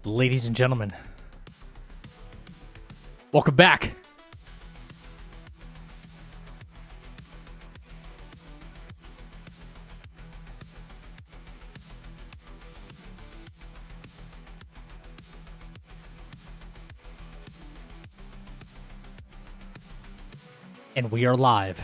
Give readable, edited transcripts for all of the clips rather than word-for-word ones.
Ladies and gentlemen, welcome back. And we are live.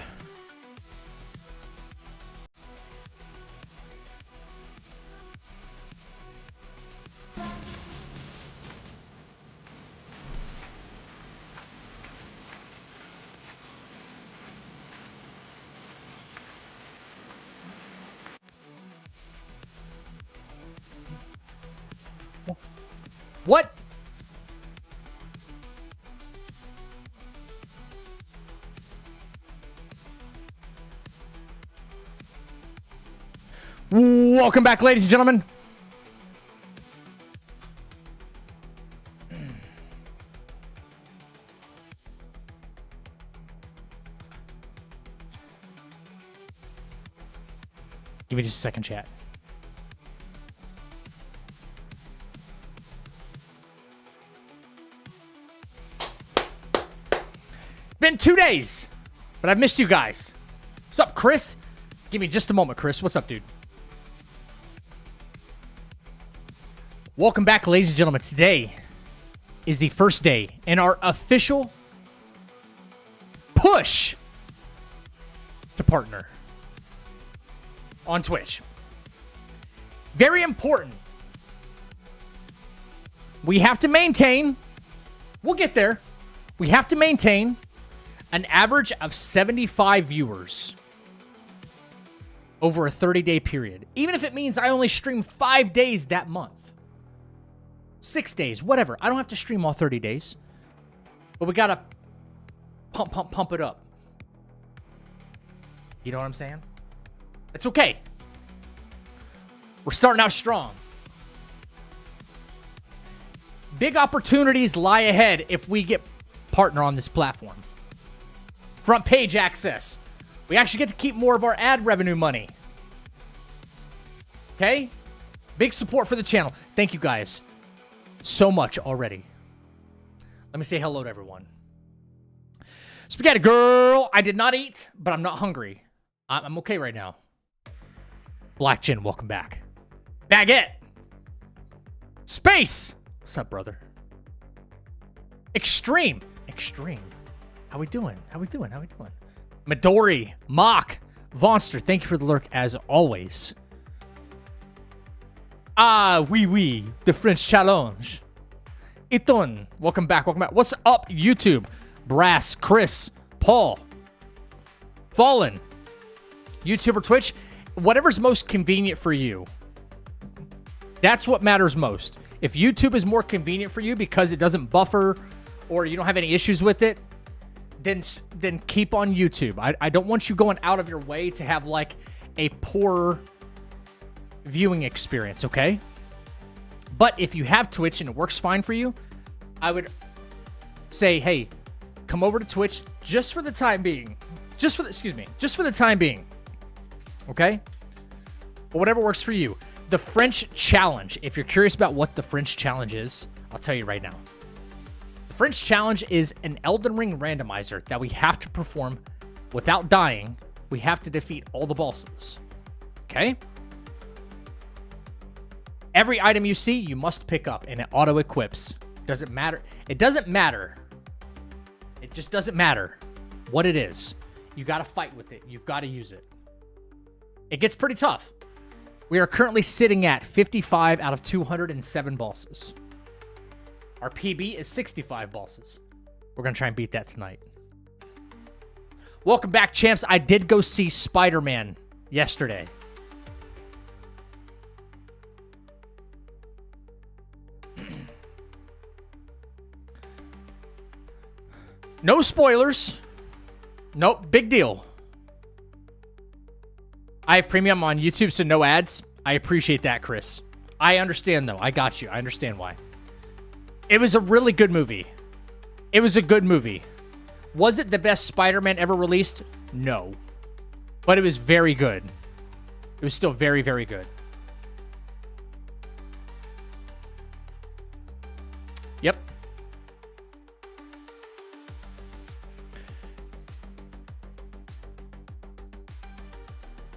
What? Welcome back, ladies and gentlemen. Give me just a second, chat. Been 2 days, but I've missed you guys. What's up, Chris? Give me just a moment, Chris. What's up, dude? Welcome back, ladies and gentlemen. Today is the first day in our official push to partner on Twitch. Very important. We have to maintain, we'll get there. We have to maintain an average of 75 viewers over a 30-day period. Even if it means I only stream 5 days that month. 6 days, whatever. I don't have to stream all 30 days. But we gotta pump it up. You know what I'm saying? It's okay. We're starting out strong. Big opportunities lie ahead if we get partner on this platform. Front page access. We actually get to keep more of our ad revenue money. Okay? Big support for the channel. Thank you guys so much already. Let me say hello to everyone. Spaghetti girl, I did not eat, but I'm not hungry. I'm okay right now. Black Gin, welcome back. Baguette. Space. What's up, brother? Extreme. How we doing? Midori, Mock, Vonster, thank you for the lurk as always. Oui, the French challenge. Iton, welcome back. What's up, YouTube? Brass, Chris, Paul, Fallen, YouTube or Twitch, whatever's most convenient for you. That's what matters most. If YouTube is more convenient for you because it doesn't buffer or you don't have any issues with it, then keep on YouTube. I don't want you going out of your way to have like a poor viewing experience, okay? But if you have Twitch and it works fine for you, I would say, hey, come over to Twitch just for the time being. Just for the time being. Okay? But whatever works for you. The French Challenge. If you're curious about what the French Challenge is, I'll tell you right now. The French Challenge is an Elden Ring randomizer that we have to perform without dying. We have to defeat all the bosses. Okay? Every item you see, you must pick up, and it auto-equips. Doesn't matter. It doesn't matter. It just doesn't matter what it is. You got to fight with it. You've got to use it. It gets pretty tough. We are currently sitting at 55 out of 207 bosses. Our PB is 65 bosses. We're going to try and beat that tonight. Welcome back, champs. I did go see Spider-Man yesterday. No spoilers. Nope, big deal. I have premium on YouTube, so no ads. I appreciate that, Chris. I understand, though. I got you. I understand why. It was a really good movie. It was a good movie. Was it the best Spider-Man ever released? No. But it was very good. It was still very, very good. Yep.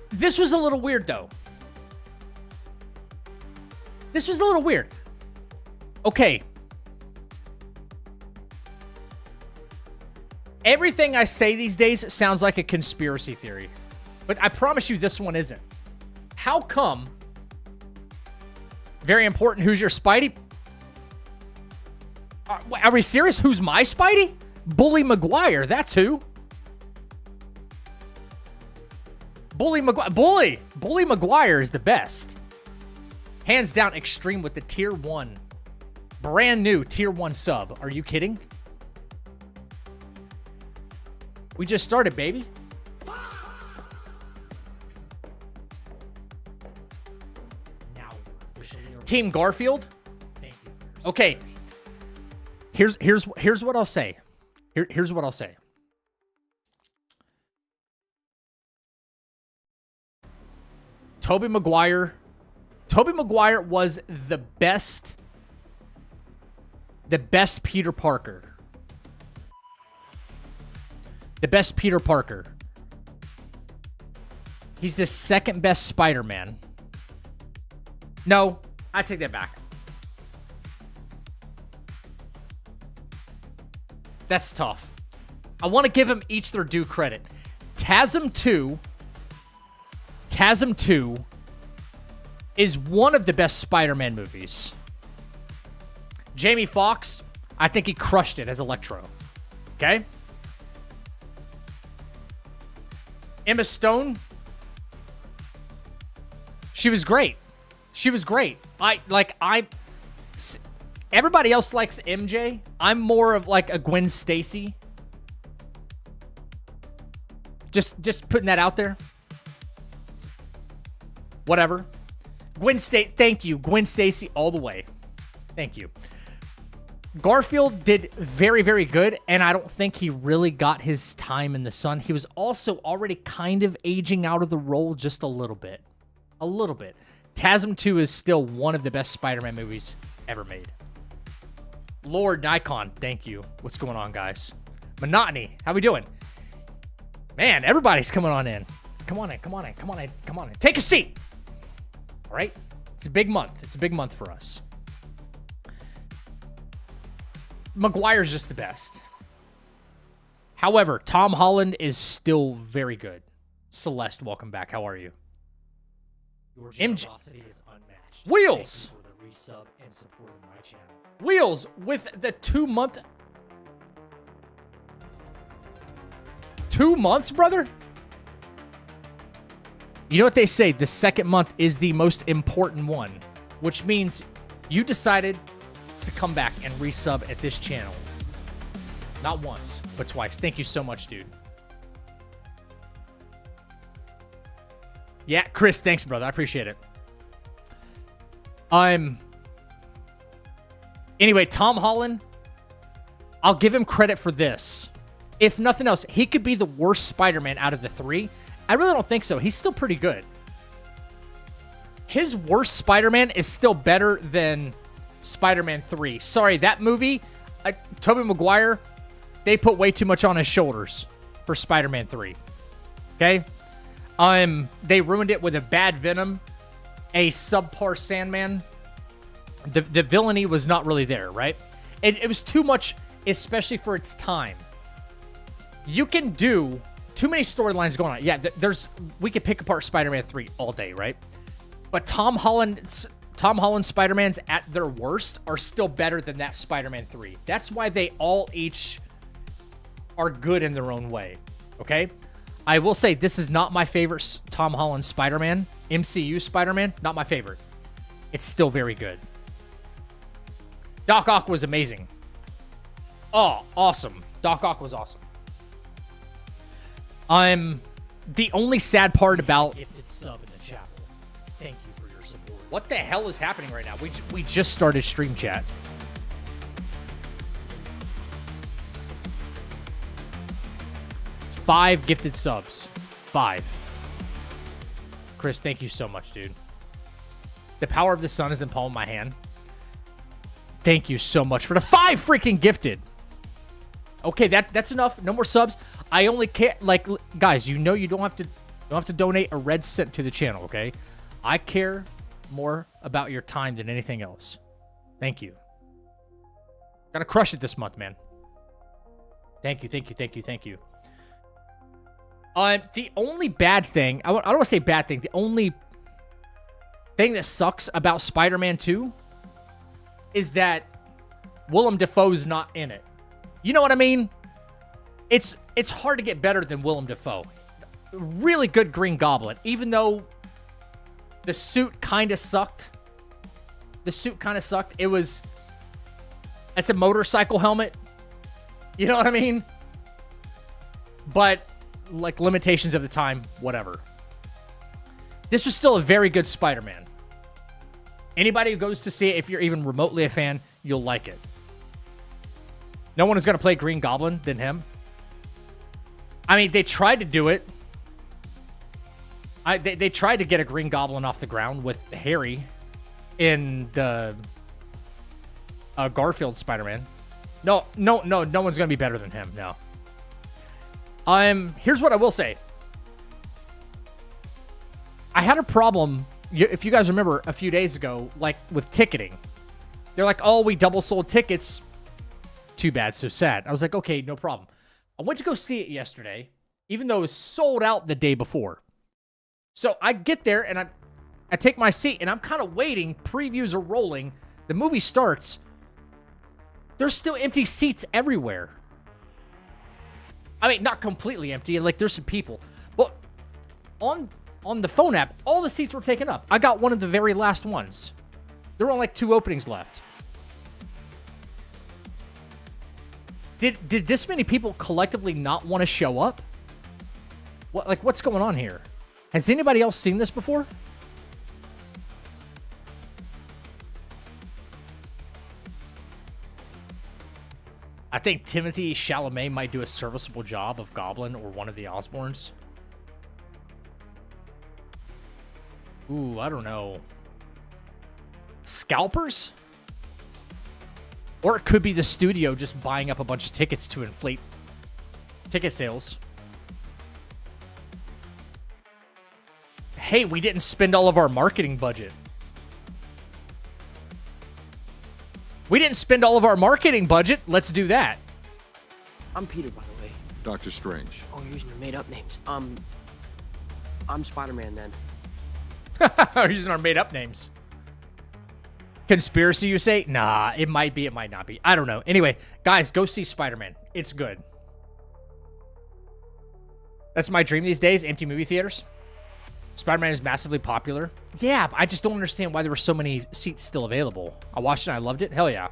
This was a little weird, though. This was a little weird. Okay. Everything I say these days sounds like a conspiracy theory. But I promise you this one isn't. How come? Very important. Who's your Spidey? Are we serious? Who's my Spidey? Bully Maguire. That's who. Bully Maguire is the best. Hands down, extreme with the tier 1. Brand new tier 1 sub. Are you kidding? We just started, baby. Now, Team Garfield. Okay. Here's what I'll say. Here's what I'll say. Tobey Maguire was the best Peter Parker. The best Peter Parker. He's the second best Spider-Man. No, I take that back. That's tough. I want to give them each their due credit. TASM 2 is one of the best Spider-Man movies. Jamie Foxx, I think he crushed it as Electro. Okay? Emma Stone, she was great. She was great. Everybody else likes MJ. I'm more of like a Gwen Stacy. Just putting that out there. Whatever. Thank you. Gwen Stacy all the way. Thank you. Garfield did very, very good, and I don't think he really got his time in the sun. He was also already kind of aging out of the role just a little bit. A little bit. TASM 2 is still one of the best Spider-Man movies ever made. Lord Nikon, thank you. What's going on, guys? Monotony, how we doing? Man, everybody's coming on in. Come on in, come on in, come on in, come on in. Take a seat. All right? It's a big month. It's a big month for us. Maguire's just the best. However, Tom Holland is still very good. Celeste, welcome back. How are you? Your generosity is unmatched. Wheels! Thank you for the resub and support of my channel. Wheels with the 2 month... 2 months, brother? You know what they say? The second month is the most important one, which means you decided to come back and resub at this channel. Not once, but twice. Thank you so much, dude. Yeah, Chris, thanks, brother. I appreciate it. Anyway, Tom Holland, I'll give him credit for this. If nothing else, he could be the worst Spider-Man out of the 3. I really don't think so. He's still pretty good. His worst Spider-Man is still better than Spider-Man 3. Sorry, that movie, Tobey Maguire, they put way too much on his shoulders for Spider-Man 3. Okay? They ruined it with a bad Venom, a subpar Sandman. The villainy was not really there, right? It was too much, especially for its time. You can do too many storylines going on. Yeah, we could pick apart Spider-Man 3 all day, right? But Tom Holland Spider-Mans at their worst are still better than that Spider-Man 3. That's why they all each are good in their own way, okay? I will say this is not my favorite Tom Holland Spider-Man. MCU Spider-Man, not my favorite. It's still very good. Doc Ock was amazing. Oh, awesome. Doc Ock was awesome. The only sad part about... Gifted sub in the chapel. Thank you for your support. What the hell is happening right now? We just started stream chat. Five gifted subs. 5. Chris, thank you so much, dude. The power of the sun is in the palm of my hand. Thank you so much for the 5 freaking gifted. Okay, that's enough. No more subs. I only care, like, guys, you know you don't have to donate a red cent to the channel, okay? I care more about your time than anything else. Thank you. Gotta crush it this month, man. Thank you, thank you, thank you, thank you. The only bad thing, I don't want to say bad thing, the only thing that sucks about Spider-Man 2 is that Willem Dafoe's not in it. You know what I mean? It's hard to get better than Willem Dafoe. Really good Green Goblin, even though the suit kind of sucked. The suit kind of sucked. It's a motorcycle helmet. You know what I mean? But, like, limitations of the time, whatever. This was still a very good Spider-Man. Anybody who goes to see it, if you're even remotely a fan, you'll like it. No one is going to play Green Goblin than him. I mean, they tried to do it. They tried to get a Green Goblin off the ground with Harry in the Garfield Spider-Man. No one's going to be better than him, no. Here's what I will say. I had a problem, if you guys remember, a few days ago, like, with ticketing. They're like, oh, we double sold tickets. Too bad, so sad. I was like, okay, no problem. I went to go see it yesterday, even though it was sold out the day before. So I get there, and I take my seat, and I'm kind of waiting. Previews are rolling. The movie starts. There's still empty seats everywhere. I mean, not completely empty. Like, there's some people. But on the phone app, all the seats were taken up. I got one of the very last ones. There were only like 2 openings left. Did this many people collectively not want to show up? What's going on here? Has anybody else seen this before? I think Timothy Chalamet might do a serviceable job of Goblin or one of the Osborns. Ooh, I don't know. Scalpers? Or it could be the studio just buying up a bunch of tickets to inflate ticket sales. Hey, we didn't spend all of our marketing budget. We didn't spend all of our marketing budget. Let's do that. I'm Peter, by the way. Doctor Strange. Oh, you're using your made-up names. I'm Spider-Man, then. We're using our made-up names. Conspiracy, you say? Nah, it might be, it might not be. I don't know. Anyway, guys, go see Spider-Man. It's good. That's my dream these days, empty movie theaters. Spider-Man is massively popular. Yeah, but I just don't understand why there were so many seats still available. I watched it and I loved it. Hell yeah.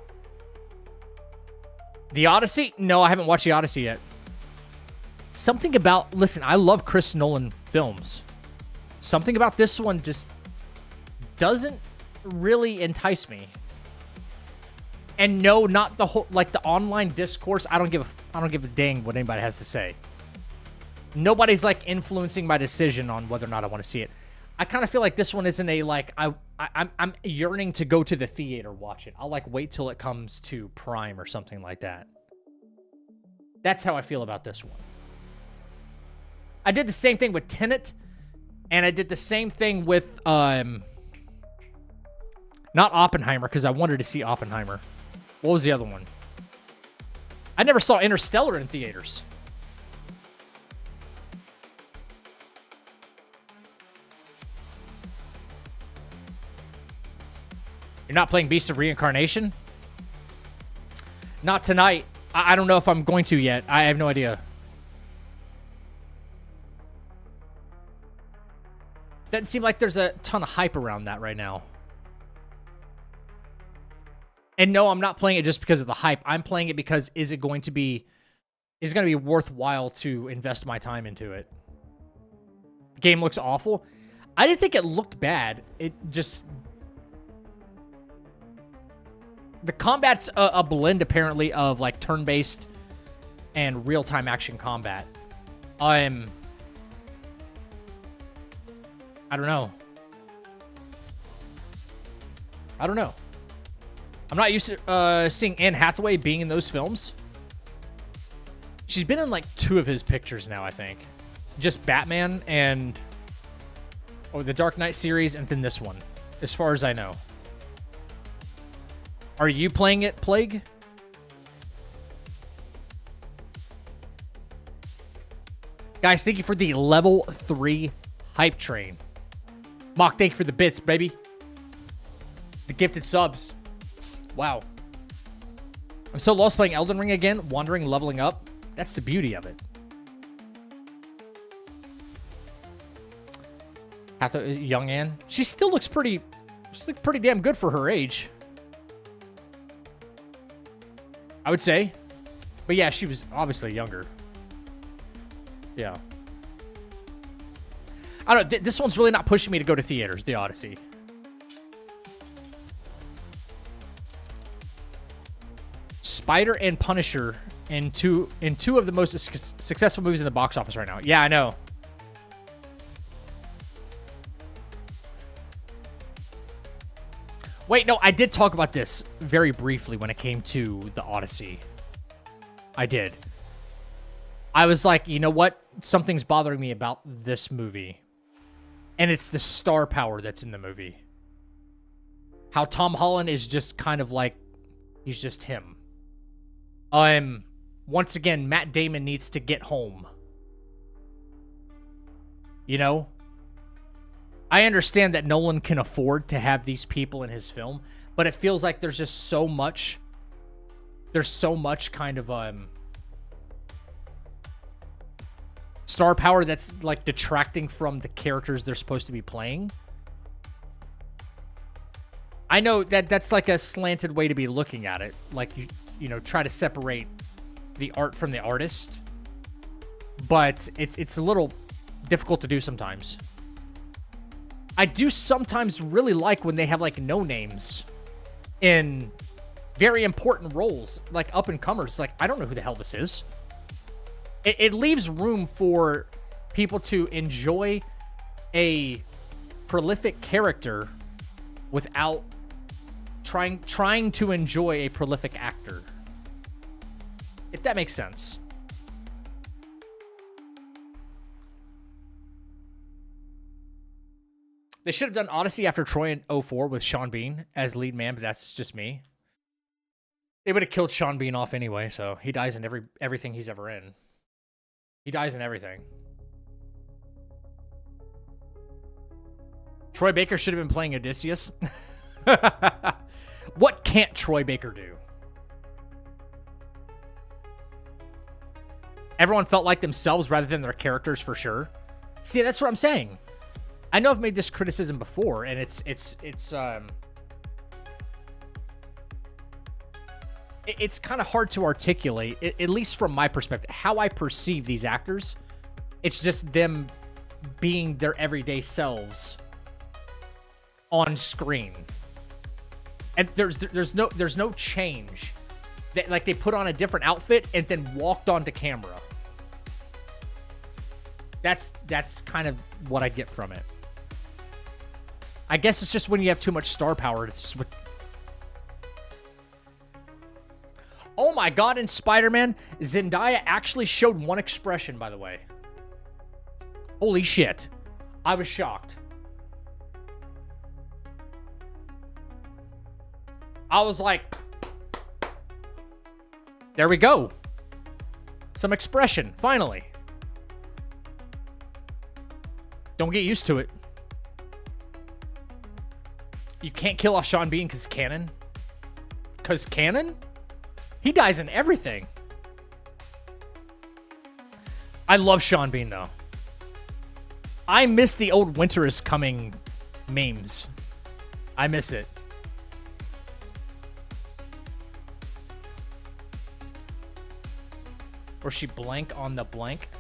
The Odyssey? No, I haven't watched The Odyssey yet. Something about... Listen, I love Chris Nolan films. Something about this one just doesn't really entice me. And no, not the whole... Like, the online discourse, I don't give a dang what anybody has to say. Nobody's, like, influencing my decision on whether or not I want to see it. I kind of feel like this one isn't a, like, I'm yearning to go to the theater watch it. I'll, like, wait till it comes to Prime or something like that. That's how I feel about this one. I did the same thing with Tenet, and I did the same thing with, not Oppenheimer, because I wanted to see Oppenheimer. What was the other one? I never saw Interstellar in theaters. You're not playing Beast of Reincarnation? Not tonight. I don't know if I'm going to yet. I have no idea. Doesn't seem like there's a ton of hype around that right now. And no, I'm not playing it just because of the hype. I'm playing it because is it going to be worthwhile to invest my time into it? The game looks awful. I didn't think it looked bad. It just... The combat's a blend, apparently, of, like, turn-based and real-time action combat. I don't know. I'm not used to seeing Anne Hathaway being in those films. She's been in like 2 of his pictures now, I think. Just Batman and the Dark Knight series, and then this one, as far as I know. Are you playing it, Plague? Guys, thank you for the level 3 hype train. Mock, thank you for the bits, baby. The gifted subs. Wow. I'm so lost playing Elden Ring again, wandering, leveling up. That's the beauty of it. Young Anne. She still looks pretty damn good for her age, I would say. But yeah, she was obviously younger. Yeah. I don't know. This one's really not pushing me to go to theaters, The Odyssey. Spider and Punisher in two of the most successful movies in the box office right now. Yeah, I know. Wait, no, I did talk about this very briefly when it came to The Odyssey. I did. I was like, you know what? Something's bothering me about this movie. And it's the star power that's in the movie. How Tom Holland is just kind of like, he's just him. Once again, Matt Damon needs to get home. You know? I understand that Nolan can afford to have these people in his film, but it feels like there's just so much. There's so much kind of star power that's like detracting from the characters they're supposed to be playing. I know that that's like a slanted way to be looking at it. Like you know, try to separate the art from the artist, but it's a little difficult to do sometimes. I do sometimes really like when they have like no names in very important roles, like up and comers. Like, I don't know who the hell this is. It leaves room for people to enjoy a prolific character without trying to enjoy a prolific actor. If that makes sense. They should have done Odyssey after Troy in 2004 with Sean Bean as lead man, but that's just me. They would have killed Sean Bean off anyway, so he dies in everything he's ever in. He dies in everything. Troy Baker should have been playing Odysseus. What can't Troy Baker do? Everyone felt like themselves rather than their characters for sure. See, that's what I'm saying. I know I've made this criticism before, and it's kind of hard to articulate, at least from my perspective, how I perceive these actors. It's just them being their everyday selves on screen, and there's no change. Like they put on a different outfit and then walked onto camera. That's kind of what I get from it. I guess it's just when you have too much star power. It's just oh my god, in Spider-Man, Zendaya actually showed one expression, by the way. Holy shit. I was shocked. I was like, there we go. Some expression, finally. Don't get used to it. You can't kill off Sean Bean because canon? Because canon? He dies in everything. I love Sean Bean, though. I miss the old Winter is Coming memes. I miss it. Or she blank on the blank.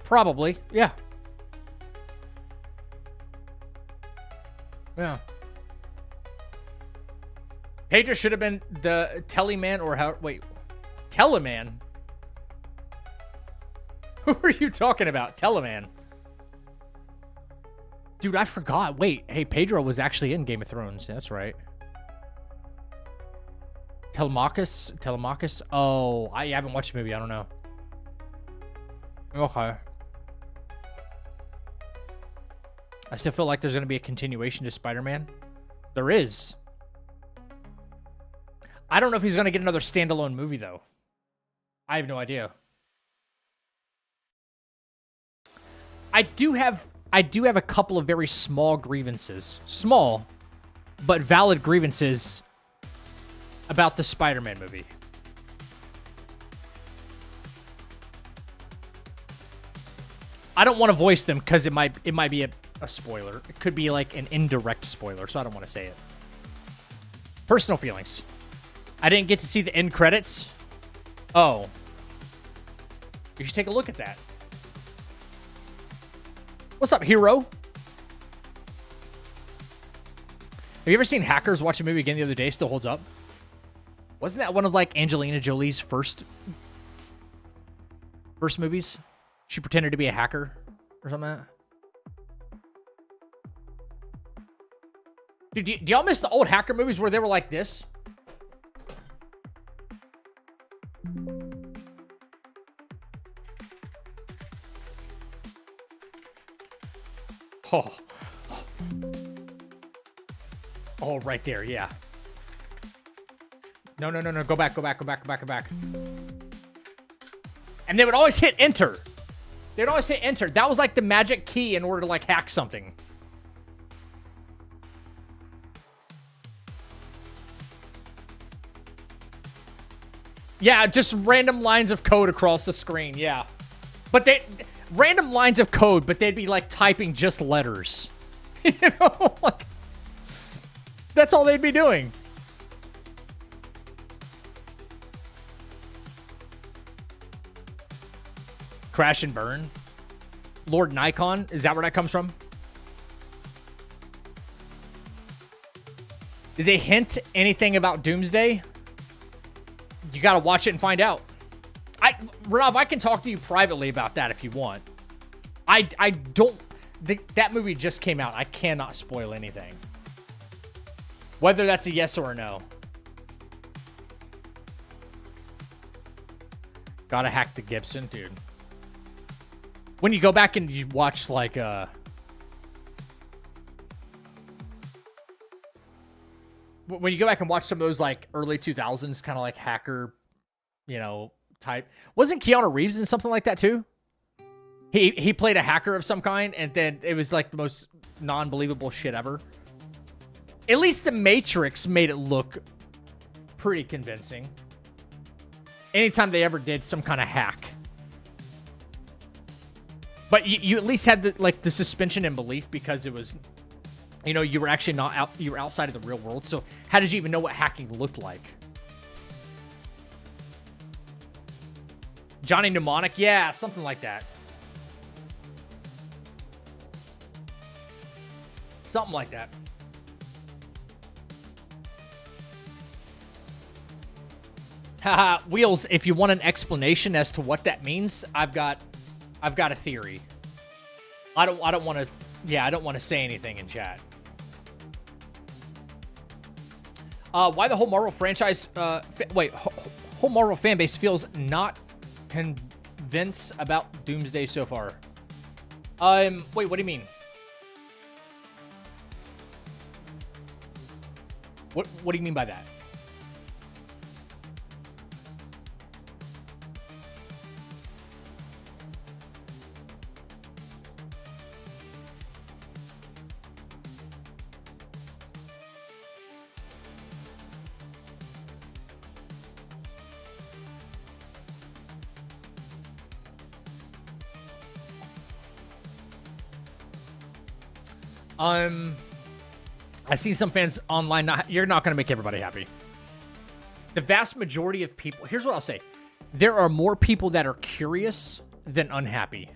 Probably, yeah. Yeah. Pedro should have been the Teleman or how... Wait. Teleman? Who are you talking about? Teleman. Dude, I forgot. Wait, hey, Pedro was actually in Game of Thrones. That's right. Telemachus? Oh, I haven't watched the movie. I don't know. Okay. I still feel like there's going to be a continuation to Spider-Man. There is. I don't know if he's going to get another standalone movie, though. I have no idea. I do have a couple of very small grievances. Small, but valid grievances about the Spider-Man movie. I don't want to voice them because it might be a spoiler. It could be like an indirect spoiler, so I don't want to say it. Personal feelings. I didn't get to see the end credits. Oh. You should take a look at that. What's up, hero? Have you ever seen Hackers? Watch a movie again the other day. Still holds up. Wasn't that one of like Angelina Jolie's first movies? She pretended to be a hacker or something like that. Dude, do y'all miss the old hacker movies where they were like this? Oh. Oh, right there, yeah. No. Go back. And they would always hit enter. They'd always hit enter. That was like the magic key in order to like hack something. Yeah, just random lines of code across the screen, yeah. But random lines of code, but they'd be like typing just letters. You know, like that's all they'd be doing. Crash and Burn. Lord Nikon, is that where that comes from? Did they hint anything about Doomsday? You gotta watch it and find out. Rob, I can talk to you privately about that if you want. I don't... that movie just came out. I cannot spoil anything. Whether that's a yes or a no. Gotta hack the Gibson, dude. When you go back and you watch, like, when you go back and watch some of those, like, early 2000s kind of, like, hacker, you know, type. Wasn't Keanu Reeves in something like that, too? He played a hacker of some kind, and then it was, like, the most non-believable shit ever. At least The Matrix made it look pretty convincing. Anytime they ever did some kind of hack. But you at least had the suspension and belief because it was, you know, you were actually not out, you were outside of the real world. So how did you even know what hacking looked like? Johnny Mnemonic, yeah, something like that. Something like that. Haha, Wheels, if you want an explanation as to what that means, I've got a theory. I don't want to, yeah, I don't want to say anything in chat. Why the whole Marvel franchise, whole Marvel fan base feels not convinced about Doomsday so far. Wait, what do you mean? What do you mean by that? I see some fans online. You're not going to make everybody happy. The vast majority of people... Here's what I'll say. There are more people that are curious than unhappy.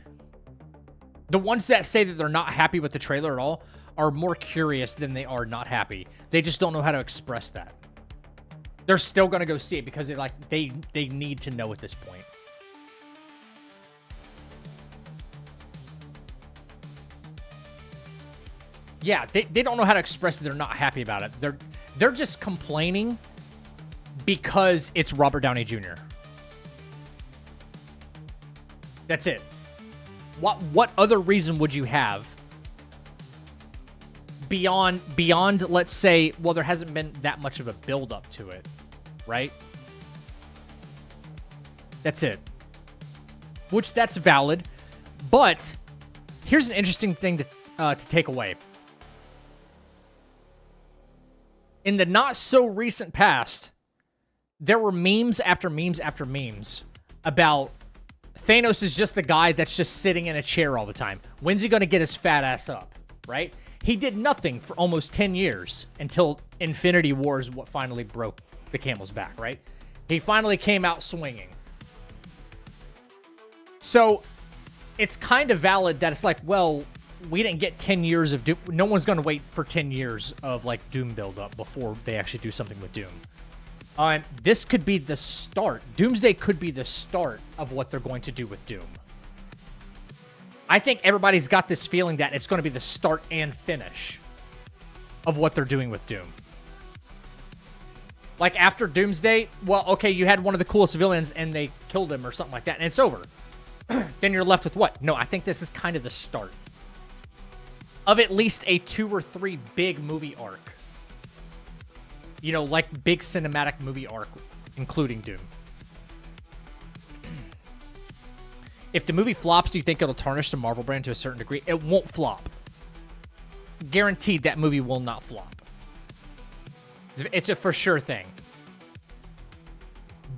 The ones that say that they're not happy with the trailer at all are more curious than they are not happy. They just don't know how to express that. They're still going to go see it because they need to know at this point. Yeah, they don't know how to express that they're not happy about it. They're just complaining because it's Robert Downey Jr. That's it. What other reason would you have beyond let's say, well, there hasn't been that much of a build up to it, right? That's it. Which that's valid, but here's an interesting thing to take away. In the not so recent past, there were memes after memes after memes about Thanos is just the guy that's just sitting in a chair all the time. When's he going to get his fat ass up, right? He did nothing for almost 10 years until Infinity War is what finally broke the camel's back, right? He finally came out swinging. So it's kind of valid that it's like, well, we didn't get 10 years of Doom. No one's going to wait for 10 years of like Doom build-up before they actually do something with Doom. This could be the start. Doomsday could be the start of what they're going to do with Doom. I think everybody's got this feeling that it's going to be the start and finish of what they're doing with Doom. Like after Doomsday, well, okay, you had one of the coolest villains and they killed him or something like that, and it's over. Then you're left with what? No, I think this is kind of the start of at least a 2 or 3 big movie arc. You know, like big cinematic movie arc, including Doom. If the movie flops, do you think it'll tarnish the Marvel brand to a certain degree? It won't flop. Guaranteed that movie will not flop. It's a for sure thing.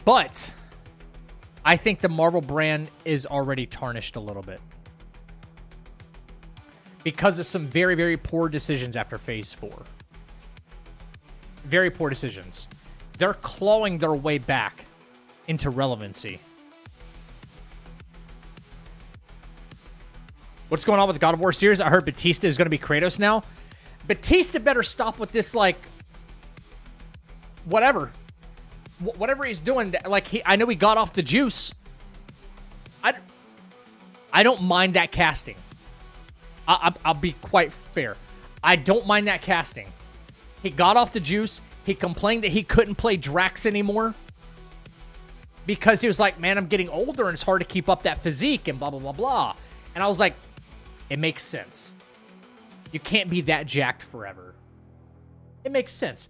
But I think the Marvel brand is already tarnished a little bit. Because of some very, very poor decisions after Phase 4. Very poor decisions. They're clawing their way back into relevancy. What's going on with the God of War series? I heard Batista is going to be Kratos now. Batista better stop with this, like, whatever. Whatever he's doing. Like, I know he got off the juice. I don't mind that casting. I'll be quite fair. I don't mind that casting. He got off the juice. He complained that he couldn't play Drax anymore because he was like, man, I'm getting older and it's hard to keep up that physique and blah, blah, blah, blah. And I was like, it makes sense. You can't be that jacked forever. It makes sense.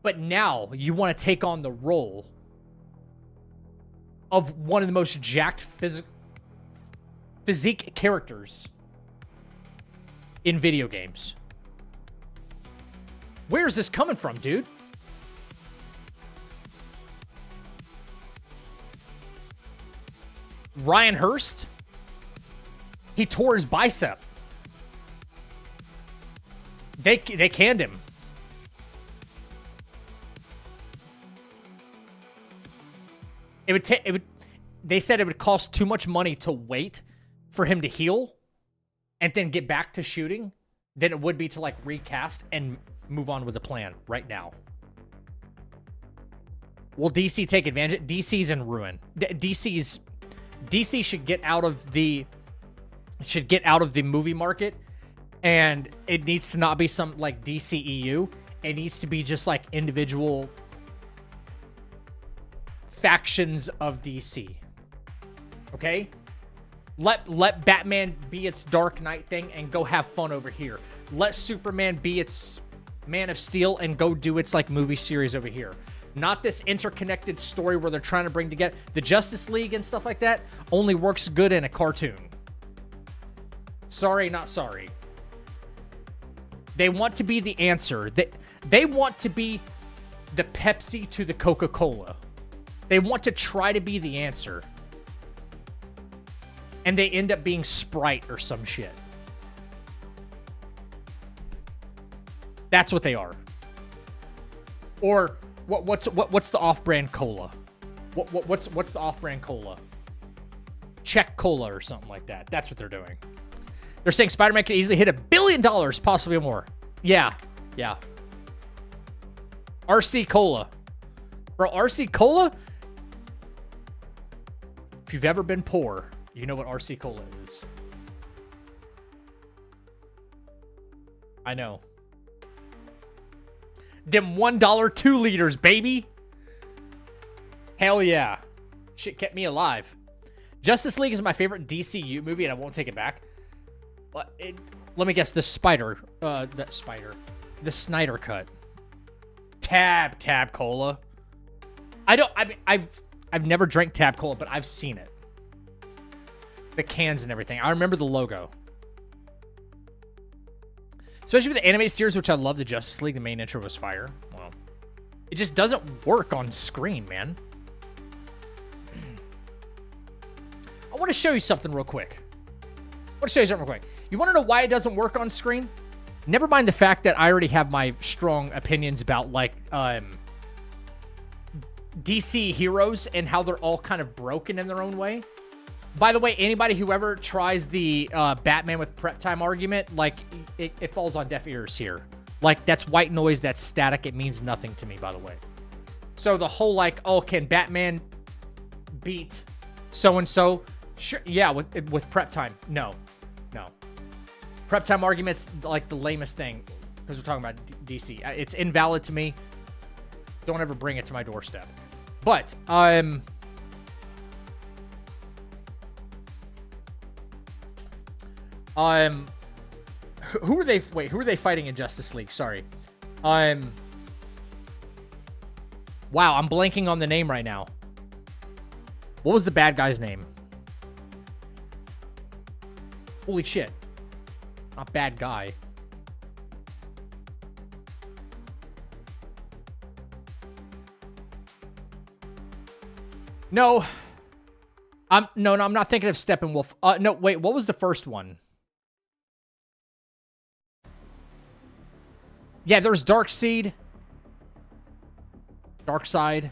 But now you want to take on the role of one of the most jacked physique characters in video games. Where's this coming from, dude? Ryan Hurst? He tore his bicep. They canned him. They said it would cost too much money to wait for him to heal and then get back to shooting than it would be to like recast and move on with the plan right now. Will DC take advantage? DC's in ruin. DC should get out of the movie market, and it needs to not be some like DCEU. It needs to be just like individual factions of DC. Okay? Let Batman be its Dark Knight thing and go have fun over here. Let Superman be its Man of Steel and go do its like movie series over here. Not this interconnected story where they're trying to bring together the Justice League and stuff like that. Only works good in a cartoon. Sorry, not sorry. They want to be the answer. They want to be the Pepsi to the Coca-Cola. They want to try to be the answer. And they end up being Sprite or some shit. That's what they are. Or what's the off-brand cola? What's the off-brand cola? Czech cola or something like that. That's what they're doing. They're saying Spider-Man could easily hit $1 billion, possibly more. Yeah. RC Cola. Bro, RC Cola? If you've ever been poor, you know what RC Cola is. I know. Them $1 2 liters, baby. Hell yeah. Shit kept me alive. Justice League is my favorite DCU movie, and I won't take it back. Let me guess. The Snyder cut. Tab Cola. I've never drank Tab Cola, but I've seen it. The cans and everything. I remember the logo. Especially with the animated series, which I love, the Justice League. The main intro was fire. Well, it just doesn't work on screen, man. I want to show you something real quick. You want to know why it doesn't work on screen? Never mind the fact that I already have my strong opinions about, like, DC heroes and how they're all kind of broken in their own way. By the way, anybody who ever tries the Batman with prep time argument, like, it falls on deaf ears here. Like, that's white noise, that's static, it means nothing to me, by the way. So the whole, like, oh, can Batman beat so-and-so? Sure, yeah, with prep time. No. Prep time argument's, like, the lamest thing, because we're talking about DC. It's invalid to me. Don't ever bring it to my doorstep. But, who are they? Wait, who are they fighting in Justice League? Sorry. Wow, I'm blanking on the name right now. What was the bad guy's name? Holy shit. Not bad guy. No. No, I'm not thinking of Steppenwolf. No, wait, what was the first one? Yeah, there's Darkseid. Darkseid.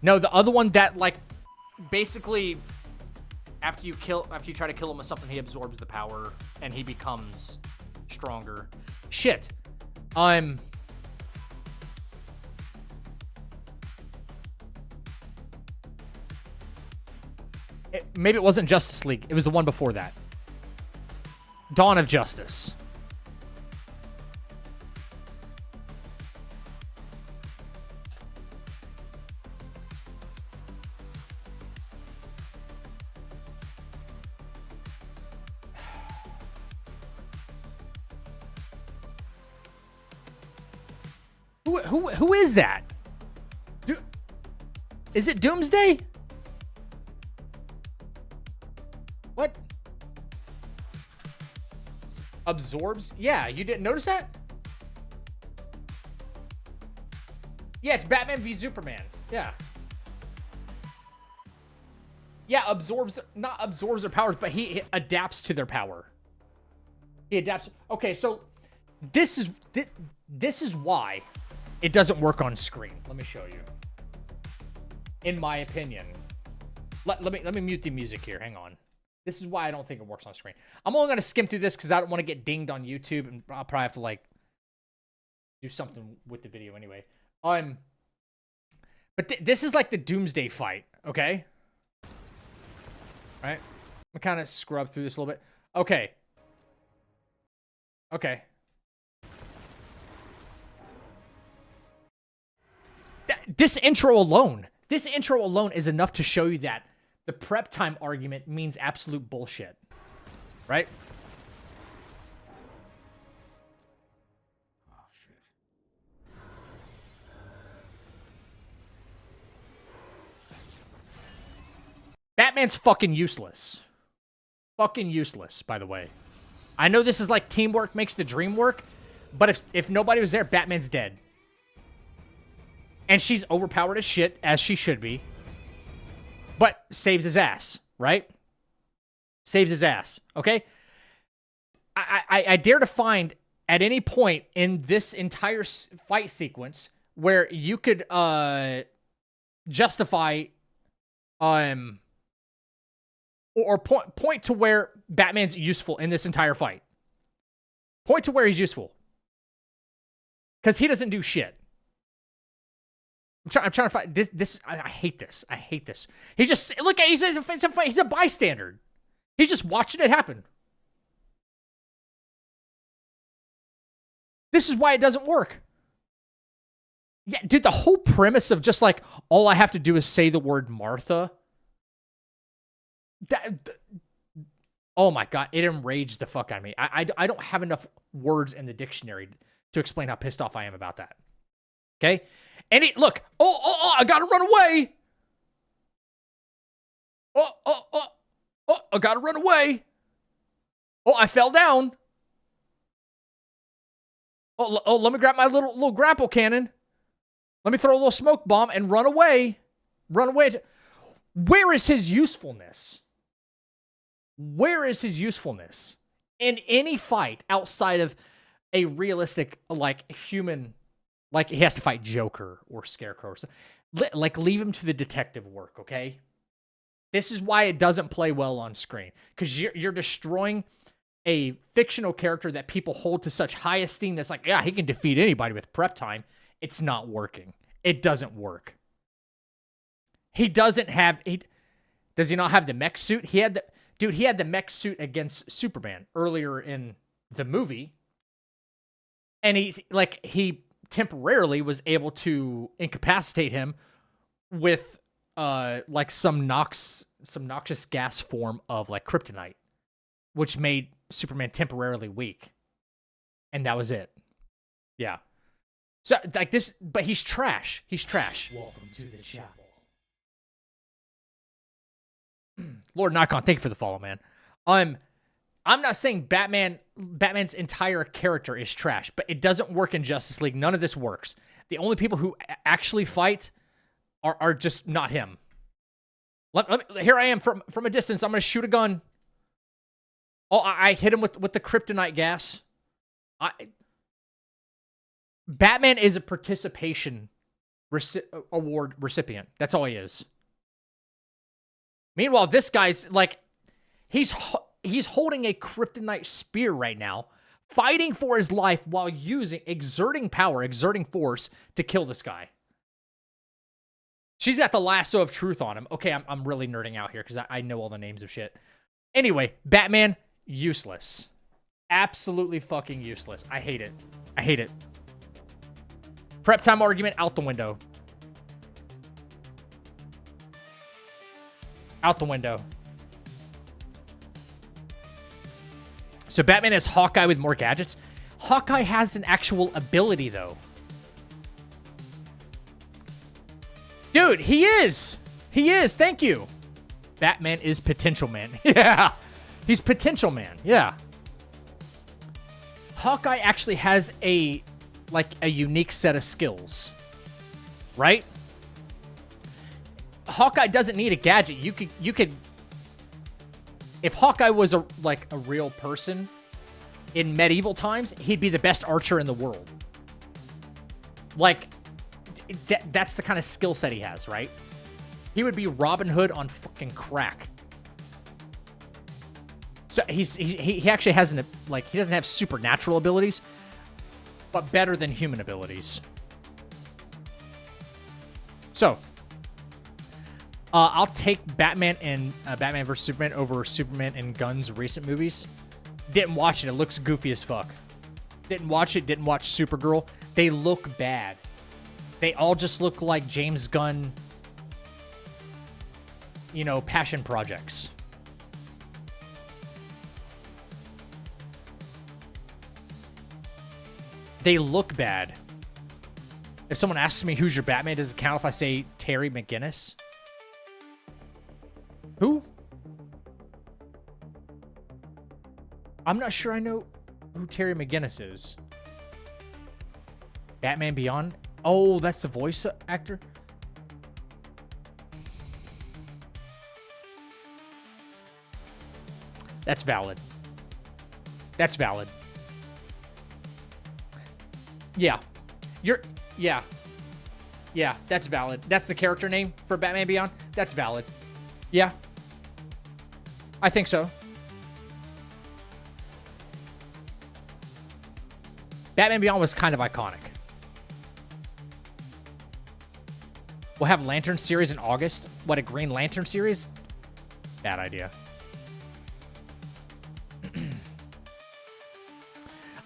No, the other one that, like, basically after you try to kill him with something, he absorbs the power and he becomes stronger. Shit. Maybe it wasn't Justice League. It was the one before that. Dawn of Justice. Who is that? Is it Doomsday? What? Absorbs? Yeah, you didn't notice that? Yeah, it's Batman v Superman. Yeah. Yeah, not absorbs their powers, but he adapts to their power. He adapts. Okay, so this is why it doesn't work on screen. Let me show you. In my opinion. Let me mute the music here. Hang on. This is why I don't think it works on screen. I'm only going to skim through this because I don't want to get dinged on YouTube, and I'll probably have to, like, do something with the video anyway. But this is like the Doomsday fight, okay? All right? I'm kind of scrub through this a little bit. Okay. Okay. This intro alone is enough to show you that the prep time argument means absolute bullshit. Right? Oh, shit. Batman's fucking useless. Fucking useless, by the way. I know this is like teamwork makes the dream work, but if nobody was there, Batman's dead. And she's overpowered as shit, as she should be. But saves his ass, right? Saves his ass, okay? I dare to find at any point in this entire fight sequence where you could justify or point to where Batman's useful in this entire fight. Point to where he's useful. Because he doesn't do shit. I'm trying to find this. I hate this. I hate this. He's just, look at, he's a bystander. He's just watching it happen. This is why it doesn't work. Yeah, dude, the whole premise of just like, all I have to do is say the word Martha. Oh my God, it enraged the fuck out of me. I don't have enough words in the dictionary to explain how pissed off I am about that. Okay? And look, I gotta run away. I gotta run away. Oh, I fell down. Let me grab my little grapple cannon. Let me throw a little smoke bomb and run away. Run away. Where is his usefulness? Where is his usefulness? In any fight outside of a realistic, like, human, like, he has to fight Joker or Scarecrow or something. Like, leave him to the detective work, okay? This is why it doesn't play well on screen. Because you're destroying a fictional character that people hold to such high esteem that's like, yeah, he can defeat anybody with prep time. It's not working. It doesn't work. He doesn't have... Does he not have the mech suit? He had the mech suit against Superman earlier in the movie. And he temporarily was able to incapacitate him with like some noxious gas form of like kryptonite, which made Superman temporarily weak. And that was it. Yeah. So like this, but he's trash. He's trash. Welcome to the chapel. Lord Nikon, thank you for the follow, man. I'm not saying Batman's entire character is trash, but it doesn't work in Justice League. None of this works. The only people who actually fight are just not him. Here I am from a distance. I'm going to shoot a gun. Oh, I hit him with the kryptonite gas. Batman is a participation award recipient. That's all he is. Meanwhile, this guy's like, he's holding a kryptonite spear right now, fighting for his life while exerting power, exerting force to kill this guy. She's got the lasso of truth on him. Okay, I'm really nerding out here because I know all the names of shit. Anyway, Batman, useless. Absolutely fucking useless. I hate it. I hate it. Prep time argument out the window. Out the window. So Batman is Hawkeye with more gadgets. Hawkeye has an actual ability, though. Dude, he is. He is. Thank you. Batman is Potential Man. Yeah. He's Potential Man. Yeah. Hawkeye actually has a unique set of skills. Right? Hawkeye doesn't need a gadget. You could if Hawkeye was a real person in medieval times, he'd be the best archer in the world. Like that's the kind of skill set he has, right? He would be Robin Hood on fucking crack. So he actually has he doesn't have supernatural abilities, but better than human abilities. So I'll take Batman and Batman vs Superman over Superman and Gunn's recent movies. Didn't watch it. It looks goofy as fuck. Didn't watch it. Didn't watch Supergirl. They look bad. They all just look like James Gunn, passion projects. They look bad. If someone asks me who's your Batman, does it count if I say Terry McGinnis? Who? I'm not sure I know who Terry McGinnis is. Batman Beyond? Oh, that's the voice actor? That's valid. That's valid. Yeah. Yeah, that's valid. That's the character name for Batman Beyond? That's valid. Yeah. I think so. Batman Beyond was kind of iconic. We'll have Lantern series in August. What, a Green Lantern series? Bad idea.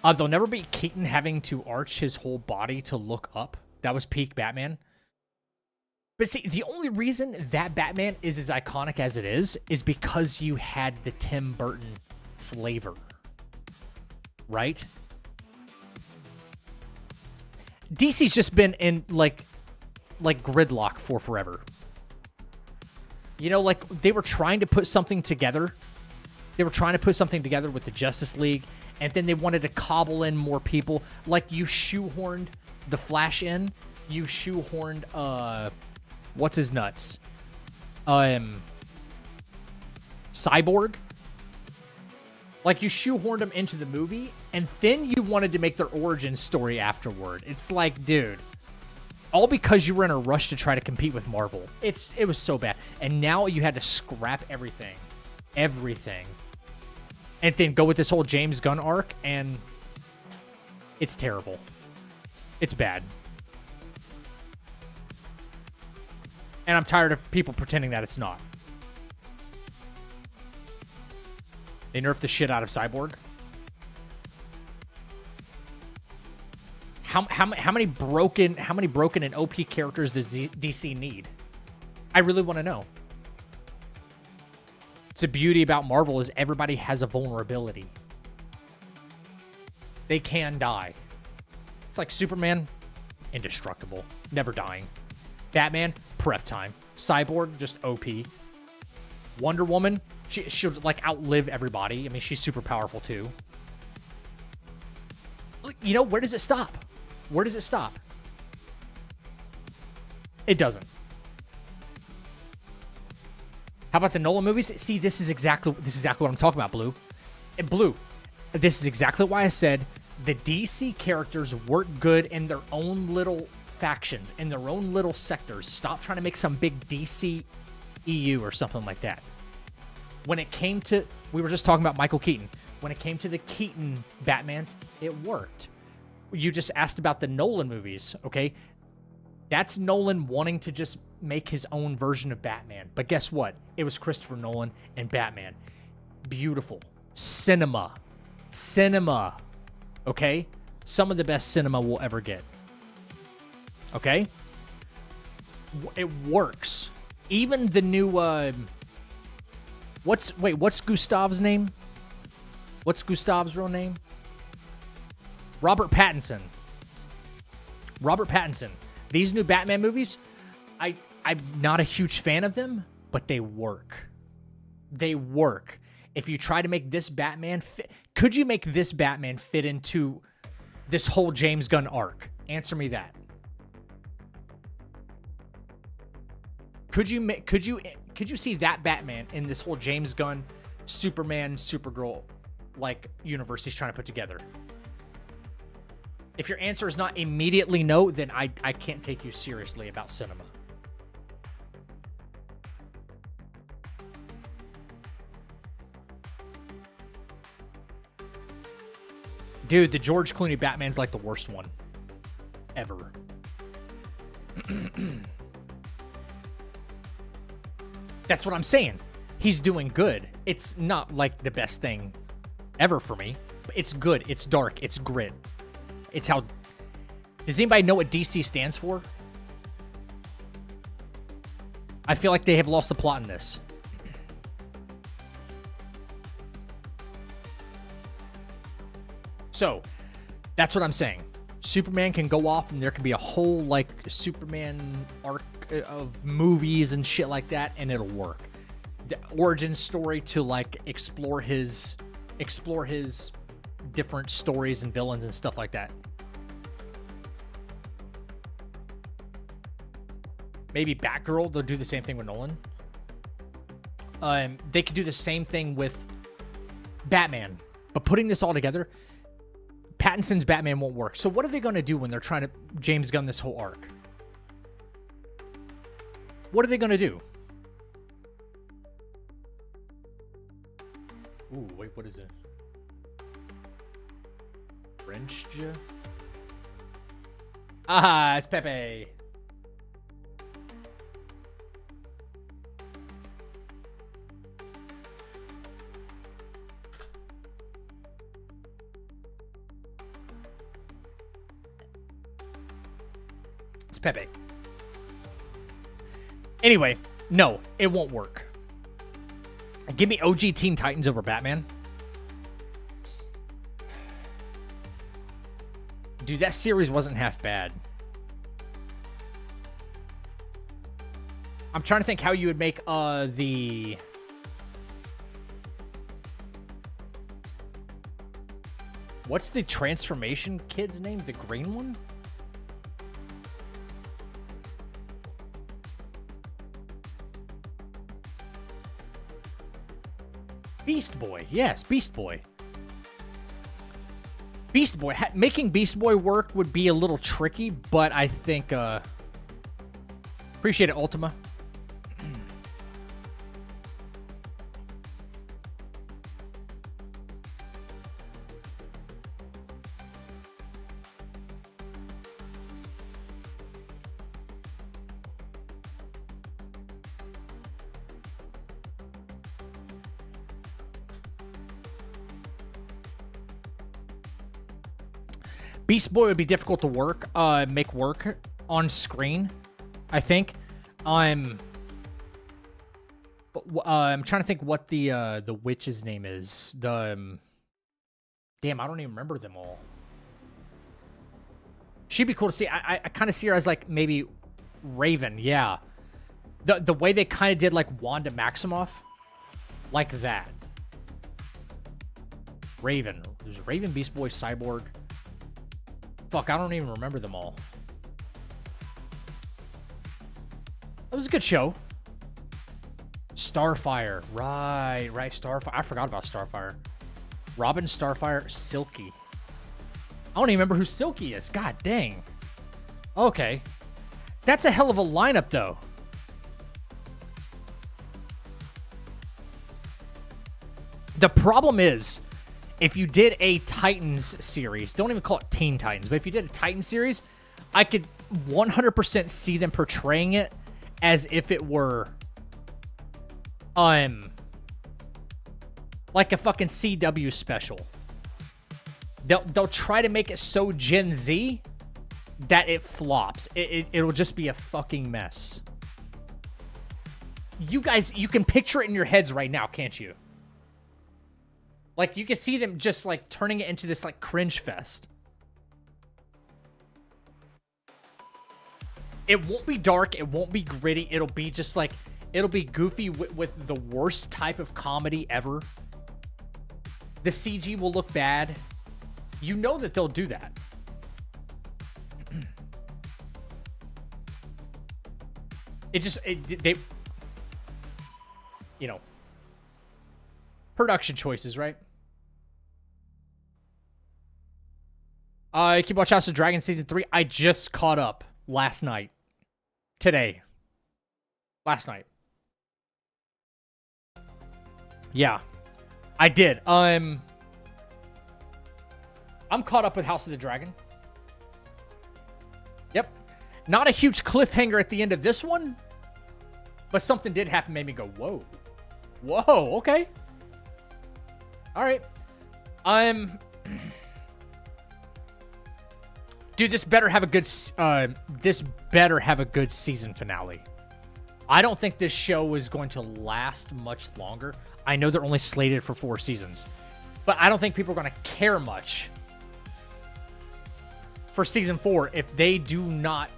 There'll never be Keaton having to arch his whole body to look up. That was peak Batman. But see, the only reason that Batman is as iconic as it is because you had the Tim Burton flavor. Right? DC's just been in, like gridlock for forever. You know, like, they were trying to put something together. They were trying to put something together with the Justice League, and then they wanted to cobble in more people. Like, you shoehorned the Flash in. You shoehorned, what's his nuts? Cyborg. Like, you shoehorned them into the movie, and then you wanted to make their origin story afterward. It's like, dude, all because you were in a rush to try to compete with Marvel. It was so bad. And now you had to scrap everything. Everything. And then go with this whole James Gunn arc, and it's terrible. It's bad. And I'm tired of people pretending that it's not. They nerfed the shit out of Cyborg. How many broken and OP characters does DC need? I really want to know. It's the beauty about Marvel is everybody has a vulnerability. They can die. It's like Superman, indestructible, never dying. Batman, prep time. Cyborg, just OP. Wonder Woman, she'll like outlive everybody. I mean, she's super powerful too. You know, where does it stop? Where does it stop? It doesn't. How about the Nolan movies? See, this is exactly what I'm talking about, Blue. And Blue, this is exactly why I said the DC characters work good in their own little factions, in their own little sectors. Stop trying to make some big DC EU or something like that. When it came to, we were just talking about Michael Keaton. When it came to the Keaton Batmans, it worked. You just asked about the Nolan movies, okay? That's Nolan wanting to just make his own version of Batman. But guess what? It was Christopher Nolan and Batman. Beautiful. Cinema. Cinema. Okay? Some of the best cinema we'll ever get. Okay? It works. Even the new, what's Gustav's name? What's Gustav's real name? Robert Pattinson. Robert Pattinson. These new Batman movies, I'm not a huge fan of them, but they work. They work. If you try to make this Batman fit, could you make this Batman fit into this whole James Gunn arc? Answer me that. Could you see that Batman in this whole James Gunn, Superman, Supergirl, like, universe he's trying to put together? If your answer is not immediately no, then I can't take you seriously about cinema. Dude, the George Clooney Batman's like the worst one ever. That's what I'm saying. He's doing good. It's not like the best thing ever for me, but it's good. It's dark. It's grit. It's how... Does anybody know what DC stands for? I feel like they have lost the plot in this. So, that's what I'm saying. Superman can go off and there can be a whole, like, Superman arc of movies and shit like that, and it'll work. The origin story to, like, explore his different stories and villains and stuff like that. Maybe Batgirl, they'll do the same thing with Nolan. They could do the same thing with Batman. But putting this all together, Pattinson's Batman won't work. So what are they going to do when they're trying to James Gunn this whole arc? What are they going to do? Ooh, wait, what is it? French? Ah, it's Pepe. It's Pepe. Anyway, no, it won't work. Give me OG Teen Titans over Batman. Dude, that series wasn't half bad. I'm trying to think how you would make the... What's the transformation kid's name? The green one? Beast Boy. Yes, Beast Boy. Beast Boy. Making Beast Boy work would be a little tricky, but I think... Appreciate it, Ultima. Beast Boy would be difficult to make work on screen, I think. I'm trying to think what the witch's name is. Damn, I don't even remember them all. She'd be cool to see. I kind of see her as like maybe Raven, yeah. The way they kind of did like Wanda Maximoff, like that. Raven. There's Raven, Beast Boy, Cyborg. Fuck, I don't even remember them all. That was a good show. Starfire. Right, Starfire. I forgot about Starfire. Robin, Starfire, Silky. I don't even remember who Silky is. God dang. Okay. That's a hell of a lineup, though. The problem is, if you did a Titans series, don't even call it Teen Titans, but if you did a Titans series, I could 100% see them portraying it as if it were, like a fucking CW special. They'll try to make it so Gen Z that it flops. It'll just be a fucking mess. You guys, you can picture it in your heads right now, can't you? Like, you can see them just, like, turning it into this, like, cringe fest. It won't be dark. It won't be gritty. It'll be just, like, it'll be goofy with the worst type of comedy ever. The CG will look bad. You know that they'll do that. They, you know, production choices, right? Keep watching House of Dragon Season 3. I just caught up last night. Today. Last night. Yeah. I did. I'm caught up with House of the Dragon. Yep. Not a huge cliffhanger at the end of this one, but something did happen, made me go, whoa. Whoa, okay. All right. Dude, this better have a good season finale. I don't think this show is going to last much longer. I know they're only slated for 4 seasons, but I don't think people are going to care much for season 4 if they do not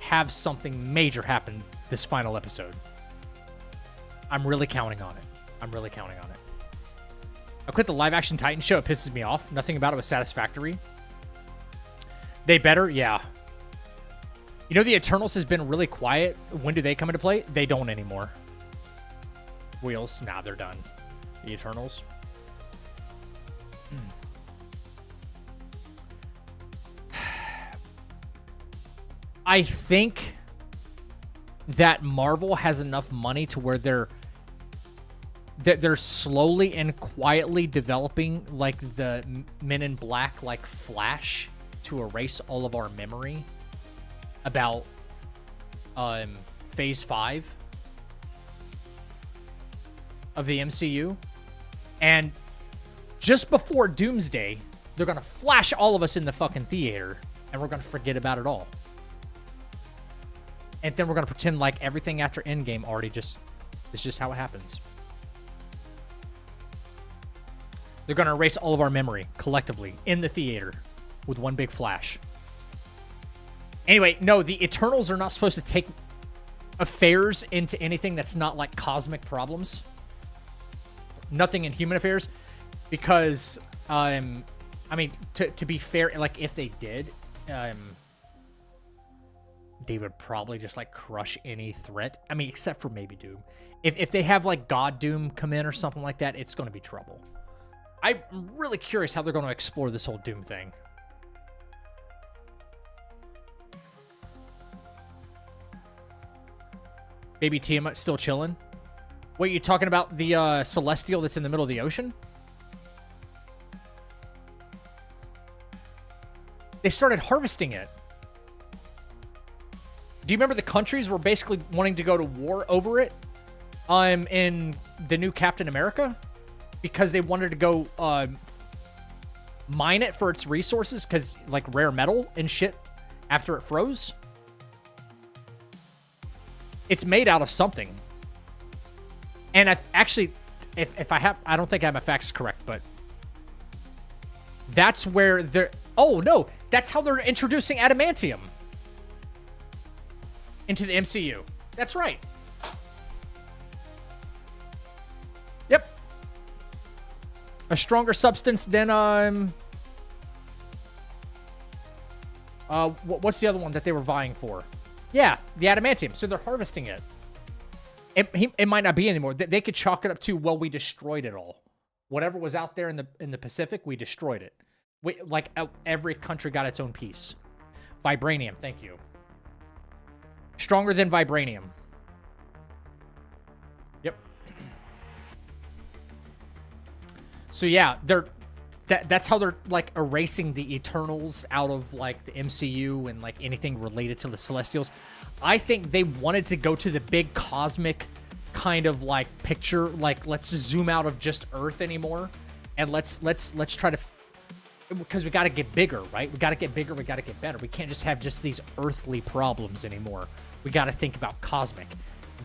have something major happen this final episode. I'm really counting on it. I'm really counting on it. I quit the live-action Titan show. It pisses me off. Nothing about it was satisfactory. They better? Yeah. You know, the Eternals has been really quiet. When do they come into play? They don't anymore. Wheels? Nah, they're done. The Eternals. I think that Marvel has enough money to where they're slowly and quietly developing like the Men in Black, like Flash, to erase all of our memory about Phase 5 of the MCU. And just before Doomsday, they're going to flash all of us in the fucking theater, and we're going to forget about it all. And then we're going to pretend like everything after Endgame already just... It's just how it happens. They're going to erase all of our memory, collectively, in the theater, with one big flash. Anyway, no, the Eternals are not supposed to take affairs into anything that's not like cosmic problems. Nothing in human affairs. Because, I mean, to be fair, like, if they did, they would probably just, like, crush any threat. I mean, except for maybe Doom. If they have, like, God Doom come in or something like that, it's going to be trouble. I'm really curious how they're going to explore this whole Doom thing. Baby Tiamat still chilling? Wait, you talking about the Celestial that's in the middle of the ocean? They started harvesting it. Do you remember the countries were basically wanting to go to war over it? In the new Captain America? Because they wanted to go mine it for its resources, because like rare metal and shit after it froze. It's made out of something. And actually, if I don't think I have my facts correct, but that's where they're... Oh, no. That's how they're introducing adamantium into the MCU. That's right. Yep. A stronger substance than, what's the other one that they were vying for? Yeah, the adamantium. So they're harvesting it. It might not be anymore. They could chalk it up to, well, we destroyed it all. Whatever was out there in the Pacific, we destroyed it. Like, every country got its own piece. Vibranium, thank you. Stronger than vibranium. Yep. So yeah, that's how they're like erasing the Eternals out of like the MCU and like anything related to the Celestials. I think they wanted to go to the big cosmic kind of like picture, like let's zoom out of just Earth anymore, and let's try to, because we got to get bigger, right? We got to get bigger. We got to get better. We can't just have just these earthly problems anymore. We got to think about cosmic.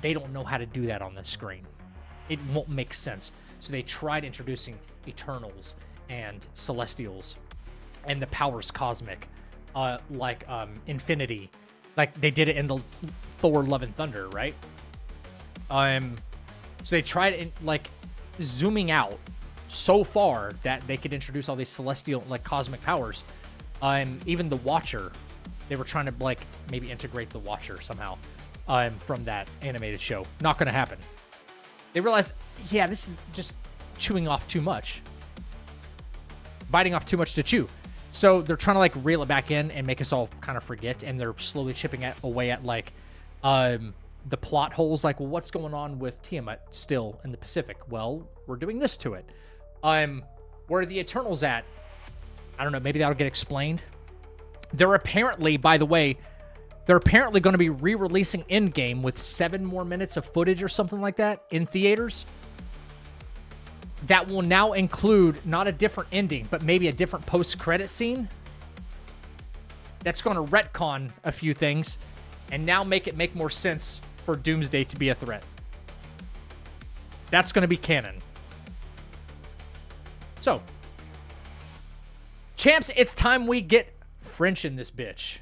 They don't know how to do that on the screen. It won't make sense. So they tried introducing Eternals and Celestials and the powers cosmic, like Infinity. Like they did it in the Thor Love and Thunder, right? So they tried like zooming out so far that they could introduce all these celestial, like cosmic powers. Even the Watcher, they were trying to like maybe integrate the Watcher somehow from that animated show. Not going to happen. They realized, yeah, this is just chewing off too much, biting off too much to chew. So they're trying to like reel it back in and make us all kind of forget, and they're slowly chipping away at like the plot holes. Like, well, what's going on with Tiamat still in the Pacific? Well, we're doing this to it. Where are the Eternals at? I don't know. Maybe that'll get explained. They're apparently, by the way, they're apparently going to be re-releasing Endgame with 7 more minutes of footage or something like that in theaters. That will now include not a different ending, but maybe a different post-credit scene. That's going to retcon a few things and now make it make more sense for Doomsday to be a threat. That's going to be canon. So, champs, it's time we get French in this bitch.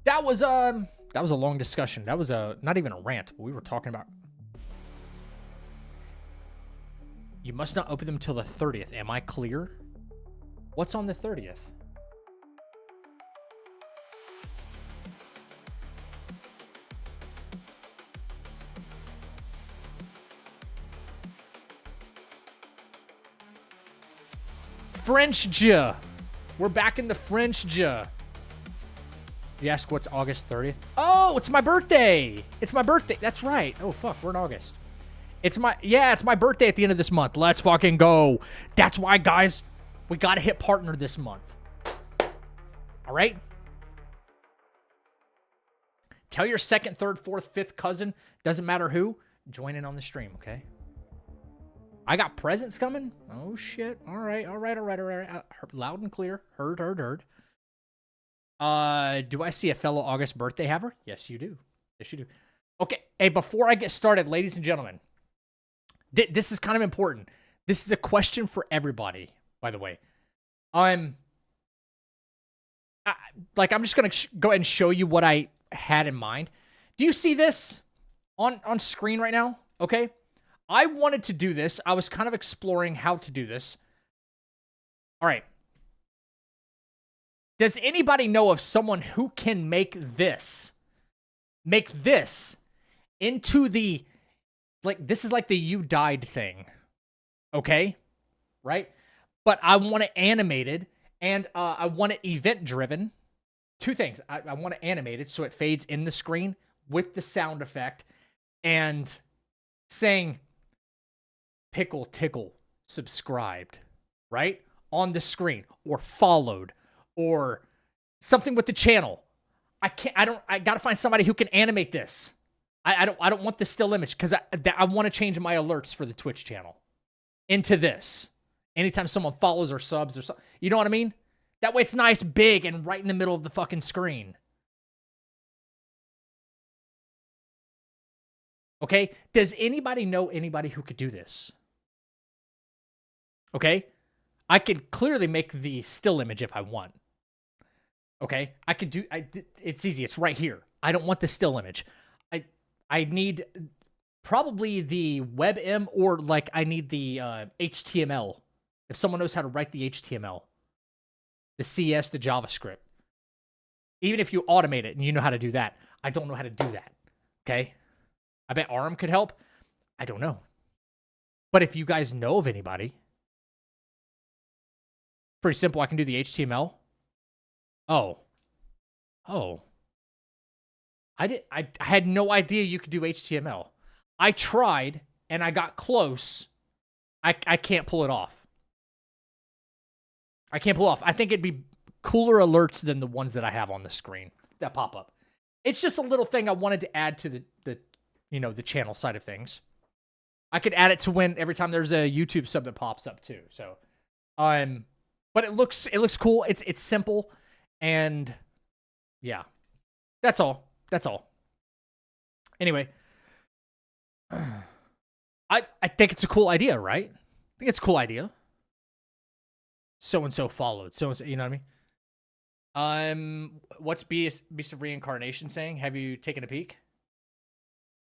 That was a long discussion. That was not even a rant. But we were talking about. You must not open them till the 30th. Am I clear? What's on the 30th? French-ja. We're back in the French-ja. You ask what's August 30th? Oh, it's my birthday. It's my birthday. That's right. Oh, fuck. We're in August. It's my birthday at the end of this month. Let's fucking go. That's why, guys, we got to hit partner this month. All right? Tell your second, third, fourth, fifth cousin, doesn't matter who, join in on the stream, okay? I got presents coming? Oh, shit. All right. Loud and clear. Heard. Do I see a fellow August birthday haver? Yes, you do. Yes, you do. Okay. Hey, before I get started, ladies and gentlemen, this is kind of important. This is a question for everybody, by the way. I'm just going to go ahead and show you what I had in mind. Do you see this on screen right now? Okay. I wanted to do this. I was kind of exploring how to do this. All right. Does anybody know of someone who can make this into the, like, this is like the you died thing. Okay. Right. But I want it animated and I want it event driven. Two things. I want it animated so it fades in the screen with the sound effect and saying pickle tickle subscribed, right? On the screen or followed or something with the channel. I gotta find somebody who can animate this. I don't want the still image because I want to change my alerts for the Twitch channel into this. Anytime someone follows or subs or something, you know what I mean? That way it's nice, big, and right in the middle of the fucking screen. Okay? Does anybody know anybody who could do this? Okay? I could clearly make the still image if I want. Okay? I could do... it's easy. It's right here. I don't want the still image. I need probably the WebM or, like, I need the HTML. If someone knows how to write the HTML. The CS, the JavaScript. Even if you automate it and you know how to do that. I don't know how to do that. Okay? I bet ARM could help. I don't know. But if you guys know of anybody, pretty simple. I can do the HTML. Oh. I had no idea you could do HTML. I tried and I got close. I can't pull it off. I can't pull off. I think it'd be cooler alerts than the ones that I have on the screen that pop up. It's just a little thing I wanted to add to the channel side of things. I could add it to when every time there's a YouTube sub that pops up too. So, but it looks cool. It's simple, and yeah, that's all. That's all. Anyway, I think it's a cool idea, right? I think it's a cool idea. So-and-so followed. So-and-so, you know what I mean? What's Beast of Reincarnation saying? Have you taken a peek?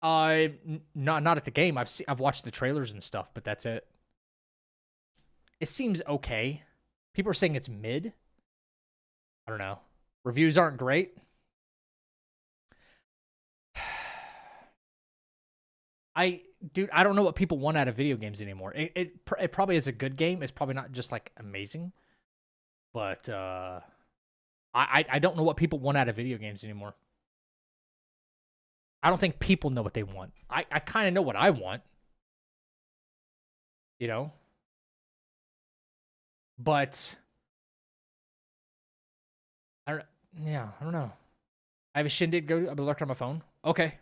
Not at the game. I've watched the trailers and stuff, but that's it. It seems okay. People are saying it's mid. I don't know. Reviews aren't great. Dude, I don't know what people want out of video games anymore. It probably is a good game. It's probably not just, like, amazing. But I don't know what people want out of video games anymore. I don't think people know what they want. I kind of know what I want. You know? But I don't know. I have a shindig go. I've been lurking on my phone. Okay.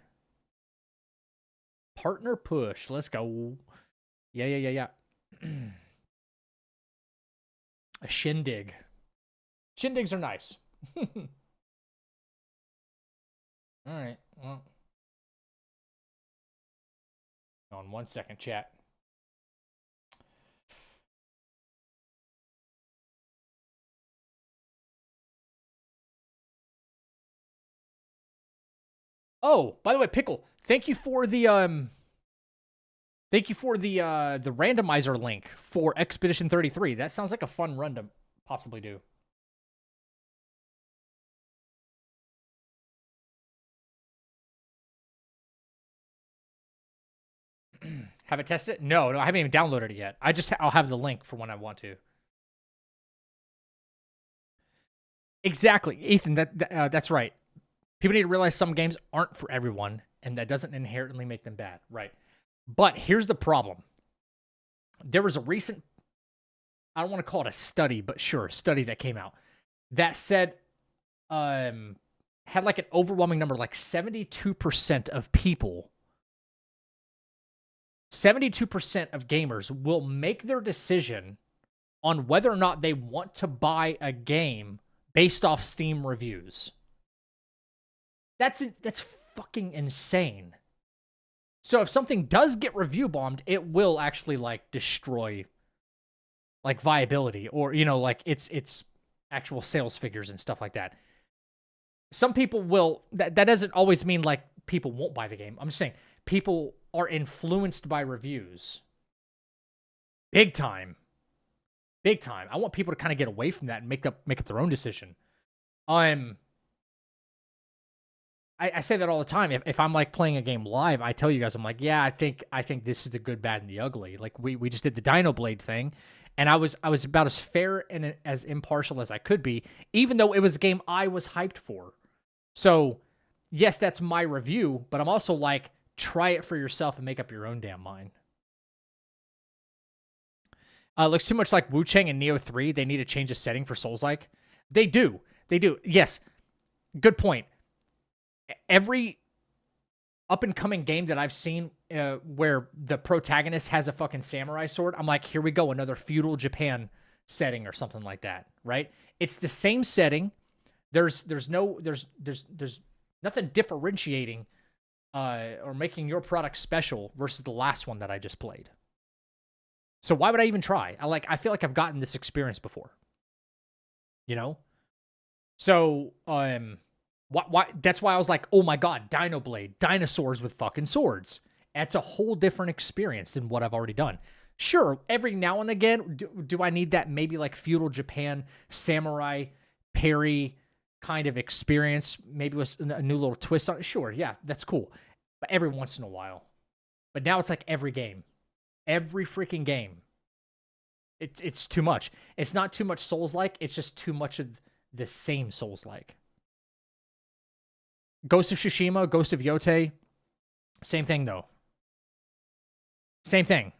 Partner push. Let's go. Yeah. A shindig. Shindigs are nice. All right. Well. On 1 second, chat. Oh, by the way, Pickle, thank you for the randomizer link for Expedition 33. That sounds like a fun run to possibly do. Have it tested? No, I haven't even downloaded it yet. I'll have the link for when I want to. Exactly, Ethan. That's right. People need to realize some games aren't for everyone, and that doesn't inherently make them bad, right? But here's the problem. There was a recent, I don't want to call it a study, but sure, a study that came out that said, had like an overwhelming number, like 72% of people, 72% of gamers will make their decision on whether or not they want to buy a game based off Steam reviews. That's fucking insane. So if something does get review bombed, it will actually like destroy like viability or, you know, like its actual sales figures and stuff like that. Some people will, that doesn't always mean like people won't buy the game. I'm just saying people are influenced by reviews. Big time. Big time. I want people to kind of get away from that and make up their own decision. I say that all the time. If I'm like playing a game live, I tell you guys, I'm like, yeah, I think this is the good, bad, and the ugly. Like we just did the Dino Blade thing, and I was about as fair and as impartial as I could be, even though it was a game I was hyped for. So yes, that's my review, but I'm also like, try it for yourself and make up your own damn mind. Looks too much like Wu Chang and Neo 3. They need to change the setting for Souls-like. They do. They do. Yes. Good point. Every up-and-coming game that I've seen where the protagonist has a fucking samurai sword, I'm like, here we go, another feudal Japan setting or something like that, right? It's the same setting. There's nothing differentiating or making your product special versus the last one that I just played. So why would I even try? I feel like I've gotten this experience before. You know? So, why that's why I was like, oh my god, Dino Blade, dinosaurs with fucking swords. That's a whole different experience than what I've already done. Sure, every now and again, do I need that maybe like feudal Japan, samurai, parry kind of experience, maybe with a new little twist on it? Sure, yeah, that's cool. But every once in a while. But now it's like every game. Every freaking game. It's too much. It's not too much Souls-like, it's just too much of the same Souls-like. Ghost of Tsushima, Ghost of Yote, same thing though. Same thing.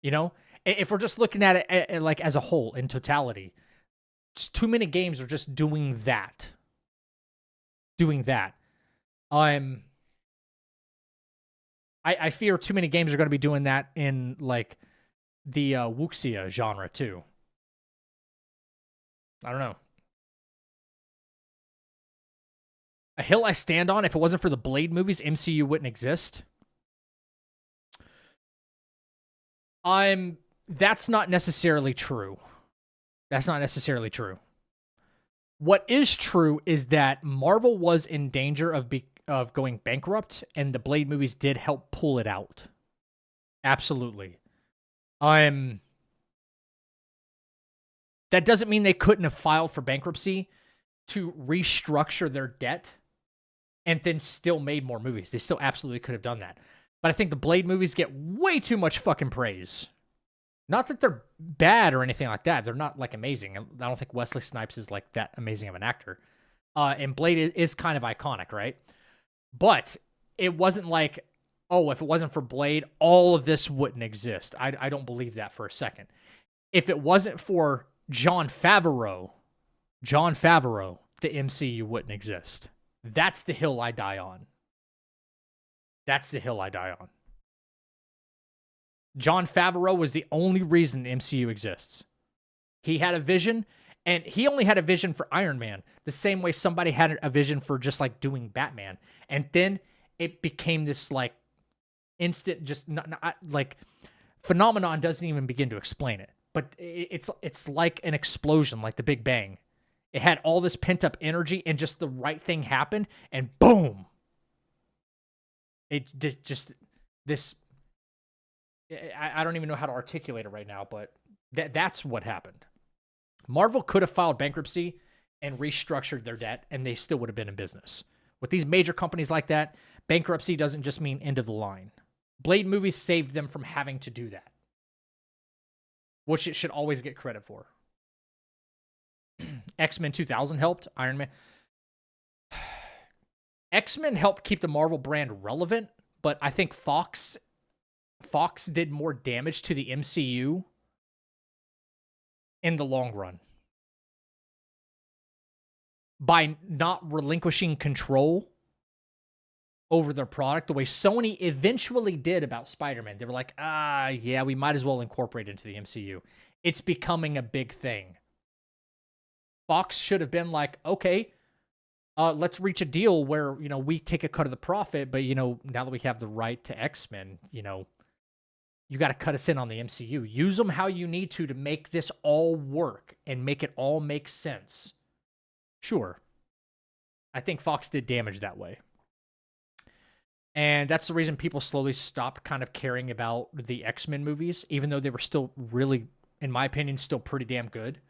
You know? If we're just looking at it like as a whole, in totality, just too many games are just doing that. Doing that. I fear too many games are going to be doing that in, like, the wuxia genre, too. I don't know. A hill I stand on, if it wasn't for the Blade movies, MCU wouldn't exist. That's not necessarily true. That's not necessarily true. What is true is that Marvel was in danger of going bankrupt, and the Blade movies did help pull it out. Absolutely. That doesn't mean they couldn't have filed for bankruptcy to restructure their debt and then still made more movies. They still absolutely could have done that. But I think the Blade movies get way too much fucking praise. Not that they're bad or anything like that. They're not, like, amazing. I don't think Wesley Snipes is, like, that amazing of an actor. And Blade is kind of iconic, right? But it wasn't like, oh, if it wasn't for Blade, all of this wouldn't exist. I don't believe that for a second. If it wasn't for Jon Favreau, the MCU wouldn't exist. That's the hill I die on. That's the hill I die on. Jon Favreau was the only reason the MCU exists. He had a vision, and he only had a vision for Iron Man, the same way somebody had a vision for just, like, doing Batman. And then it became this, like, instant, just not like, phenomenon doesn't even begin to explain it. But it's like an explosion, like the Big Bang. It had all this pent-up energy, and just the right thing happened, and boom! It just this... I don't even know how to articulate it right now, but that's what happened. Marvel could have filed bankruptcy and restructured their debt, and they still would have been in business. With these major companies like that, bankruptcy doesn't just mean end of the line. Blade movies saved them from having to do that, which it should always get credit for. X-Men 2000 helped. Iron Man. X-Men helped keep the Marvel brand relevant, but I think Fox did more damage to the MCU in the long run by not relinquishing control over their product the way Sony eventually did about Spider-Man. They were like, yeah, we might as well incorporate it into the MCU. It's becoming a big thing. Fox should have been like, okay, let's reach a deal where, you know, we take a cut of the profit, but, you know, now that we have the right to X-Men, you know, you got to cut us in on the MCU. Use them how you need to make this all work and make it all make sense. Sure. I think Fox did damage that way. And that's the reason people slowly stopped kind of caring about the X-Men movies, even though they were still really, in my opinion, still pretty damn good.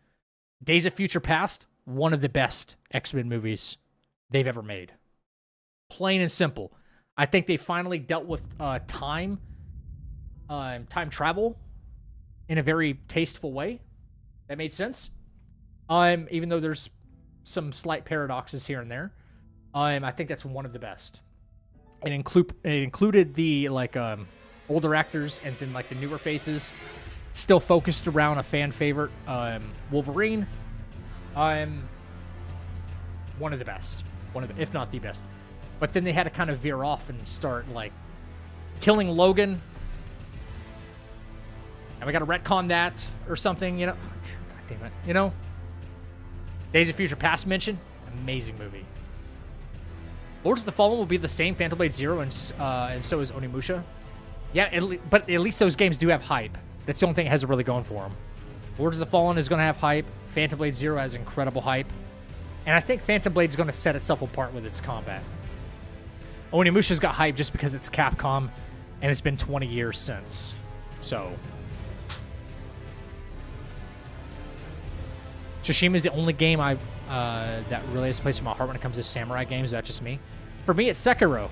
Days of Future Past, one of the best X-Men movies they've ever made. Plain and simple. I think they finally dealt with time travel in a very tasteful way. That made sense. Even though there's some slight paradoxes here and there, I think that's one of the best. It included the older actors and then like the newer faces, still focused around a fan favorite, Wolverine. One of the best, if not the best. But then they had to kind of veer off and start like killing Logan. And we got to retcon that or something, you know. God damn it, you know. Days of Future Past mention, amazing movie. Lords of the Fallen will be the same, Phantom Blade Zero, and so is Onimusha. Yeah, but at least those games do have hype. That's the only thing it has really going for them. Lords of the Fallen is going to have hype. Phantom Blade Zero has incredible hype. And I think Phantom Blade is going to set itself apart with its combat. Onimusha's got hype just because it's Capcom, and it's been 20 years since. So... Tsushima is the only game that really has a place in my heart when it comes to samurai games. That's just me. For me, it's Sekiro.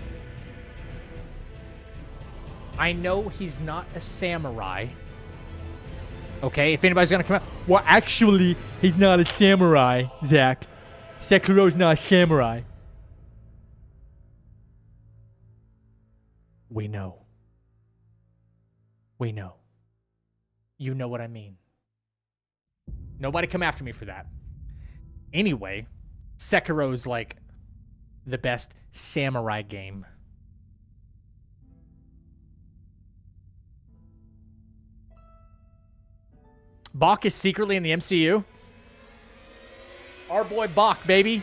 I know he's not a samurai. Okay, if anybody's gonna come out, well, actually, he's not a samurai, Zach. Sekiro's not a samurai. We know. We know. You know what I mean. Nobody come after me for that. Anyway, Sekiro's like the best samurai game. Bach is secretly in the MCU. Our boy Bach, baby.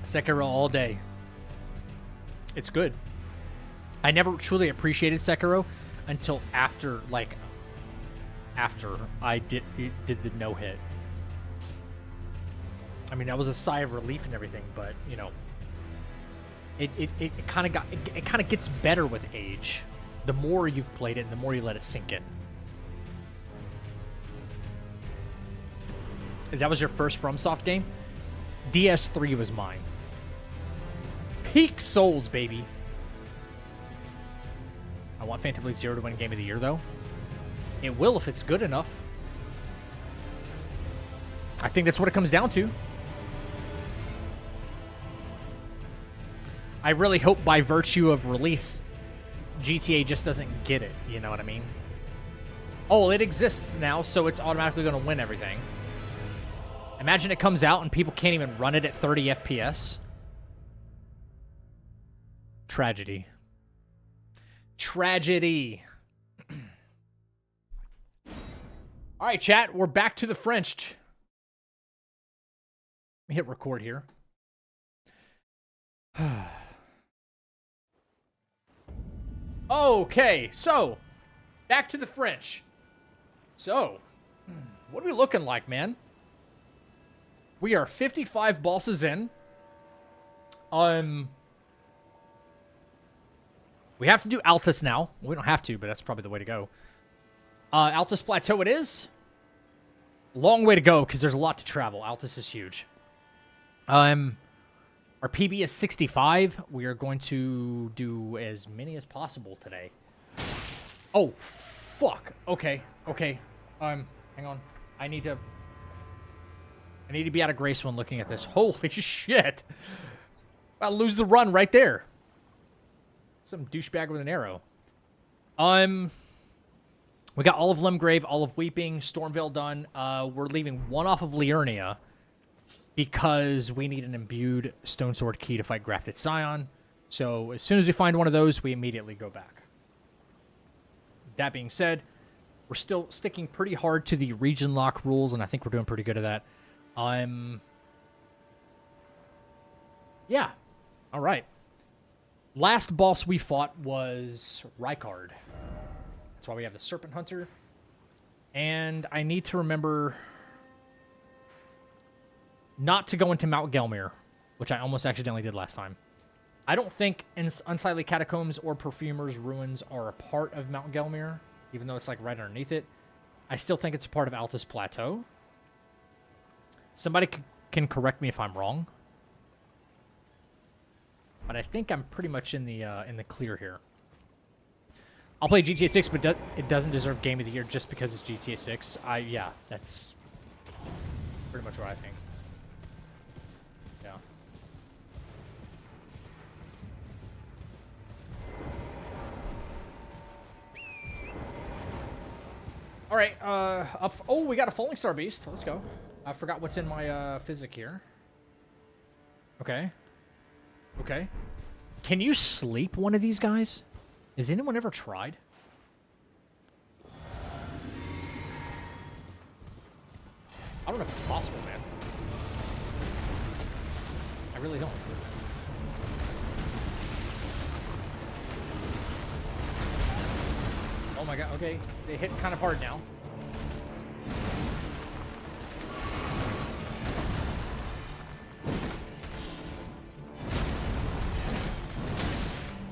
Sekiro all day. It's good. I never truly appreciated Sekiro until after I did the no-hit. I mean, that was a sigh of relief and everything, but, you know, it kind of gets better with age. The more you've played it, and the more you let it sink in. If that was your first FromSoft game, DS3 was mine. Peak Souls, baby. I want Phantom Blade Zero to win Game of the Year, though. It will if it's good enough. I think that's what it comes down to. I really hope by virtue of release, GTA just doesn't get it. You know what I mean? Oh, it exists now, so it's automatically going to win everything. Imagine it comes out and people can't even run it at 30 FPS. Tragedy. Tragedy. All right, chat, we're back to the French. Let me hit record here. Okay, so back to the French. So, what are we looking like, man? We are 55 bosses in. We have to do Altus now. We don't have to, but that's probably the way to go. Altus Plateau it is. Long way to go, because there's a lot to travel. Altus is huge. Our PB is 65. We are going to do as many as possible today. Oh, fuck. Okay. Hang on. I need to be out of grace when looking at this. Holy shit. I'll lose the run right there. Some douchebag with an arrow. We got all of Limgrave, all of Weeping, Stormvale done. We're leaving one off of Liurnia because we need an imbued Stone Sword key to fight Grafted Scion. So as soon as we find one of those, we immediately go back. That being said, we're still sticking pretty hard to the region lock rules, and I think we're doing pretty good at that. Yeah. All right. Last boss we fought was Rykard. That's why we have the Serpent Hunter. And I need to remember not to go into Mount Gelmir, which I almost accidentally did last time. I don't think Unsightly Catacombs or Perfumer's Ruins are a part of Mount Gelmir, even though it's like right underneath it. I still think it's a part of Altus Plateau. Somebody can correct me if I'm wrong. But I think I'm pretty much in the clear here. I'll play GTA 6, but it doesn't deserve Game of the Year just because it's GTA 6. Yeah, that's pretty much what I think. Yeah. All right. Oh, we got a Falling Star Beast. Let's go. I forgot what's in my physic here. Okay. Okay. Can you sleep one of these guys? Has anyone ever tried? I don't know if it's possible, man. I really don't. Oh my god, okay. They hit kind of hard now.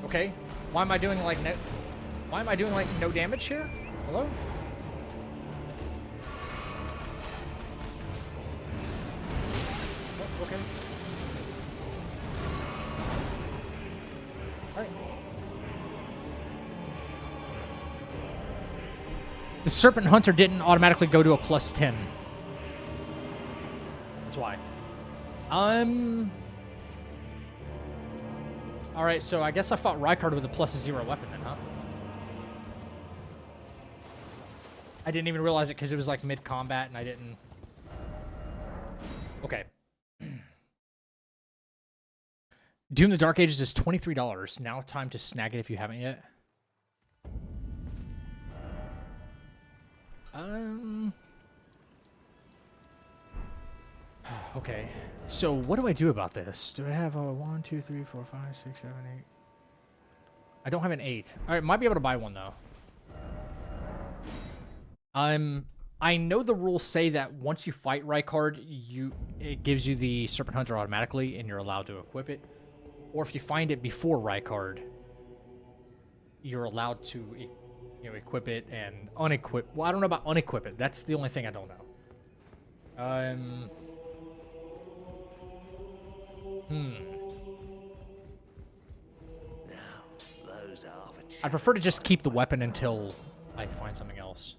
Okay. Why am I doing like no damage here? Hello? Oh, okay. All right. The Serpent Hunter didn't automatically go to a +10. That's why. Alright, so I guess I fought Rykard with a +0 weapon then, huh? I didn't even realize it because it was like mid-combat and I didn't... Okay. Doom the Dark Ages is $23. Now time to snag it if you haven't yet. Okay. So what do I do about this? Do I have a 1, 2, 3, 4, 5, 6, 7, 8? I don't have an 8. All right, might be able to buy one though. I know the rules say that once you fight Rykard, it gives you the Serpent Hunter automatically, and you're allowed to equip it. Or if you find it before Rykard, you're allowed to, equip it and unequip. Well, I don't know about unequip it. That's the only thing I don't know. I'd prefer to just keep the weapon until I find something else.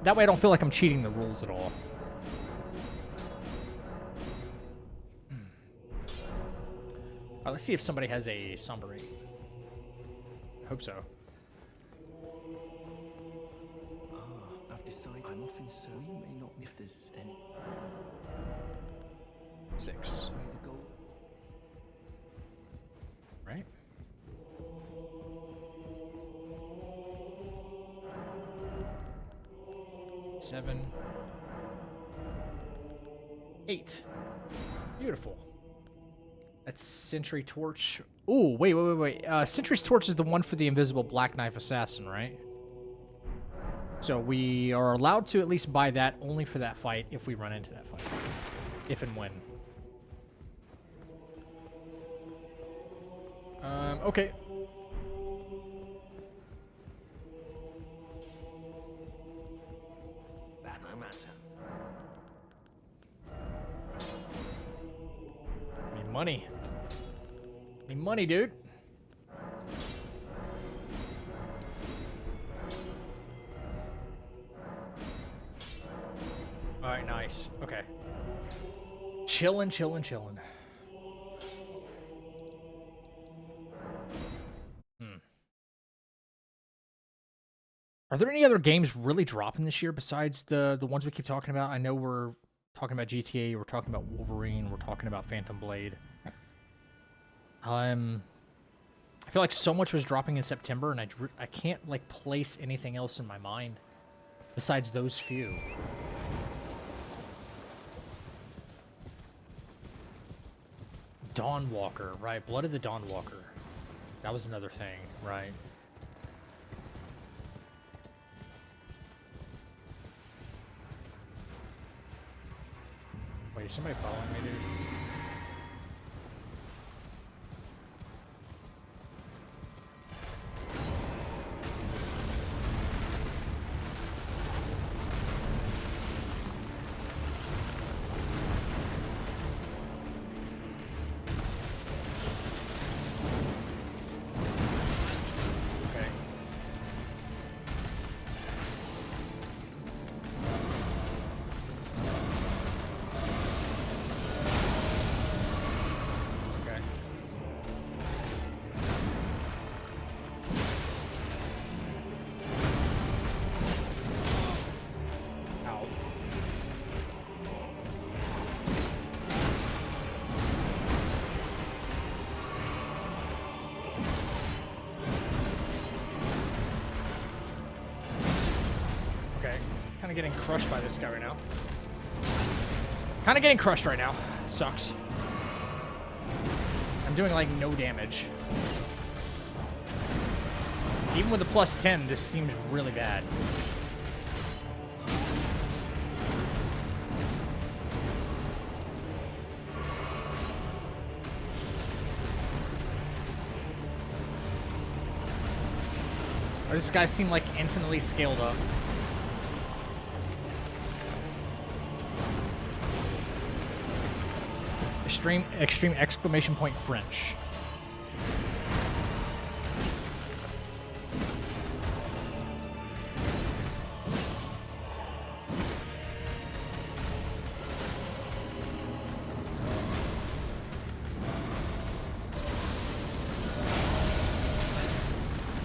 That way I don't feel like I'm cheating the rules at all. All right, let's see if somebody has a Sombrery. Hope so. I've decided I'm off in so you may not if there's any. 6. May the goal. Right? Seven. 8. Beautiful. That's Sentry Torch. Ooh, wait. Sentry's Torch is the one for the invisible Black Knife Assassin, right? So we are allowed to at least buy that only for that fight if we run into that fight. If and when. Okay. That no matter. Need money. Need money, dude. Alright, nice. Okay. Chillin'. Are there any other games really dropping this year besides the ones we keep talking about? I know we're talking about GTA, we're talking about Wolverine, we're talking about Phantom Blade. I feel like so much was dropping in September, and I can't like place anything else in my mind besides those few. Dawnwalker, right? Blood of the Dawnwalker. That was another thing, right? Wait, is somebody following me, dude? Okay. Okay. Ow. Okay. Kind of getting crushed by this guy right now. Kind of getting crushed right now. Sucks. I'm doing like no damage. Even with a plus 10, this seems really bad. Or does this guy seem like infinitely scaled up? Extreme exclamation point French.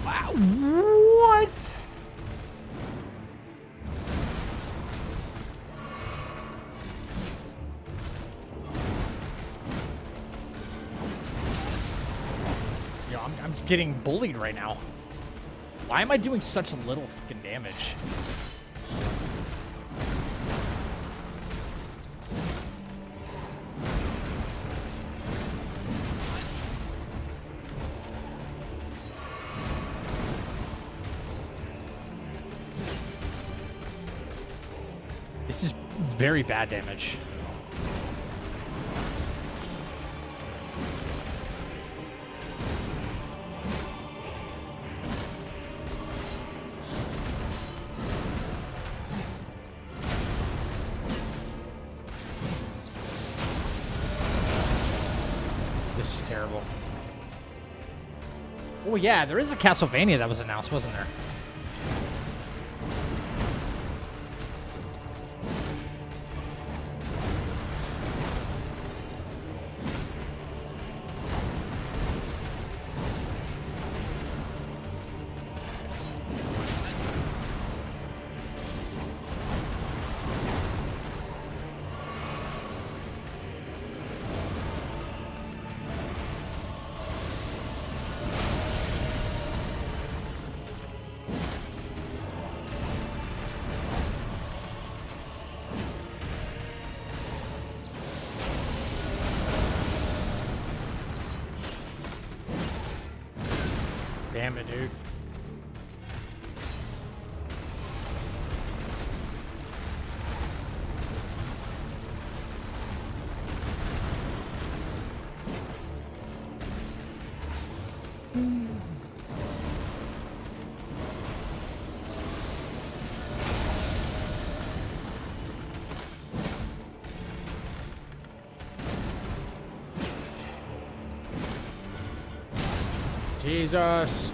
Wow, what? Yo, I'm getting bullied right now. Why am I doing such little fucking damage? This is very bad damage. This is terrible. Oh yeah, there is a Castlevania that was announced, wasn't there? Damn it, dude. Jesus.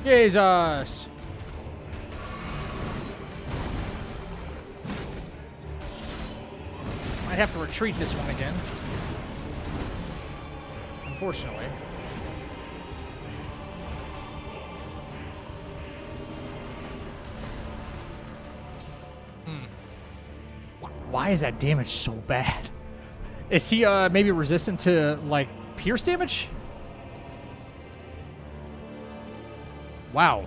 Jesus. Might have to retreat this one again. Unfortunately. Why is that damage so bad? Is he maybe resistant to like pierce damage? Wow.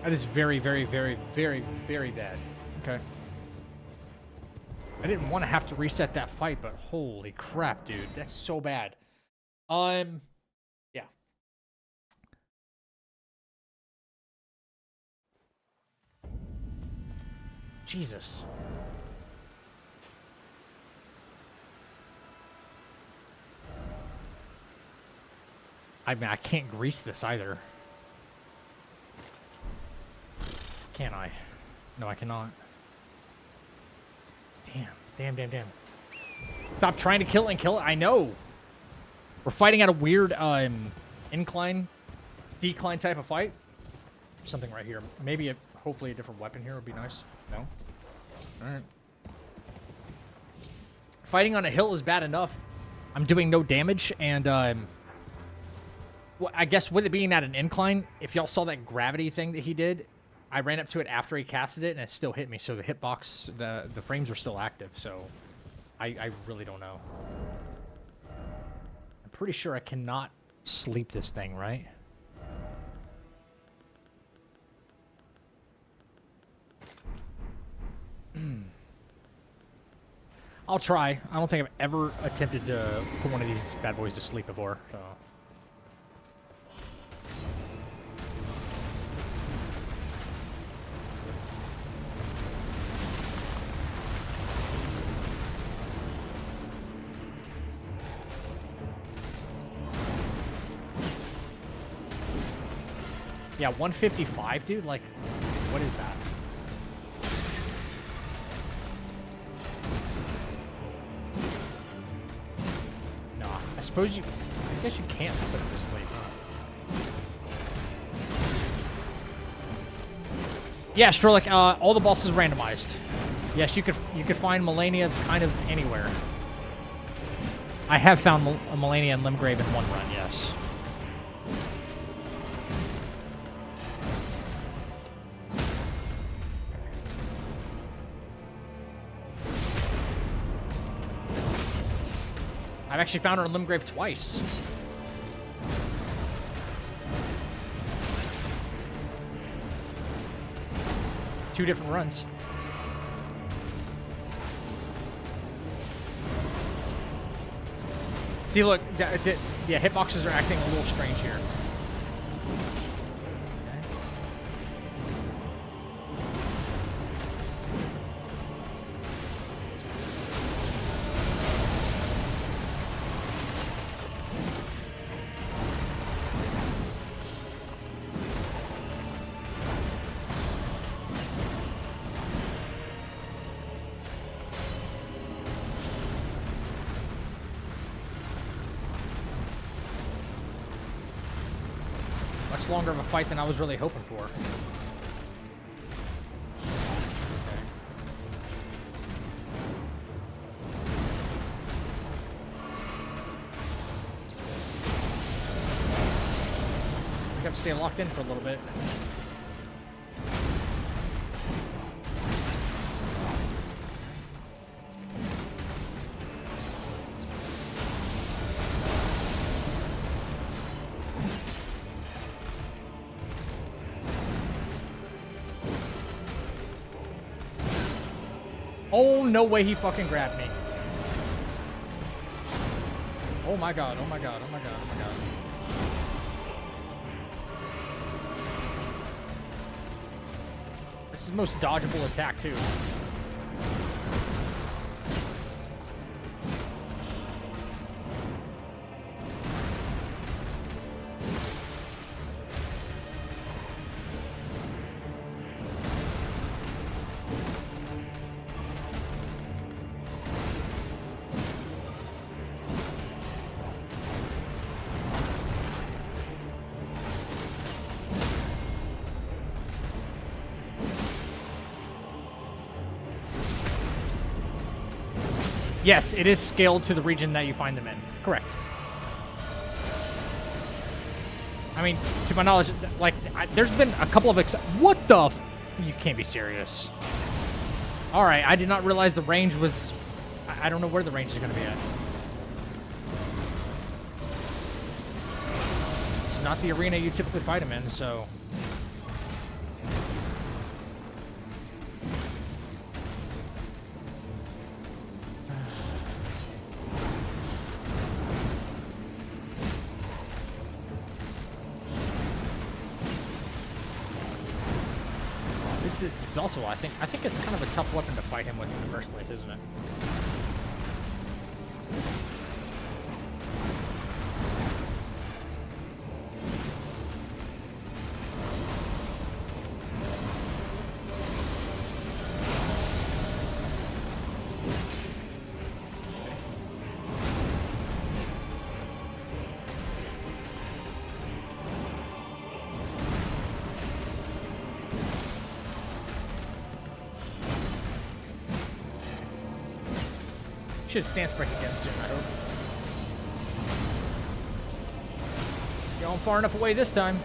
That is very, very, very, very, very bad. Okay. I didn't want to have to reset that fight, but holy crap, dude. That's so bad. Yeah. Jesus. I mean, I can't grease this either. Can I? No, I cannot. Damn. Stop trying to kill it and kill it. I know. We're fighting at a weird incline, decline type of fight. There's something right here. Maybe, hopefully a different weapon here would be nice. No? All right. Fighting on a hill is bad enough. I'm doing no damage, and well, I guess with it being at an incline, if y'all saw that gravity thing that he did, I ran up to it after he casted it, and it still hit me. So the hitbox, the frames were still active. So I really don't know. I'm pretty sure I cannot sleep this thing, right? I'll try. I don't think I've ever attempted to put one of these bad boys to sleep before. So. Yeah, 155, dude. Like, what is that? Nah, I suppose you... I guess you can't put it to sleep, huh? Yeah, Strelick, all the bosses randomized. Yes, you could find Melania kind of anywhere. I have found Melania and Limgrave in one run, yes. I've actually found her in Limgrave twice. Two different runs. See, look, yeah, hitboxes are acting a little strange here. Much longer of a fight than I was really hoping for. Okay. I have to stay locked in for a little bit. Oh, no way he fucking grabbed me. Oh my god, oh my god, oh my god, oh my god. This is the most dodgeable attack, too. Yes, it is scaled to the region that you find them in. Correct. I mean, to my knowledge, like, there's been a couple of what the you can't be serious. Alright, I did not realize the range was... I don't know where the range is going to be at. it's not the arena you typically fight him in, so... This is also, I think it's kind of a tough weapon to fight him with in the first place, isn't it? Should stance break again soon, I hope. Going far enough away this time.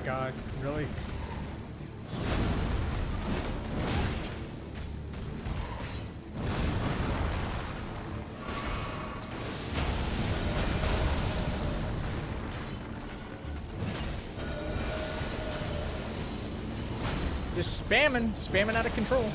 God, really? Just spamming out of control.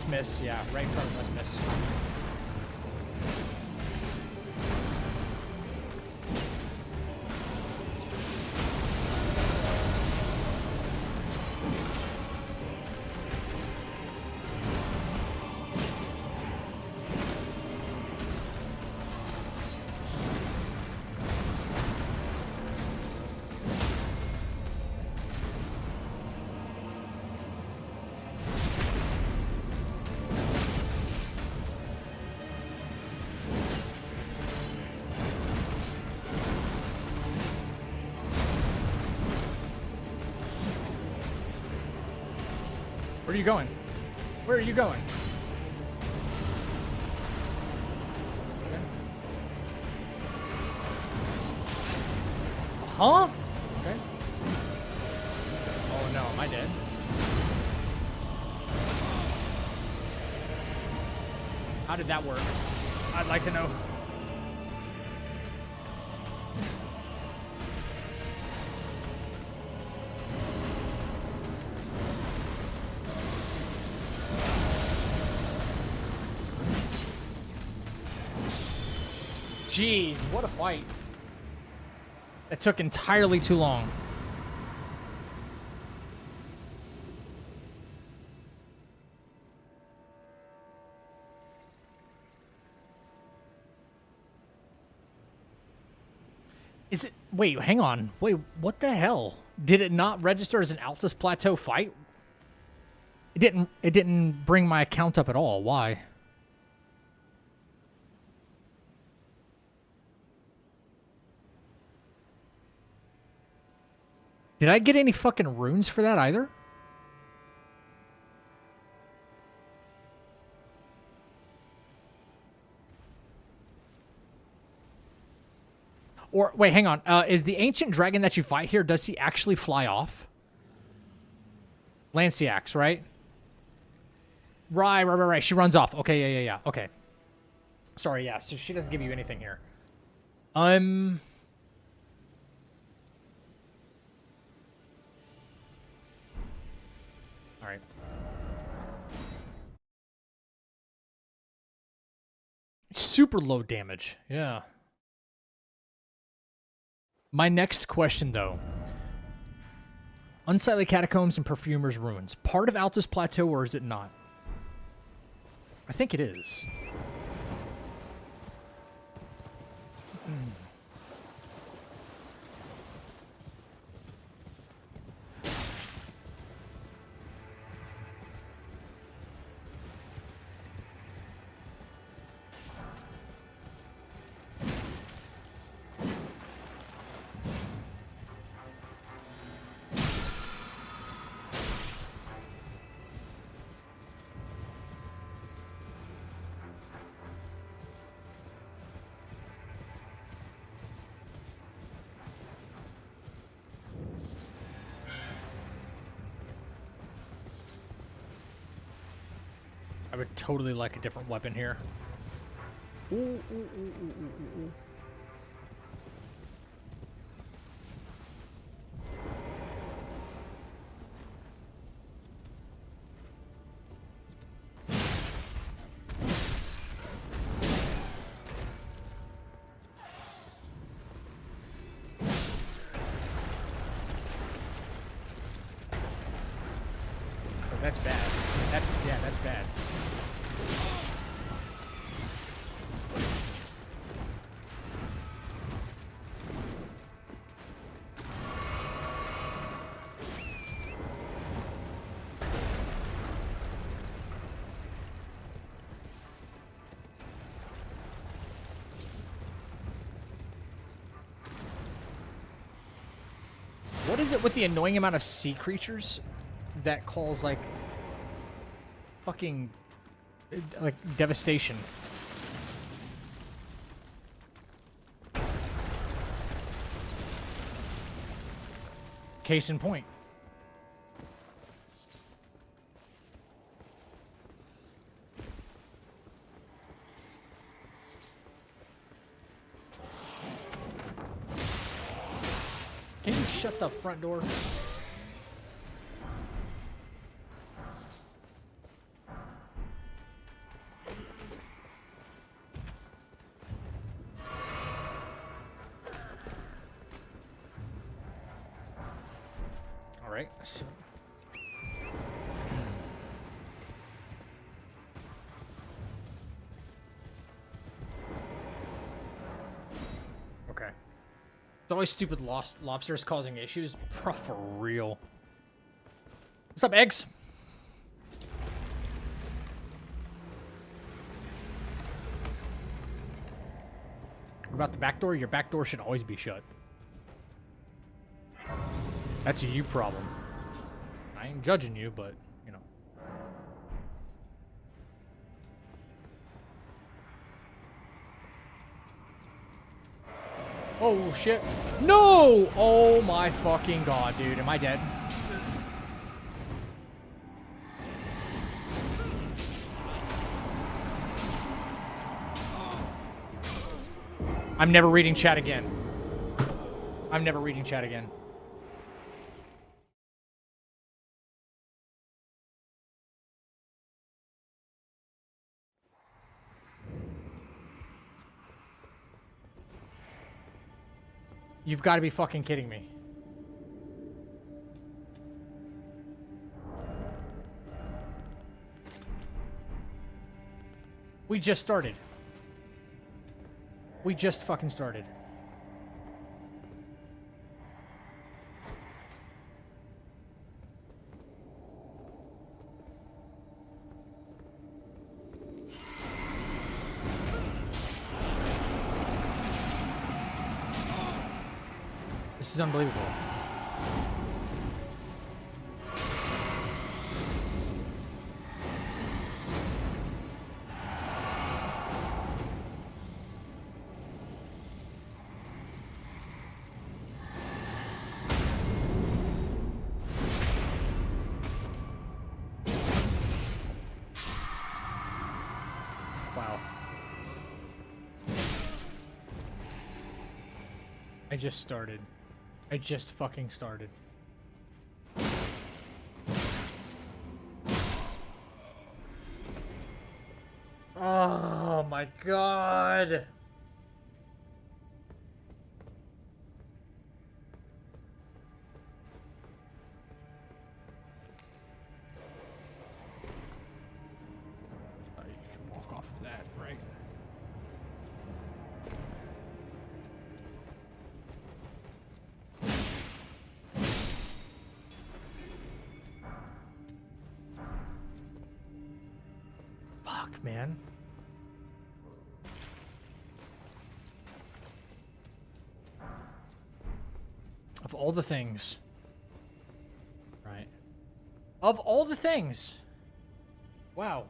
Miss, yeah, right in front of us, miss. Where are you going? Where are you going? Okay. Huh? Okay. Oh no, am I dead? How did that work? I'd like to know. Jeez, what a fight. That took entirely too long. Is it... Wait, hang on. Wait, what the hell? Did it not register as an Altus Plateau fight? It didn't bring my account up at all. Why? Did I get any fucking runes for that either? Or, wait, hang on. Is the ancient dragon that you fight here, does he actually fly off? Lanciax, right? Right. She runs off. Okay, yeah. Okay. Sorry, yeah. So she doesn't give you anything here. All right. Super low damage. Yeah. My next question, though. Unsightly catacombs and perfumer's ruins. Part of Altus Plateau, or is it not? I think it is. I would totally like a different weapon here. Ooh, ooh, ooh, ooh, ooh, ooh. Oh, that's bad. That's bad. What is it with the annoying amount of sea creatures that calls, like, fucking, like, devastation? Case in point. Can you shut the front door? All right. So. Okay. It's always stupid lobsters causing issues. Bro, for real. What's up, eggs? What about the back door? Your back door should always be shut. That's a you problem. I ain't judging you, but, you know. Oh, shit. No! Oh, my fucking God, dude. Am I dead? I'm never reading chat again. I'm never reading chat again. You've got to be fucking kidding me. We just started. We just fucking started. This is unbelievable. Wow. I just started. I just fucking started. Oh my God. fuck, man? Of all the things. Right. Of all the things. Wow.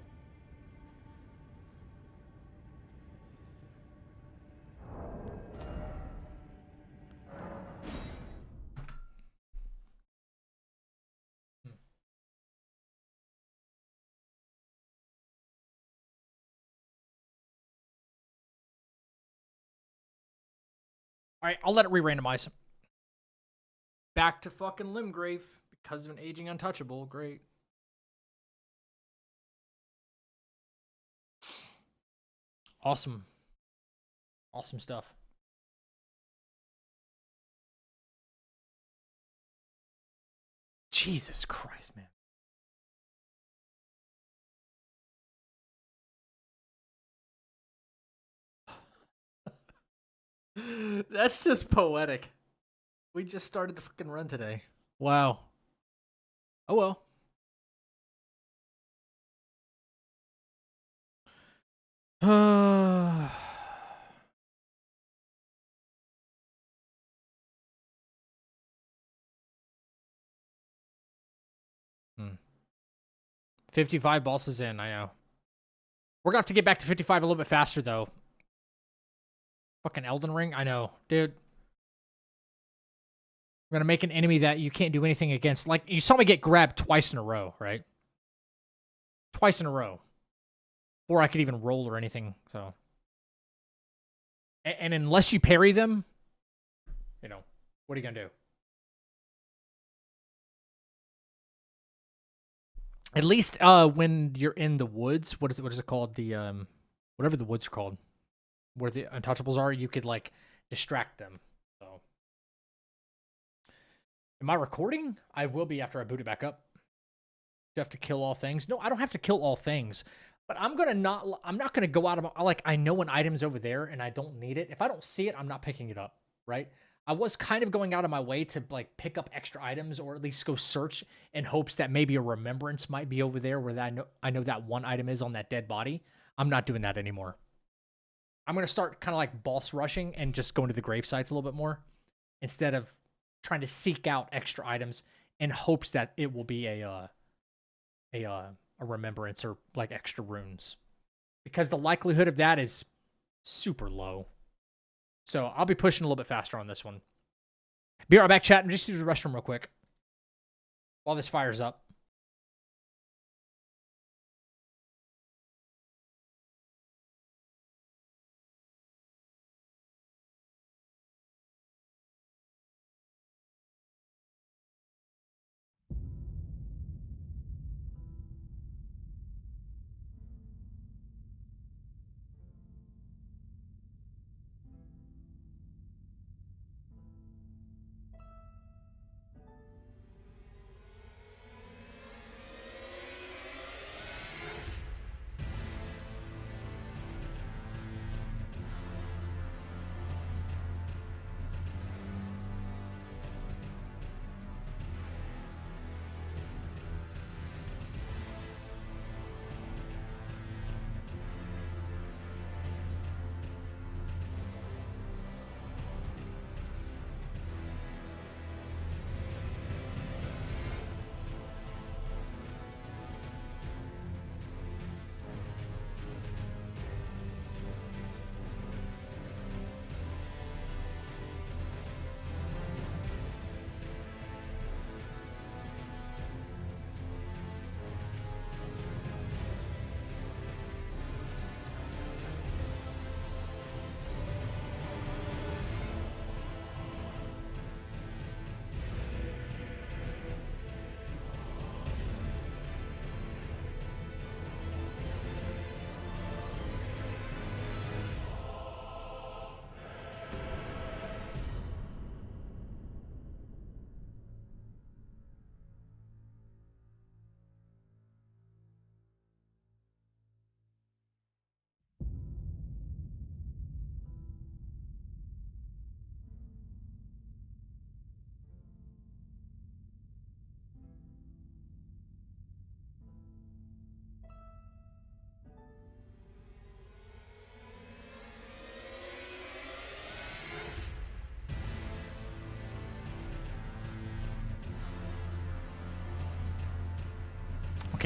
All right, I'll let it re-randomize. Back to fucking Limgrave because of an aging untouchable. Great. Awesome. Awesome stuff. Jesus Christ, man. That's just poetic. We just started the fucking run today. Wow. Oh well. Uh, 55 bosses in, I know. We're gonna have to get back to 55 a little bit faster though. Fucking Elden Ring, I know. Dude. We're gonna make an enemy that you can't do anything against. Like, you saw me get grabbed twice in a row, right? Twice in a row. Before I could even roll or anything, so. And unless you parry them, you know, what are you gonna do? At least when you're in the woods, what is it called? The whatever the woods are called, where the untouchables are, you could like distract them. So, am I recording? I will be after I boot it back up. Do I have to kill all things? No, I don't have to kill all things. But I'm not gonna go out of my, like, I know an item's over there and I don't need it. If I don't see it, I'm not picking it up, right? I was kind of going out of my way to like pick up extra items or at least go search in hopes that maybe a remembrance might be over there where that I know that one item is on that dead body. I'm not doing that anymore. I'm gonna start kind of like boss rushing and just going to the grave sites a little bit more instead of trying to seek out extra items in hopes that it will be a remembrance or like extra runes, because the likelihood of that is super low. So I'll be pushing a little bit faster on this one. Be right back, chat, and just use the restroom real quick while this fires up.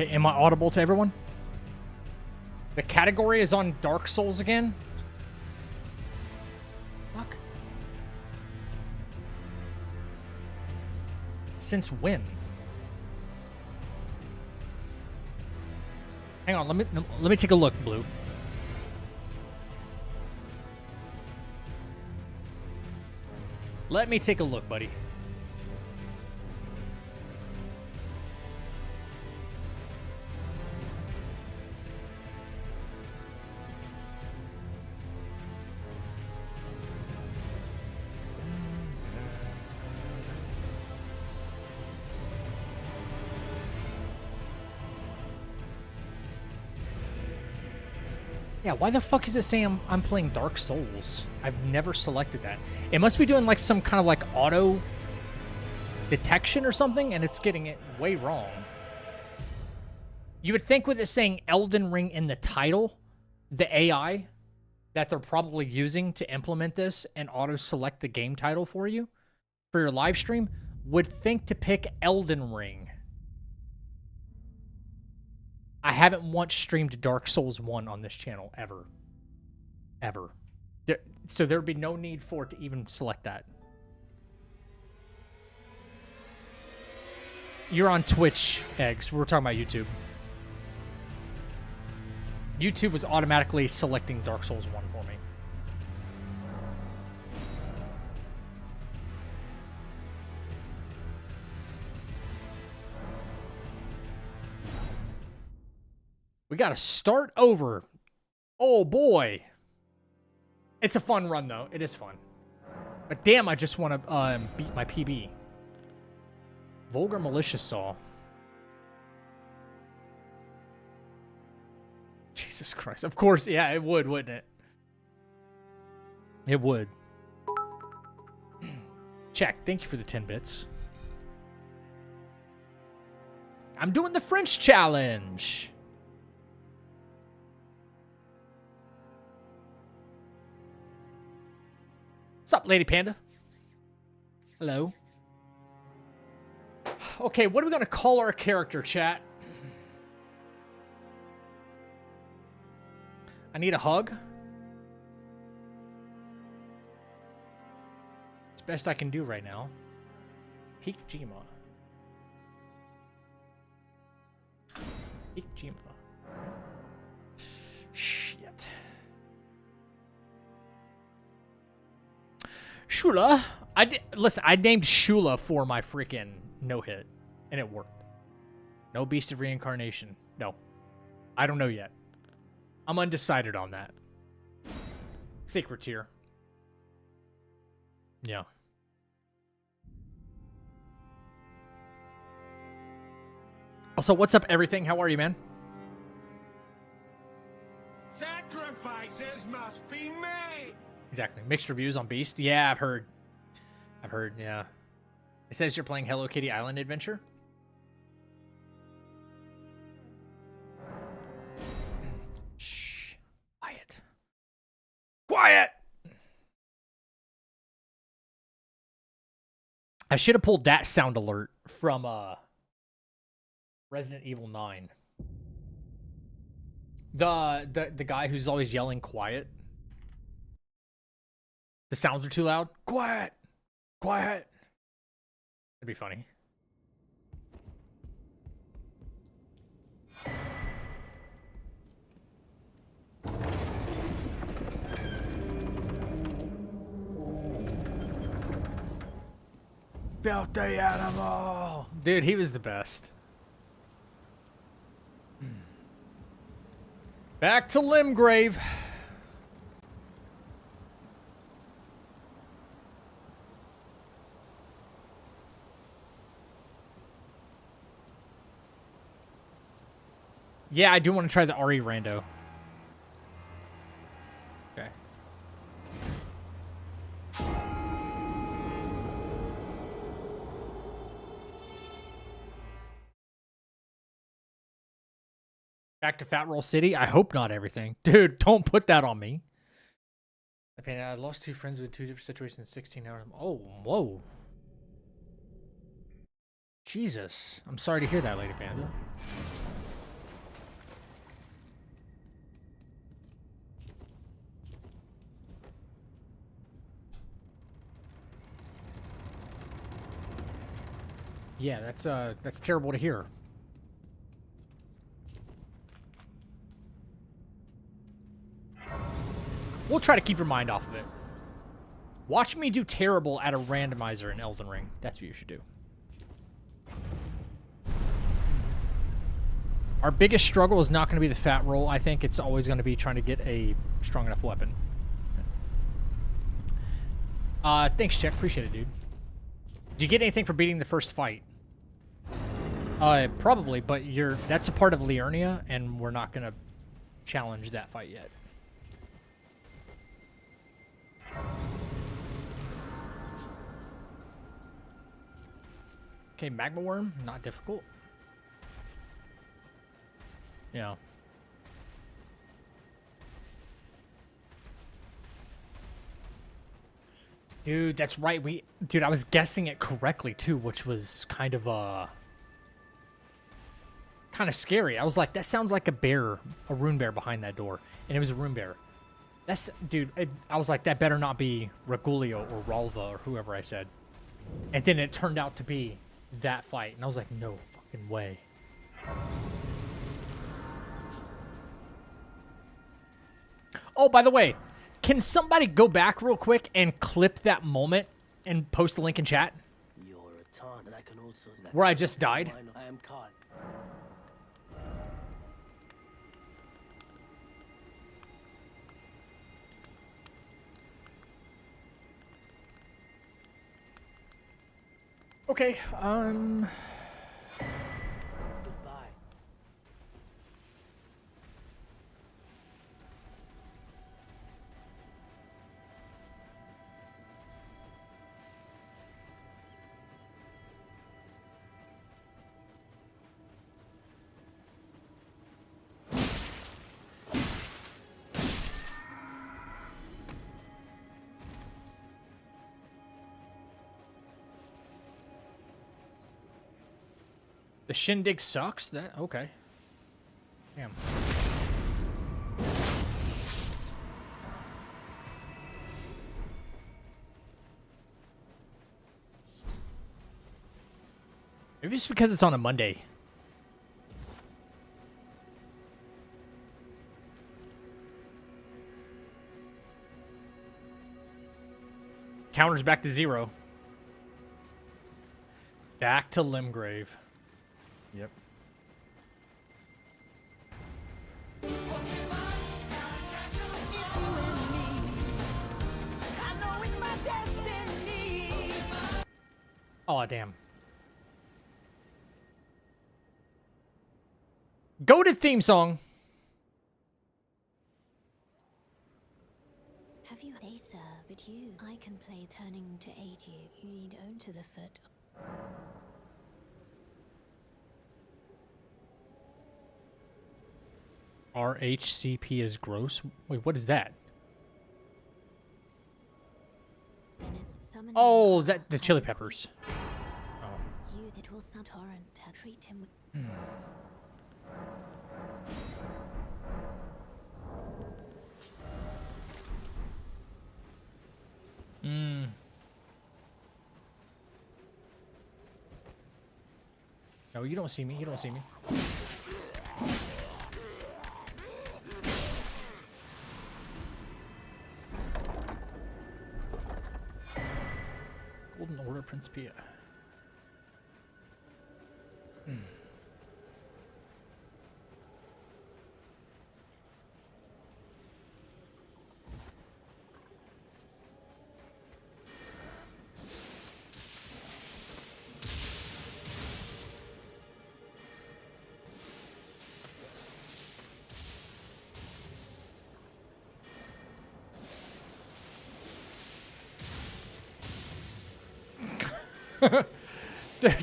Okay, am I audible to everyone? The category is on Dark Souls again? Fuck. Since when? Hang on, let me take a look, Blue. Let me take a look, buddy. Yeah, why the fuck is it saying I'm playing Dark Souls? I've never selected that. It must be doing like some kind of like auto detection or something, and it's getting it way wrong. You would think with it saying Elden Ring in the title, the AI that they're probably using to implement this and auto-select the game title for you, for your live stream, would think to pick Elden Ring. I haven't once streamed Dark Souls 1 on this channel, ever. Ever. So there'd be no need for it to even select that. You're on Twitch, Eggs. We're talking about YouTube. YouTube was automatically selecting Dark Souls 1 for me. We got to start over. Oh, boy. It's a fun run, though. It is fun. But damn, I just want to beat my PB. Vulgar Malicious Saw. Jesus Christ. Of course, yeah, it would, wouldn't it? It would. Check. Thank you for the 10 bits. I'm doing the French challenge. What's up, Lady Panda? Hello. Okay, what are we going to call our character, chat? I need a hug. It's best I can do right now. Peak Jima. Peak Jima. Shit. Shula. Listen, I named Shula for my freaking no-hit, and it worked. No Beast of Reincarnation. No. I don't know yet. I'm undecided on that. Sacred Tier. Yeah. Also, what's up, everything? How are you, man? Sacrifices must be made. Exactly. Mixed reviews on Beast. Yeah, I've heard. Yeah. It says you're playing Hello Kitty Island Adventure. Shh. Quiet. Quiet! I should have pulled that sound alert from Resident Evil 9. The guy who's always yelling quiet. The sounds are too loud. Quiet! Quiet! That'd be funny. Filthy animal! Dude, he was the best. Back to Limgrave. Yeah, I do want to try the RE rando. Okay. Back to Fat Roll City? I hope not everything. Dude, don't put that on me. I lost 2 friends with 2 different situations in 16 hours. Oh, whoa. Jesus. I'm sorry to hear that, Lady Panda. Yeah, that's terrible to hear. We'll try to keep your mind off of it. Watch me do terrible at a randomizer in Elden Ring. That's what you should do. Our biggest struggle is not going to be the fat roll. I think it's always going to be trying to get a strong enough weapon. Thanks, Check. Appreciate it, dude. Did you get anything for beating the first fight? Probably, but that's a part of Liurnia, and we're not going to challenge that fight yet. Okay, Magma Worm, not difficult. Yeah. Dude, that's right. Dude, I was guessing it correctly too, which was kind of scary. I was like, that sounds like a bear, a rune bear behind that door, and it was a rune bear. Dude, I was like, that better not be Regulio or Ralva or whoever I said. And then it turned out to be that fight, and I was like, no fucking way. Oh, by the way, can somebody go back real quick and clip that moment and post the link in chat? You're a taunt, and I can also... Where I just died? I am caught. Okay, Goodbye. the shindig sucks? Okay. Damn. Maybe it's because it's on a Monday. Counter's back to 0. Back to Limgrave. Yep. Oh, damn. Goated theme song. Have you they sir, but you I can play turning to aid you. You need own to the foot. RHCP is gross. Wait, what is that? Then it's summoning Oh, that the chili peppers. Oh. you it will some torrent treat him with No, you don't see me. You don't see me. Golden Order Principia.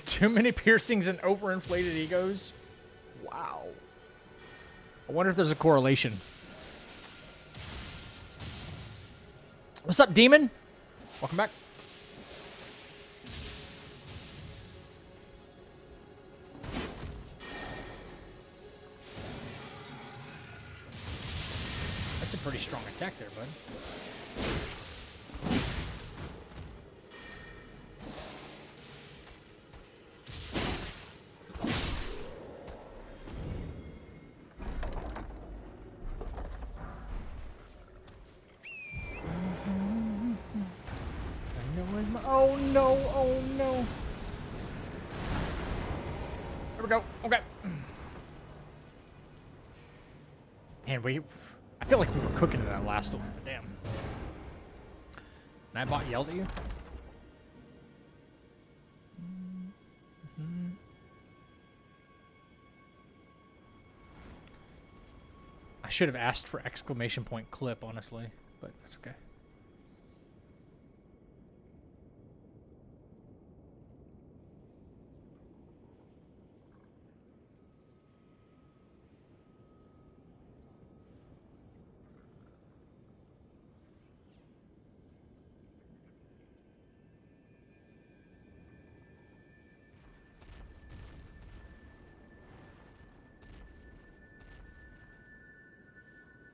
Too many piercings and overinflated egos. Wow. I wonder if there's a correlation. What's up, Demon? Welcome back. That's a pretty strong attack there, bud. we go. Okay. And I feel like we were cooking in that last one, but damn. And I bought yelled at you? I should have asked for exclamation point clip, honestly, but that's okay.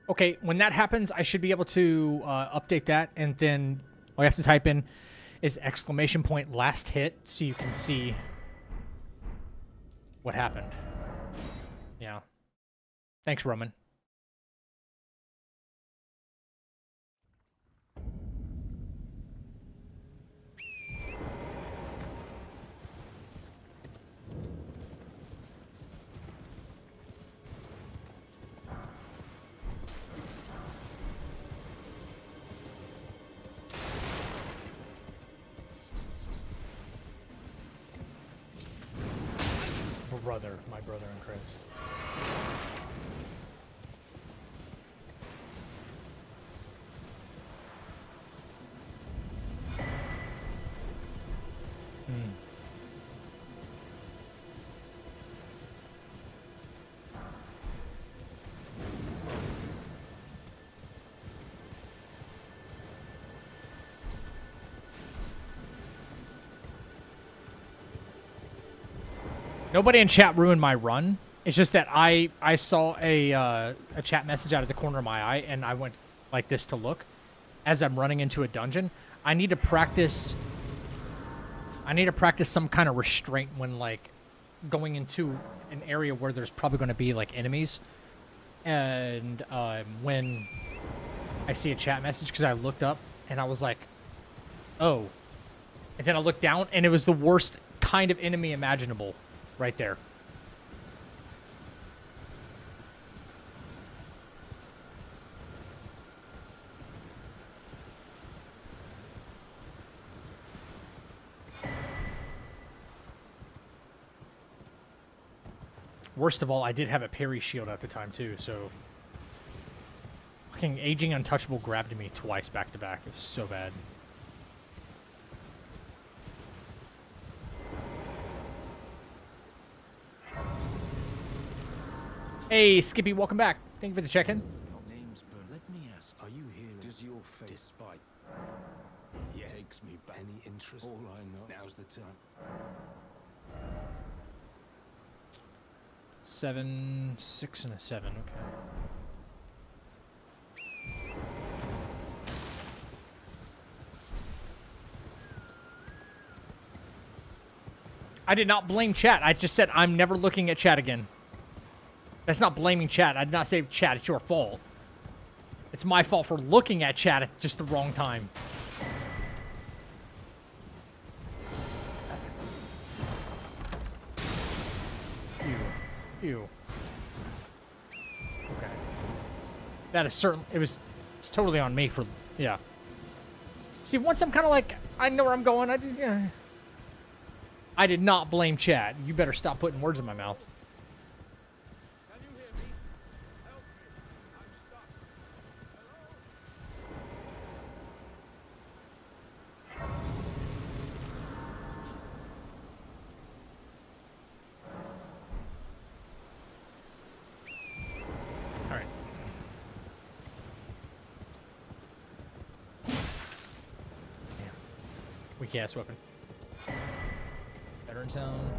Okay, when that happens, I should be able to update that, and then all you have to type in is exclamation point last hit, so you can see what happened. Yeah. Thanks, Roman. My brother in Christ. Nobody in chat ruined my run. It's just that I saw a chat message out of the corner of my eye, and I went like this to look as I'm running into a dungeon. I need to practice some kind of restraint when like going into an area where there's probably going to be like enemies. And when I see a chat message, because I looked up and I was like, oh. And then I looked down and it was the worst kind of enemy imaginable right there. Worst of all, I did have a parry shield at the time too, so fucking Aging Untouchable grabbed me twice back to back. It was so bad. Hey, Skippy, welcome back. Thank you for the check-in. Your name's Bern. Let me ask, are you here? Does your fate, despite, takes me back? Any interest? All I know. Now's the time. 7, 6, and a 7. Okay. I did not blame chat. I just said I'm never looking at chat again. That's not blaming chat. I did not say, chat, it's your fault. It's my fault for looking at chat at just the wrong time. Ew. Okay. That is certain. It's totally on me for, yeah. See, once I'm kind of like, I know where I'm going. I did not blame chat. You better stop putting words in my mouth. Weak ass weapon. Veteran sound.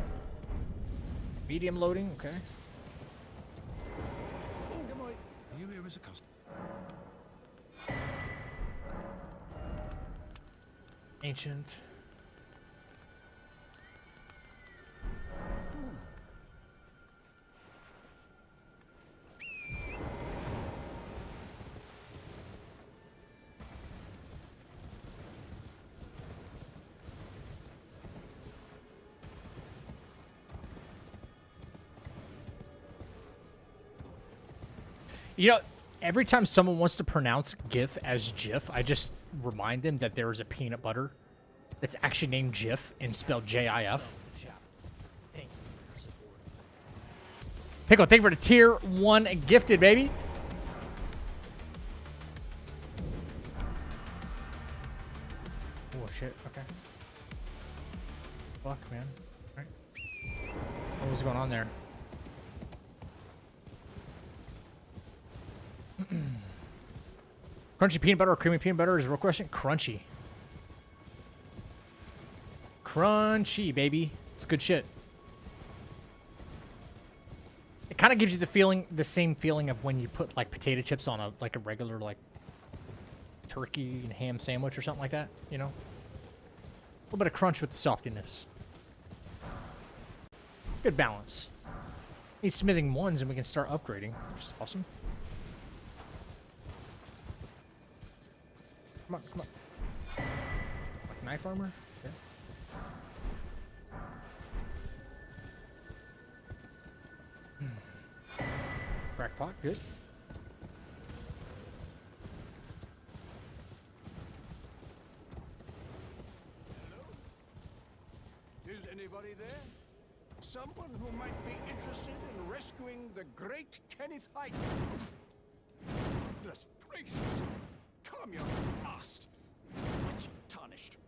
Medium loading, okay. Are you here as a customer? Ancient. You know, every time someone wants to pronounce GIF as GIF, I just remind them that there is a peanut butter that's actually named Jif and spelled J-I-F. Thank you for your support. Pickle, thank you for the tier 1 gifted, baby. Oh, shit. Okay. Fuck, man. All right. What was going on there? Crunchy peanut butter or creamy peanut butter is a real question. Crunchy. Crunchy, baby. It's good shit. It kind of gives you the same feeling of when you put like potato chips on a regular like turkey and ham sandwich or something like that. You know, a little bit of crunch with the softiness. Good balance. Need smithing 1s and we can start upgrading, which is awesome. Come on, come on. Like knife armor? Okay. Crack pot, good. Is anybody there? Someone who might be interested in rescuing the great Kenneth Hyde? Goodness gracious! Come, you blast! What you tarnished?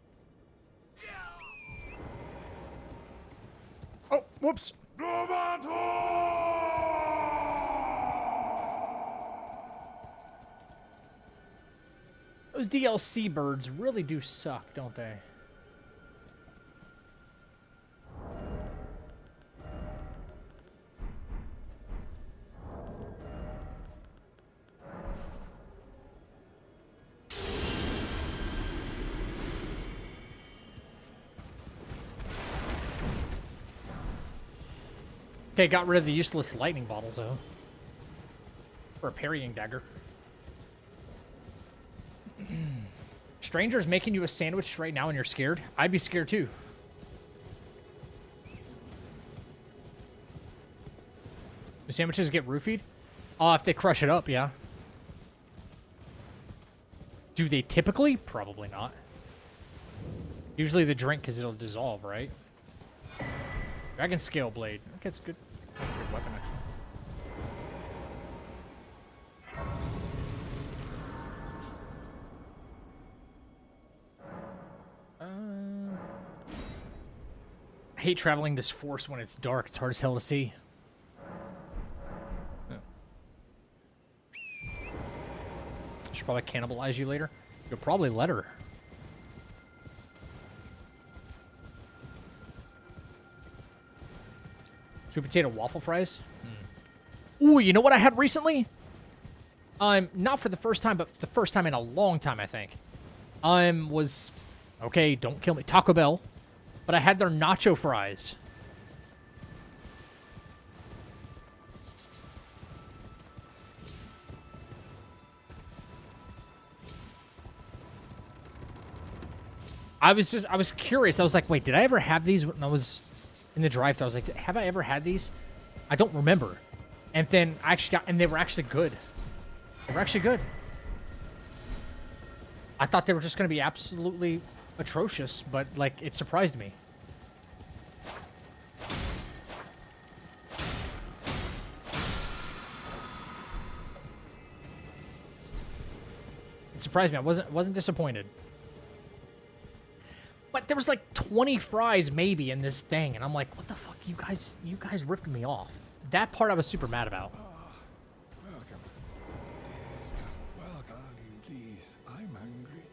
Oh, whoops. Those DLC birds really do suck, don't they? Okay, got rid of the useless lightning bottles, though. For a parrying dagger. Strangers making you a sandwich right now and you're scared? I'd be scared, too. The sandwiches get roofied? Oh, if they crush it up, yeah. Do they typically? Probably not. Usually the drink, because it'll dissolve, right? Dragon Scale Blade. Okay, that's good. Good weapon, actually. I hate traveling this forest when it's dark. It's hard as hell to see. Oh. Should probably cannibalize you later. You'll probably let her. Sweet potato waffle fries. Ooh, you know what I had recently? Not for the first time, but for the first time in a long time, I think. Was okay. Don't kill me. Taco Bell, but I had their nacho fries. I was curious. I was like, wait, did I ever have these when I was in the drive-thru? I was like, have I ever had these? I don't remember. And then I actually got, and they were actually good. They were actually good. I thought they were just going to be absolutely atrocious, but, like, it surprised me. It surprised me. I wasn't disappointed. But there was like 20 fries maybe in this thing, and I'm like, what the fuck, you guys ripped me off. That part I was super mad about. Welcome. Welcome. I'll eat these. I'm hungry.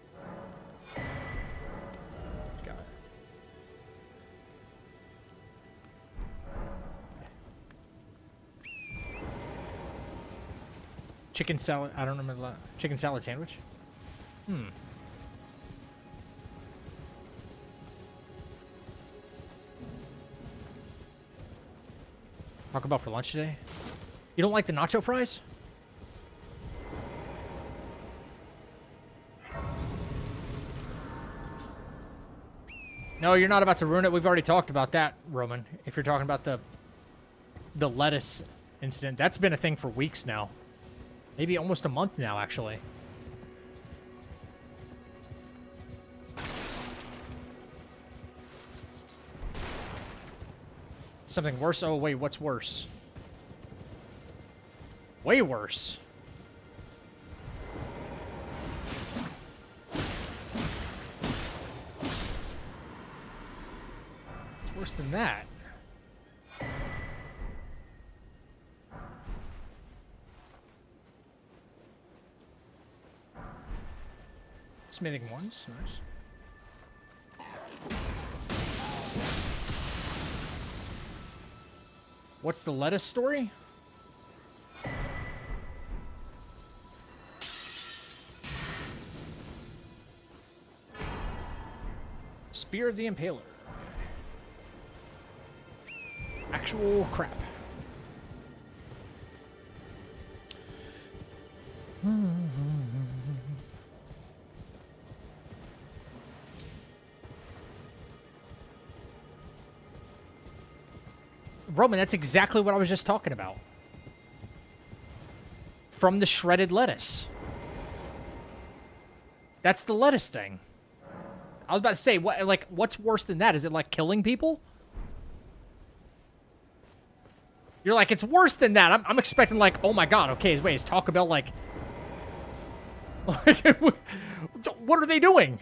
Got it. Chicken salad. I don't remember that. Chicken salad sandwich. Talk about for lunch today. You don't like the nacho fries? No, you're not about to ruin it. We've already talked about that, Roman. If you're talking about the lettuce incident, that's been a thing for weeks now. Maybe almost a month now, actually. Something worse? Oh, wait, what's worse? Way worse. It's worse than that. Smithing ones, nice. What's the lettuce story? Spear of the Impaler. Actual crap. Roman, that's exactly what I was just talking about. From the shredded lettuce. That's the lettuce thing. I was about to say, what? Like, what's worse than that? Is it like killing people? You're like, it's worse than that. I'm expecting like, oh my god, okay, wait, is Taco Bell like... what are they doing?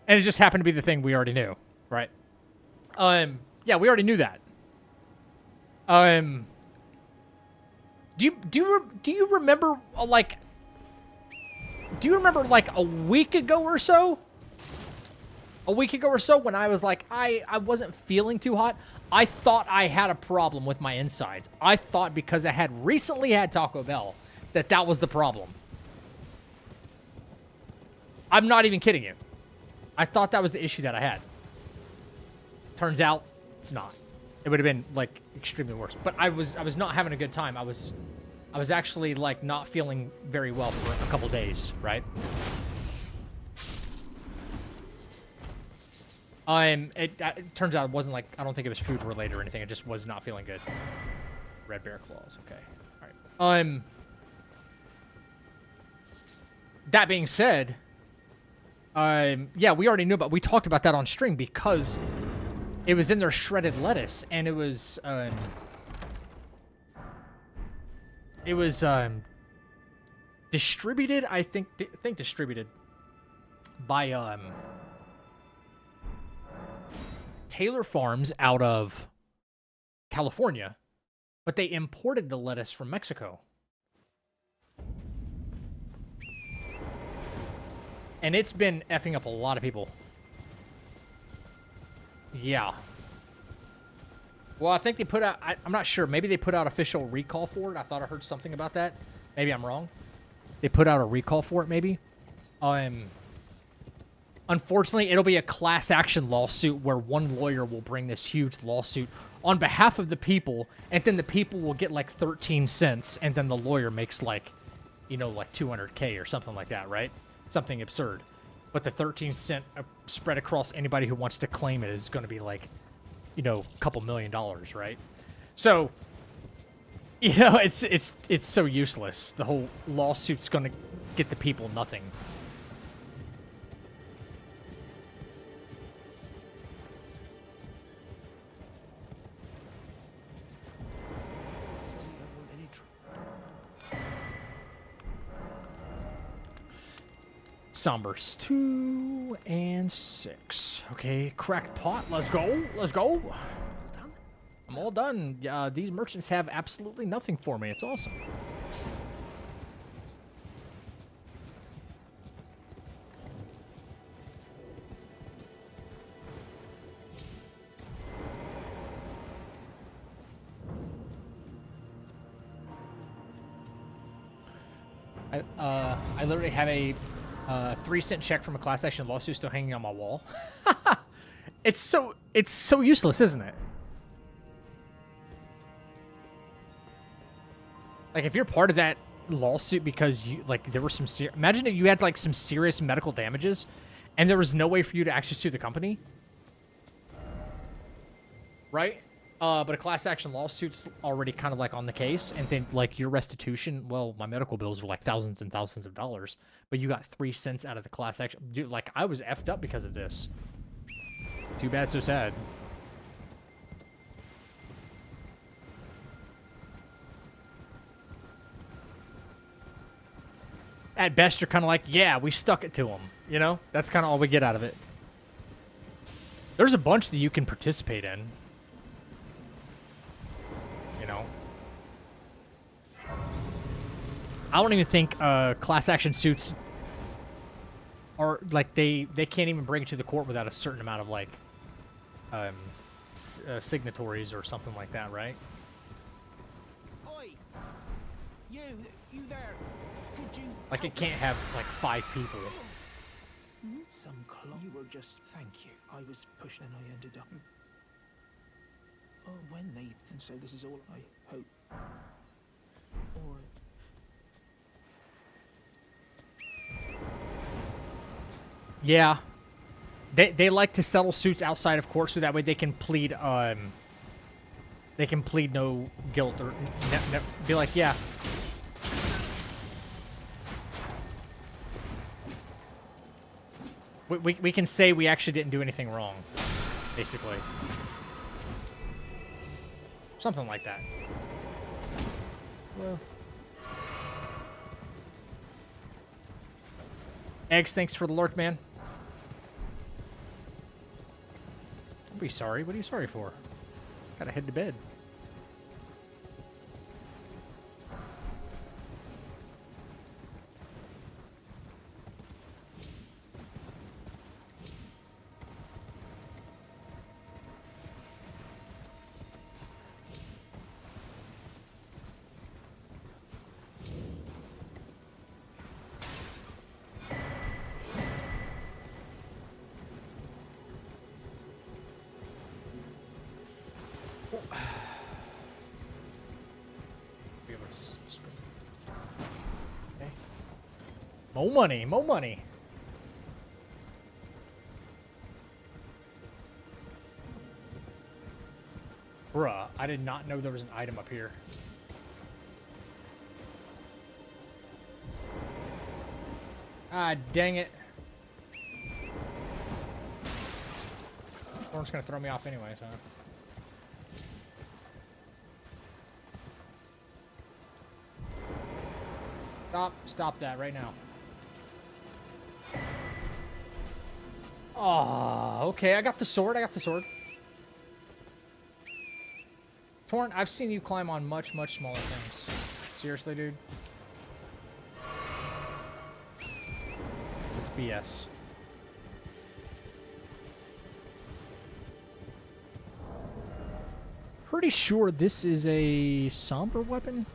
And it just happened to be the thing we already knew, right? Yeah, we already knew that. Do you remember like a week ago or so? A week ago or so when I was like, I wasn't feeling too hot. I thought I had a problem with my insides. I thought because I had recently had Taco Bell that was the problem. I'm not even kidding you. I thought that was the issue that I had. Turns out it's not. It would have been like extremely worse. But I was not having a good time. I was actually like not feeling very well for a couple days, right? It turns out it wasn't like, I don't think it was food related or anything. It just was not feeling good. Red bear claws. Okay. All right. That being said, yeah, we already knew about, we talked about that on stream because it was in their shredded lettuce and it was distributed, I think distributed by, Taylor Farms out of California, but they imported the lettuce from Mexico. And it's been effing up a lot of people. Yeah. Well, I think they put out, I'm not sure, maybe they put out official recall for it. I thought I heard something about that. Maybe I'm wrong. They put out a recall for it, maybe. Unfortunately, it'll be a class action lawsuit where one lawyer will bring this huge lawsuit on behalf of the people, and then the people will get like 13 cents, and then the lawyer makes like, you know, like 200K or something like that, right? Something absurd. But the 13 cent spread across anybody who wants to claim it is going to be like, you know, a couple $1 million, right? So, you know, it's so useless. The whole lawsuit's going to get the people nothing. Sombers 2 and 6. Okay, cracked pot. Let's go. Let's go. I'm all done. These merchants have absolutely nothing for me. It's awesome. I literally have a 3-cent check from a class action lawsuit still hanging on my wall. It's so useless, isn't it? Like, if you're part of that lawsuit because you, like, there were some imagine if you had like some serious medical damages and there was no way for you to actually sue the company, right? But a class action lawsuit's already kind of like on the case, and then like your restitution, well, my medical bills are like thousands and thousands of dollars, but you got 3 cents out of the class action. Dude, like I was effed up because of this. Too bad, so sad. At best, you're kind of like, yeah, we stuck it to them. You know, that's kind of all we get out of it. There's a bunch that you can participate in. You know, I don't even think class action suits are like they can't even bring it to the court without a certain amount of like signatories or something like that, right? Oi! You there. Could you... Like it can't have like 5 people. Some clock. You were just... Thank you. I was pushed and I ended up... Oh, when they... And so this is all I hope. Or... Yeah. They like to settle suits outside of court so that way they can plead no guilt or be like, yeah. We can say we actually didn't do anything wrong, basically. Something like that. Well. Eggs, thanks for the lurk, man. Don't be sorry. What are you sorry for? Gotta head to bed. Okay. More money, more money. Bruh, I did not know there was an item up here. Ah, dang it. Thorn's gonna throw me off anyway, so. Stop that right now. Oh, okay, I got the sword, Torn, I've seen you climb on much, much smaller things. Seriously, dude? It's BS. Pretty sure this is a somber weapon.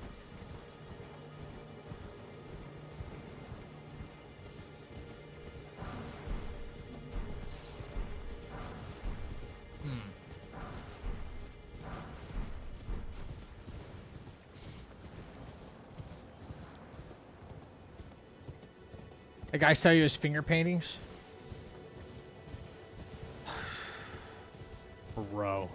The guy sell you his finger paintings? Bro.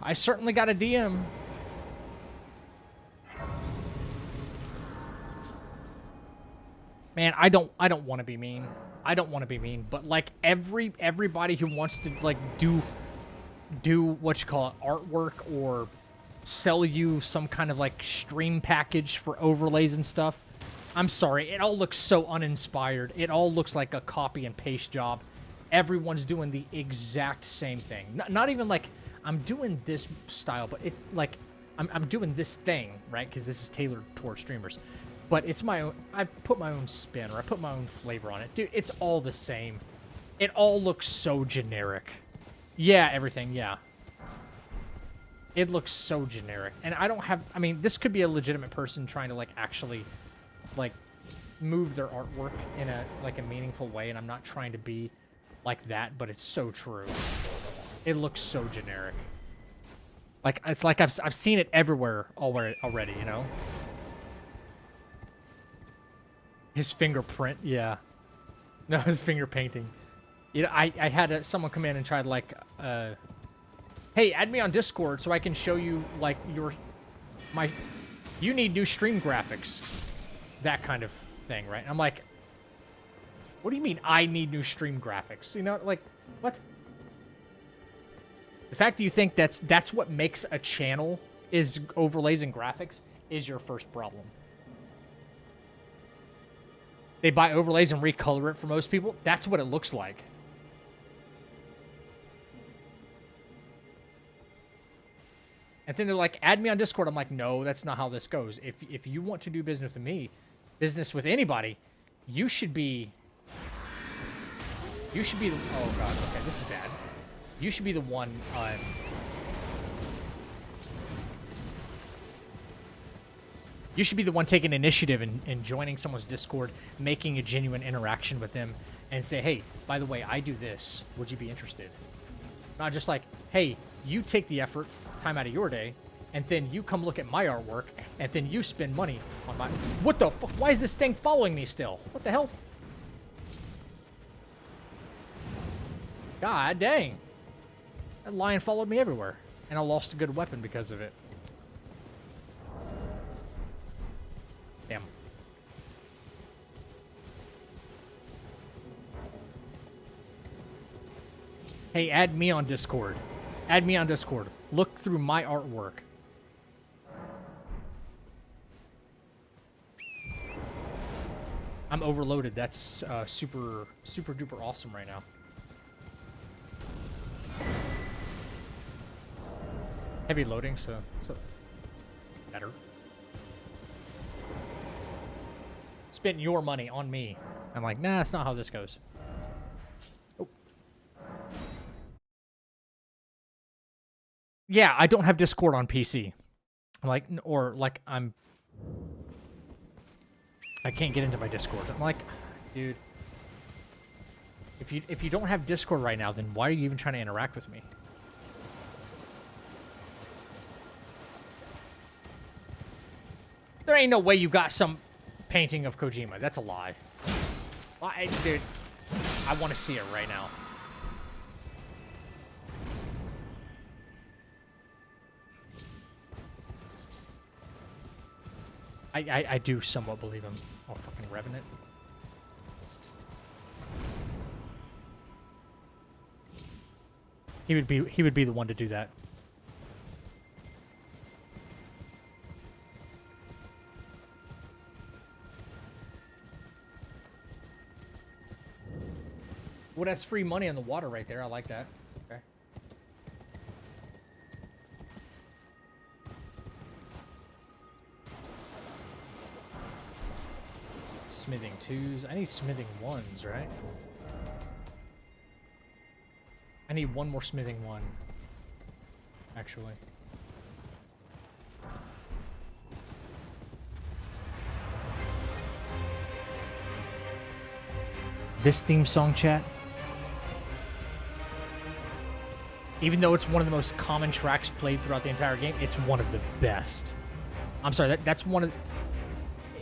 I certainly got a DM. Man, I don't want to be mean. I don't want to be mean, but like everybody who wants to like do what you call it, artwork or sell you some kind of like stream package for overlays and stuff. I'm sorry, it all looks so uninspired. It all looks like a copy and paste job. Everyone's doing the exact same thing. Not even like I'm doing this style, but it like I'm doing this thing, right? Because this is tailored towards streamers. But it's my own, I put my own spin or I put my own flavor on it. Dude, it's all the same. It all looks so generic. Yeah, everything, yeah. It looks so generic. And I don't have, I mean, this could be a legitimate person trying to, like, actually, like, move their artwork in a, like, a meaningful way. And I'm not trying to be like that, but it's so true. It looks so generic. Like, it's like I've seen it everywhere already, you know? His fingerprint, yeah. No, his finger painting. You know, I had someone come in and tried like, hey, add me on Discord so I can show you like you need new stream graphics, that kind of thing, right? And I'm like, what do you mean I need new stream graphics? You know, like, what? The fact that you think that's what makes a channel is overlays and graphics is your first problem. They buy overlays and recolor it for most people. That's what it looks like. And then they're like, add me on Discord. I'm like, no, that's not how this goes. If you want to do business with me, business with anybody, you should be the, oh god, okay, this is bad. You should be the one, you should be the one taking initiative and joining someone's Discord, making a genuine interaction with them, and say, hey, by the way, I do this. Would you be interested? Not just like, hey, you take the effort, time out of your day, and then you come look at my artwork, and then you spend money on my... What the fuck? Why is this thing following me still? What the hell? God dang. That lion followed me everywhere, and I lost a good weapon because of it. Damn. Hey, add me on Discord. Add me on Discord. Look through my artwork. I'm overloaded. That's super duper awesome right now. Heavy loading, so better. Spent your money on me. I'm like, nah, that's not how this goes. Oh. Yeah, I don't have Discord on PC. I'm like, or like I can't get into my Discord. I'm like, dude, if you don't have Discord right now, then why are you even trying to interact with me? There ain't no way you got some painting of Kojima. That's a lie. Dude, I want to see it right now. I do somewhat believe him. Oh, fucking Revenant. He would be the one to do that. Well, that's free money on the water right there. I like that. Okay. Smithing 2s. I need smithing 1s, right? I need one more smithing 1. Actually. This theme song, chat, even though it's one of the most common tracks played throughout the entire game, it's one of the best. I'm sorry, that's one of...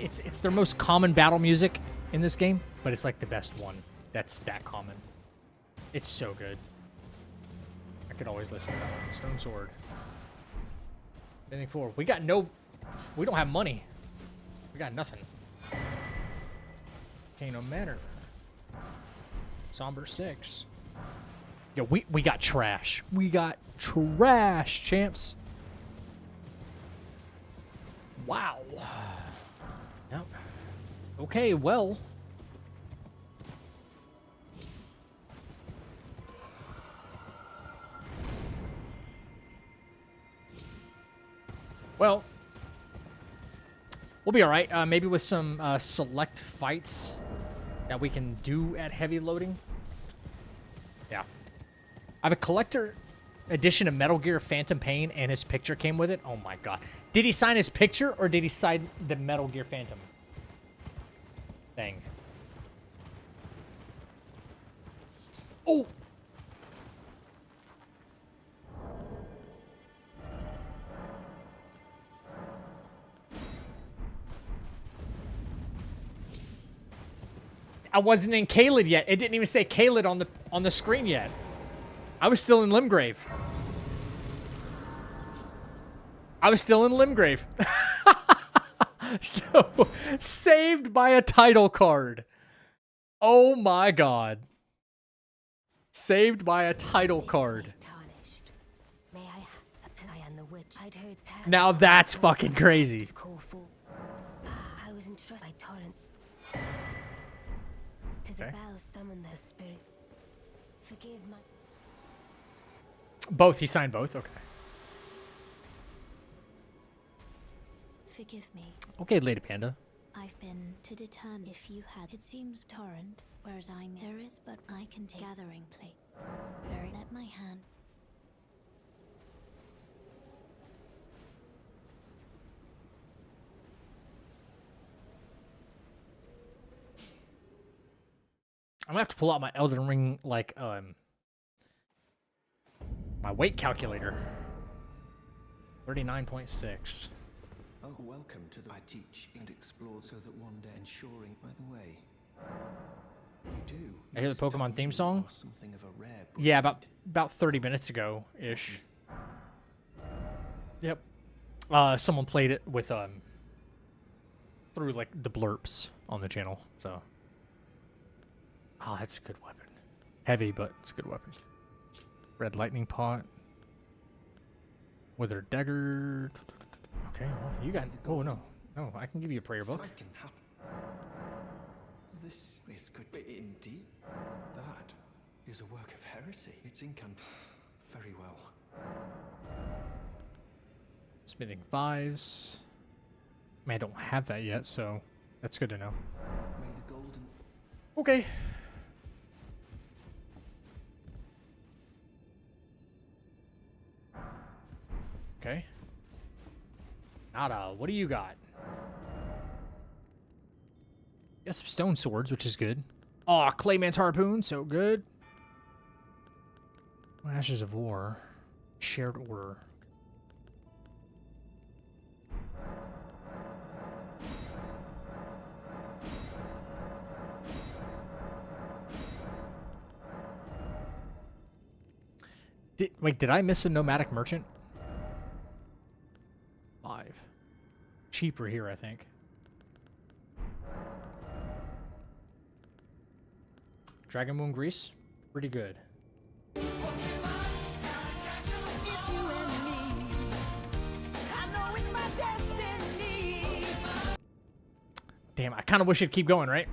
It's their most common battle music in this game, but it's like the best one that's that common. It's so good. I could always listen to that one. Stone Sword. Anything forward. We don't have money. We got nothing. Kano Manor. Somber 6. Yo, we got trash. We got trash, champs. Wow. Yep. Okay, well. Well, we'll be all right. Maybe with some select fights that we can do at heavy loading. Yeah. I have a collector edition of Metal Gear Phantom Pain, and his picture came with it. Oh my god. Did he sign his picture, or did he sign the Metal Gear Phantom thing? Oh! I wasn't in Caelid yet. It didn't even say Caelid on the screen yet. I was still in Limgrave. Yo, saved by a title card. Oh my god. Saved by a title card. Tarnished. May I apply on the witch? I'd heard Now that's fucking crazy. call for. I was entrusted by Torrance. Tis a Okay. bell summon the spirit. Forgive my. Both. He signed both. Okay. Forgive me. Okay, Lady Panda. I've been to determine if you had. It seems torrent, whereas I'm. There is, but I can take gathering plate. Very. Let my hand. I'm gonna have to pull out my Elden Ring, like, my weight calculator. 39.6. Oh, welcome to the I teach and explore so that one day ensuring. By the way, you do. I hear the Pokemon theme song? Something of a rare Yeah, about 30 minutes ago ish. Yep. Someone played it with through like the blurps on the channel. So, that's a good weapon. Heavy, but it's a good weapon. Red lightning pot. Withered dagger. Okay, well, you got. Oh no, I can give you a prayer book. Fight can happen. This could be indeed. That is a work of heresy. It's incant. Very well. Smithing fives. I mean, I don't have that yet, so that's good to know. May the golden. Okay. Okay. Nada, what do you got? Got some stone swords, which is good. Aw, Clayman's harpoon, so good. Ashes of War. Shared order. Wait, did I miss a nomadic merchant? 5. Cheaper here, I think. Dragon Moon Grease, pretty good. Damn, I kind of wish it'd keep going, right?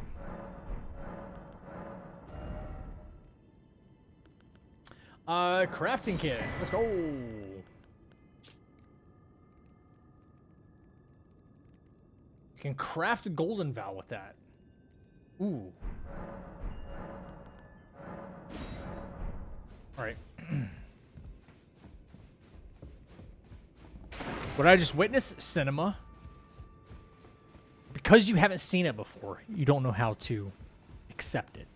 Crafting kit. Let's go. You can craft a golden vow with that. Ooh. All right. What I just witnessed? Cinema. Because you haven't seen it before, you don't know how to accept it.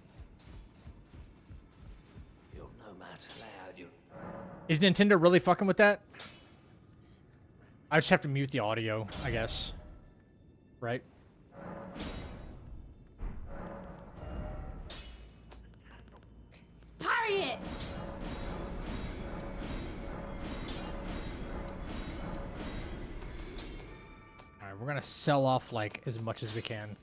You'll no matter loud you. Is Nintendo really fucking with that? I just have to mute the audio, I guess. Right? Parry it! Alright, we're gonna sell off, like, as much as we can.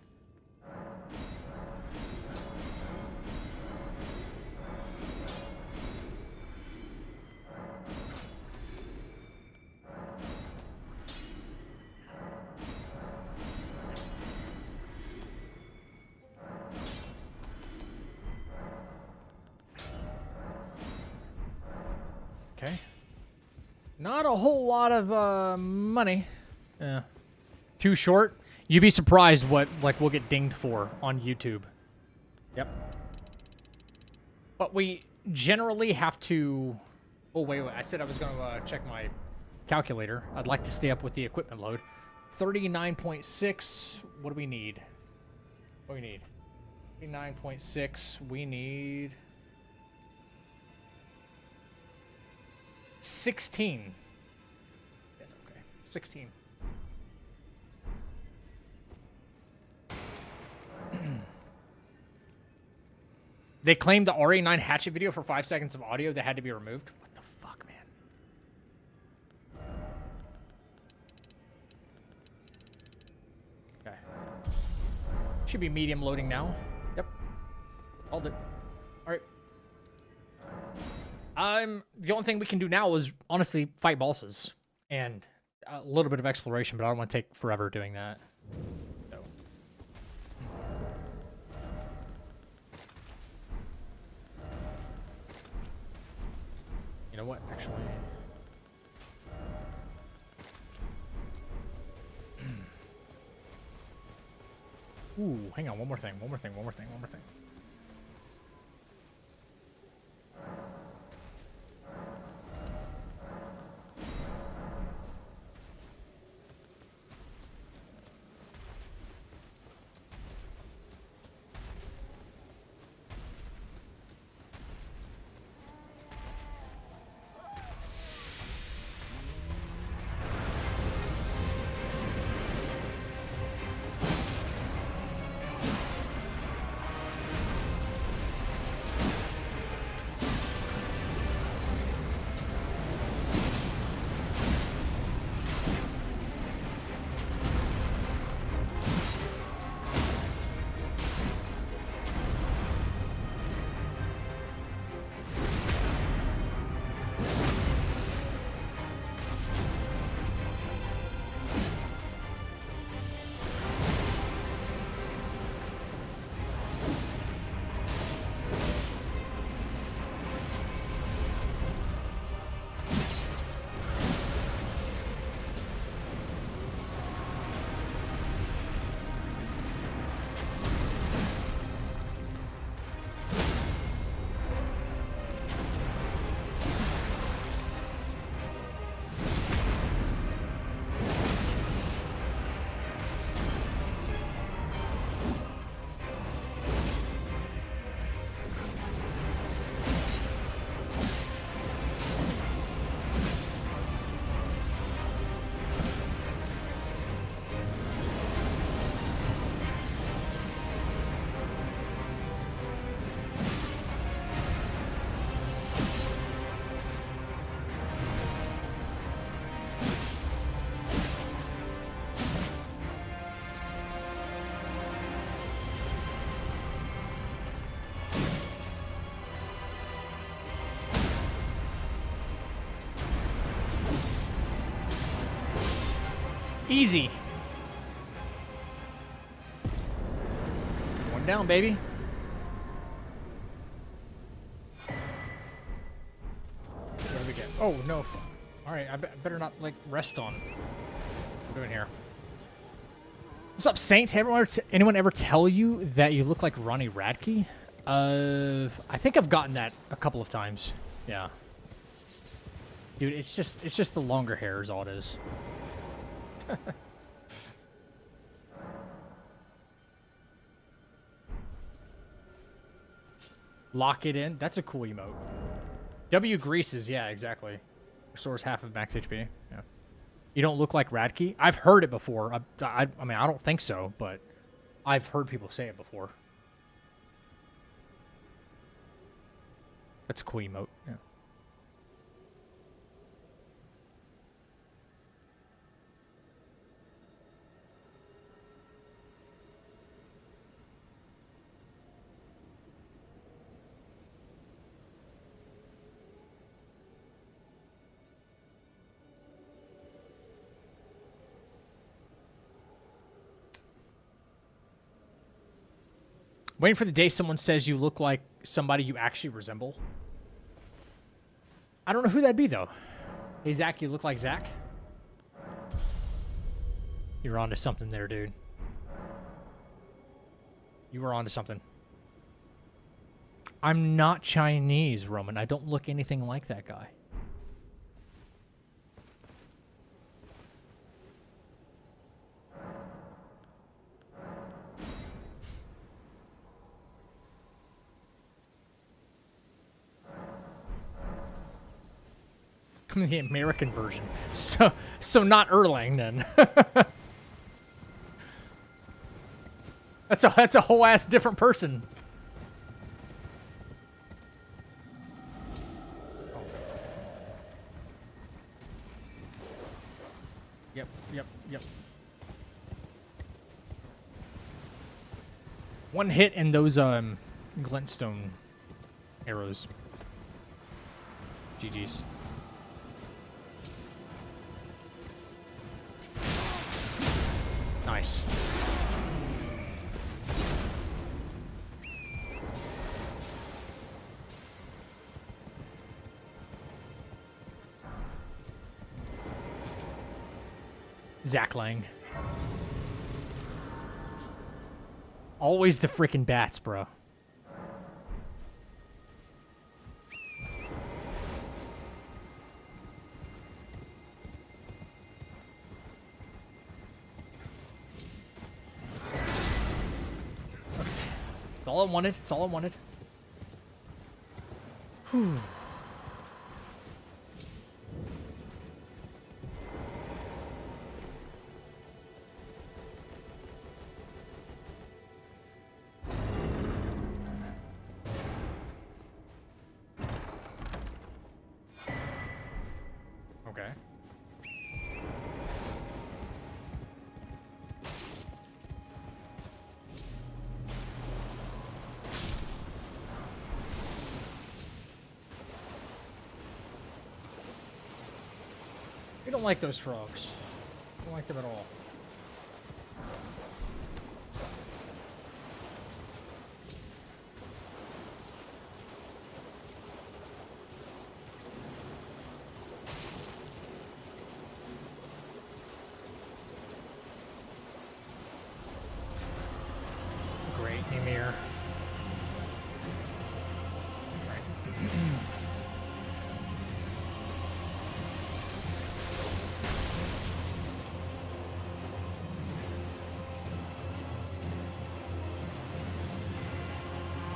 Okay. Not a whole lot of money. Yeah. Too short. You'd be surprised what we'll get dinged for on YouTube. Yep. But we generally have to. Oh wait. I said I was going to check my calculator. I'd like to stay up with the equipment load. 39.6. What do we need? What do we need? 39.6. We need 16. Yeah, okay, 16. They claimed the RA9 hatchet video for 5 seconds of audio that had to be removed. What the fuck, man? Okay. Should be medium loading now. Yep. Hold it. All right. The only thing we can do now is honestly fight bosses and a little bit of exploration, but I don't want to take forever doing that. So. You know what? Actually. Ooh, hang on. One more thing. One more thing. One more thing. One more thing. Easy. One down, baby. What do we get? Oh, no. All right, I better not, like, rest on. What are we doing here? What's up, Saint? Anyone ever tell you that you look like Ronnie Radke? I think I've gotten that a couple of times. Yeah. Dude, it's just the longer hair is all it is. Lock it in. That's a cool emote. W greases. Yeah, exactly. Restores half of max HP. Yeah. You don't look like Radke? I've heard it before. I mean, I don't think so, but I've heard people say it before. That's a cool emote. Yeah. Waiting for the day someone says you look like somebody you actually resemble. I don't know who that'd be, though. Hey, Zach, you look like Zach? You're onto something there, dude. You were onto something. I'm not Chinese, Roman. I don't look anything like that guy. The American version. So not Erlang then. That's a whole ass different person. Yep, yep, yep. One hit and those glintstone arrows. GG's. Nice. Zach Lang. Always the freaking bats, bro. It's all I wanted. It's all I wanted. Whew. Okay. We don't like those frogs. Don't like them at all. Great, Ymir. Right.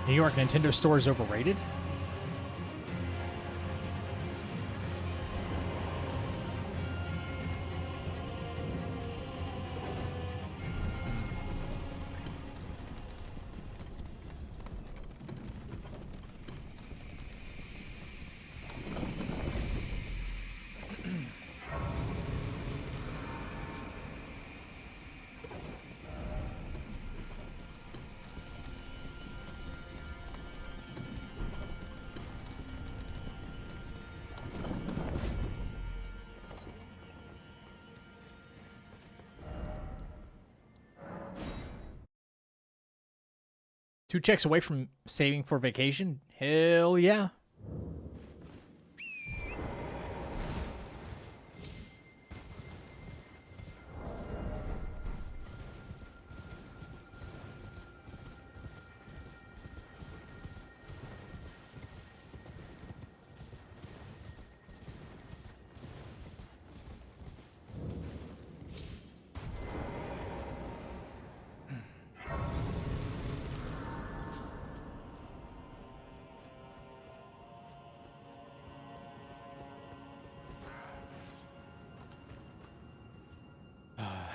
New York Nintendo store is overrated? Two checks away from saving for vacation? Hell yeah.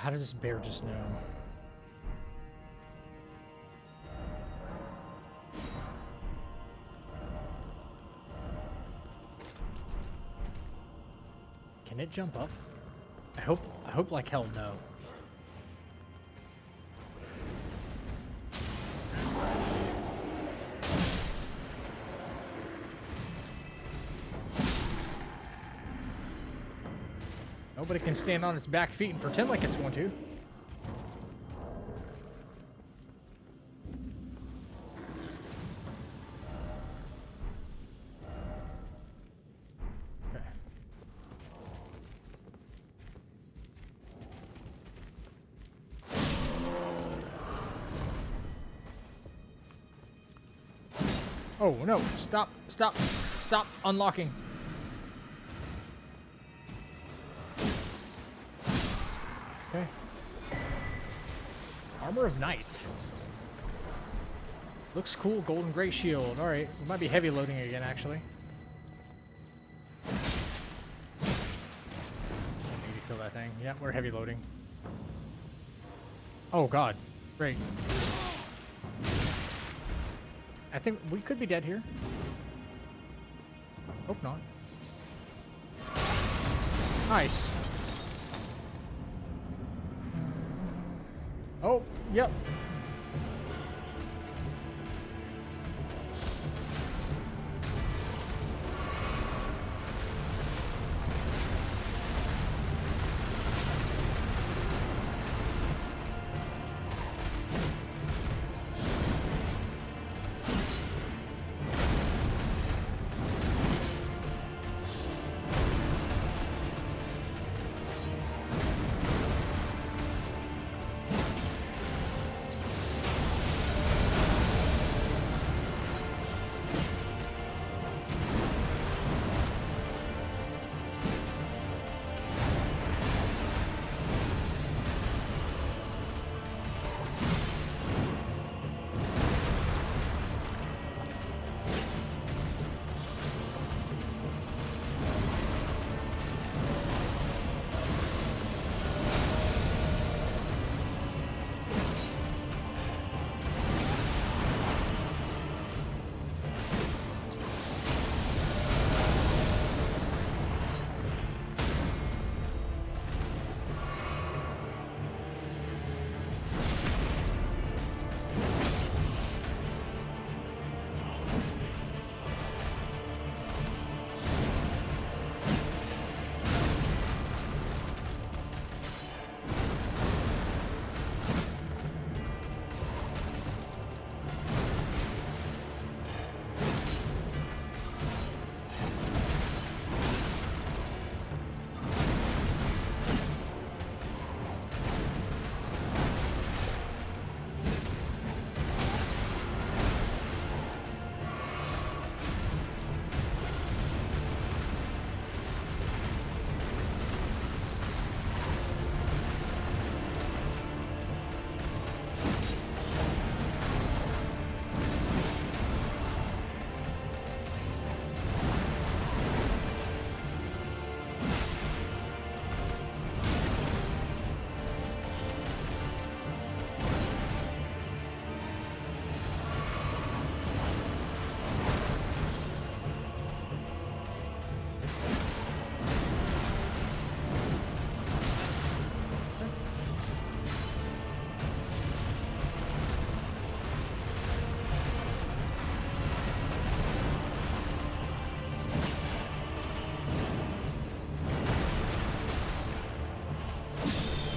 How does this bear just know? Can it jump up? I hope like hell no. Nobody can stand on its back feet and pretend like it's one to. Okay. Oh no, stop, stop, stop unlocking. Okay. Armor of Knight. Looks cool, golden great shield. Alright, we might be heavy loading again, actually. Maybe kill that thing. Yeah, we're heavy loading. Oh god. Great. I think we could be dead here. Hope not. Nice. Oh, yep.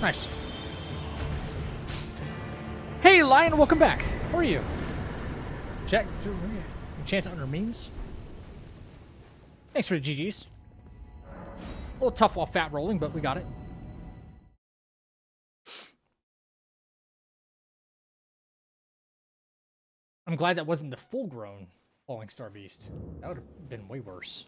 Nice. Hey, Lion, welcome back. How are you? Check. Chance under memes. Thanks for the GGs. A little tough while fat rolling, but we got it. I'm glad that wasn't the full-grown Falling Star Beast. That would have been way worse.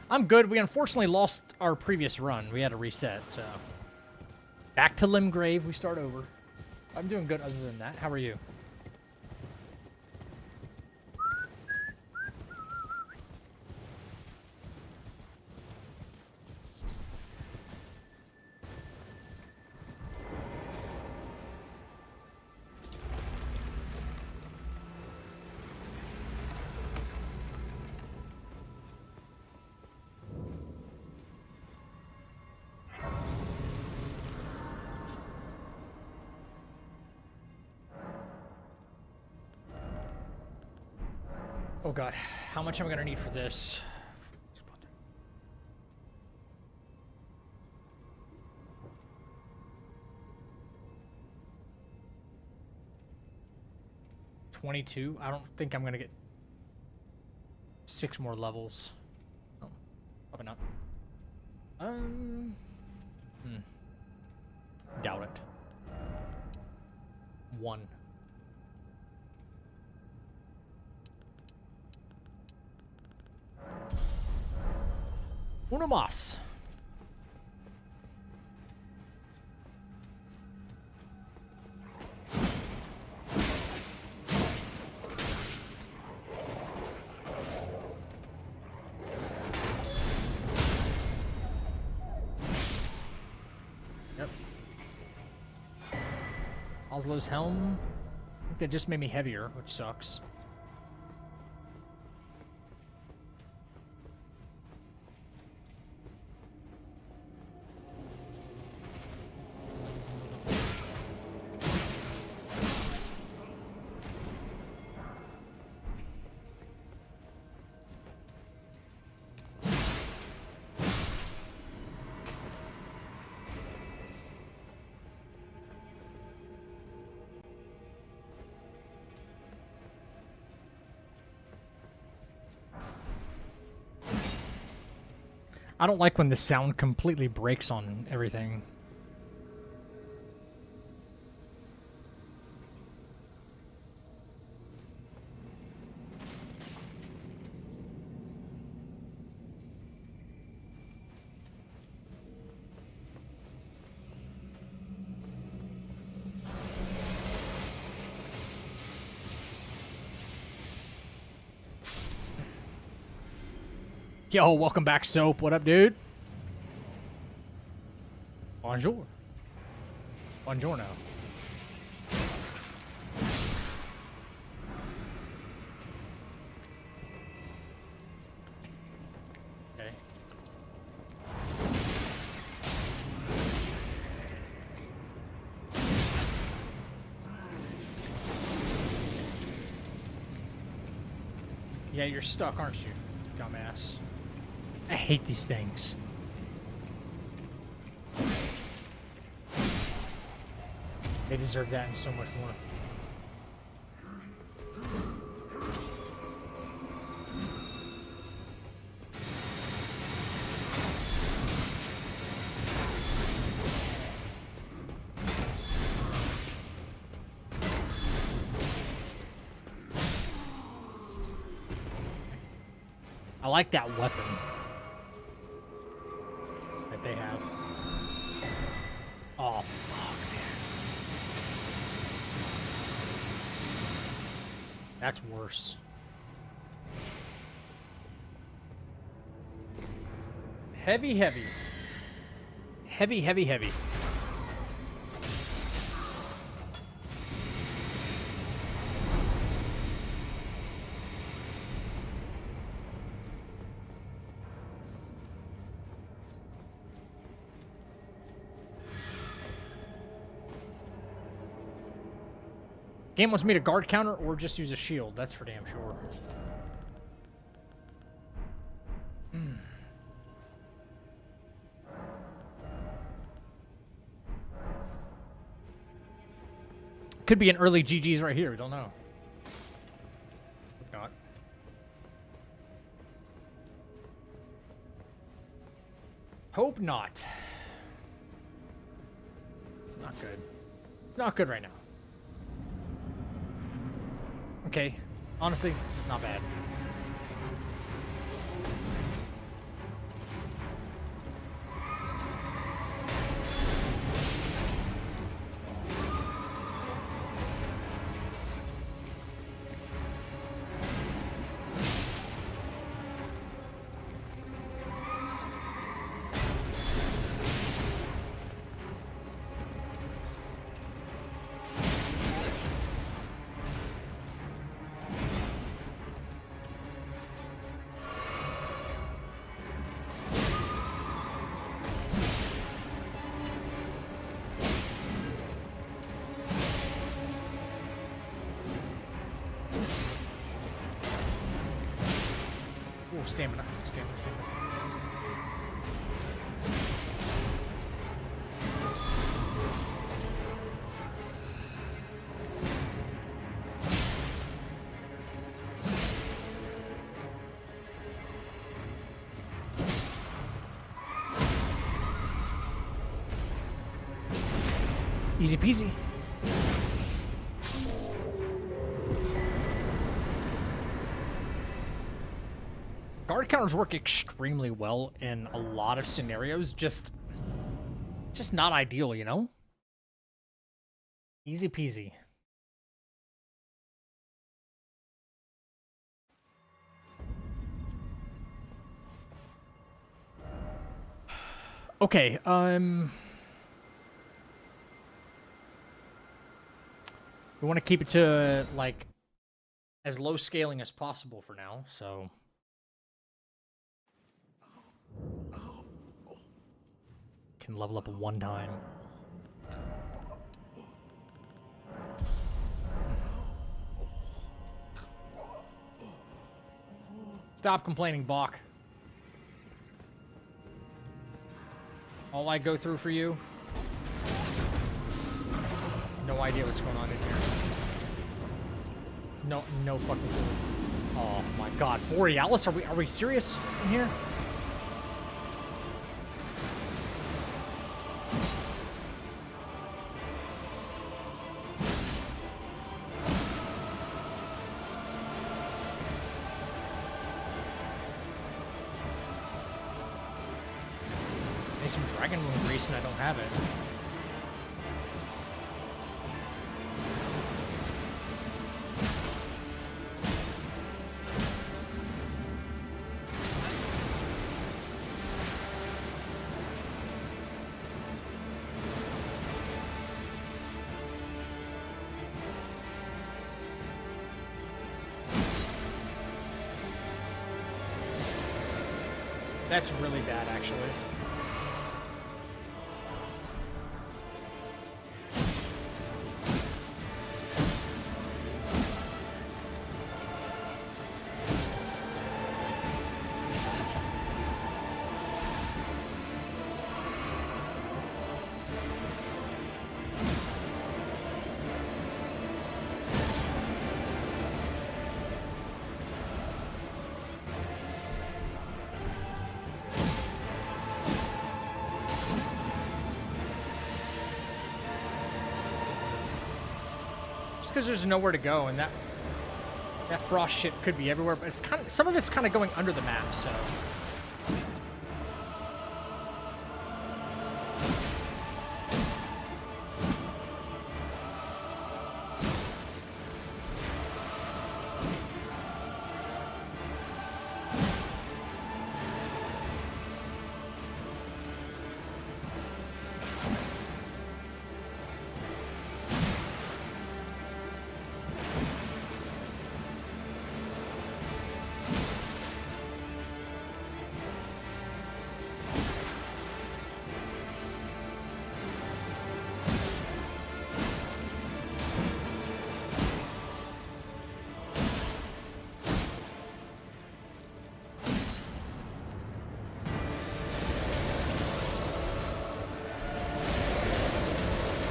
I'm good. We unfortunately lost our previous run. We had to reset. So back to Limgrave. We start over. I'm doing good other than that. How are you? Oh god, how much am I gonna need for this? $22? I don't think I'm gonna get 6 more levels. Oh, probably not. Doubt it. 1. Uno más. Yep. Oslo's helm. I think that just made me heavier, which sucks. I don't like when the sound completely breaks on everything. Yo, welcome back, Soap. What up, dude? Bonjour. Buongiorno. Okay. Yeah, you're stuck, aren't you, dumbass? I hate these things. They deserve that and so much more. I like that weapon that they have. Oh, fuck, man. That's worse. Heavy, heavy. Heavy, heavy, heavy. Game wants me to guard counter or just use a shield. That's for damn sure. Could be an early GG's right here. We don't know. Hope not. Hope not. It's not good. It's not good right now. Okay, honestly, not bad. Stamina, stamina, stamina. Easy peasy. Guard counters work extremely well in a lot of scenarios, just not ideal, you know? Easy peasy. Okay, we want to keep it to, like, as low scaling as possible for now, so... Can level up one time. Stop complaining, Bach. All I go through for you. No idea what's going on in here. No fucking clue. Oh my god. Borealis, are we serious in here? some dragon moon grease and I don't have it. That's really bad, actually. Because there's nowhere to go, and that frost shit could be everywhere, but it's kind of, some of it's kind of going under the map, so.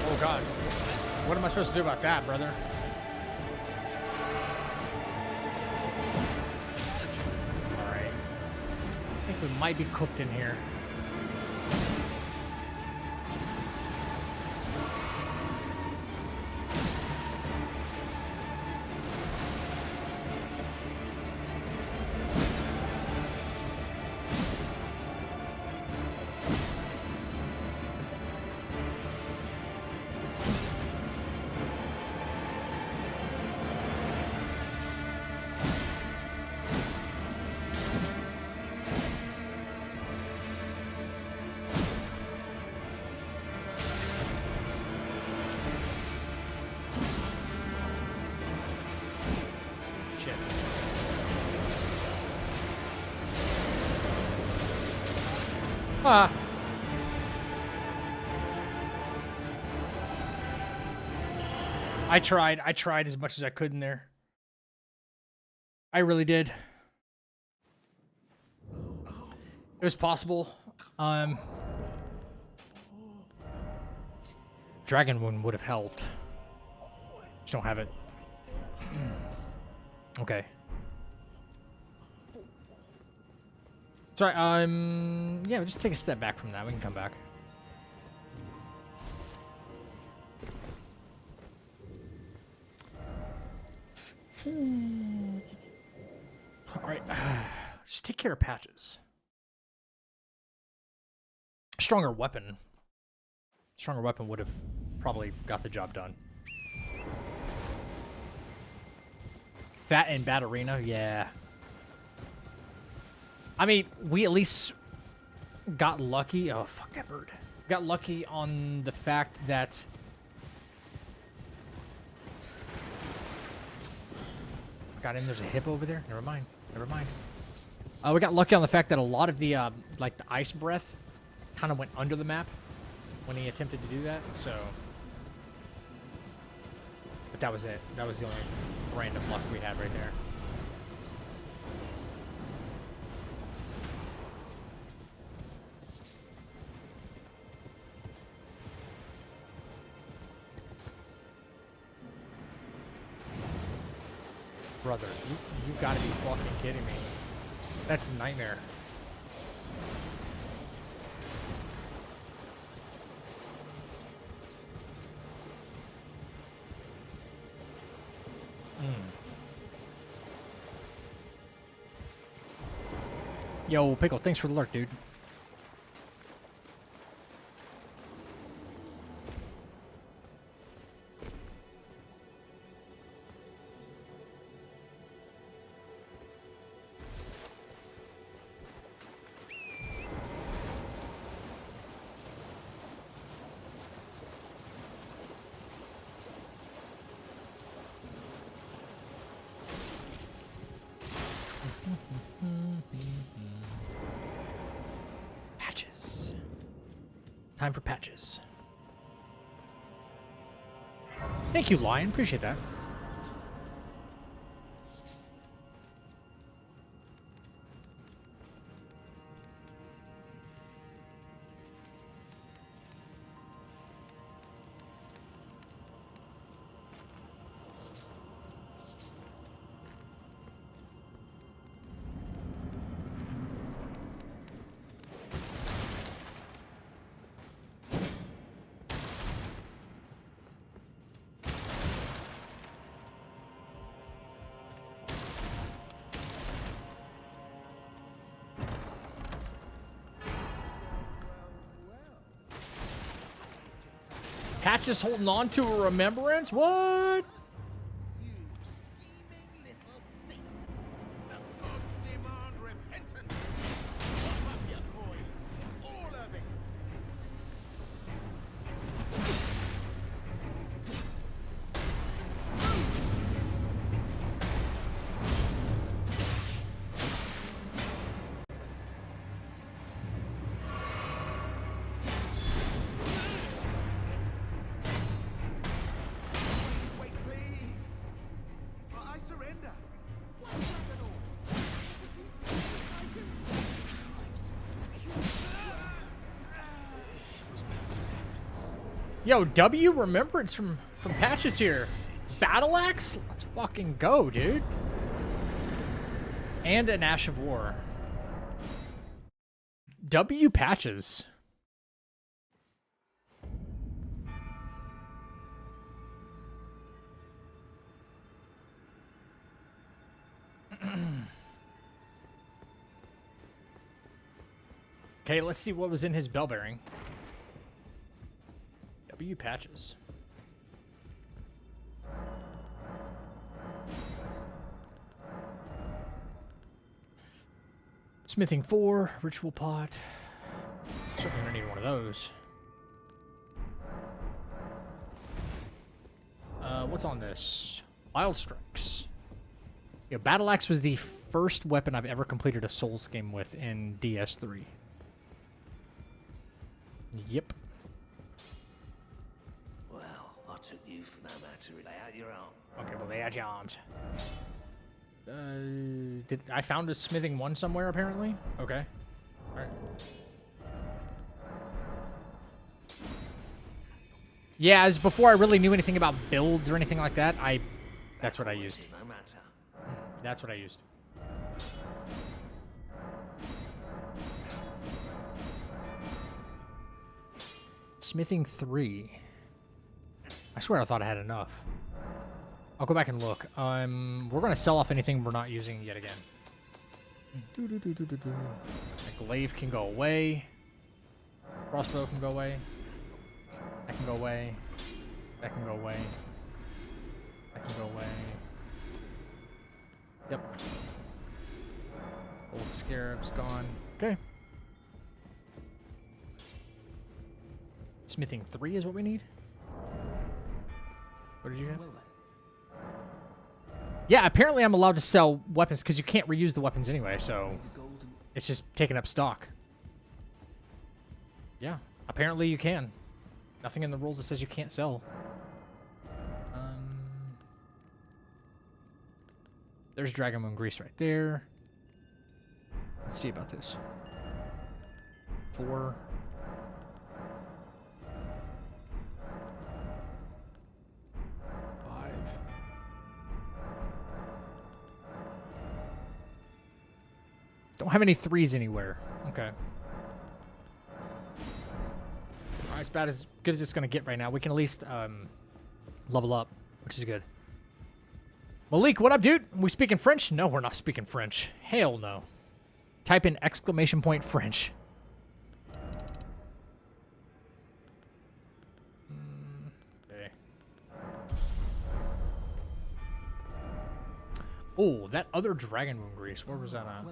Oh god. What am I supposed to do about that, brother? Alright. I think we might be cooked in here. Ah. I tried as much as I could in there. I really did. It was possible. Dragon Wound would have helped. Just don't have it. Okay. Sorry, yeah, we'll just take a step back from that. We can come back. Alright, just take care of patches. Stronger weapon. Stronger weapon would have probably got the job done. Fat and Bad Arena, yeah. I mean, we at least got lucky. Oh, fuck that bird. Got lucky on the fact that got in. There's a hip over there. Never mind. Never mind. We got lucky on the fact that a lot of the like the ice breath kind of went under the map when he attempted to do that. So, but that was it. That was the only random luck we had right there. Brother, you gotta be fucking kidding me. That's a nightmare. Yo, Pickle, thanks for the lurk, dude. Patches. Time for patches. Thank you, Lion. Appreciate that. Patches holding on to a remembrance? What? Yo, W remembrance from Patches here. Battle Axe? Let's fucking go, dude. And an Ash of War. W Patches. Okay, let's see what was in his bell bearing. W Patches. Smithing 4, Ritual Pot. Certainly gonna need one of those. What's on this? Wild Strikes. Yeah, Battle Axe was the first weapon I've ever completed a Souls game with in DS3. Yep. Well, I took you for no matter. Lay out your arm. Okay, well, lay out your arms. I found a smithing 1 somewhere, apparently? Okay. Alright. Yeah, as before I really knew anything about builds or anything like that, that's what I used. No matter. That's what I used. Smithing 3. I swear I thought I had enough. I'll go back and look. We're gonna sell off anything we're not using yet again. The glaive can go away. Crossbow can go away. That can go away. That can go away. That can go away. Yep. Old scarab's gone. Okay. Smithing 3 is what we need. What did you have? Yeah, apparently I'm allowed to sell weapons because you can't reuse the weapons anyway, so it's just taking up stock. Yeah, apparently you can. Nothing in the rules that says you can't sell. There's Dragon Moon Grease right there. Let's see about this. 4. Don't have any 3s anywhere. Okay. Alright, it's about as good as it's going to get right now. We can at least level up, which is good. Malik, what up, dude? We speaking French? No, we're not speaking French. Hell no. Type in ! French. Okay. Oh, that other Dragon Moon Grease. Where was that on?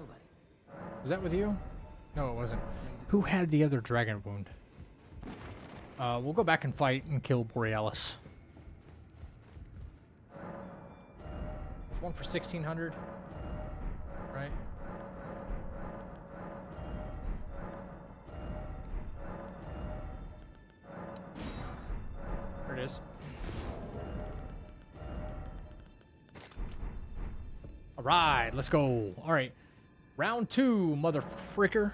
Was that with you? No, it wasn't. Who had the other Dragon Wound? We'll go back and fight and kill Borealis. There's one for 1600. Right? All right, let's go. All right. Round 2, mother fricker.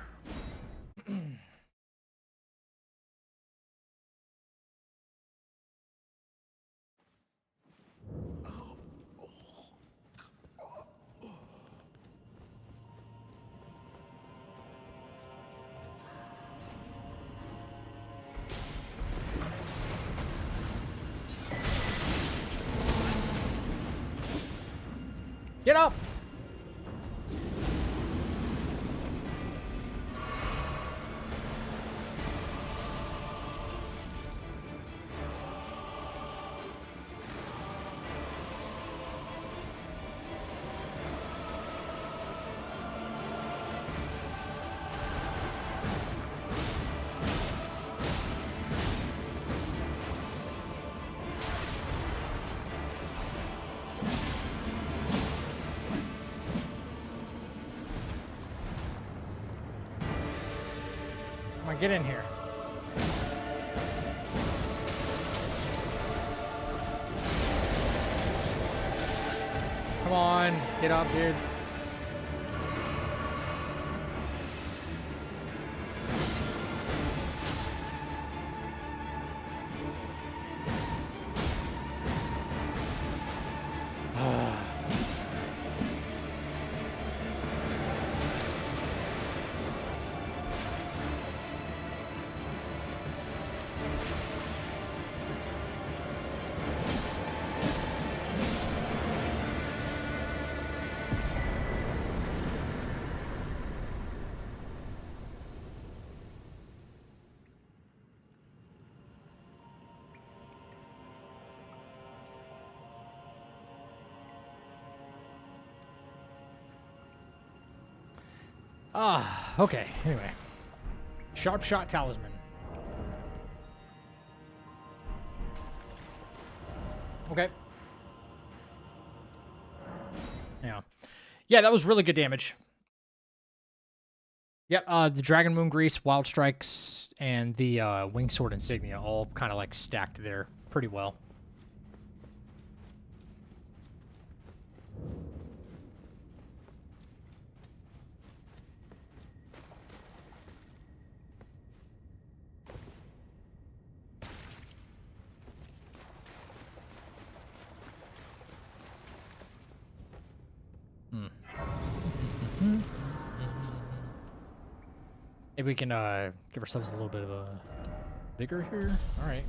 Get up! Come on, get in here. Come on, get up, dude. Okay, anyway. Sharp shot talisman. Okay. Yeah. Yeah, that was really good damage. Yep, the Dragon Moon Grease, Wild Strikes, and the Wing Sword Insignia all kind of like stacked there pretty well. Maybe we can give ourselves a little bit of a vigor here. All right.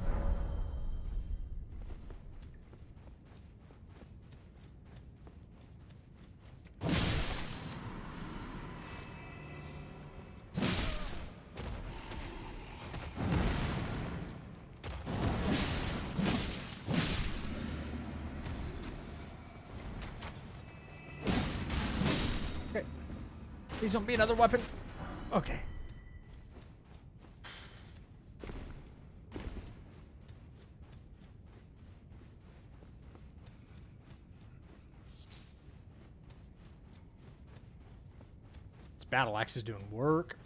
Okay. Please don't be another weapon. Okay. Battle axe is doing work.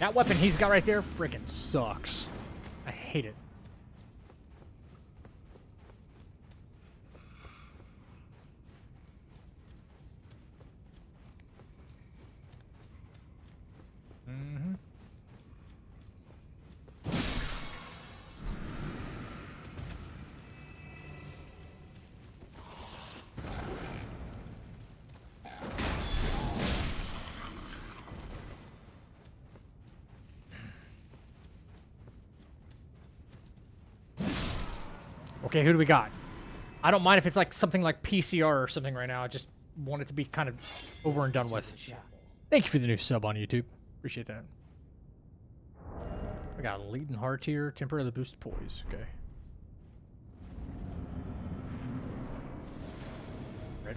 That weapon he's got right there freaking sucks. I hate it. Okay, who do we got? I don't mind if it's like something like PCR or something right now. I just want it to be kind of over and done with. Thank you for the new sub on YouTube. Appreciate that. I got a leading heart here. Temporarily boost poise. Okay. Red.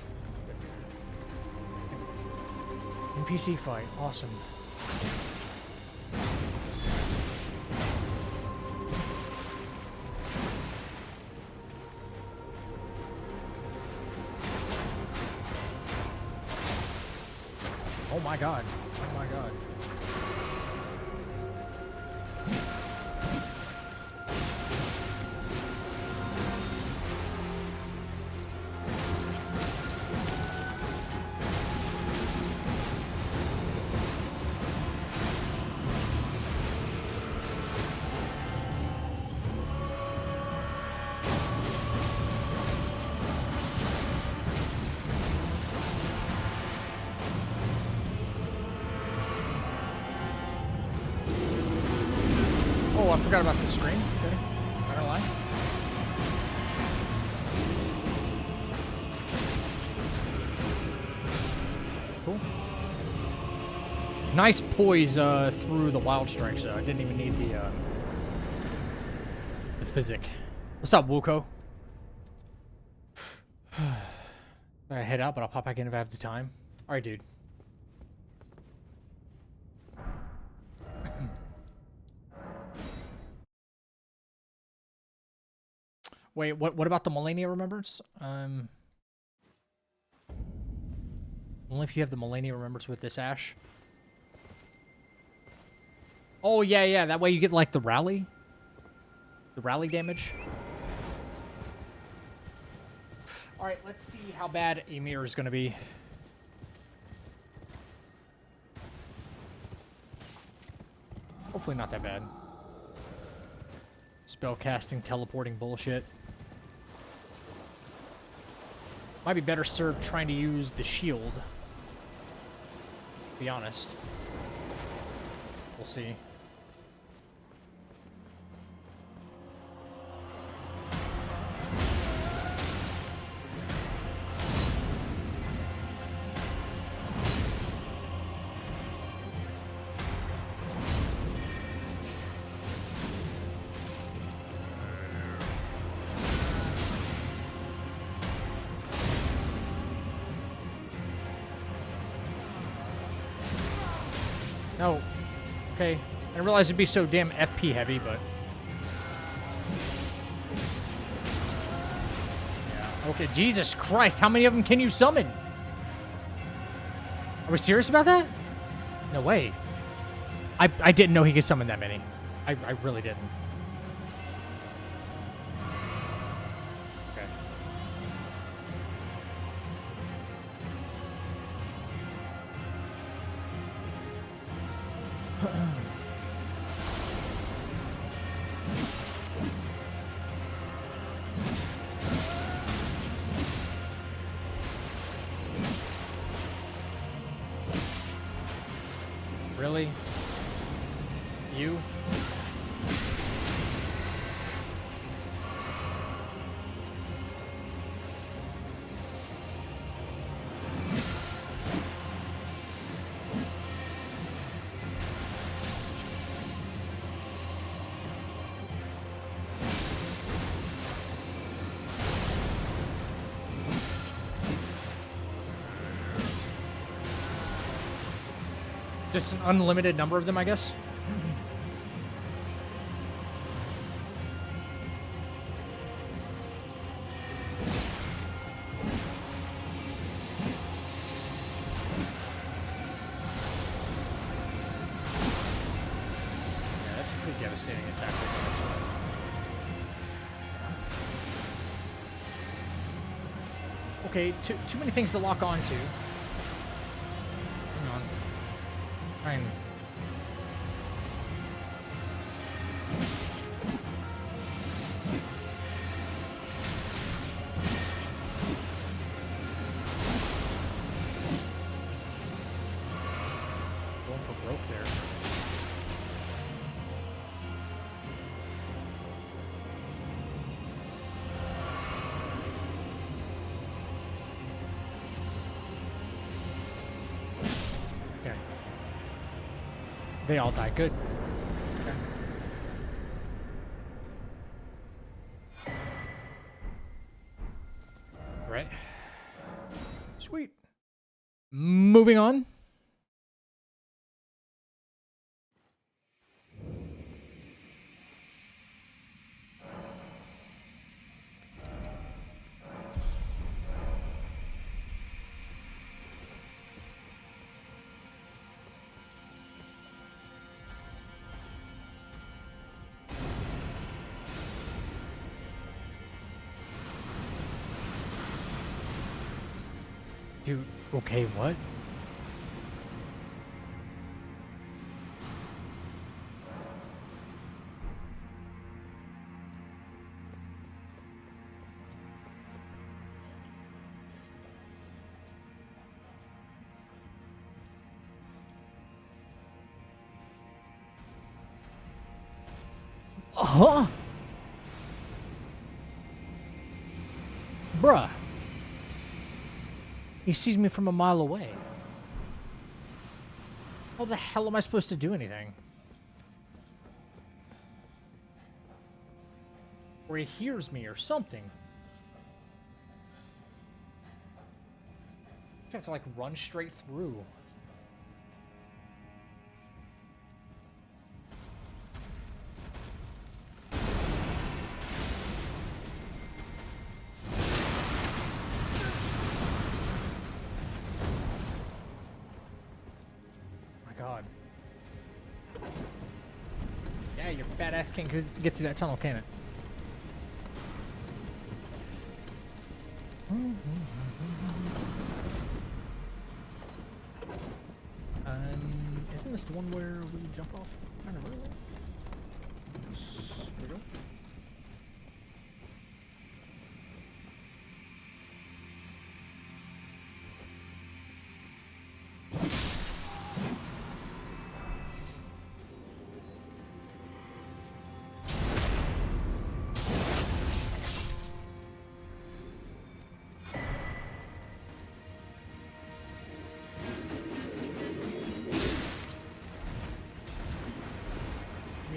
NPC fight. Awesome. Oh my god. Oh my god. Oh, I forgot about the screen. Okay. Not gonna lie. Cool. Nice poise through the wild strikes, though. I didn't even need the physic. What's up, Wuko? I head out, but I'll pop back in if I have the time. Alright, dude. Wait, what about the Millennia Remembrance? Only if you have the Millennia Remembrance with this Ash. Oh, yeah. That way you get, like, the rally. The rally damage. Alright, let's see how bad Ymir is going to be. Hopefully not that bad. Spell casting, teleporting bullshit. Might be better served trying to use the shield. To be honest. We'll see. No. Okay. I didn't realize it'd be so damn FP heavy, but... Yeah. Okay, Jesus Christ, how many of them can you summon? Are we serious about that? No way. I didn't know he could summon that many. I really didn't. Okay. Really? You? Just an unlimited number of them, I guess. Yeah, that's a pretty devastating attack. Okay, too many things to lock on to. Hang on. Try and... Going for broke there. Okay. They all die. Good. Okay. Right. Sweet. Moving on. Dude, okay, what? Huh? Bruh. He sees me from a mile away. How the hell am I supposed to do anything? Or he hears me or something. I have to like run straight through. God. Yeah, your fat ass can't get through that tunnel, can it? Isn't this the one where we jump off? I'm trying to remember. Yes, here we go.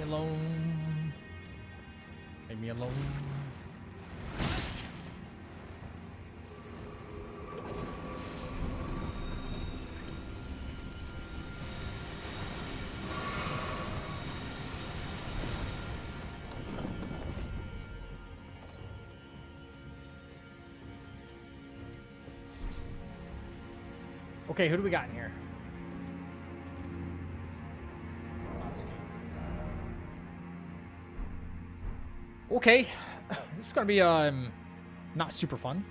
Alone. Leave me alone. Okay, who do we got in here? Okay, this is gonna be not super fun.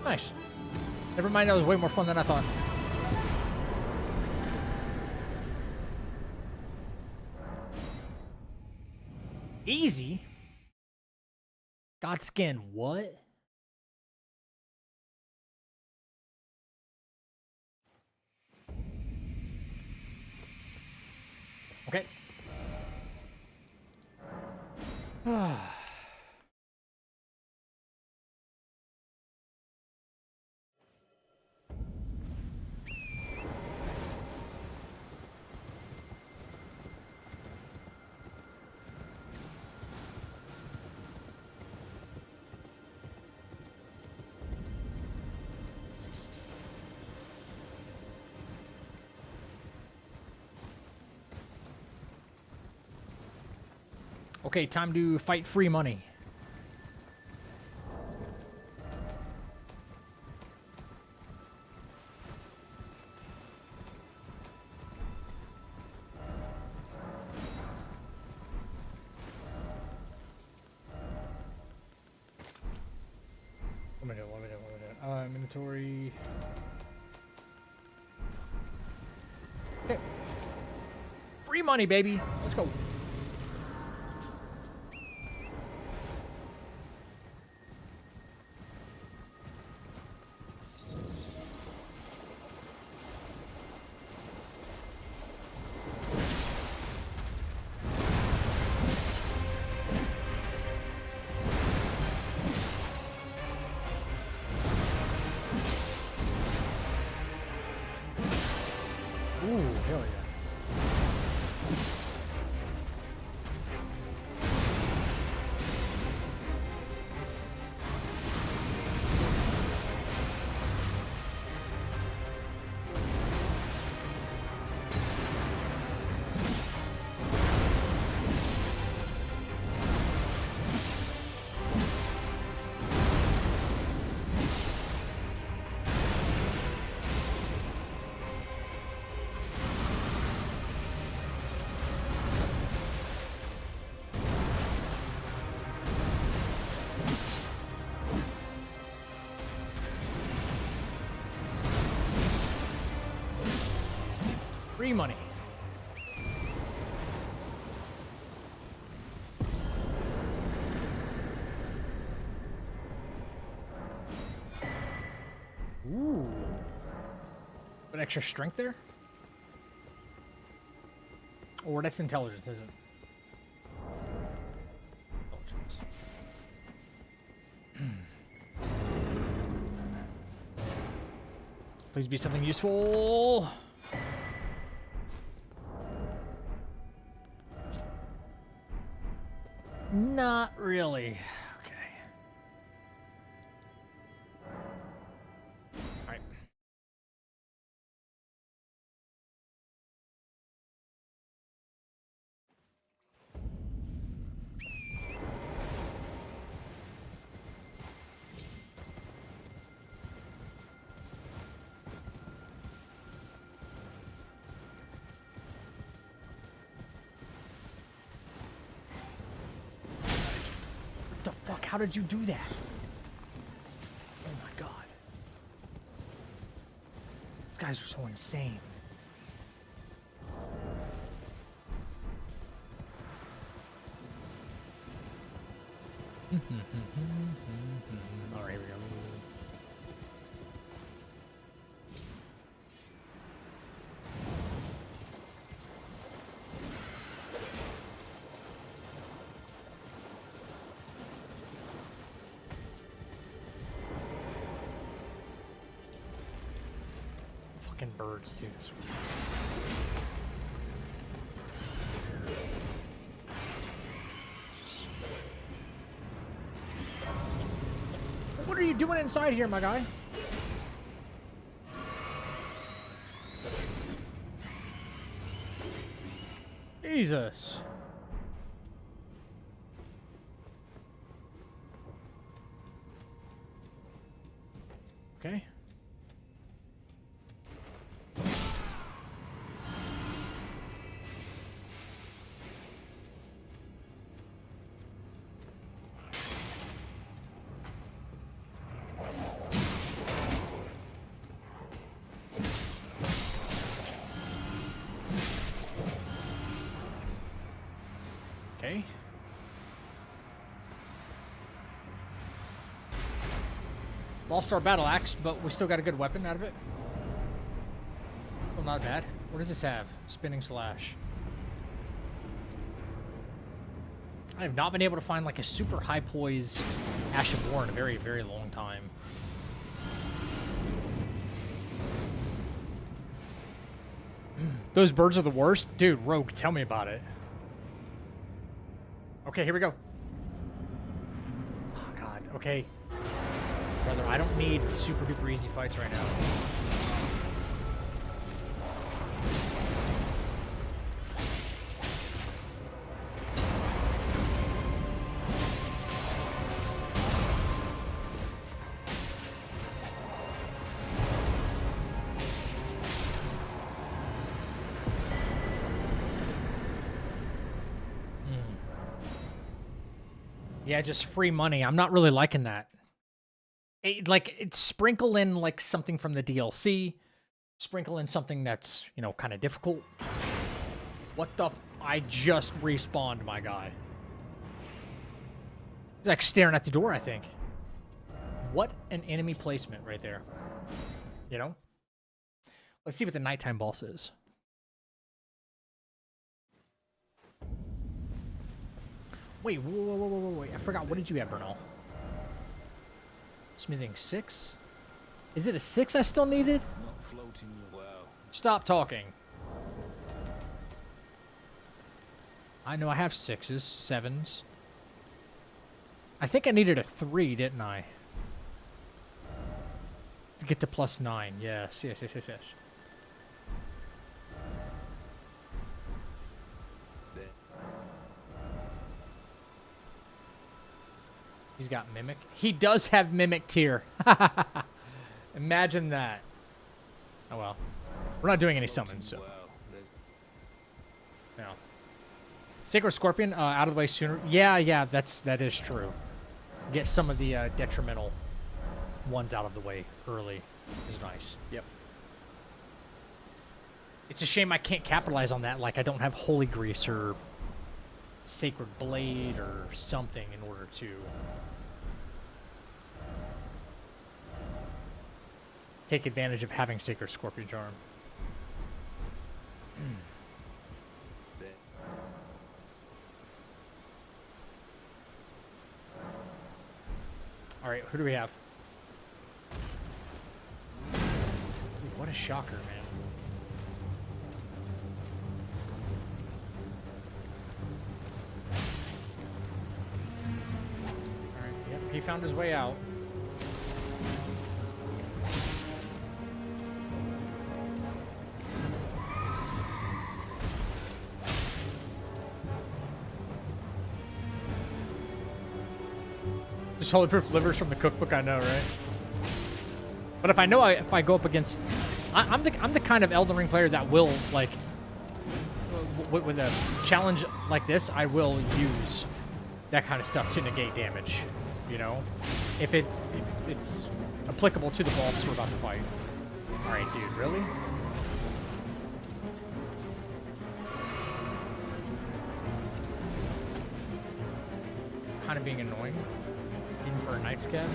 Nice. Never mind, that was way more fun than I thought. Easy? Godskin, what? Okay. Okay, time to fight free money. What am I doing? Inventory. Okay. Free money, baby. Let's go. Free money. Ooh. But extra strength there? Or that's intelligence, isn't it? Intelligence. Please be something useful. Not really. Okay. All right. What the fuck? How did you do that? Oh my god. These guys are so insane. Alright, here we go. Fucking birds, too. What are you doing inside here, my guy? Jesus. Okay. Okay. Lost our battle axe, but we still got a good weapon out of it. Well, not bad. What does this have? Spinning slash. I have not been able to find like a super high poise Ash of War in a very, very long time. Those birds are the worst? Dude, Rogue, tell me about it. Okay, here we go. Oh, God. Okay. Brother, I don't need super duper easy fights right now. Yeah, just free money. I'm not really liking that. Sprinkle in like something from the DLC. Sprinkle in something that's, you know, kind of difficult. What the? I just respawned, my guy. He's like staring at the door, I think. What an enemy placement right there. You know? Let's see what the nighttime boss is. Wait, wait. I forgot. What did you have, Bernal? Smithing 6? Is it a 6 I still needed? Not floating well. Stop talking. I know I have 6s, 7s. I think I needed a 3, didn't I? To get to +9. Yes. He's got Mimic. He does have Mimic tier. Imagine that. Oh well. We're not doing any summons, so. No. Sacred Scorpion, out of the way sooner. Yeah, that is true. Get some of the detrimental ones out of the way early is nice. Yep. It's a shame I can't capitalize on that. Like, I don't have Holy Grease or Sacred Blade or something in order to take advantage of having Sacred Scorpion Charm. All right, who do we have? Dude, what a shocker, man. All right, yep, he found his way out. Just holy proof livers from the cookbook, I know, right? But if I know if I go up against, I'm the kind of Elden Ring player that will, like, with a challenge like this, I will use that kind of stuff to negate damage. You know, if it's applicable to the boss we're about to fight. All right, dude, really? Kind of being annoying. Even for a night scab.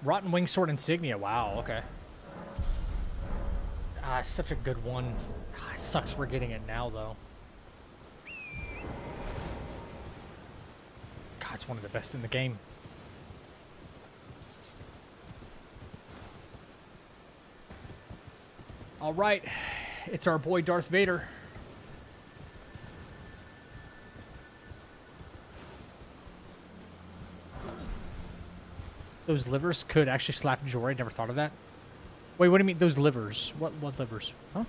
Rotten Wingsword Insignia. Wow, okay. Ah, such a good one. Ah, it sucks we're getting it now, though. God, it's one of the best in the game. All right. It's our boy Darth Vader. Those livers could actually slap Jory. Never thought of that. Wait, what do you mean? Those livers? What livers? Huh?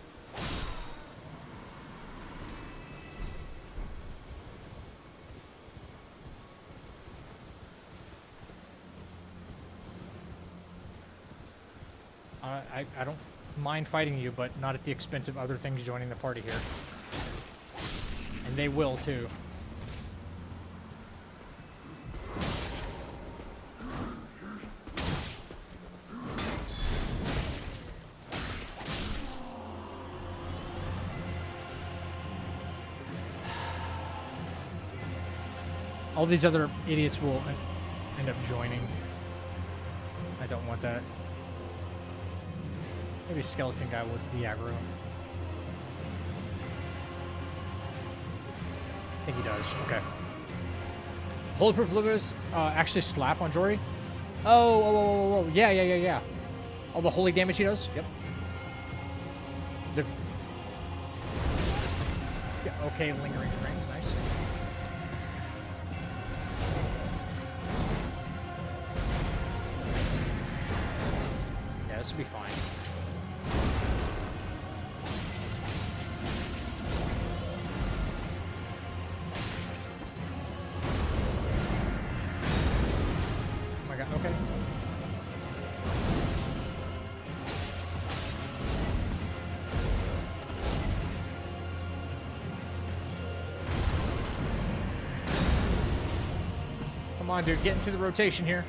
I don't mind fighting you, but not at the expense of other things joining the party here. And they will, too. All these other idiots will end up joining. I don't want that. Maybe skeleton guy would be aggro. I think he does. Okay. Holy Proof Livers actually slap on Jory? Oh. Yeah. All the holy damage he does? Yep. Yeah, okay, lingering frames. Nice. Yeah, this will be fine. Oh my god, okay. Come on, dude, get into the rotation here.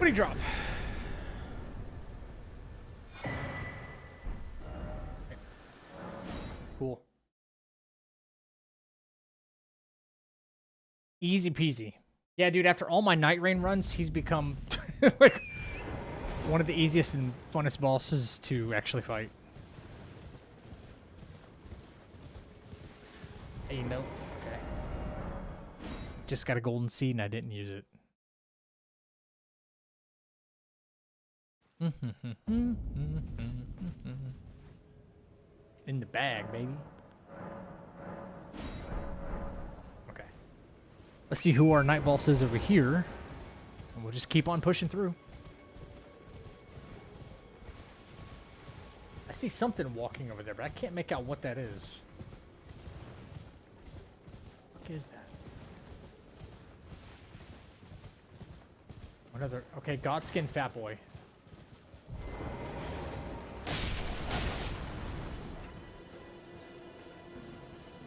What do you drop? Cool. Easy peasy. Yeah, dude, after all my Night Rain runs, he's become like one of the easiest and funnest bosses to actually fight. Hey, no. Okay. Just got a golden seed and I didn't use it. In the bag, baby. Okay. Let's see who our night boss is over here. And we'll just keep on pushing through. I see something walking over there, but I can't make out what that is. What is that? Another... Okay, Godskin Fat Boy.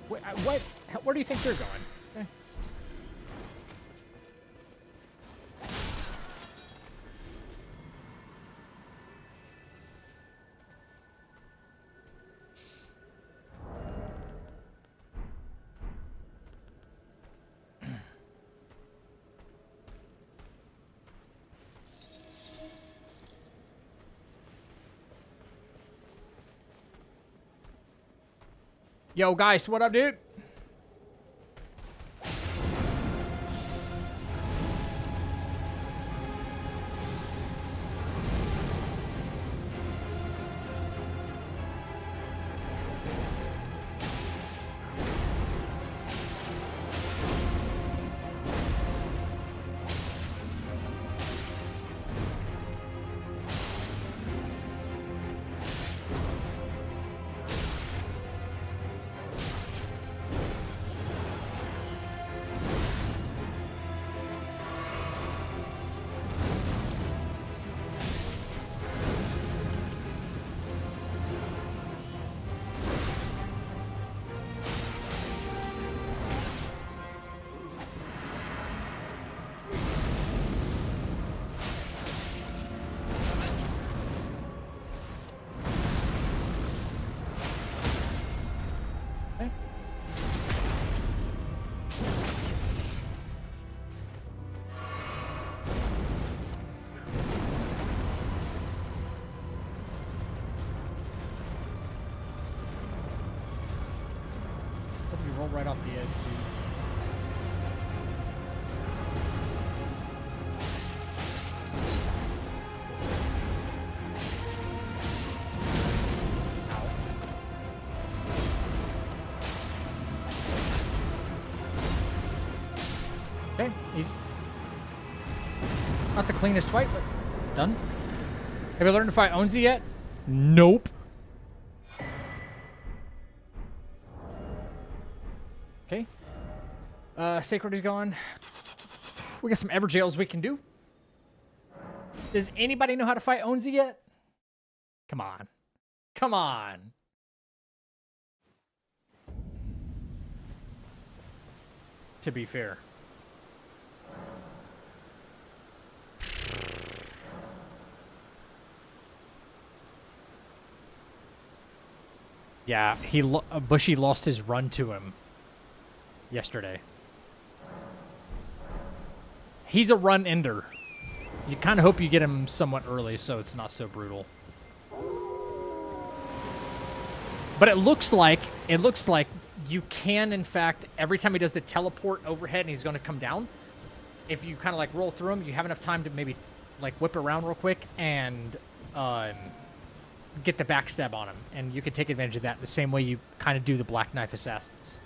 Wait, what? Where do you think they're going? Okay. Yo, guys, what up, dude? Roll right off the edge, dude. Ow. Okay, easy. Not the cleanest fight, but done. Have you learned to fight Onzi yet? Nope. Okay. Sacred is gone. We got some Everjails we can do. Does anybody know how to fight Onzi yet? Come on. Come on. To be fair. Yeah, Bushy lost his run to him yesterday. He's a run ender. You kind of hope you get him somewhat early so it's not so brutal. But it looks like you can, in fact, every time he does the teleport overhead and he's going to come down, if you kind of like roll through him, you have enough time to maybe like whip around real quick and get the backstab on him. And you can take advantage of that the same way you kind of do the Black Knife Assassins.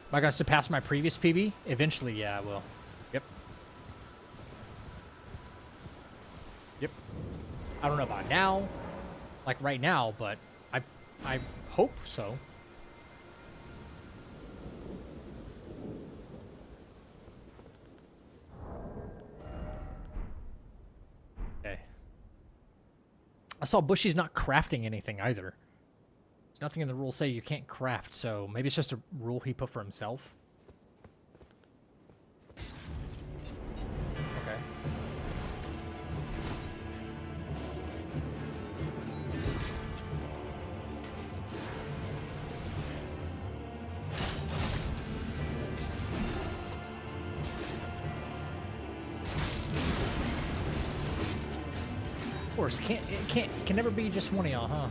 Am I going to surpass my previous PB? Eventually, yeah, I will. Yep. Yep. I don't know about now, like right now, but I hope so. Okay. I saw Bushy's not crafting anything either. There's nothing in the rules say you can't craft, so maybe it's just a rule he put for himself. Of course, it can never be just one of y'all, huh?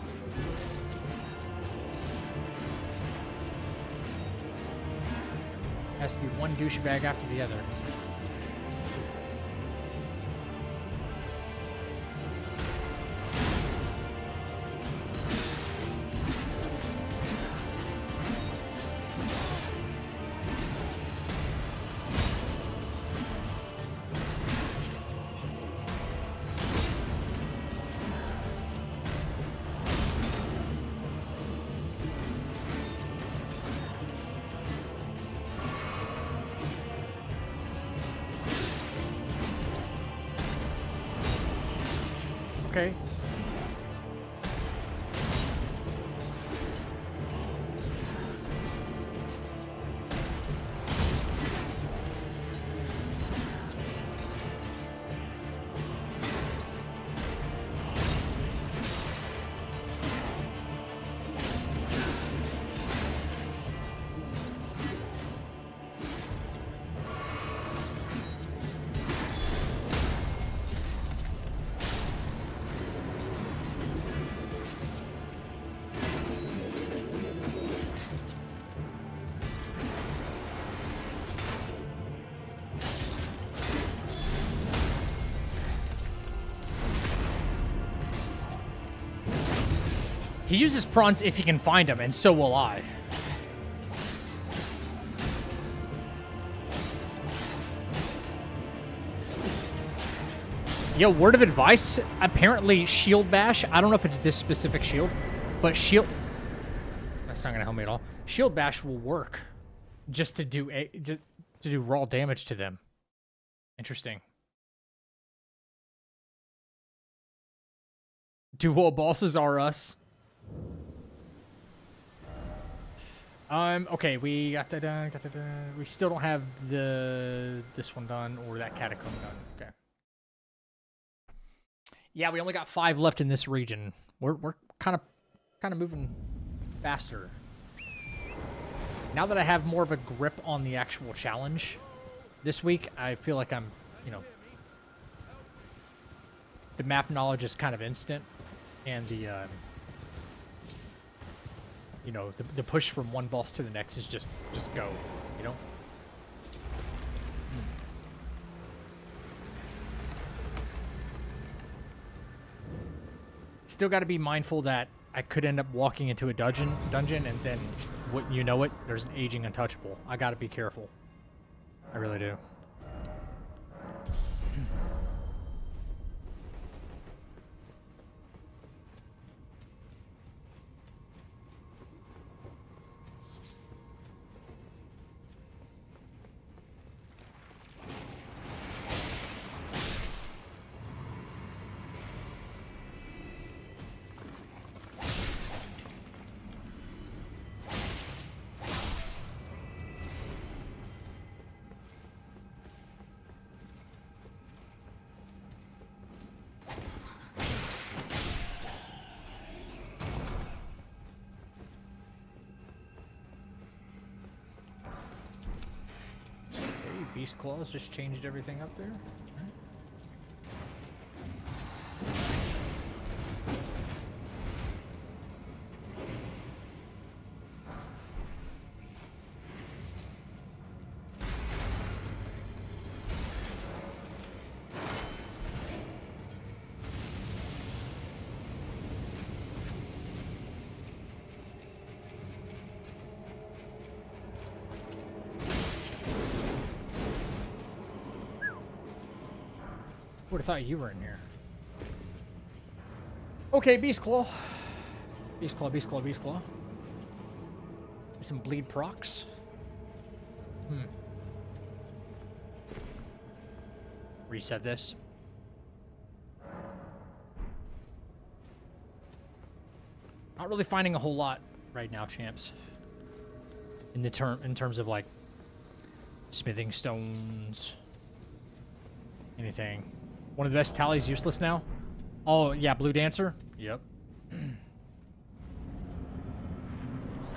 Has to be one douchebag after the other. Okay. He uses prawns if he can find them, and so will I. Yo, word of advice, apparently shield bash, I don't know if it's this specific shield, but shield... That's not going to help me at all. Shield bash will work just to do raw damage to them. Interesting. Dual bosses are us. Okay, we got that done, We still don't have this one done or that catacomb done. Okay. Yeah, we only got 5 left in this region. We're kind of moving faster. Now that I have more of a grip on the actual challenge this week, I feel like I'm, the map knowledge is kind of instant, and the the push from one boss to the next is just go, Still got to be mindful that I could end up walking into a dungeon, and then, wouldn't you know it, there's an aging untouchable. I got to be careful. I really do. Beast Claws just changed everything up there. Would have thought you were in here. Okay, Beast Claw. Beast Claw, Beast Claw, Beast Claw. Some bleed procs. Reset this. Not really finding a whole lot right now, champs. In terms of like smithing stones. Anything. One of the best tallies useless now? Oh, yeah, Blue Dancer? Yep. Oh,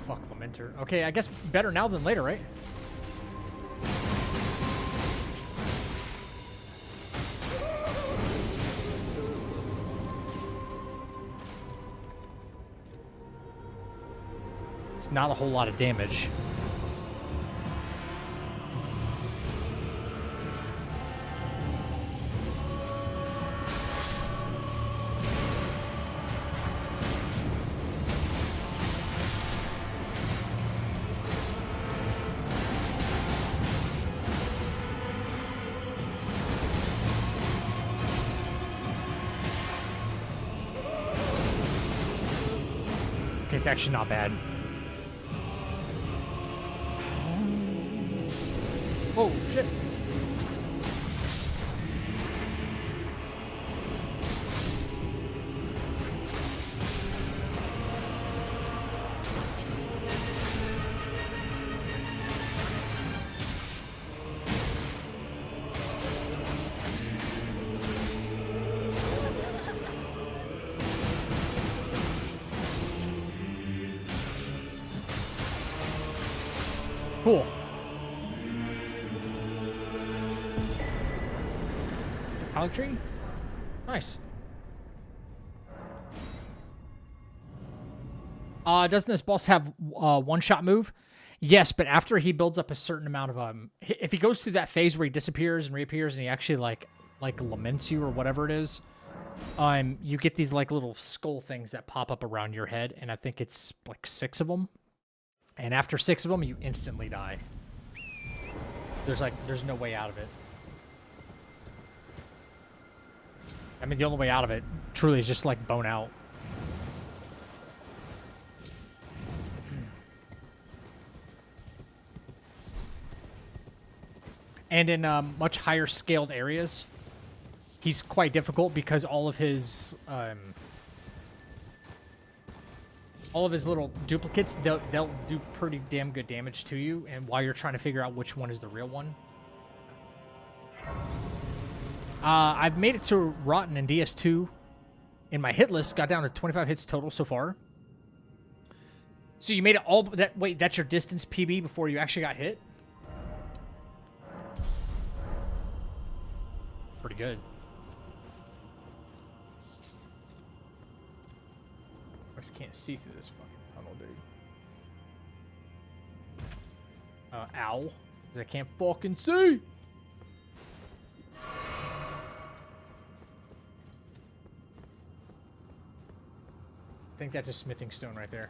fuck, Lamenter. Okay, I guess better now than later, right? It's not a whole lot of damage. Okay, it's actually not bad. Oh, shit. Cool. Holly tree? Nice. Doesn't this boss have one-shot move? Yes, but after he builds up a certain amount of if he goes through that phase where he disappears and reappears and he actually like laments you or whatever it is, you get these like little skull things that pop up around your head, and I think it's like 6 of them. And after 6 of them, you instantly die. There's no way out of it. I mean, the only way out of it truly is just like bone out. And in much higher scaled areas, he's quite difficult because all of his little duplicates, they'll do pretty damn good damage to you, and while you're trying to figure out which one is the real one. I've made it to Rotten in DS2 in my hit list, got down to 25 hits total so far. So you made it all that. Wait, that's your distance PB before you actually got hit? Pretty good. I just can't see through this fucking tunnel, dude. Ow. 'Cause I can't fucking see! I think that's a smithing stone right there.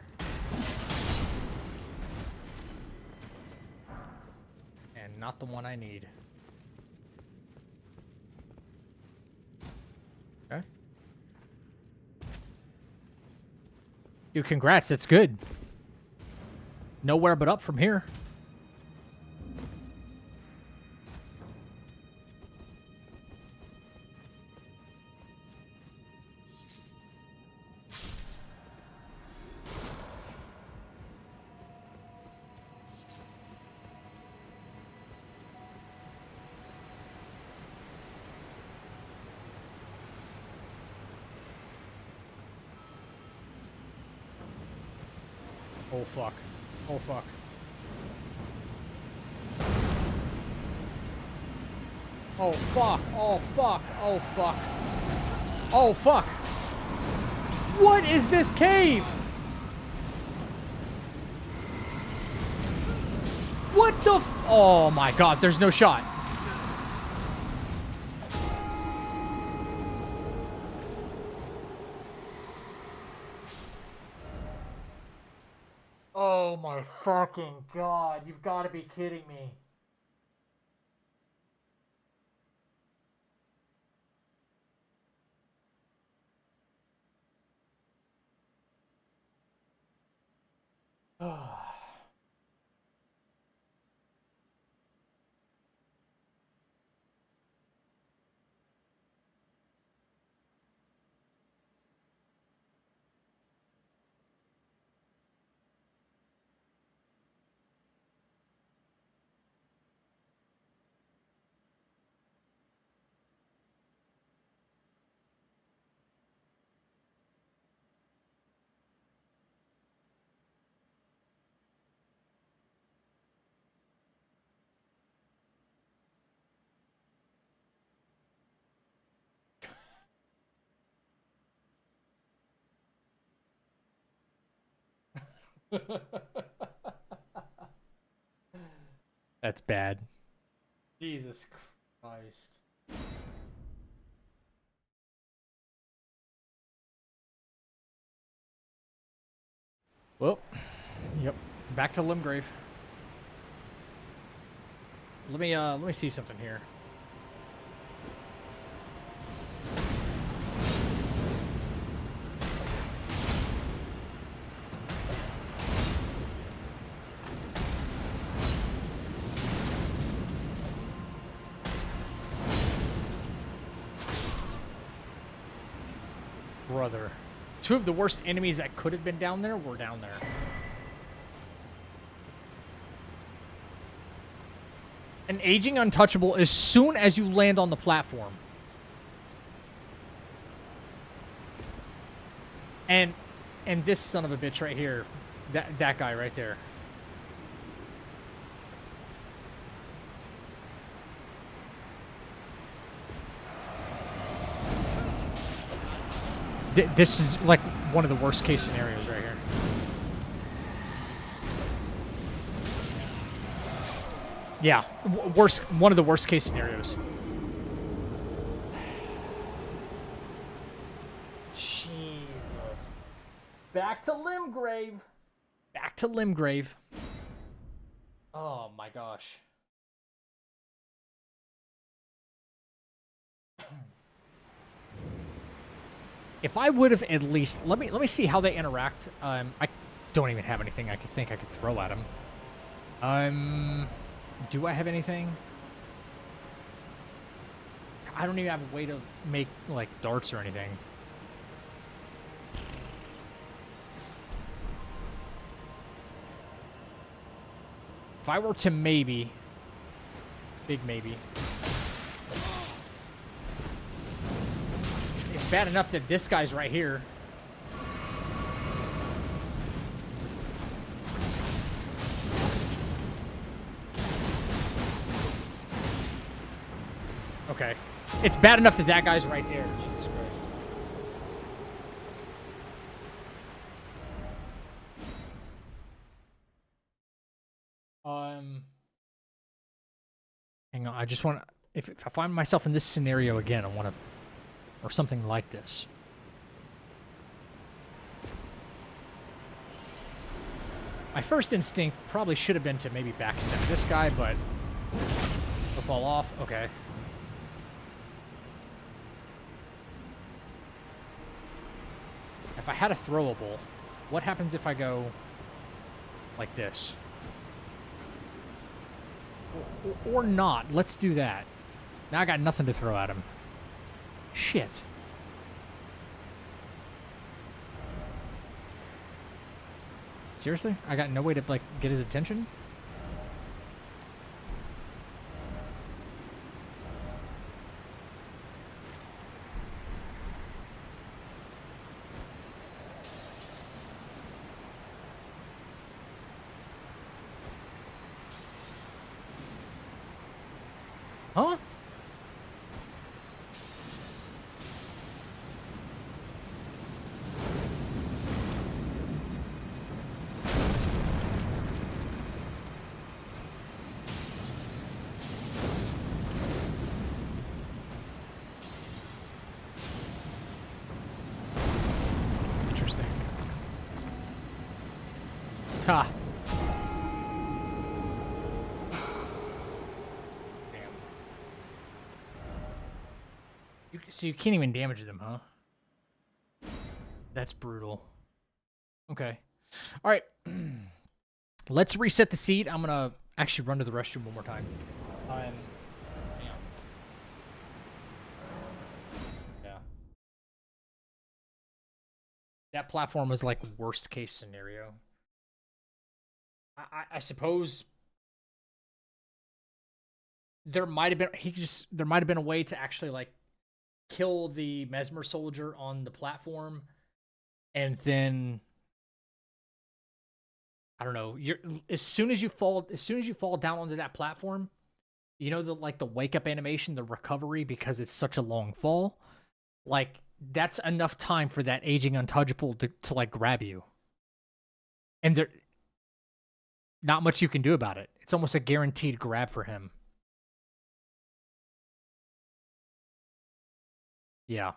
And not the one I need. Okay. Dude, congrats, that's good. Nowhere but up from here. Oh fuck. Oh fuck. Oh fuck. Oh fuck. Oh fuck. Oh fuck. What is this cave? What the f— oh my god, there's no shot. Oh my fucking god, you've got to be kidding me. That's bad. Jesus Christ. Well, yep. Back to Limgrave. Let me see something here. Brother. Two of the worst enemies that could have been down there were down there. An aging untouchable as soon as you land on the platform. And this son of a bitch right here. That guy right there. This is like one of the worst case scenarios right here. Yeah, one of the worst case scenarios. Jesus. Back to Limgrave. Back to Limgrave. Oh my gosh. If I would have at least let me see how they interact. I don't even have anything I could throw at them. Do I have anything? I don't even have a way to make like darts or anything. If I were to maybe, big maybe. It's bad enough that this guy's right here. Okay. It's bad enough that that guy's right there. Jesus Christ. Hang on. I just want to... If I find myself in this scenario again, I want to... Or something like this. My first instinct probably should have been to maybe backstab this guy, but... He'll fall off. Okay. If I had a throwable, what happens if I go like this? Or not. Let's do that. Now I got nothing to throw at him. Shit. Seriously? I got no way to, like, get his attention? Huh? Interesting. Ha. So you can't even damage them, huh? That's brutal. Okay. All right. Let's reset the seat. I'm going to actually run to the restroom one more time. Yeah. That platform was like worst case scenario. I suppose there might have been there might have been a way to actually like kill the Mesmer soldier on the platform, and then I don't know. As soon as you fall down onto that platform, you know the wake up animation, the recovery, because it's such a long fall. Like that's enough time for that aging untouchable to like grab you. And there not much you can do about it. It's almost a guaranteed grab for him. Yeah.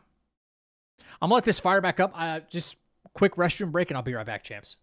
I'm gonna let this fire back up. Just quick restroom break, and I'll be right back, champs.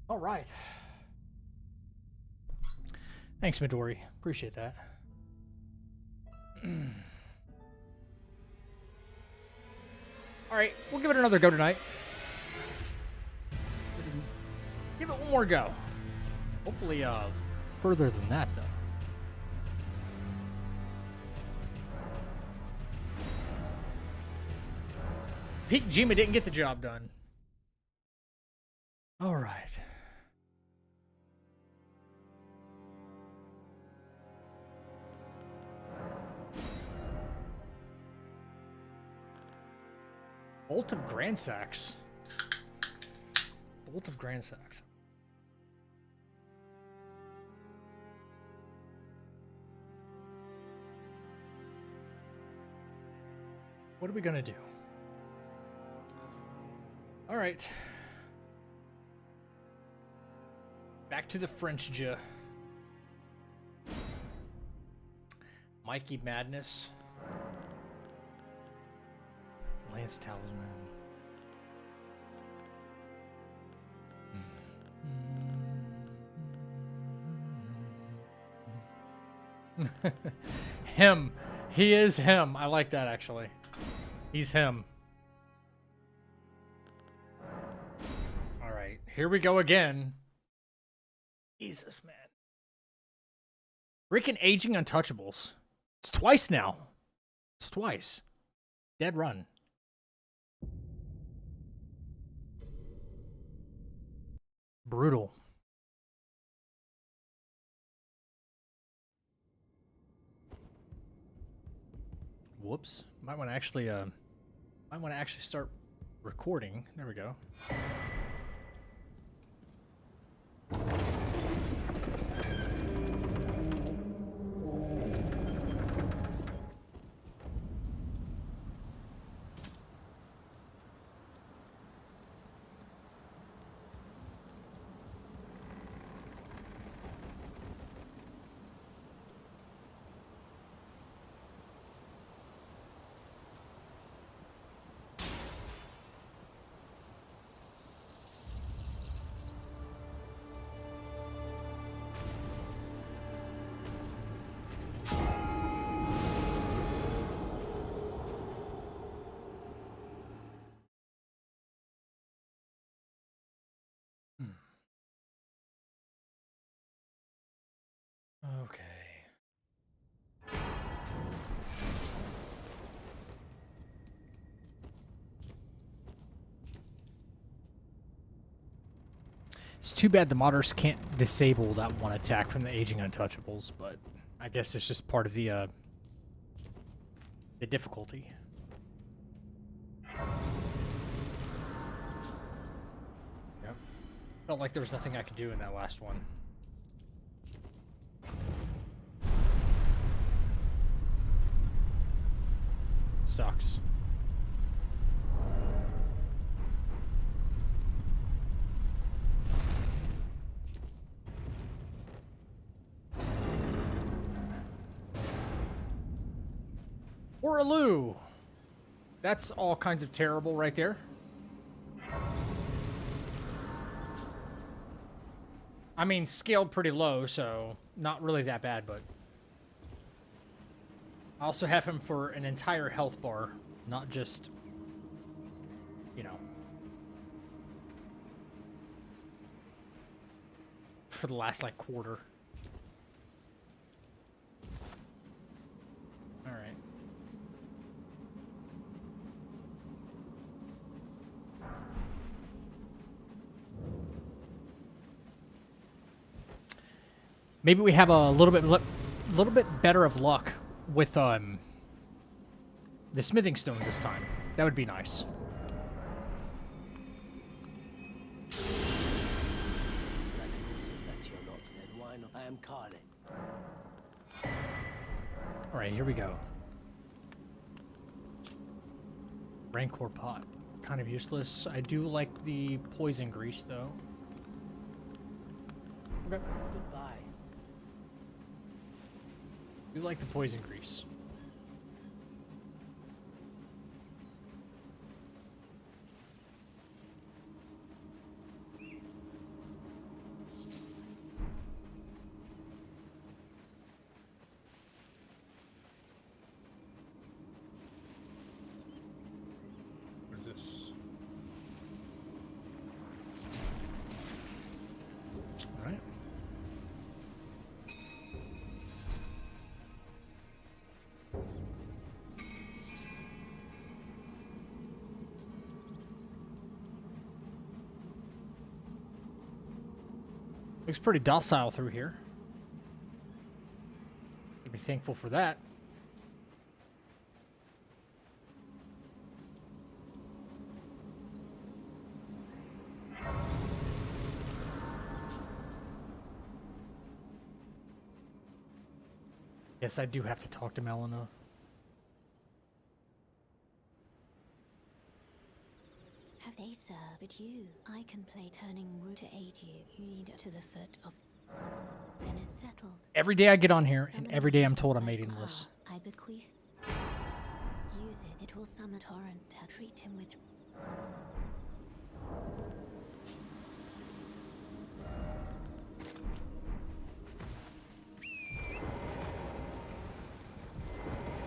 All right. Thanks, Midori. Appreciate that. All right, we'll give it another go tonight. Give it one more go. Hopefully, further than that, though. Peak Jima didn't get the job done. All right. Bolt of Grand Sacks. Bolt of Grand Sacks. What are we gonna do? All right. Back to the French Ja. Mikey Madness. Lance Talisman. Him. He is him. I like that, actually. He's him. All right. Here we go again. Jesus, man. Freaking aging untouchables. It's twice now. It's twice. Dead run. Brutal. Whoops. Might want to actually start recording. There we go. Okay. It's too bad the modders can't disable that one attack from the aging untouchables, but I guess it's just part of the difficulty. Yep. Felt like there was nothing I could do in that last one. Sucks. Oraloo. That's all kinds of terrible right there. I mean, scaled pretty low, so not really that bad, but I also have him for an entire health bar, not just, you know, for the last, like, quarter. All right. Maybe we have a little bit better of luck with the smithing stones this time. That would be nice. I am Carlin. All right, here we go. Rancor pot, kind of useless. I do like the poison grease though. Okay. Goodbye. Do like the poison grease. Looks pretty docile through here. Be thankful for that. Yes, I do have to talk to Melina. Have they, sir? But you, I can play turning root to aid you. You need to the foot of. Then it's settled. Every day I get on here, and Summon every day I'm me told I'm like matingless. I bequeath. Use it. It will summon torrent. Treat him with.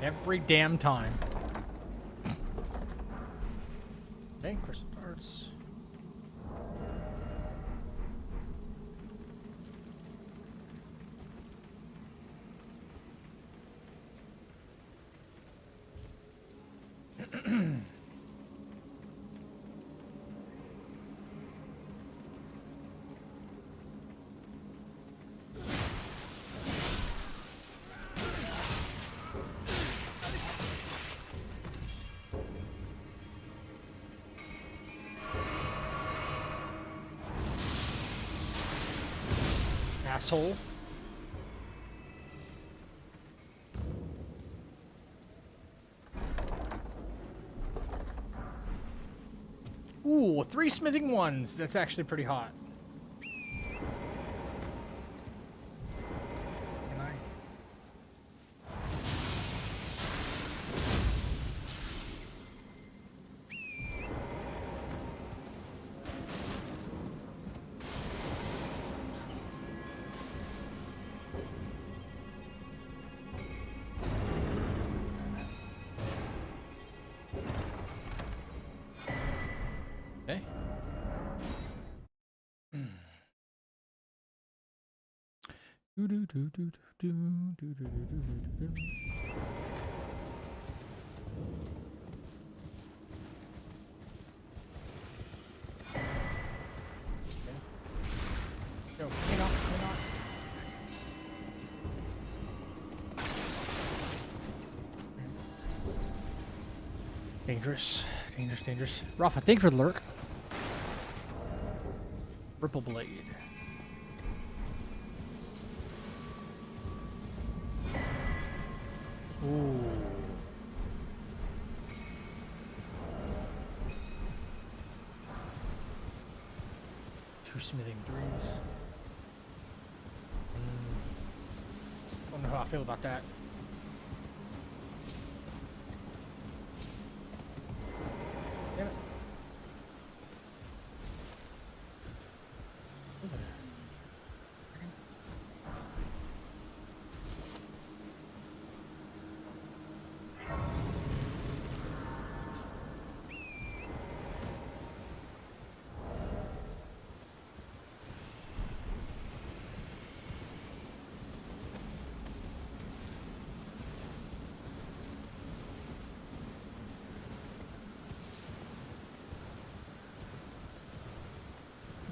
Every damn time. Okay, crystal darts. Asshole. Ooh, 3 smithing ones. That's actually pretty hot. Can I? Okay. Yo, clean up, clean up. Dangerous, dangerous, dangerous. Rafa, thank you for the lurk. Ripple Blade. Ooh. Two smithing threes. I don't know how I feel about that. Damn it. Over there.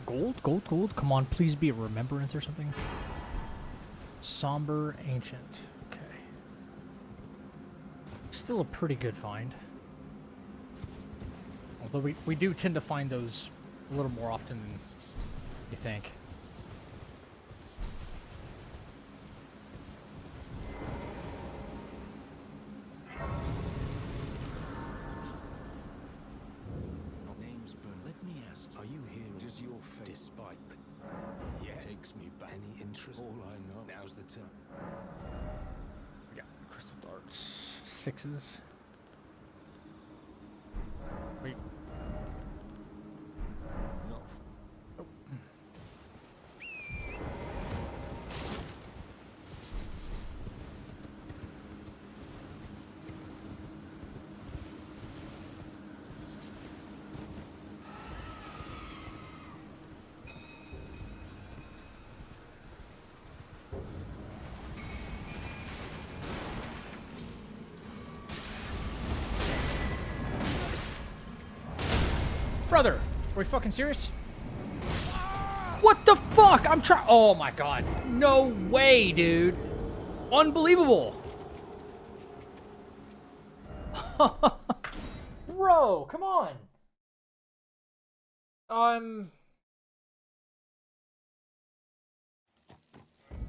Gold, gold, gold. Come on, please be a remembrance or something. Somber Ancient. Okay. Still a pretty good find. Although we do tend to find those a little more often than you think. Name's Bern. Let me ask, are you here? Does your fate, despite the takes me back? Any interest? All I know. Now's the time. We got crystal darts. 6s. Wait. Not. Brother, are we fucking serious? What the fuck? I'm trying. Oh my god. No way, dude. Unbelievable. Bro, come on.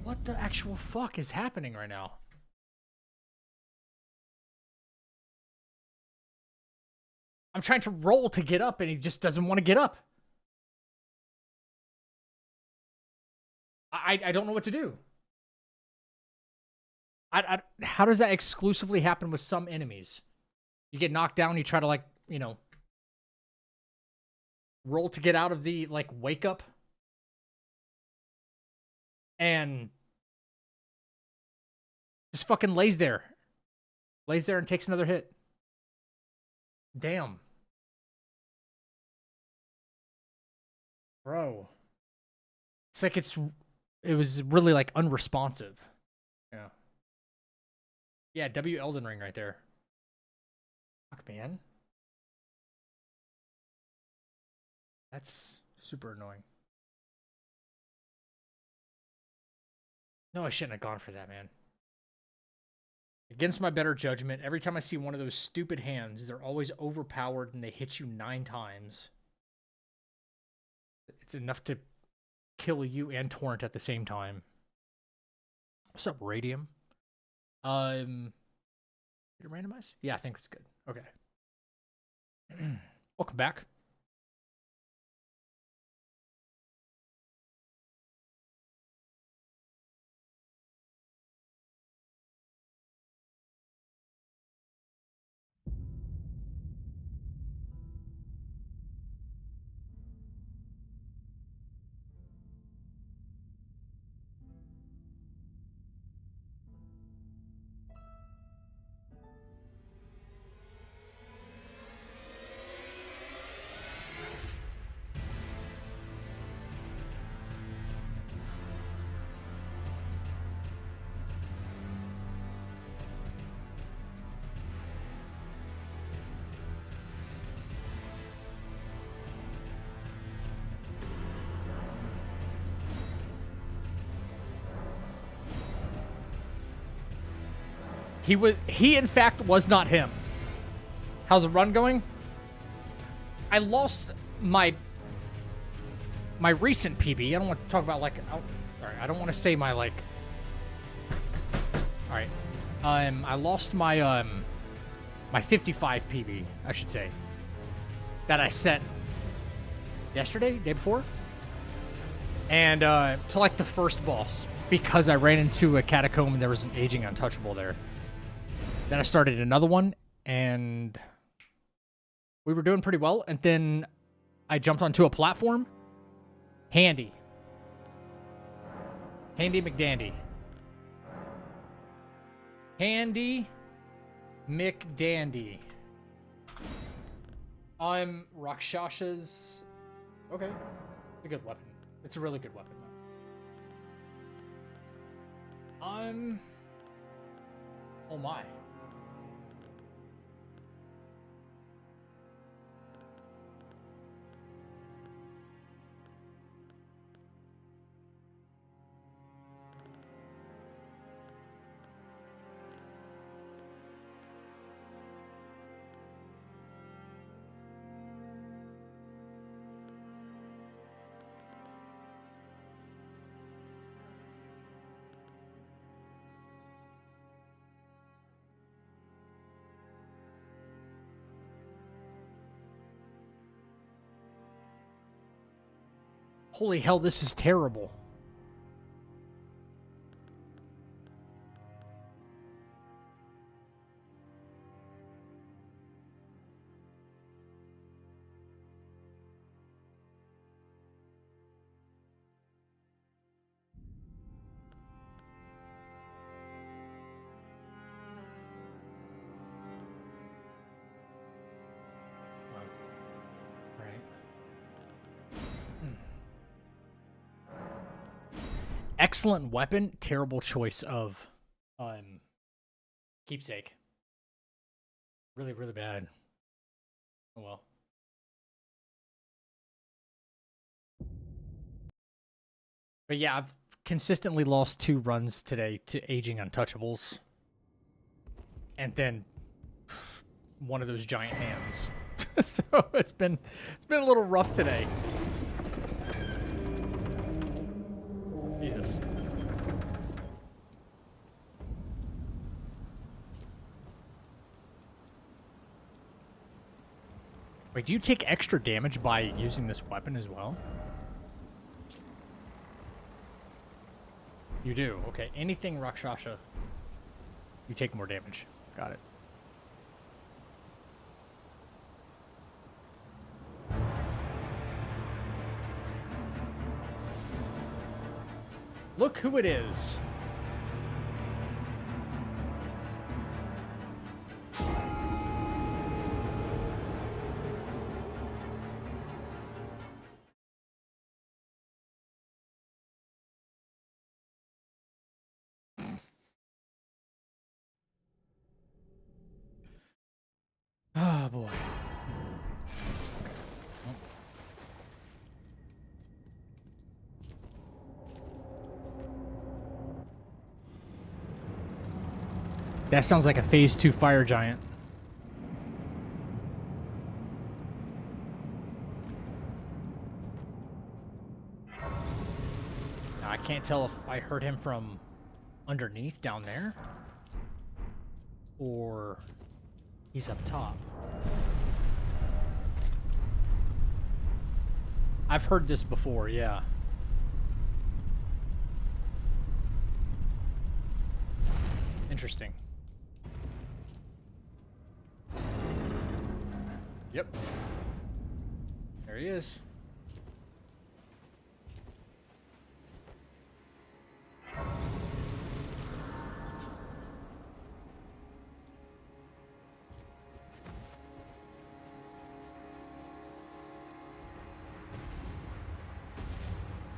What the actual fuck is happening right now? I'm trying to roll to get up and he just doesn't want to get up. I don't know what to do. How does that exclusively happen with some enemies? You get knocked down, you try to, like, you know, roll to get out of the, like, wake up. And just fucking lays there. Lays there and takes another hit. Damn. Bro. It's like it was really, like, unresponsive. Yeah. Yeah, W Elden Ring right there. Fuck, man. That's super annoying. No, I shouldn't have gone for that, man. Against my better judgment, every time I see one of those stupid hands, they're always overpowered and they hit you 9 times. It's enough to kill you and Torrent at the same time. What's up, Radium? Did it randomize? Yeah, I think it's good. Okay. Welcome back. He in fact was not him. How's the run going? I lost my recent PB. I don't want to talk about, like, I don't want to say my, like, all right. I lost my my 55 PB, I should say, that I set yesterday, day before, and to, like, the first boss, because I ran into a catacomb and there was an aging untouchable there. Then I started another one, and we were doing pretty well, and then I jumped onto a platform. Handy McDandy. Handy McDandy. I'm Rakshasha's. Okay. It's a good weapon. It's a really good weapon, though. Oh my. Holy hell, this is terrible. Excellent weapon, terrible choice of keepsake. Really, really bad. Oh well. But yeah, I've consistently lost 2 runs today to aging untouchables. And then one of those giant hands. So it's been a little rough today. Jesus. Wait, do you take extra damage by using this weapon as well? You do. Okay. Anything Rakshasa, you take more damage. Got it. Look who it is. Oh boy. That sounds like a phase 2 fire giant. Now, I can't tell if I heard him from underneath down there or he's up top. I've heard this before, yeah. Interesting. Yep. There he is.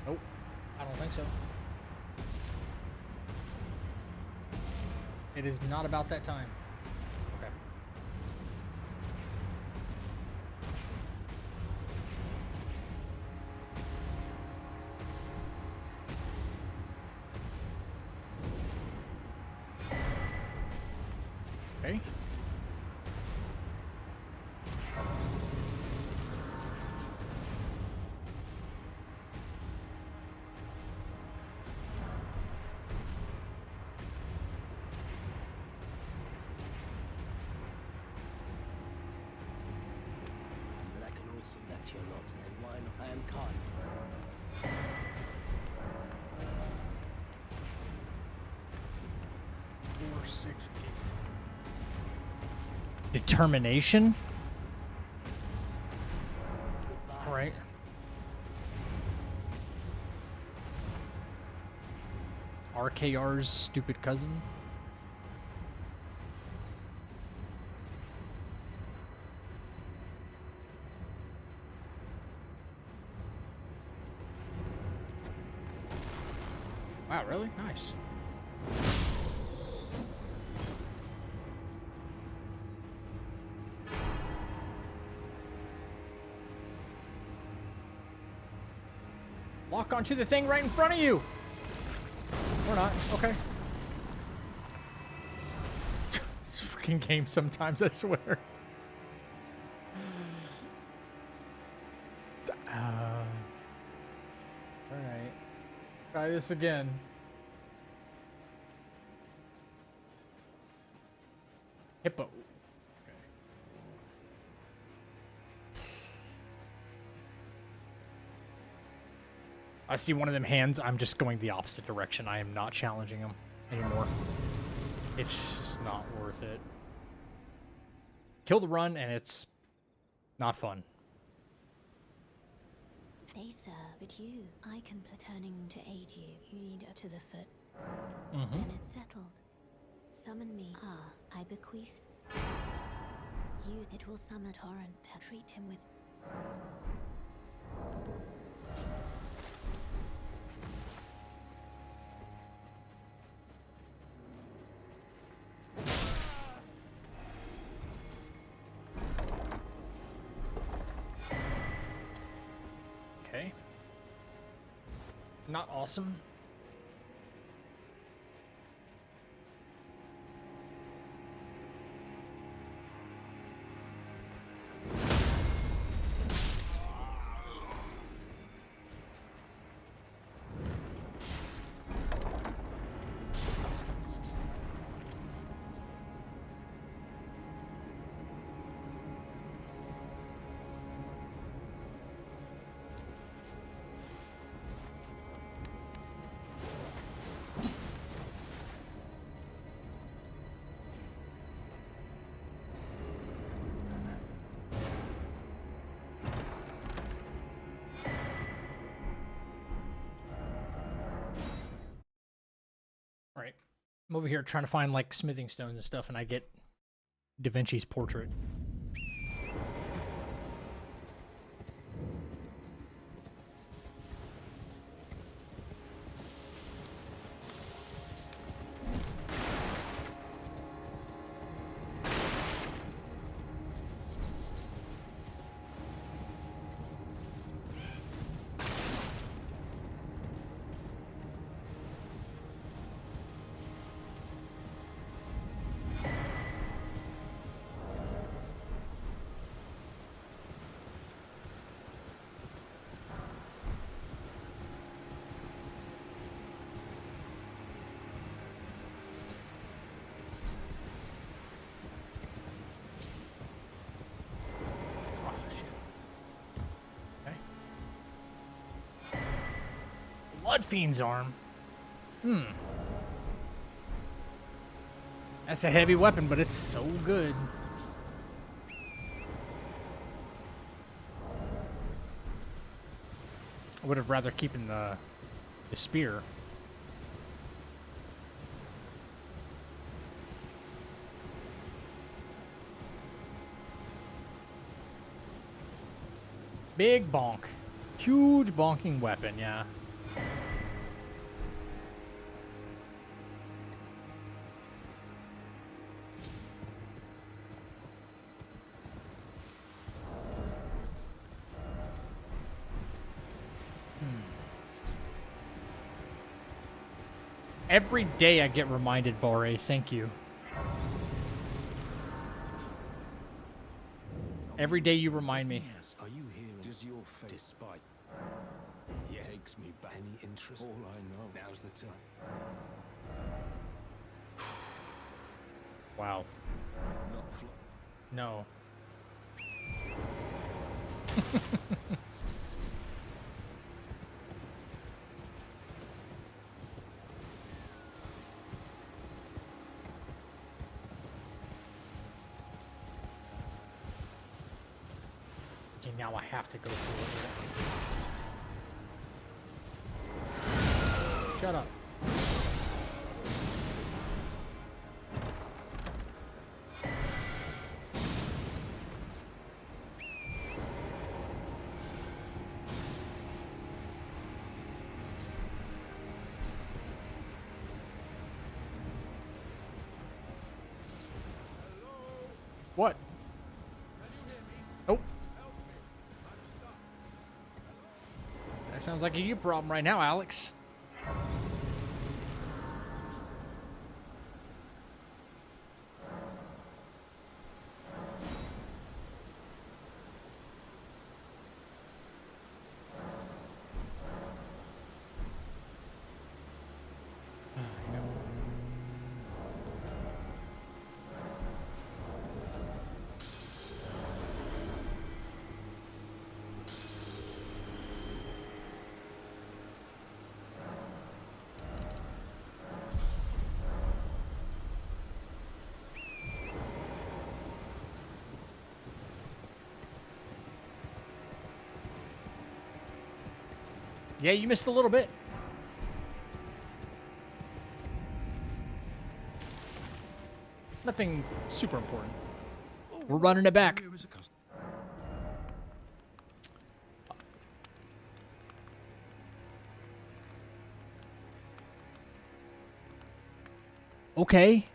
Nope. I don't think so. It is not about that time. Okay. Okay. But I can also that you're not, and why not? I am Khan. 4, 6, 8. Determination? Goodbye. All right. RKR's stupid cousin? Wow, really? Nice. Lock onto the thing right in front of you. Or not. Okay. This fucking game sometimes, I swear. Alright. Try this again. Hippo. Okay. I see one of them hands, I'm just going the opposite direction. I am not challenging him anymore. It's just not worth it. Kill the run, and it's not fun. They serve, but you, I can turning to aid you. You need to the foot. Mm-hmm. Then it's settled. Summon me. Ah, I bequeath. Use it will summon torrent. Treat him with. Okay. Not awesome. All right. I'm over here trying to find like smithing stones and stuff, and I get Da Vinci's portrait. Blood Fiend's arm. That's a heavy weapon, but it's so good. I would have rather keeping the spear. Big bonk. Huge bonking weapon, yeah. Every day I get reminded, Vore. Thank you. Every day you remind me. Yes, are you here? Does your fate, despite takes me back any interest? All I know, now's the time. Wow. Not No. Okay, now I have to go through it. Shut up. What? Oh. That sounds like a you problem right now, Alex. Yeah, you missed a little bit. Nothing super important. We're running it back. Okay.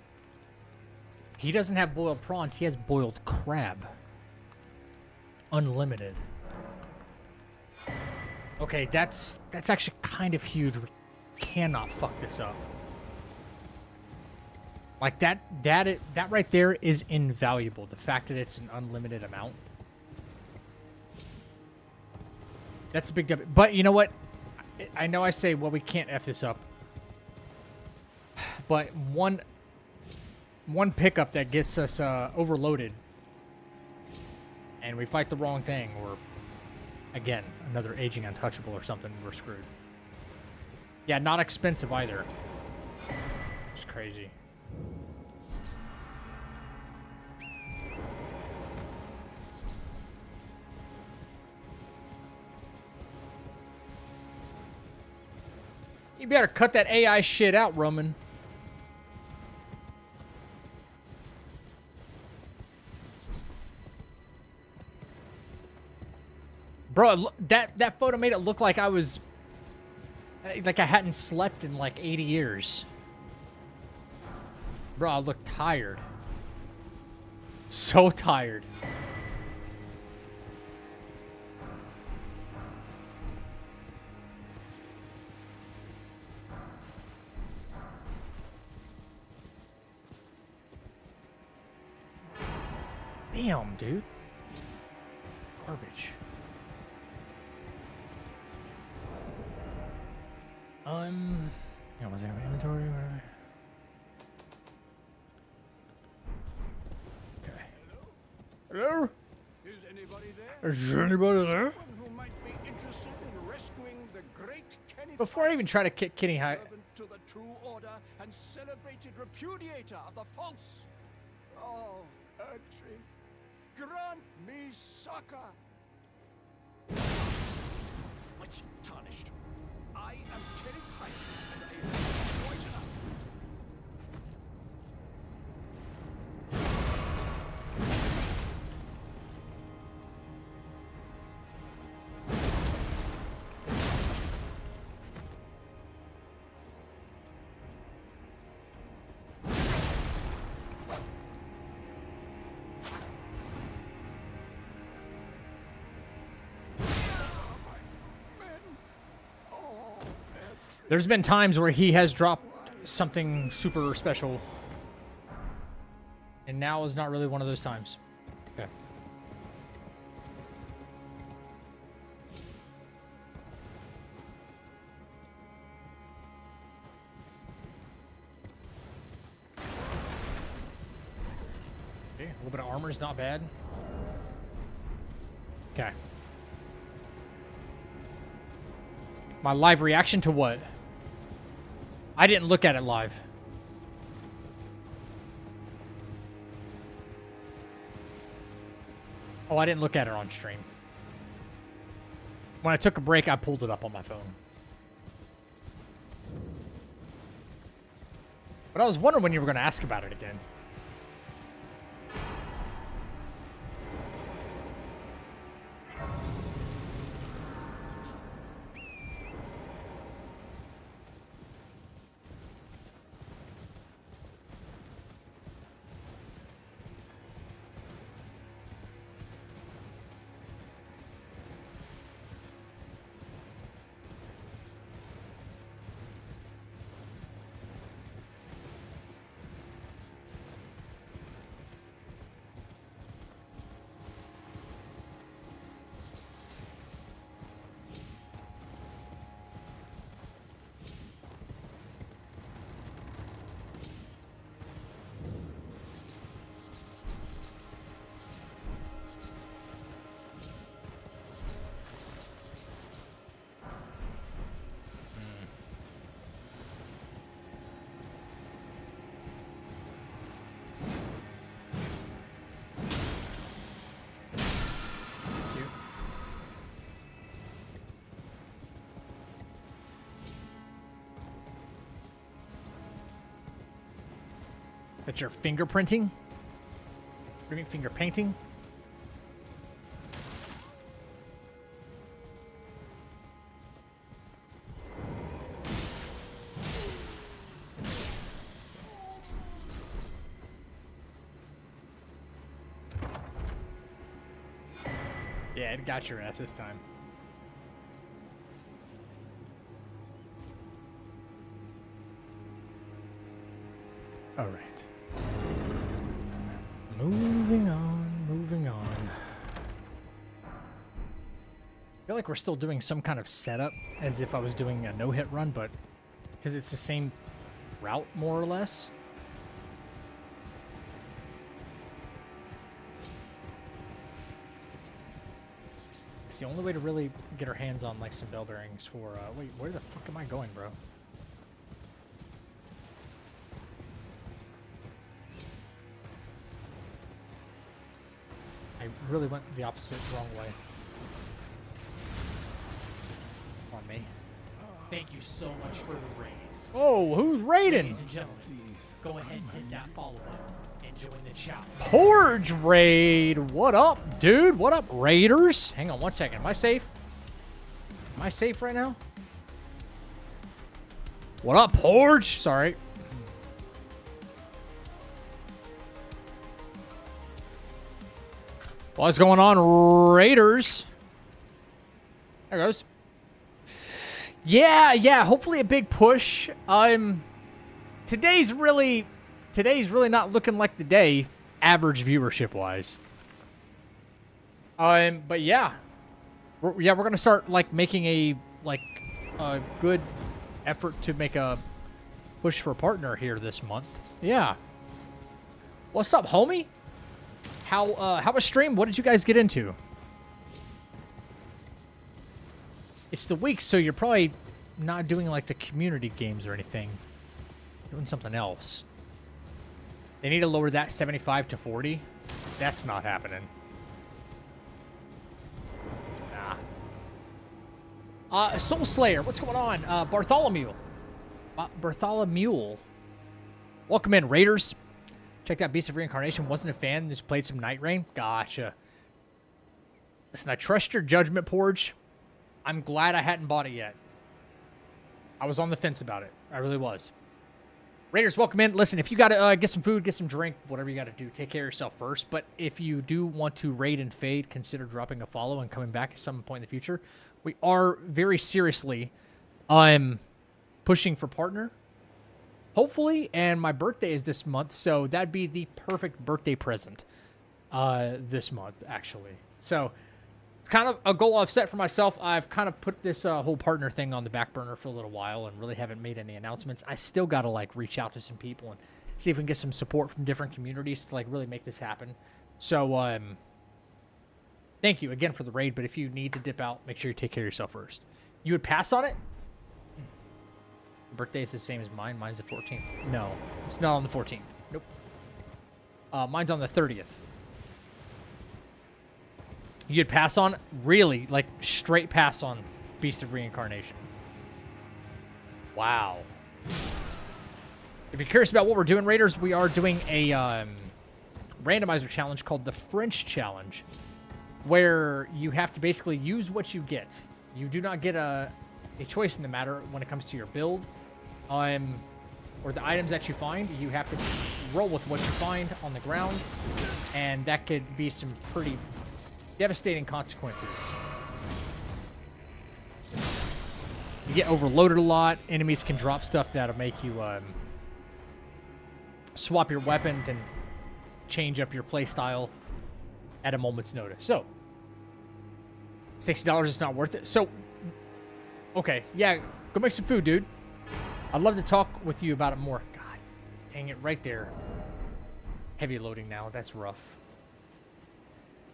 He doesn't have boiled prawns. He has boiled crab. Unlimited. Okay, that's actually kind of huge. We cannot fuck this up. Like that right there is invaluable. The fact that it's an unlimited amount. That's a big W. But you know what? I know I say, well, we can't F this up. But one pickup that gets us overloaded and we fight the wrong thing, or again, another aging untouchable or something, we're screwed. Yeah, not expensive either. It's crazy. You better cut that AI shit out, Roman. Bro, that photo made it look like I was... like I hadn't slept in like 80 years. Bro, I look tired. So tired. Damn, dude. Garbage. Yeah, was there inventory? Whatever. Okay. Hello? Is anybody there? Is anybody there? Someone who might be interested in rescuing the great Kenny Before I even try to kick Kitty High, servant to the true order and celebrated repudiator of the false. Oh, Erdtree, grant me succor. Much tarnished. I am Kenneth Hyde, and I am poisoner. there's been times where he has dropped something super special. And now is not really one of those times. Okay. Okay, a little bit of armor is not bad. Okay. My live reaction to what? I didn't look at it live. Oh, I didn't look at it on stream. When I took a break, I pulled it up on my phone. But I was wondering when you were going to ask about it again. That's your fingerprinting? What do you mean finger painting? Yeah, it got your ass this time. All right. Moving on, moving on. I feel like we're still doing some kind of setup as if I was doing a no-hit run, but because it's the same route, more or less. It's the only way to really get our hands on, like, some bell bearings for, wait, where the fuck am I going, bro? I really went the opposite, wrong way. On me. Thank you so much for the raid. Oh, who's raiding? Ladies and gentlemen, go ahead and hit that follow button and join the chat. Porge raid. What up, dude? What up, raiders? Hang on one second. Am I safe? Am I safe right now? What up, Porge? Sorry. What's going on, raiders? There goes. Yeah. Hopefully a big push. Today's really not looking like the day, average viewership wise. But yeah, we're gonna start like making a good effort to make a push for a partner here this month. Yeah. What's up, homie? How was stream? What did you guys get into? It's the week, so you're probably not doing like the community games or anything. Doing something else. They need to lower that 75 to 40. That's not happening. Nah. Soul Slayer, what's going on? Bartholomew. Bartholomew. Welcome in, Raiders. Checked out Beast of Reincarnation. Wasn't a fan. Just played some Night Rain. Gotcha. Listen, I trust your judgment, Porge. I'm glad I hadn't bought it yet. I was on the fence about it. I really was. Raiders, welcome in. Listen, if you got to get some food, get some drink, whatever you got to do, take care of yourself first. But if you do want to raid and fade, consider dropping a follow and coming back at some point in the future. We are very seriously pushing for partner. Hopefully, and my birthday is this month, so that'd be the perfect birthday present this month, actually. So it's kind of a goal I've set for myself. I've kind of put this whole partner thing on the back burner for a little while and really haven't made any announcements. I still got to like reach out to some people and see if we can get some support from different communities to like really make this happen. So thank you again for the raid, but if you need to dip out, make sure you take care of yourself first. You would pass on it? Birthday is the same as mine. Mine's the 14th. No, it's not on the 14th. Nope. Mine's on the 30th. You'd pass on? Really? Like, straight pass on Beast of Reincarnation. Wow. If you're curious about what we're doing, Raiders, we are doing a randomizer challenge called the French Challenge, where you have to basically use what you get. You do not get a choice in the matter when it comes to your build. Or the items that you find, you have to roll with what you find on the ground, and that could be some pretty devastating consequences. You get overloaded a lot. Enemies can drop stuff that'll make you swap your weapon and change up your playstyle at a moment's notice. So, $60 is not worth it. So, okay, yeah, go make some food, dude. I'd love to talk with you about it more. God, dang it, right there. Heavy loading now. That's rough.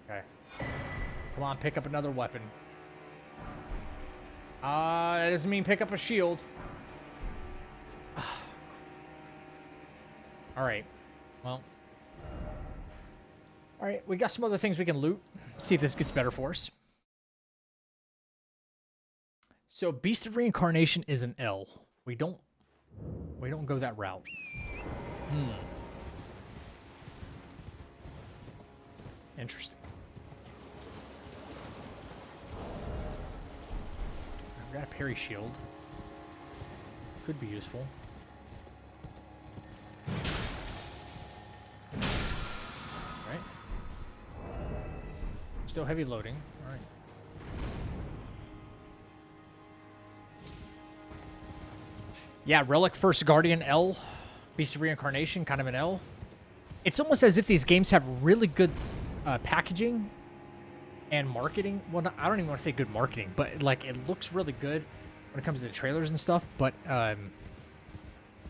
Okay. Come on, pick up another weapon. That doesn't mean pick up a shield. Alright. Well. Alright, we got some other things we can loot. See if this gets better for us. So, Beast of Reincarnation is an L. We don't go that route. Interesting. I've got a parry shield. Could be useful. Right. Still heavy loading. All right. Yeah, Relic First Guardian L. Beast of Reincarnation, kind of an L. It's almost as if these games have really good packaging and marketing. Well, I don't even want to say good marketing, but like it looks really good when it comes to the trailers and stuff. But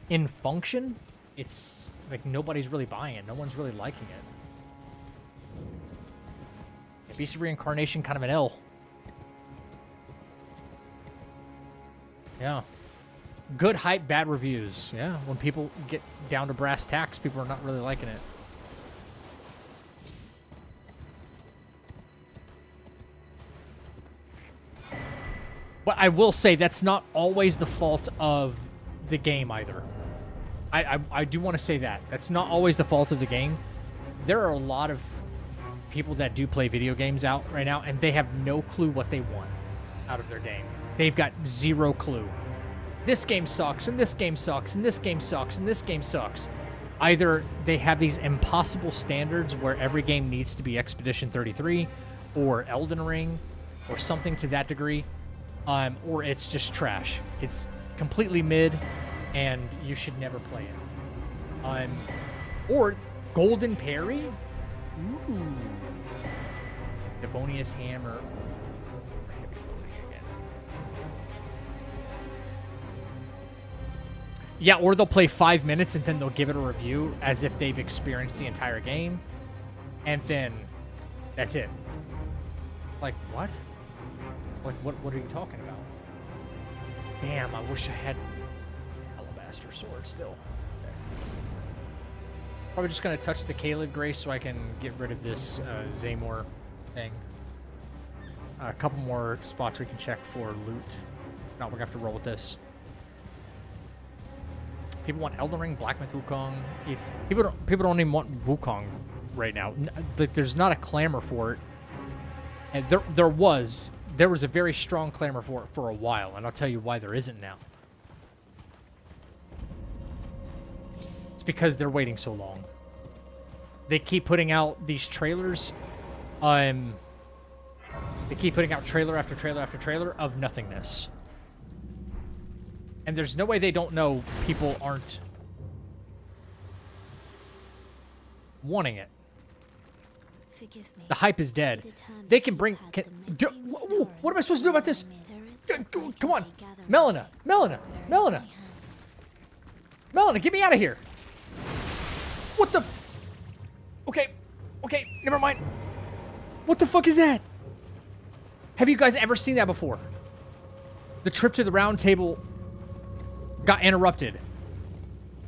in function, it's like nobody's really buying it. No one's really liking it. Yeah, Beast of Reincarnation, kind of an L. Yeah. Good hype, bad reviews. Yeah, when people get down to brass tacks, people are not really liking it. But I will say that's not always the fault of the game either. I do want to say that. That's not always the fault of the game. There are a lot of people that do play video games out right now, and they have no clue what they want out of their game. They've got zero clue. This game sucks, and this game sucks, and this game sucks, and this game sucks. Either they have these impossible standards where every game needs to be Expedition 33, or Elden Ring, or something to that degree, or it's just trash. It's completely mid, and you should never play it. Or Golden Parry? Ooh. Devonia's Hammer. Yeah, or they'll play 5 minutes and then they'll give it a review as if they've experienced the entire game. And then that's it. Like, what? Like, what are you talking about? Damn, I wish I had Alabaster Sword still. Okay. Probably just going to touch the Caleb Grace so I can get rid of this Zaymor thing. A couple more spots we can check for loot. No, we're going to have to roll with this. People want Elden Ring, Black Myth Wukong. People don't even want Wukong right now. There's not a clamor for it. And there was a very strong clamor for it for a while, and I'll tell you why there isn't now. It's because they're waiting so long. They keep putting out these trailers. They keep putting out trailer after trailer after trailer of nothingness. And there's no way they don't know people aren't wanting it. Forgive me. The hype is dead. They can bring... what am I supposed to do about this? Come on. Melina. Melina, get me out of here. What the... Okay, never mind. What the fuck is that? Have you guys ever seen that before? The trip to the round table... got interrupted.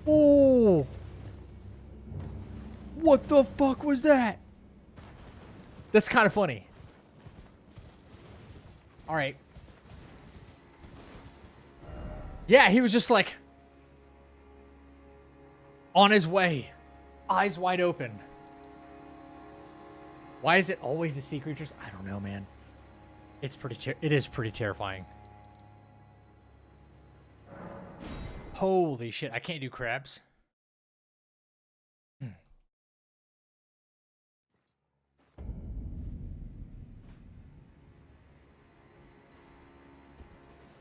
Oh. What the fuck was that? That's kind of funny. All right. Yeah, he was just like on his way, eyes wide open. Why is it always the sea creatures? I don't know, man. It is pretty terrifying. Holy shit, I can't do crabs.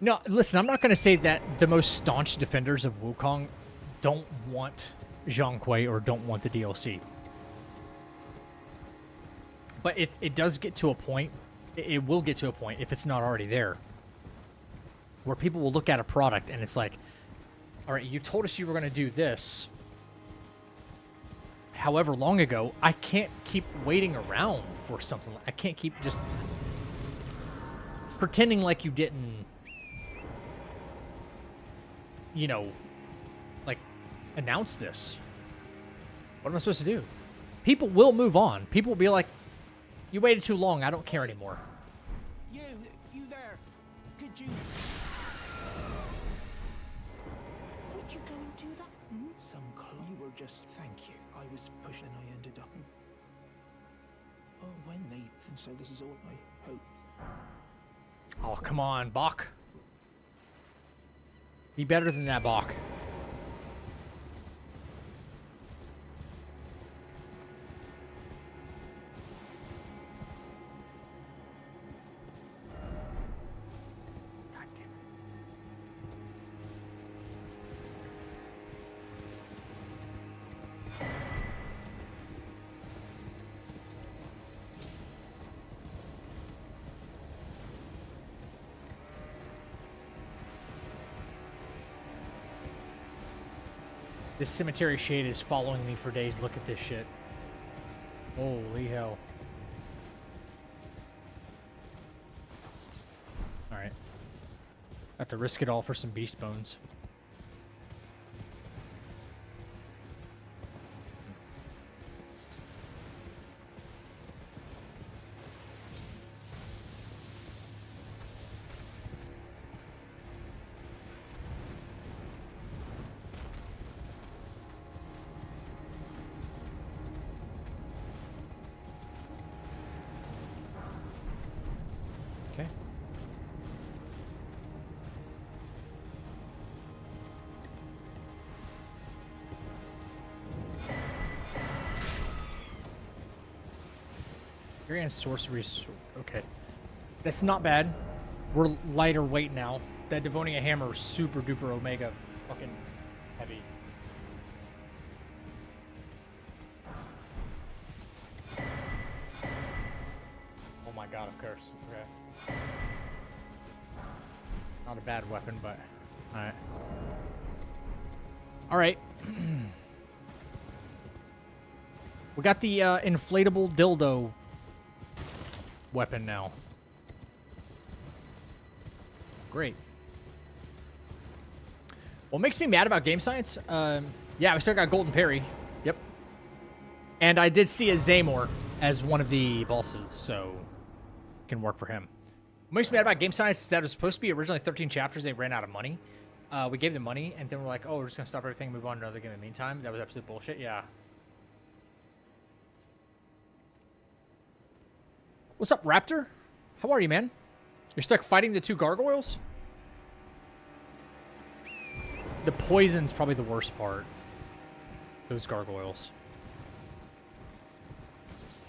No, listen, I'm not going to say that the most staunch defenders of Wukong don't want Zhang Kuei or don't want the DLC. But it does get to a point, it will get to a point, if it's not already there, where people will look at a product and it's like, all right, you told us you were going to do this however long ago. I can't keep waiting around for something. I can't keep just pretending like you didn't, you know, like, announce this. What am I supposed to do? People will move on. People will be like, you waited too long. I don't care anymore. You there. Could you... Would you go and do that? Some clue. You were just... Thank you. I was pushed and I ended up... Oh, when they... And so this is all I hope. Oh, come on, Bach. Be better than that, Bach. God damn This cemetery shade is following me for days. Look at this shit. Holy hell. Alright. Have to risk it all for some beast bones. Okay. Fury and sorcery. Okay. That's not bad. We're lighter weight now. That Devonia hammer is super duper omega fucking heavy. Oh my god, of course. Okay. Not a bad weapon, but alright. Alright. We got the inflatable dildo weapon now. Great. What makes me mad about game science? Yeah, we still got Golden Parry. Yep. And I did see a Zaymor as one of the bosses, so it can work for him. What makes me mad about game science is that it was supposed to be originally 13 chapters. They ran out of money. We gave them money, and then we're like, oh, we're just going to stop everything and move on to another game in the meantime. That was absolute bullshit. Yeah. What's up, Raptor? How are you, man? You're stuck fighting the two gargoyles? The poison's probably the worst part. Those gargoyles.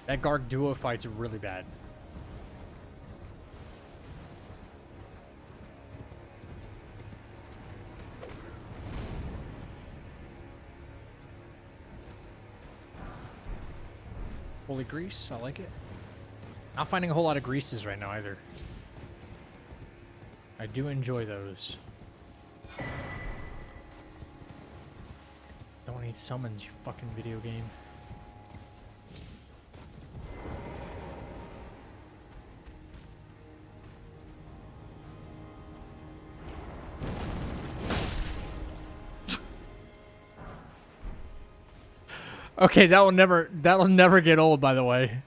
That Garg duo fight's really bad. Holy grease, I like it. Not finding a whole lot of greases right now either. I do enjoy those. Don't need summons, you fucking video game. Okay, that'll never get old, by the way.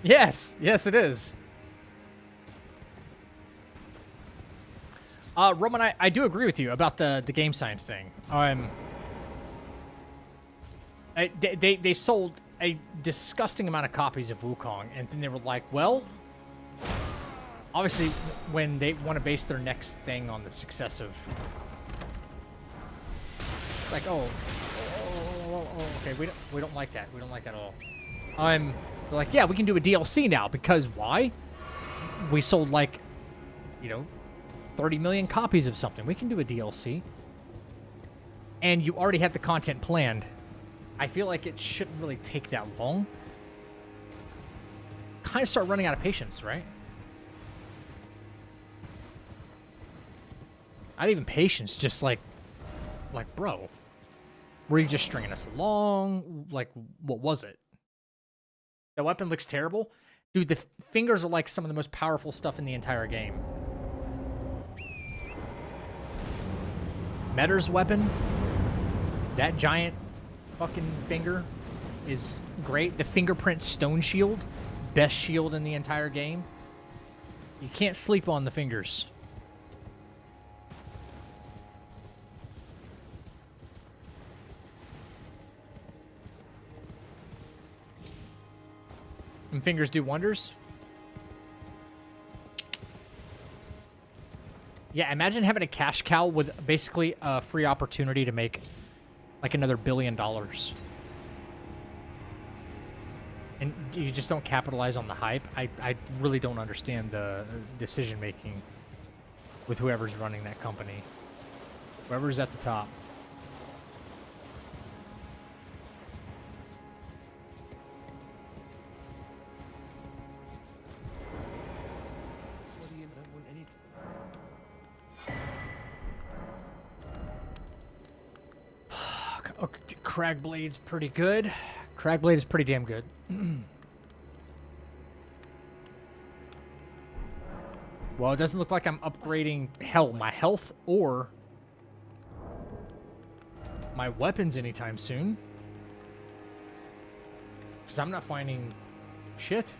Yes, yes, it is. Roman, I do agree with you about the game science thing. They sold a disgusting amount of copies of Wukong, and then they were like, well, obviously, when they want to base their next thing on the success of, it's like, oh, okay, we don't like that. We don't like that at all. They're like, yeah, we can do a DLC now, because why? We sold, like, you know, 30 million copies of something. We can do a DLC. And you already have the content planned. I feel like it shouldn't really take that long. Kind of start running out of patience, right? Not even patience, just like, bro, were you just stringing us along? Like, what was it? The weapon looks terrible. Dude, the fingers are like some of the most powerful stuff in the entire game. Metter's weapon, that giant fucking finger is great. The fingerprint stone shield, best shield in the entire game. You can't sleep on the fingers. And fingers do wonders. Yeah, imagine having a cash cow with basically a free opportunity to make like another $1 billion. And you just don't capitalize on the hype. I really don't understand the decision making with whoever's running that company. Whoever's at the top. Cragblade's pretty good. Cragblade is pretty damn good. Well, it doesn't look like I'm upgrading, hell, my health or my weapons anytime soon. Because I'm not finding shit.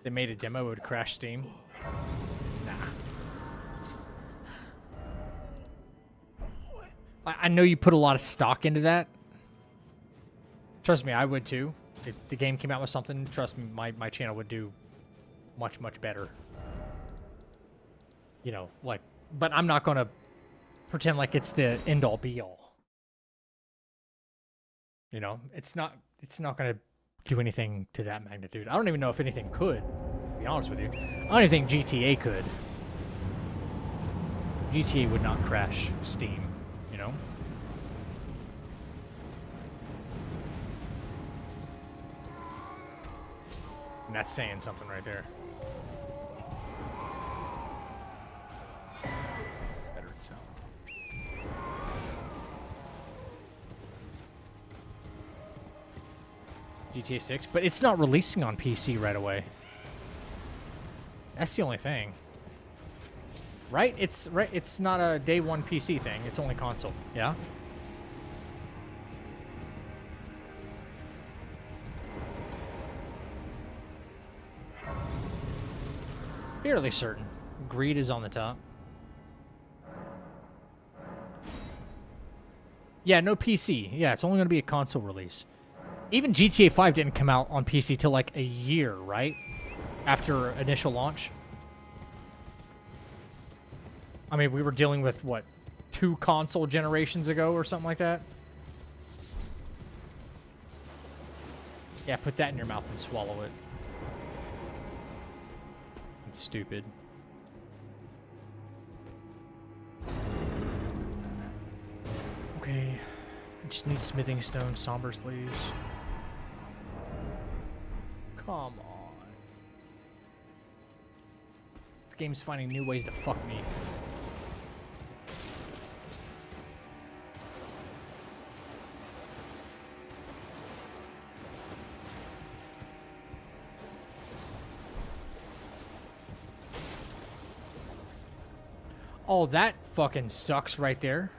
They made a demo, it would crash Steam. Nah. I know you put a lot of stock into that. Trust me, I would too. If the game came out with something, trust me, my channel would do much, much better. You know, like, but I'm not going to pretend like it's the end-all be-all. You know, it's not going to do anything to that magnitude. I don't even know if anything could, to be honest with you. I don't even think GTA could. GTA would not crash Steam, you know? And that's saying something right there. Better sound. GTA 6, but it's not releasing on PC right away. That's the only thing. Right? It's not a day one PC thing. It's only console. Yeah? Fairly certain. Greed is on the top. Yeah, no PC. Yeah, it's only going to be a console release. Even GTA 5 didn't come out on PC till like a year, right? After initial launch. I mean, we were dealing with, what, 2 console generations ago or something like that? Yeah, put that in your mouth and swallow it. It's stupid. Okay. I just need smithing stone. Sombers, please. Come on. This game's finding new ways to fuck me. Oh, that fucking sucks right there.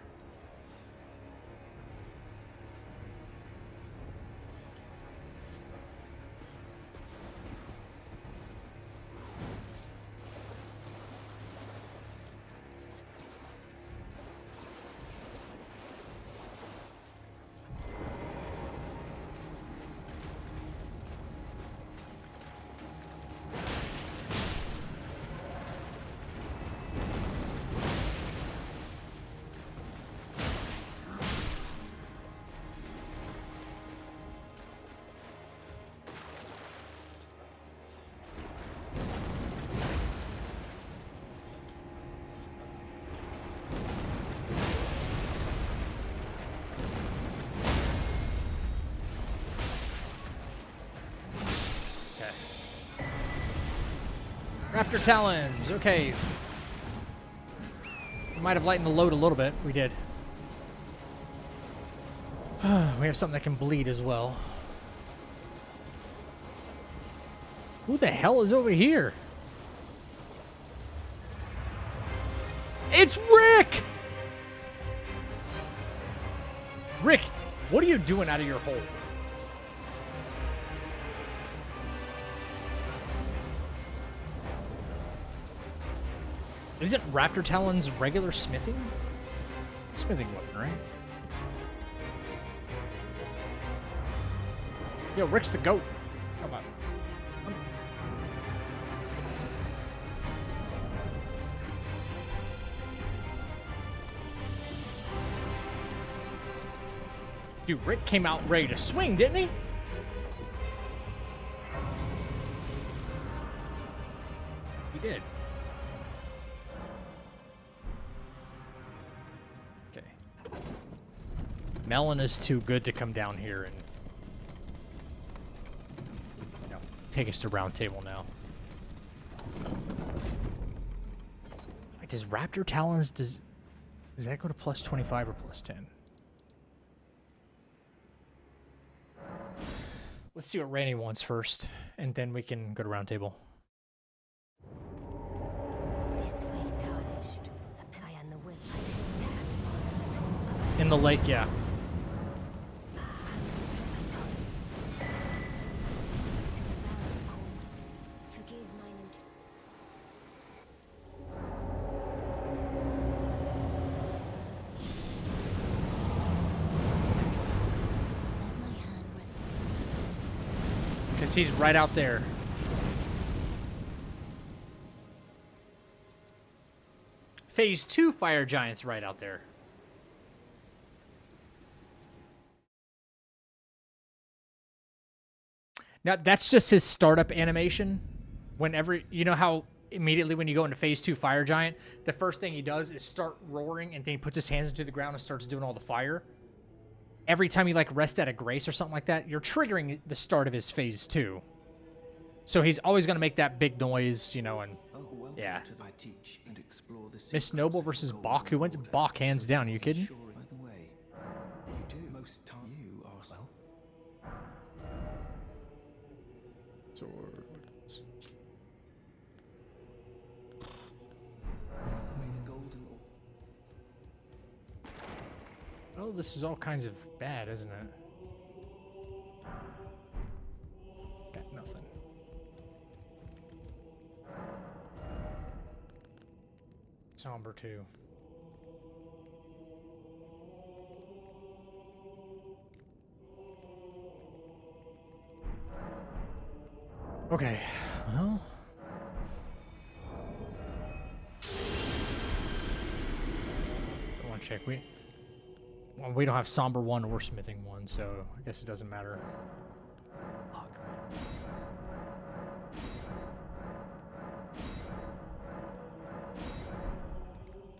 Raptor Talons, okay. We might have lightened the load a little bit. We did. We have something that can bleed as well. Who the hell is over here? It's Rick! Rick, what are you doing out of your hole? Isn't Raptor Talon's regular smithing? Smithing weapon, right? Yo, Rick's the goat. Come on. Dude, Rick came out ready to swing, didn't he? He did. Melon is too good to come down here and, you know, take us to round table now. Does Raptor Talons, does that go to plus 25 or plus 10? Let's see what Randy wants first, and then we can go to round table. This way, tarnished. Apply on the wind. I didn't dare to ponder at all. In the lake, yeah. I was interested, Torrens. 'Tis a barrow of cold. Forgive mine Let my hand run. Because he's right out there. Phase 2 fire giants right out there. Now, that's just his startup animation. Whenever, you know how immediately when you go into phase 2 fire giant, the first thing he does is start roaring, and then he puts his hands into the ground and starts doing all the fire. Every time you like rest at a grace or something like that, you're triggering the start of his phase 2. So he's always going to make that big noise, you know, and yeah. I teach and explore the Miss Noble versus Bach. Who wins? Bach, hands down. Are you kidding? By the way, you do most time you are well. Swords. May the golden Oh, this is all kinds of bad, isn't it? Got nothing. Somber too. Okay, well. I want to check. Well, we don't have Somber 1 or Smithing 1, so I guess it doesn't matter.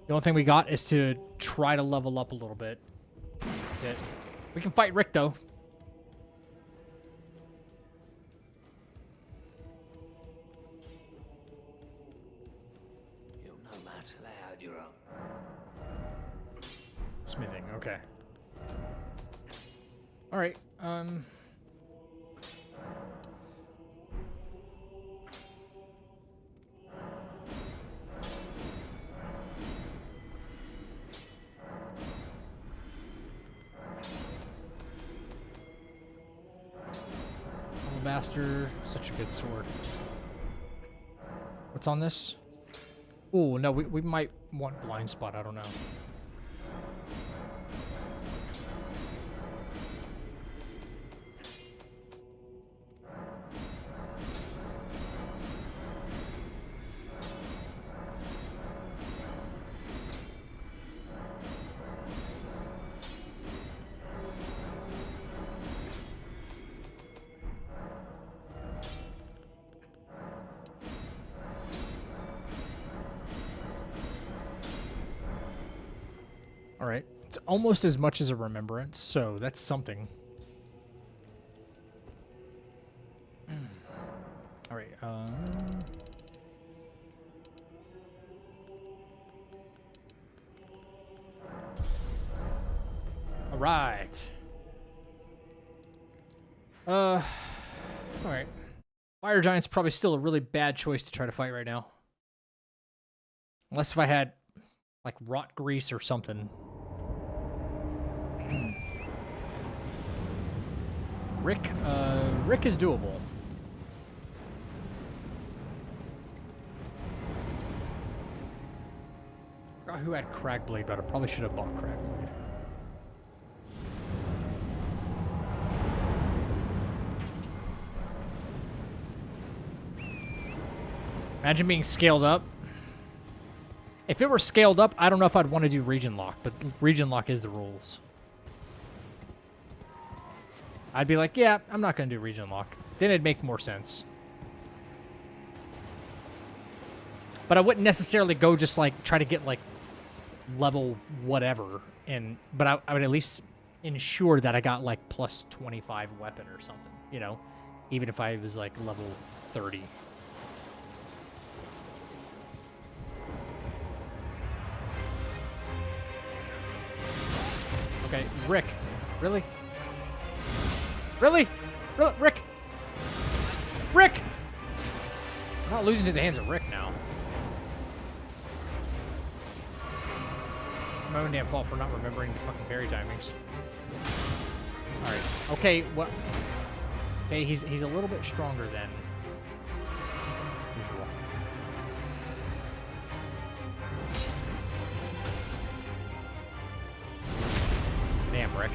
The only thing we got is to try to level up a little bit. That's it. We can fight Rick, though. You'll no matter how you're up. Smithing, okay. Alright, Alabaster, such a good sword. What's on this? Oh, no, we might want Blind Spot, I don't know. Alright, it's almost as much as a remembrance, so that's something. Alright, Alright. Alright. Fire Giant's probably still a really bad choice to try to fight right now. Unless if I had, like, Rot Grease or something. Rick is doable. Forgot who had Cragblade, but I probably should have bought Cragblade. Imagine being scaled up. If it were scaled up, I don't know if I'd want to do region lock, but region lock is the rules. I'd be like, yeah, I'm not going to do region lock. Then it'd make more sense. But I wouldn't necessarily go just like try to get like level whatever, but I would at least ensure that I got like plus 25 weapon or something, you know, even if I was like level 30. Okay, Rick. Really? Really? Rick? Rick! I'm not losing to the hands of Rick now. It's my own damn fault for not remembering the fucking parry timings. Alright. Okay, what? Okay, he's a little bit stronger than usual. Damn, Rick.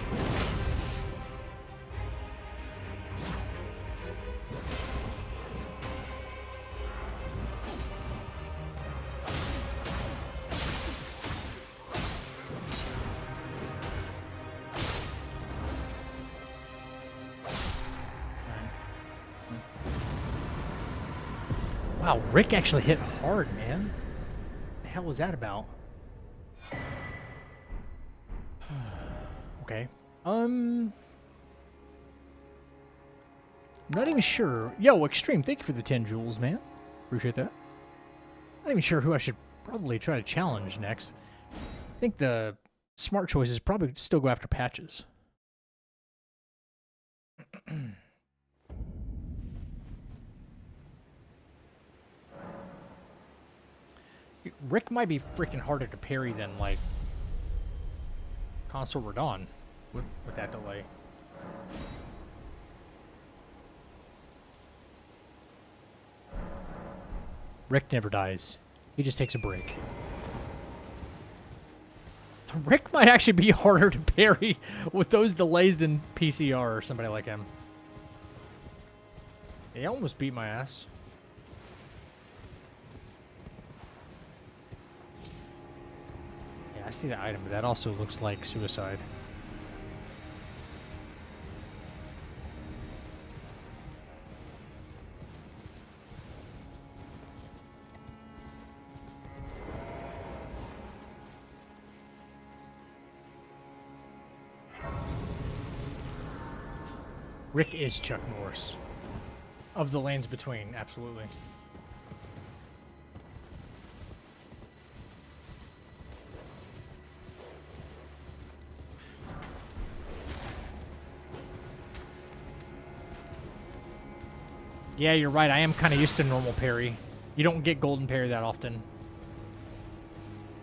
Wow, Rick actually hit hard, man. What the hell was that about? Okay. I'm not even sure. Yo, Extreme, thank you for the 10 jewels, man. Appreciate that. Not even sure who I should probably try to challenge next. I think the smart choice is probably still go after Patches. Rick might be freaking harder to parry than, like, Consort Radon with that delay. Rick never dies. He just takes a break. Rick might actually be harder to parry with those delays than PCR or somebody like him. He almost beat my ass. I see the item, but that also looks like suicide. Rick is Chuck Norris. Of the Lands Between, absolutely. Yeah, you're right. I am kind of used to normal parry. You don't get golden parry that often.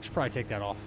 Should probably take that off.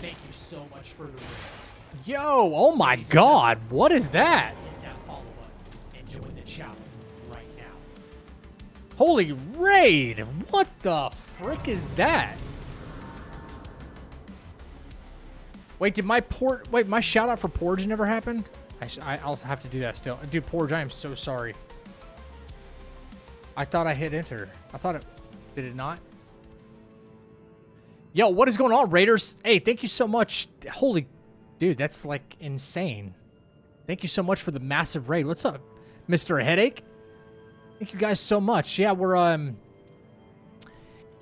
Thank you so much for the raid. Yo, oh my god, what is that? Hit that follow button and join the channel right now. Holy raid! What the frick is that? Wait, did my my shout out for Porge never happen? I'll have to do that still. Dude, Porge, I am so sorry. I thought I hit enter. I thought it, did it not? Yo, what is going on, Raiders? Hey, thank you so much. Holy, dude, that's like insane. Thank you so much for the massive raid. What's up, Mr. Headache? Thank you guys so much. Yeah, we're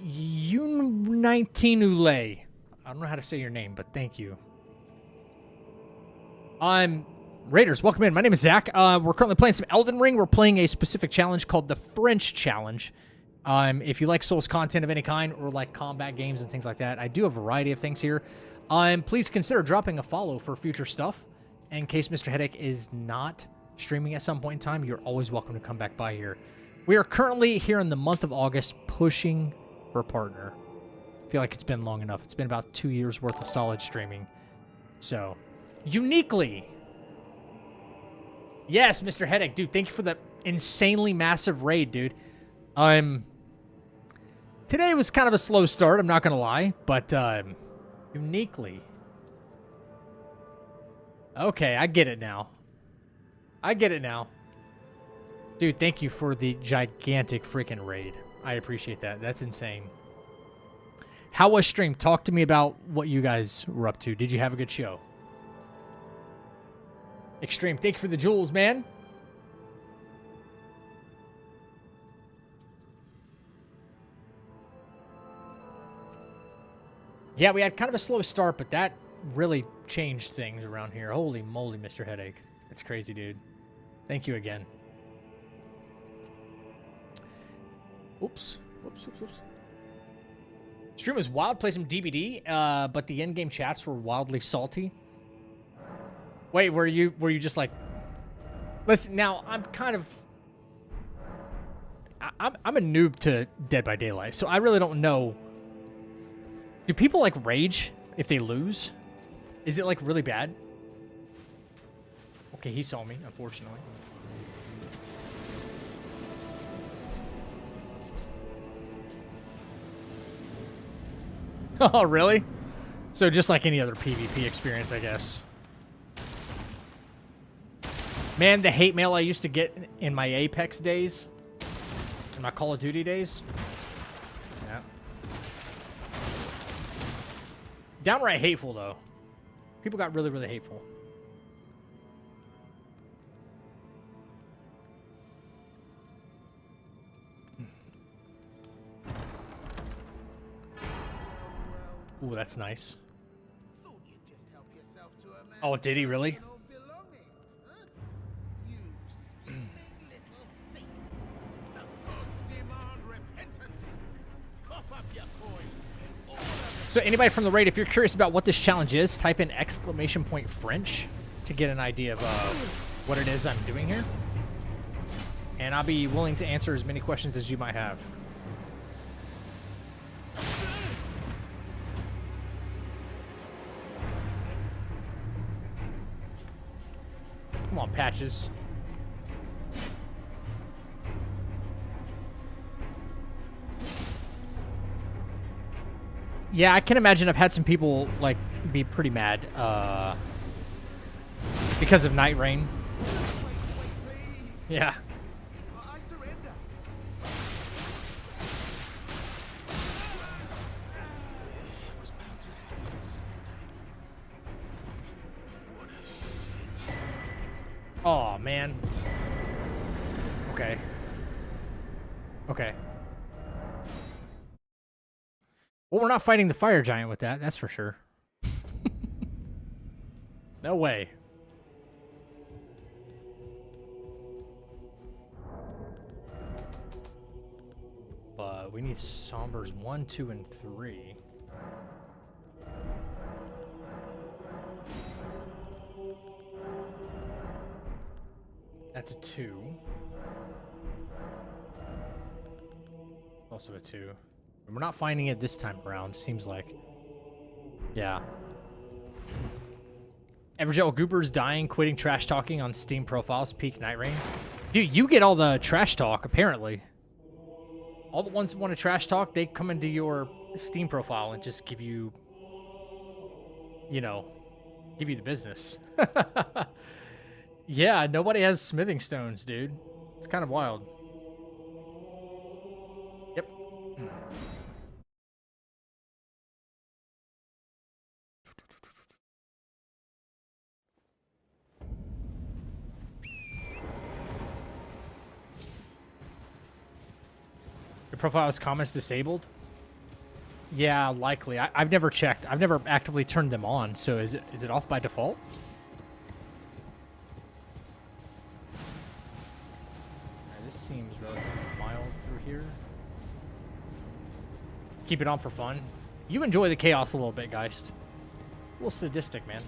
U19Ule. I don't know how to say your name, but thank you. Raiders, welcome in. My name is Zach. We're currently playing some Elden Ring. We're playing a specific challenge called the French Challenge. If you like Souls content of any kind or like combat games and things like that, I do a variety of things here. Please consider dropping a follow for future stuff. In case Mr. Headache is not streaming at some point in time, you're always welcome to come back by here. We are currently here in the month of August pushing for a partner. I feel like it's been long enough. It's been about 2 years worth of solid streaming. So, uniquely, Yes, Mr. Headache. Dude, thank you for the insanely massive raid, dude. Today was kind of a slow start, I'm not going to lie, but uniquely. Okay, I get it now. I get it now. Dude, thank you for the gigantic freaking raid. I appreciate that. That's insane. How was stream? Talk to me about what you guys were up to. Did you have a good show? Extreme, thank you for the jewels, man. Yeah, we had kind of a slow start, but that really changed things around here. Holy moly, Mr. Headache. That's crazy, dude. Thank you again. Oops. Whoops, whoops, whoops. Stream was wild. Play some DBD, but the in-game chats were wildly salty. Wait, were you just like... Listen, now, I'm kind of... I'm a noob to Dead by Daylight, so I really don't know... Do people, like, rage if they lose? Is it, like, really bad? Okay, he saw me, unfortunately. Oh, really? So just like any other PvP experience, I guess. Man, the hate mail I used to get in my Apex days. In my Call of Duty days. Yeah. Downright hateful, though. People got really, really hateful. Ooh, that's nice. Oh, did he really? So anybody from the raid, if you're curious about what this challenge is, type in !French to get an idea of what it is I'm doing here. And I'll be willing to answer as many questions as you might have. Come on, Patches. Yeah, I can imagine I've had some people, like, be pretty mad, because of Night Rain. Yeah. I surrender. Oh, man. Okay. Okay. Well, we're not fighting the fire giant with that, that's for sure. No way. But we need Sombers 1, 2, and 3. That's a 2. Also a 2. And we're not finding it this time around, seems like. Yeah. Evergel Goobers dying, quitting trash talking on Steam profiles, peak Night Rain. Dude, you get all the trash talk, apparently. All the ones that want to trash talk, they come into your Steam profile and just give you, you know, give you the business. Yeah, nobody has smithing stones, dude. It's kind of wild. Yep. Your profile's comments disabled? Yeah, likely. I've never checked. I've never actively turned them on, so is it off by default? This seems relatively mild through here. Keep it on for fun. You enjoy the chaos a little bit, Geist. A little sadistic, man.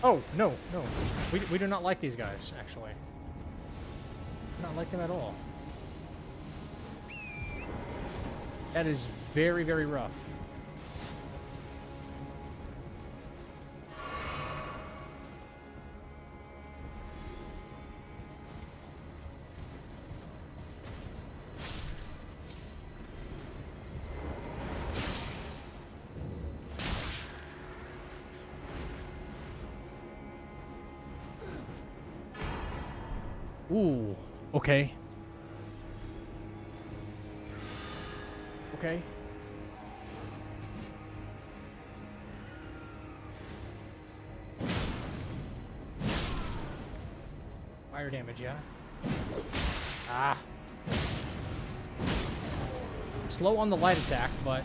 Oh, no, no. We do not like these guys, actually. Not like them at all. That is very, very rough. Ooh, okay. Okay. Fire damage, yeah. Ah. Slow on the light attack, but...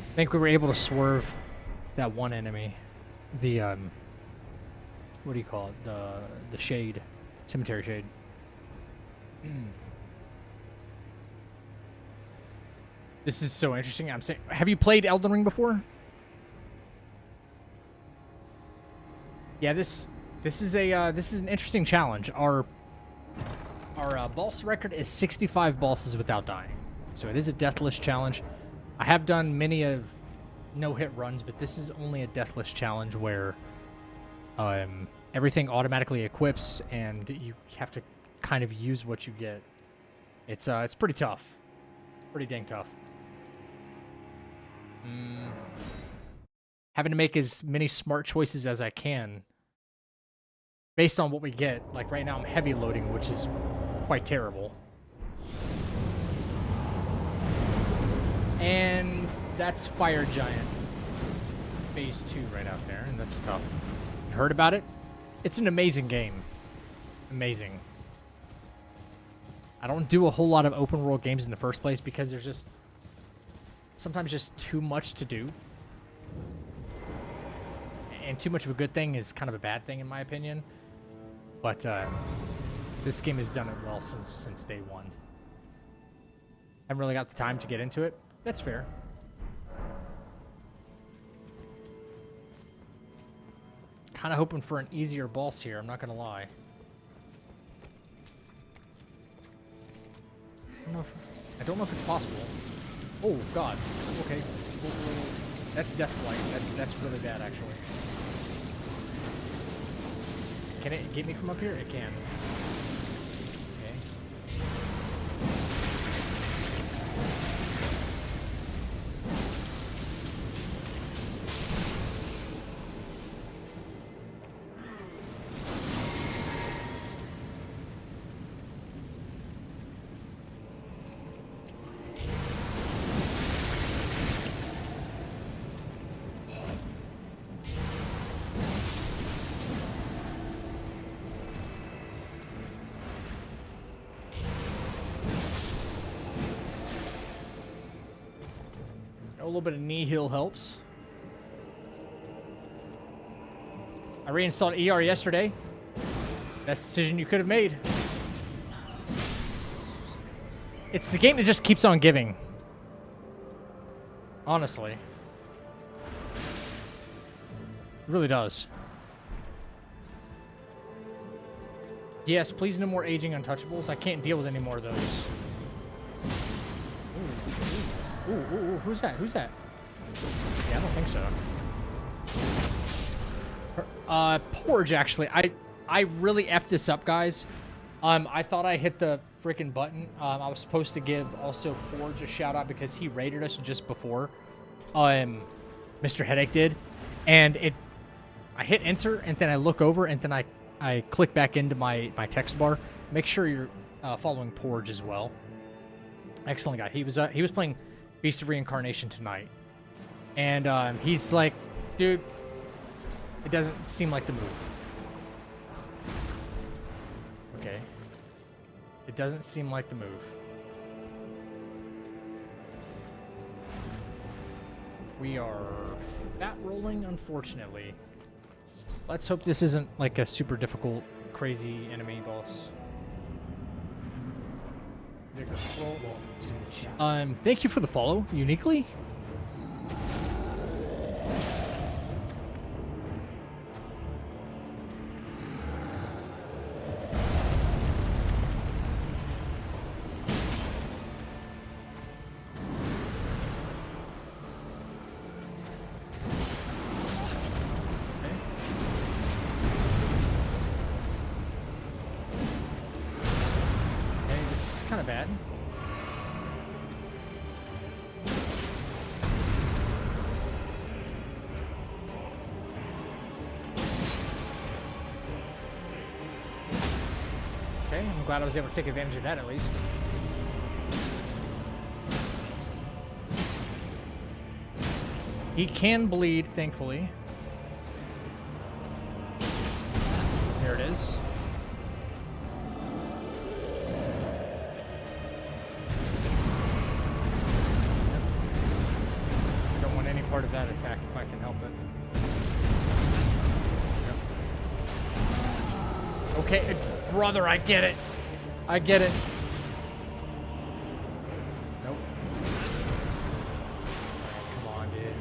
I think we were able to swerve that one enemy. The, what do you call it? The shade. Cemetery shade. This is so interesting. I'm saying, have you played Elden Ring before? Yeah, this is an interesting challenge. Our boss record is 65 bosses without dying. So it is a deathless challenge. I have done many of no-hit runs, but this is only a deathless challenge where everything automatically equips and you have to kind of use what you get. It's pretty tough. Pretty dang tough. Having to make as many smart choices as I can based on what we get. Like right now I'm heavy loading, which is quite terrible. And that's Fire Giant. Phase 2 right out there, and that's tough. You heard about it? It's an amazing game. Amazing. I don't do a whole lot of open world games in the first place because there's just sometimes just too much to do. And too much of a good thing is kind of a bad thing in my opinion. But this game has done it well since day one. Haven't really got the time to get into it. That's fair. Kind of hoping for an easier boss here, I'm not gonna lie. I don't know if it's possible. Oh god. Okay. Whoa. That's death flight. That's really bad actually. Can it get me from up here? It can. Okay. A little bit of knee heal helps. I reinstalled ER yesterday. Best decision you could have made. It's the game that just keeps on giving. Honestly. It really does. Yes, please no more aging untouchables. I can't deal with any more of those. Ooh, who's that? Who's that? Yeah, I don't think so. Porge, actually. I really effed this up, guys. I thought I hit the freaking button. I was supposed to give also Porge a shout out because he raided us just before Mr. Headache did. And I hit enter and then I look over and then I click back into my text bar. Make sure you're following Porge as well. Excellent guy. He was playing Beast of Reincarnation tonight. And he's like, dude, it doesn't seem like the move. Okay. It doesn't seem like the move. We are fat rolling, unfortunately. Let's hope this isn't like a super difficult, crazy enemy boss. bigger. Thank you for the follow, uniquely. Kind of bad. Okay, I'm glad I was able to take advantage of that at least. He can bleed, thankfully. There it is. Part of that attack if I can help it. Yep. Okay, brother, I get it. I get it. Nope. Come on, dude.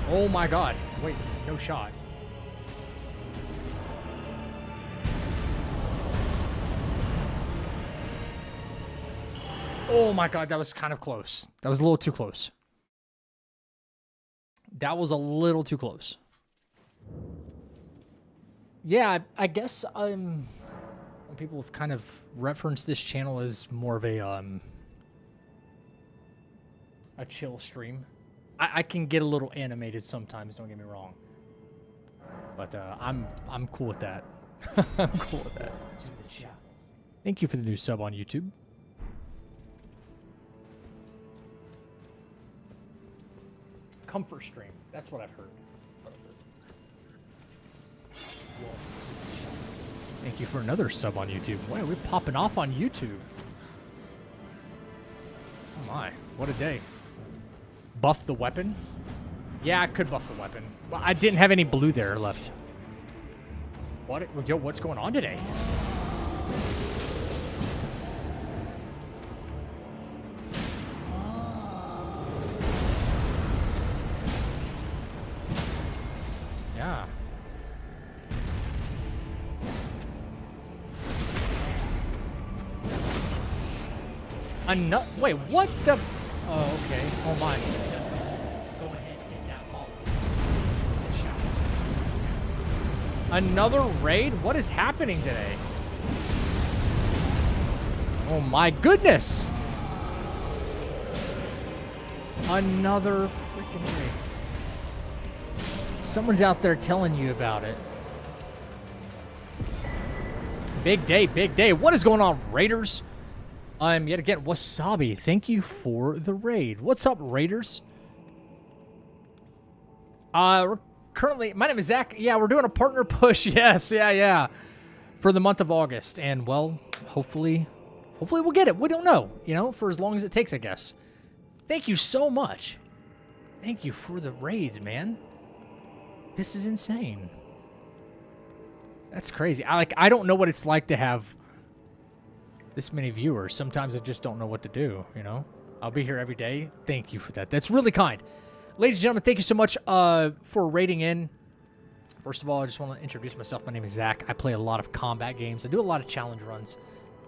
Oh my god. Wait, no shot. Oh my god, that was kind of close. That was a little too close. That was a little too close. Yeah, I guess people have kind of referenced this channel as more of a chill stream. I can get a little animated sometimes, don't get me wrong. But I'm cool with that. I'm cool with that. Thank you for the new sub on YouTube. Comfort stream. That's what I've heard. Thank you for another sub on YouTube. Wow, we're popping off on YouTube. Oh my, what a day. Buff the weapon? Yeah, I could buff the weapon. Well, I didn't have any blue there left. What? Yo, what's going on today? Yeah. Wait, what the? Oh, okay. Oh my. Go ahead and get that follow. Another raid? What is happening today? Oh my goodness! Another freaking raid. Someone's out there telling you about it. Big day, big day. What is going on, Raiders? Yet again, Wasabi, thank you for the raid. What's up, Raiders? We're currently, my name is Zach. Yeah, we're doing a partner push. Yes, yeah. For the month of August. And, well, hopefully we'll get it. We don't know, you know, for as long as it takes, I guess. Thank you so much. Thank you for the raids, man. This is insane. That's crazy. I don't know what it's like to have this many viewers. Sometimes I just don't know what to do, you know? I'll be here every day. Thank you for that. That's really kind. Ladies and gentlemen, thank you so much for raiding in. First of all, I just want to introduce myself. My name is Zach. I play a lot of combat games. I do a lot of challenge runs,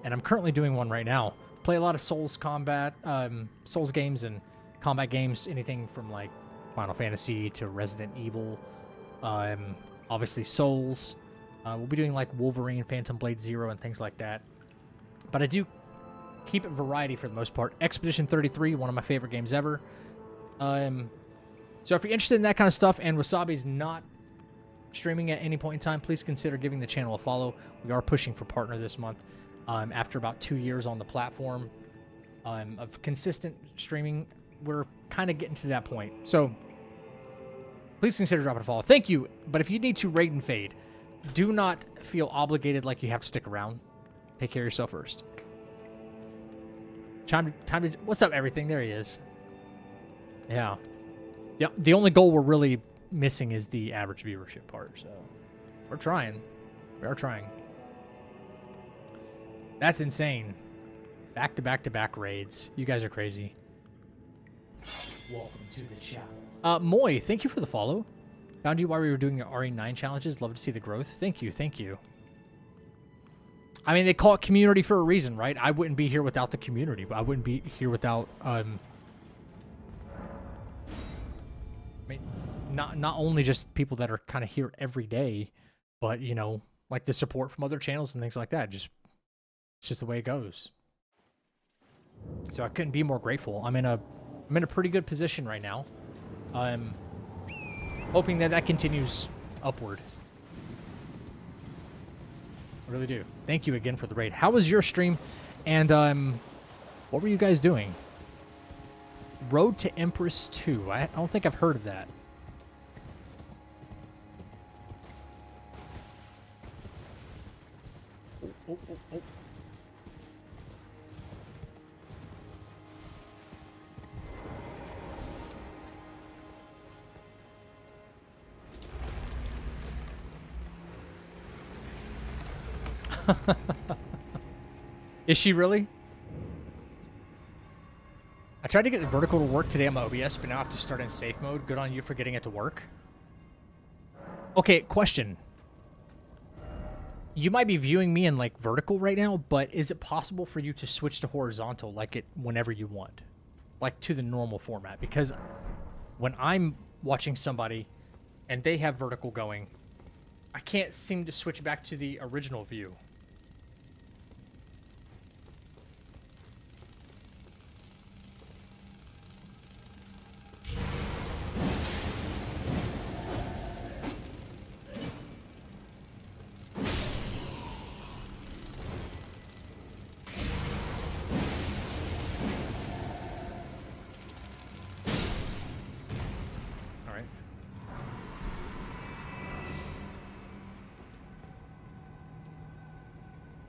and I'm currently doing one right now. Play a lot of Souls games and combat games, anything from like Final Fantasy to Resident Evil. Obviously Souls. We'll be doing like Wolverine, Phantom Blade Zero, and things like that. But I do keep it variety for the most part. Expedition 33, one of my favorite games ever. So if you're interested in that kind of stuff and Wasabi's not streaming at any point in time, please consider giving the channel a follow. We are pushing for partner this month. After about 2 years on the platform of consistent streaming, we're kind of getting to that point. So please consider dropping a follow. Thank you. But if you need to raid and fade, do not feel obligated like you have to stick around. Take care of yourself first. Time to what's up, everything? There he is. Yeah. The only goal we're really missing is the average viewership part. So we're trying. We are trying. That's insane. Back to back to back raids. You guys are crazy. Welcome to the chat. Moy, thank you for the follow. Found you while we were doing your RE9 challenges. Love to see the growth. Thank you. Thank you. I mean, they call it community for a reason, right? I wouldn't be here without the community. I wouldn't be here without, I mean, not only just people that are kind of here every day, but, you know, like the support from other channels and things like that. It's just the way it goes. So I couldn't be more grateful. I'm in a pretty good position right now. I'm hoping that that continues upward. I really do. Thank you again for the raid. How was your stream? And what were you guys doing? Road to Empress 2. I don't think I've heard of that. Oh, oh, oh, oh. Is she really? I tried to get the vertical to work today on my OBS, but now I have to start in safe mode. Good on you for getting it to work. Okay, question. You might be viewing me in like vertical right now, but is it possible for you to switch to horizontal like it whenever you want? Like to the normal format? Because when I'm watching somebody and they have vertical going, I can't seem to switch back to the original view.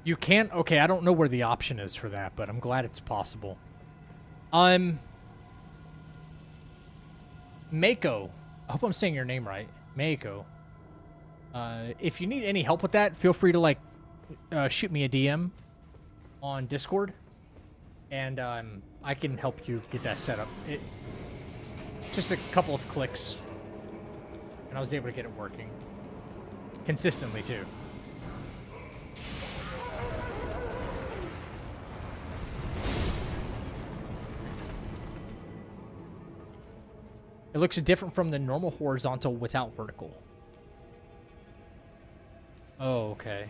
You can't? Okay, I don't know where the option is for that, but I'm glad it's possible. Mako. I hope I'm saying your name right. Mako. If you need any help with that, feel free to, like, shoot me a DM on Discord, and I can help you get that set up. Just a couple of clicks, and I was able to get it working. Consistently, too. It looks different from the normal horizontal without vertical. Oh, okay.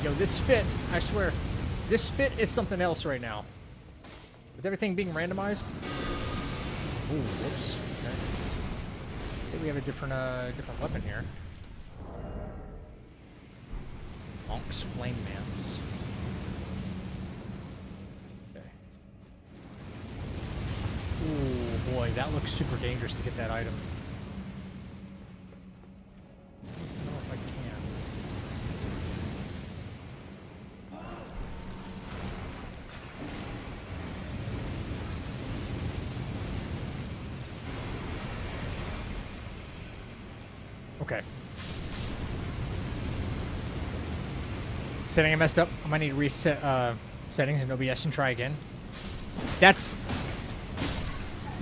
Yo, this fit, I swear, this fit is something else right now. With everything being randomized. Ooh, whoops. Okay. I think we have a different weapon here. Monk's Flame Mance. Okay. Ooh, boy, that looks super dangerous to get that item. I don't know if I can. Okay. Setting I messed up. I might need to reset settings in OBS and try again. That's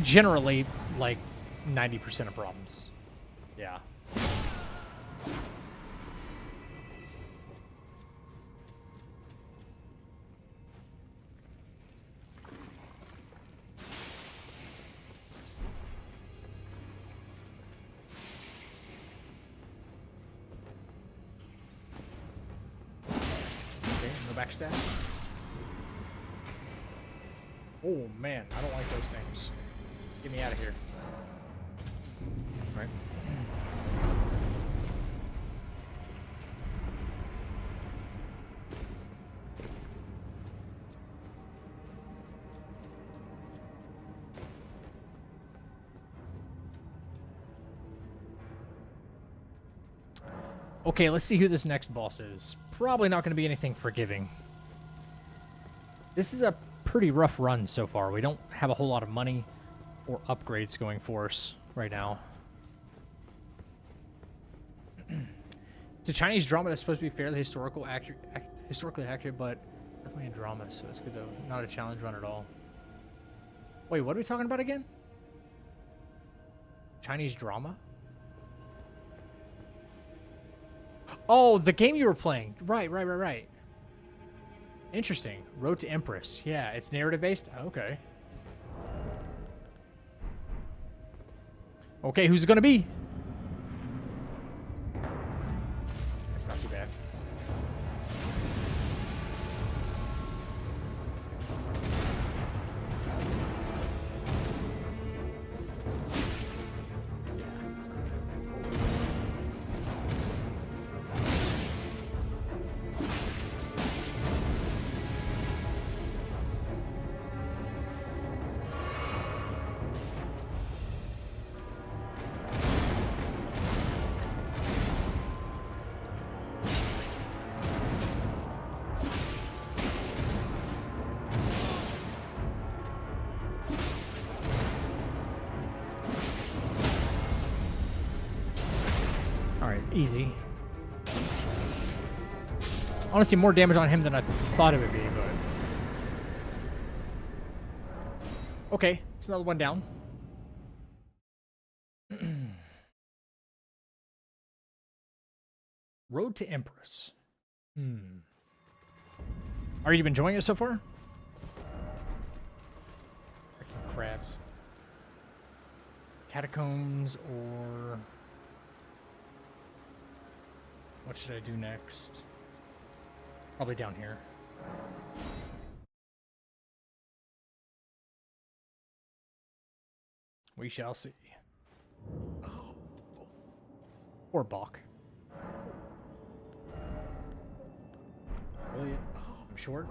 generally like 90% of problems. Yeah. Backstab. Oh man, I don't like those things. Get me out of here. All right. Okay, let's see who this next boss is. Probably not going to be anything forgiving. This is a pretty rough run so far. We don't have a whole lot of money or upgrades going for us right now. It's a Chinese drama that's supposed to be fairly historically accurate, but definitely a drama, so it's good though. Not a challenge run at all. Wait, what are we talking about again? Chinese drama? Oh, the game you were playing. Right. Interesting. Road to Empress. Yeah, it's narrative based. Okay. Okay, who's it gonna be? That's not too bad. Alright, easy. Honestly, more damage on him than I thought it would be, but... Okay, it's another one down. Road to Empress. Are you enjoying it so far? Freaking crabs. Catacombs or... What should I do next? Probably down here. We shall see. Or Bach. Really? I'm short.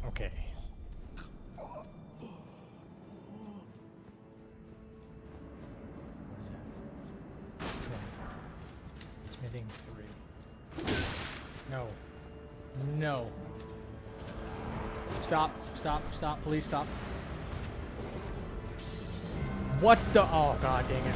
Okay. What is that? Smithing 3. No. No. Stop. Please stop. What the? Oh, god dang it.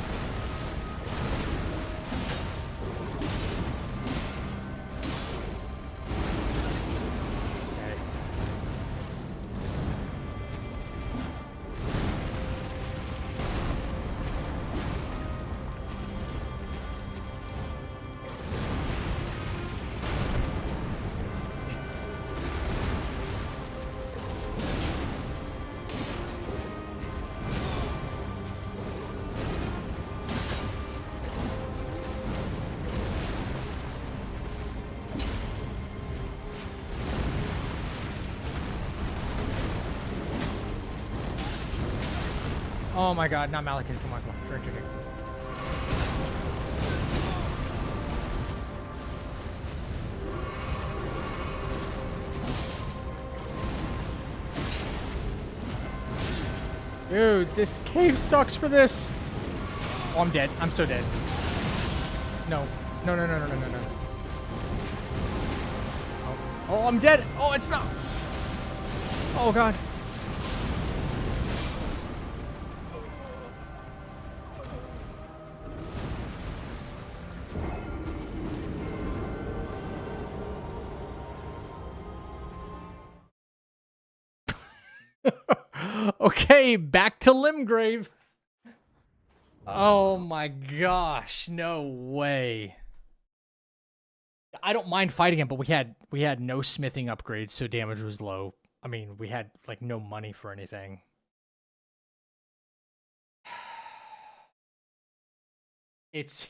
Oh my god, not Malekith. Come on. Drink. Dude, this cave sucks for this. Oh, I'm dead. I'm so dead. No. No. Oh, I'm dead. Oh, it's not. Oh god. Okay, back to Limgrave. Oh my gosh, no way. I don't mind fighting him, but we had no smithing upgrades, so damage was low. I mean, we had like no money for anything.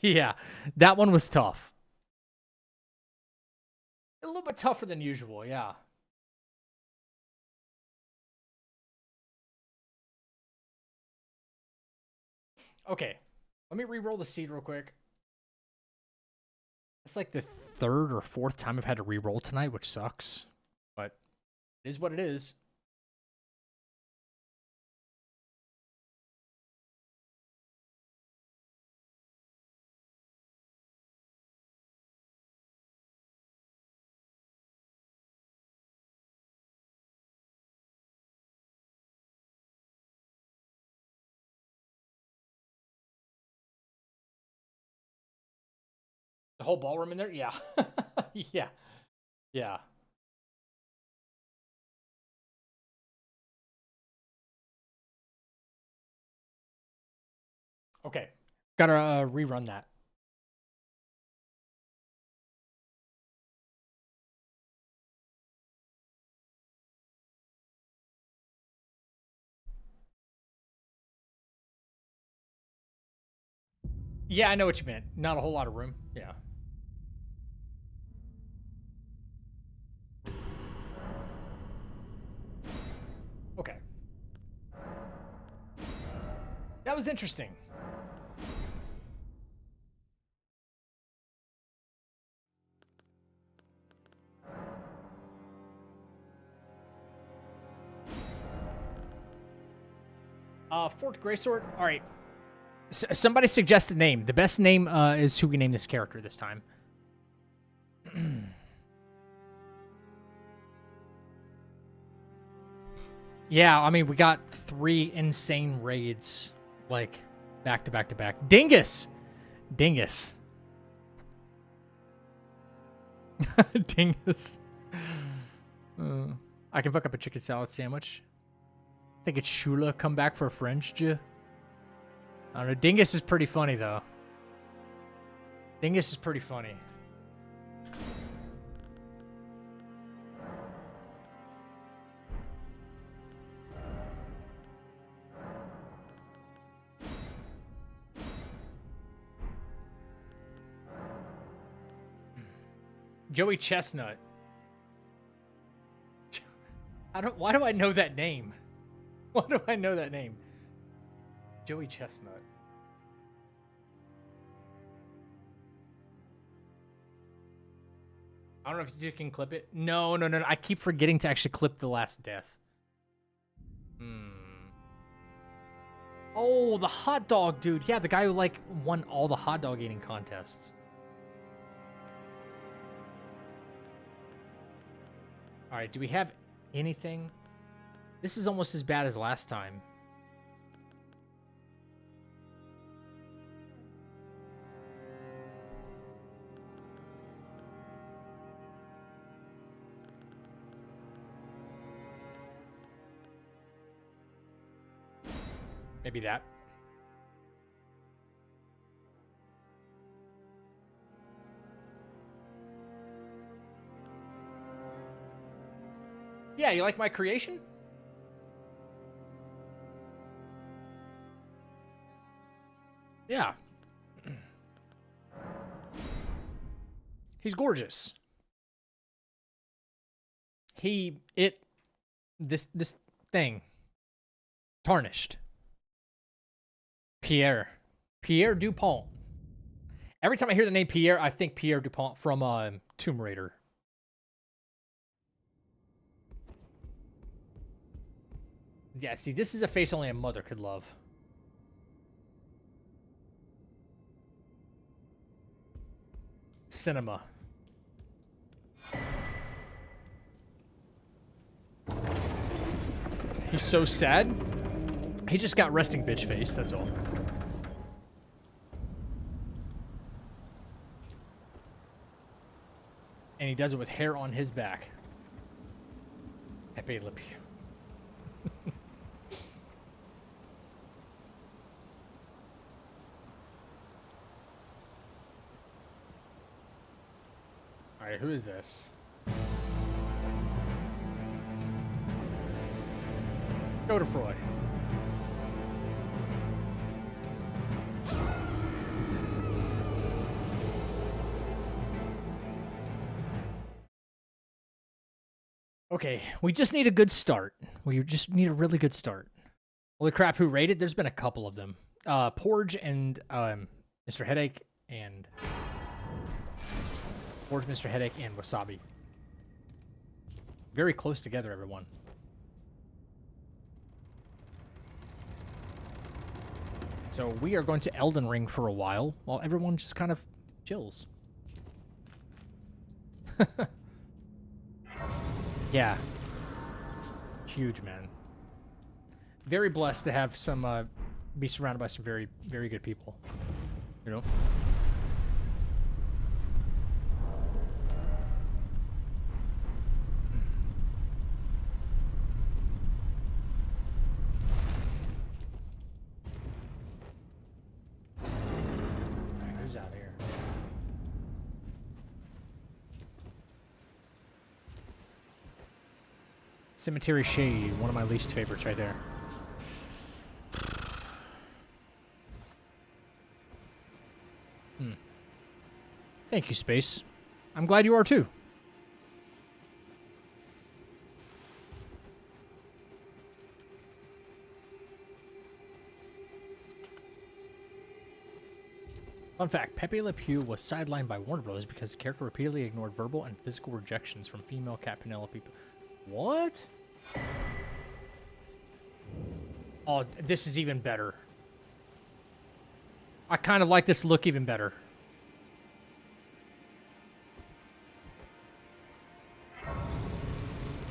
Yeah, that one was tough. A little bit tougher than usual, yeah. Okay, let me re-roll the seed real quick. It's like the third or fourth time I've had to re-roll tonight, which sucks. But it is what it is. The whole ballroom in there? Yeah. Yeah. Yeah. Okay. Gotta rerun that. Yeah, I know what you meant. Not a whole lot of room. Yeah. Okay. That was interesting. Fort Greysword. All right. Somebody suggest a name. The best name is who we name this character this time. Yeah, I mean, we got 3 insane raids, like, back to back to back. Dingus! Dingus. Dingus. I can fuck up a chicken salad sandwich. I think it's Shula come back for a French J. I don't know. Dingus is pretty funny, though. Dingus is pretty funny. Joey Chestnut. Why do I know that name? Why do I know that name? Joey Chestnut. I don't know if you can clip it. No. I keep forgetting to actually clip the last death. Oh, the hot dog dude. Yeah, the guy who, like, won all the hot dog eating contests. All right, do we have anything? This is almost as bad as last time. Maybe that. Yeah, you like my creation? Yeah. He's gorgeous. This thing. Tarnished. Pierre Dupont. Every time I hear the name Pierre, I think Pierre Dupont from Tomb Raider. Yeah, see, this is a face only a mother could love. Cinema. He's so sad. He just got resting bitch face, that's all. And he does it with hair on his back. Pepe Le Pew. Alright, who is this? Godefroy. Okay, we just need a good start. We just need a really good start. Holy crap, who rated? There's been a couple of them. Porge and Mr. Headache and... Porge, Mr. Headache, and Wasabi. Very close together, everyone. So we are going to Elden Ring for a while everyone just kind of chills. Yeah. Huge, man. Very blessed to have some, be surrounded by some very, very good people. You know? Cemetery Shade, one of my least favorites right there. Thank you, Space. I'm glad you are too. Fun fact, Pepe Le Pew was sidelined by Warner Bros. Because the character repeatedly ignored verbal and physical rejections from female Cat Penelope. What? Oh, this is even better. I kind of like this look even better.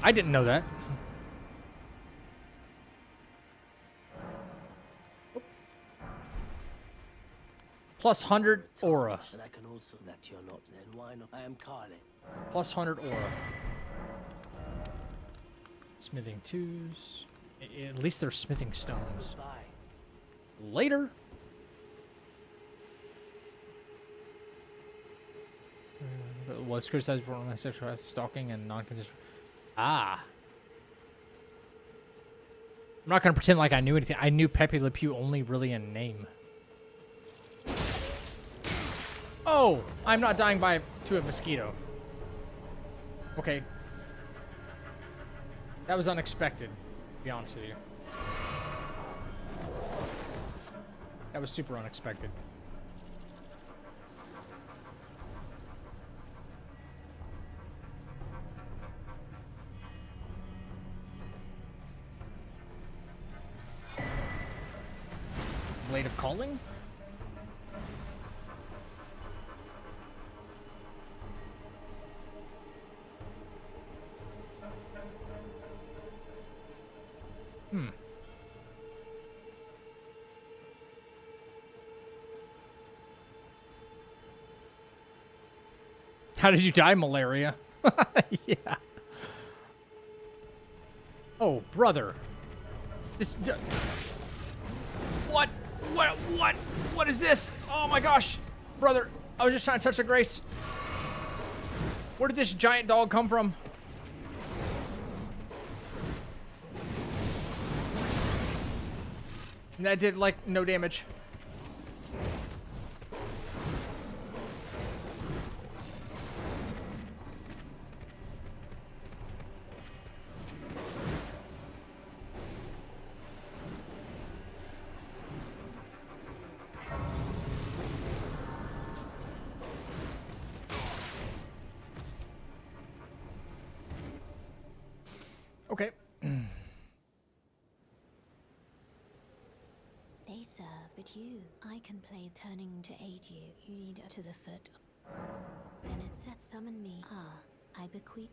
I didn't know that. Plus 100 aura. And I can also that you're not. Then why not? I am Carly. Plus 100 aura. Smithing 2s. At least they're smithing stones. Goodbye. Later. Was criticized for online sexual stalking and non-consensual. Ah. I'm not going to pretend like I knew anything. I knew Pepe Le Pew only really in name. Oh, I'm not dying to a mosquito. Okay. That was unexpected, to be honest with you. That was super unexpected. Blade of Calling? How did you die? Malaria. Yeah. Oh, brother. This. What? What is this? Oh my gosh. Brother, I was just trying to touch the grace. Where did this giant dog come from? That did, like, no damage. Okay. They serve, but I can play turning to aid you. You need to the foot. Then it said summon me. I bequeath.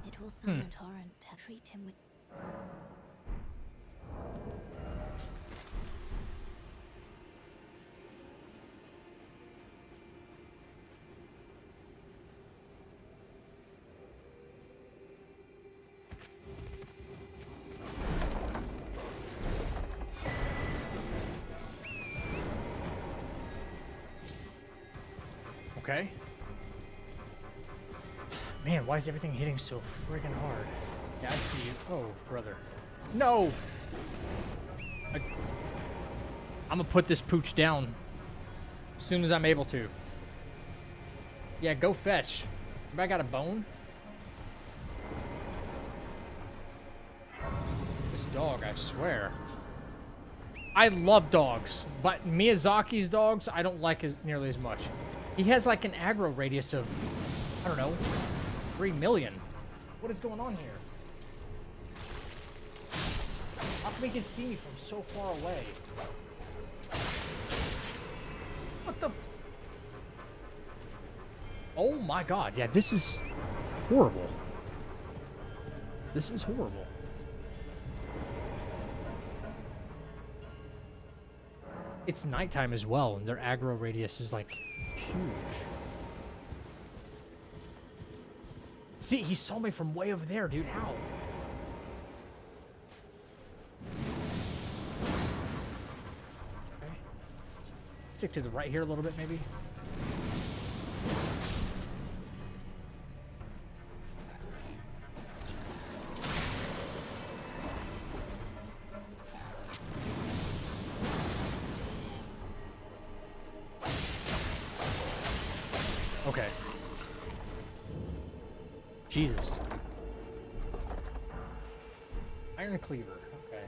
It will summon Torrent. Treat him with. Okay. Man, why is everything hitting so friggin' hard? Yeah, I see you. Oh, brother. No! I'm gonna put this pooch down as soon as I'm able to. Yeah, go fetch. Anybody got a bone? This dog, I swear. I love dogs, but Miyazaki's dogs, I don't like nearly as much. He has like an aggro radius of, I don't know, 3 million. What is going on here? How come he can see me from so far away? What the? Oh my god, yeah, this is horrible. This is horrible. It's nighttime as well, and their aggro radius is like huge. See, he saw me from way over there, dude. How? Okay. Stick to the right here a little bit, maybe. Okay. Jesus. Iron Cleaver. Okay.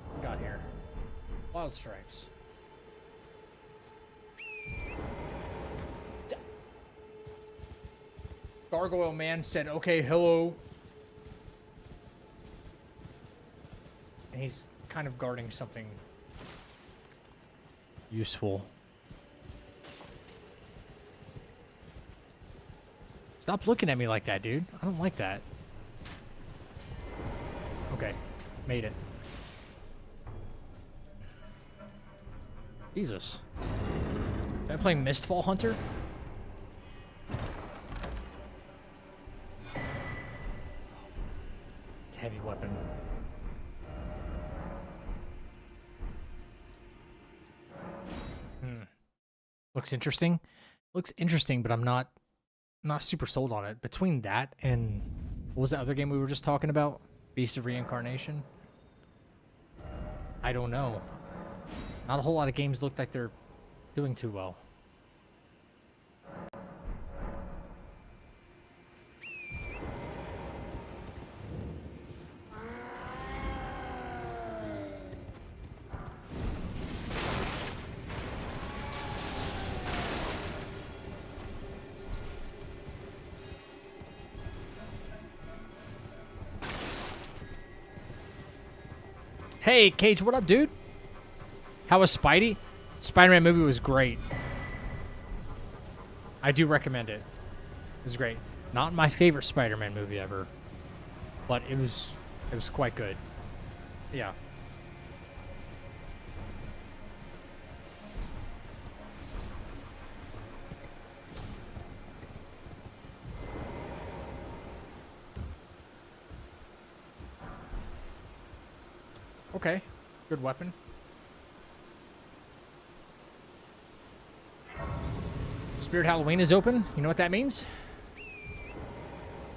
What we got here? Wild Strikes. Gargoyle Man said, okay, hello. And he's kind of guarding something useful. Stop looking at me like that, dude. I don't like that. Okay. Made it. Jesus. Am I playing Mistfall Hunter? It's a heavy weapon. Looks interesting. Looks interesting, but I'm not super sold on it. Between that and what was the other game we were just talking about? Beast of Reincarnation? I don't know. Not a whole lot of games look like they're doing too well. Hey, Cage, what up, dude? How was Spidey? Spider-Man movie was great. I do recommend it. It was great. Not my favorite Spider-Man movie ever, but it was quite good. Yeah. Okay. Good weapon. Spirit Halloween is open. You know what that means?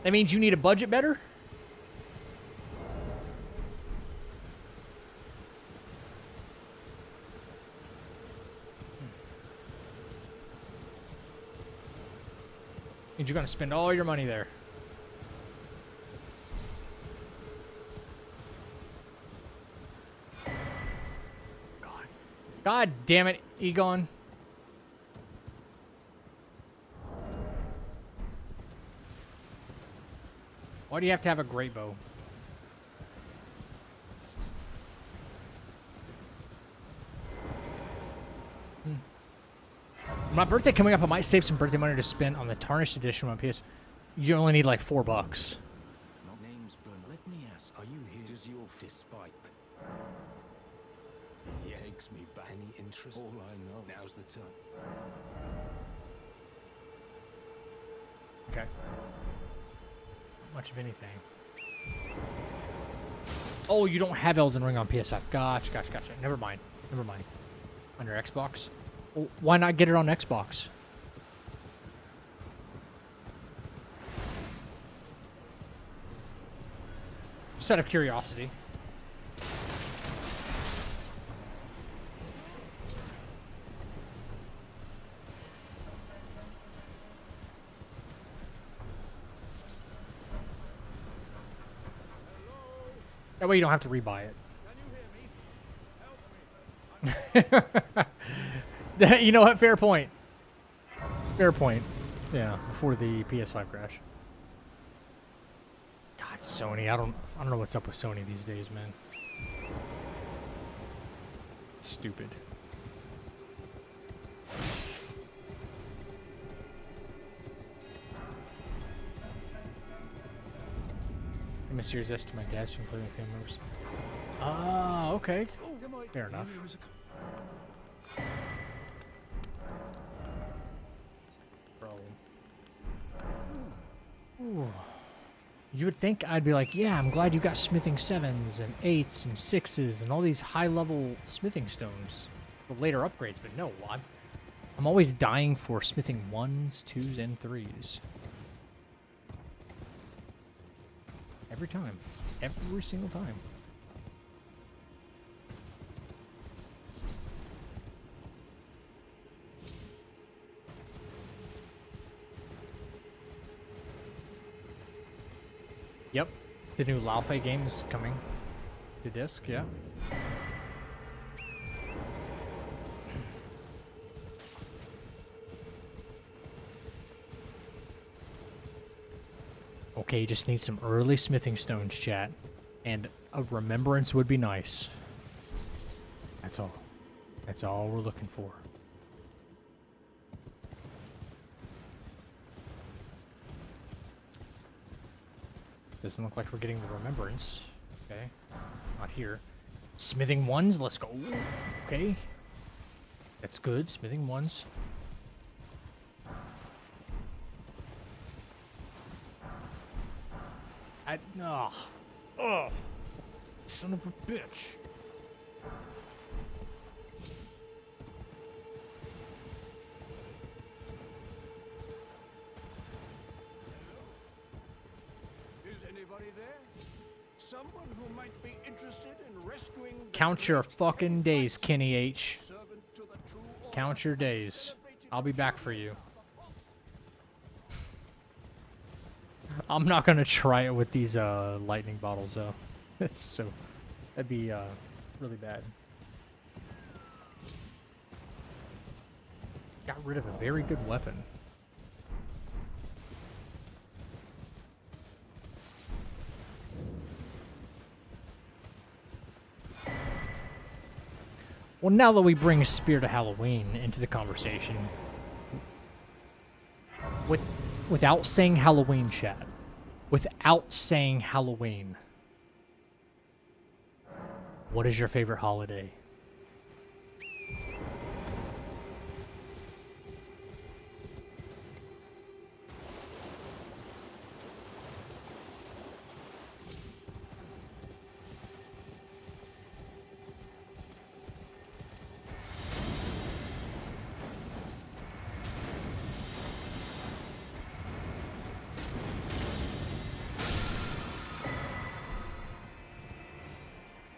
That means you need a budget better? Means you're gonna spend all your money there. God damn it, Egon. Why do you have to have a great bow? My birthday coming up, I might save some birthday money to spend on the Tarnished Edition on PS. You only need like $4. Not names, but let me ask, are you here? Does your despite the takes me back. Any interest? All I know. Now's the time. Okay. Not much of anything. Oh, you don't have Elden Ring on PS5. Gotcha. Never mind. On your Xbox? Well, why not get it on Xbox? Just out of curiosity. That way you don't have to rebuy it. You know what? Fair point. Yeah, before the PS5 crash. God, Sony. I don't know what's up with Sony these days, man. Stupid. I'm a Series S to my dad, so you can play with family members. Ah, okay. Fair enough. Ooh. You would think I'd be like, yeah, I'm glad you got smithing 7s and 8s and 6s and all these high-level smithing stones for later upgrades, but no, I'm always dying for smithing 1s, 2s, and 3s. Every time. Every single time. Yep. The new Laufey game is coming to disc, yeah. Okay, just need some early smithing stones, chat. And a remembrance would be nice. That's all. That's all we're looking for. Doesn't look like we're getting the remembrance. Okay. Not here. Smithing ones, let's go. Okay. That's good. Smithing ones. Oh, son of a bitch. Is anybody there? Someone who might be interested in rescuing the Count your fucking days, Kenny H. servant to the true order Count your days. I'll be back for you. I'm not gonna try it with these lightning bottles though. It's so that'd be really bad. Got rid of a very good weapon. Well, now that we bring Spirit of Halloween into the conversation, without saying Halloween, chat, without saying Halloween, what is your favorite holiday?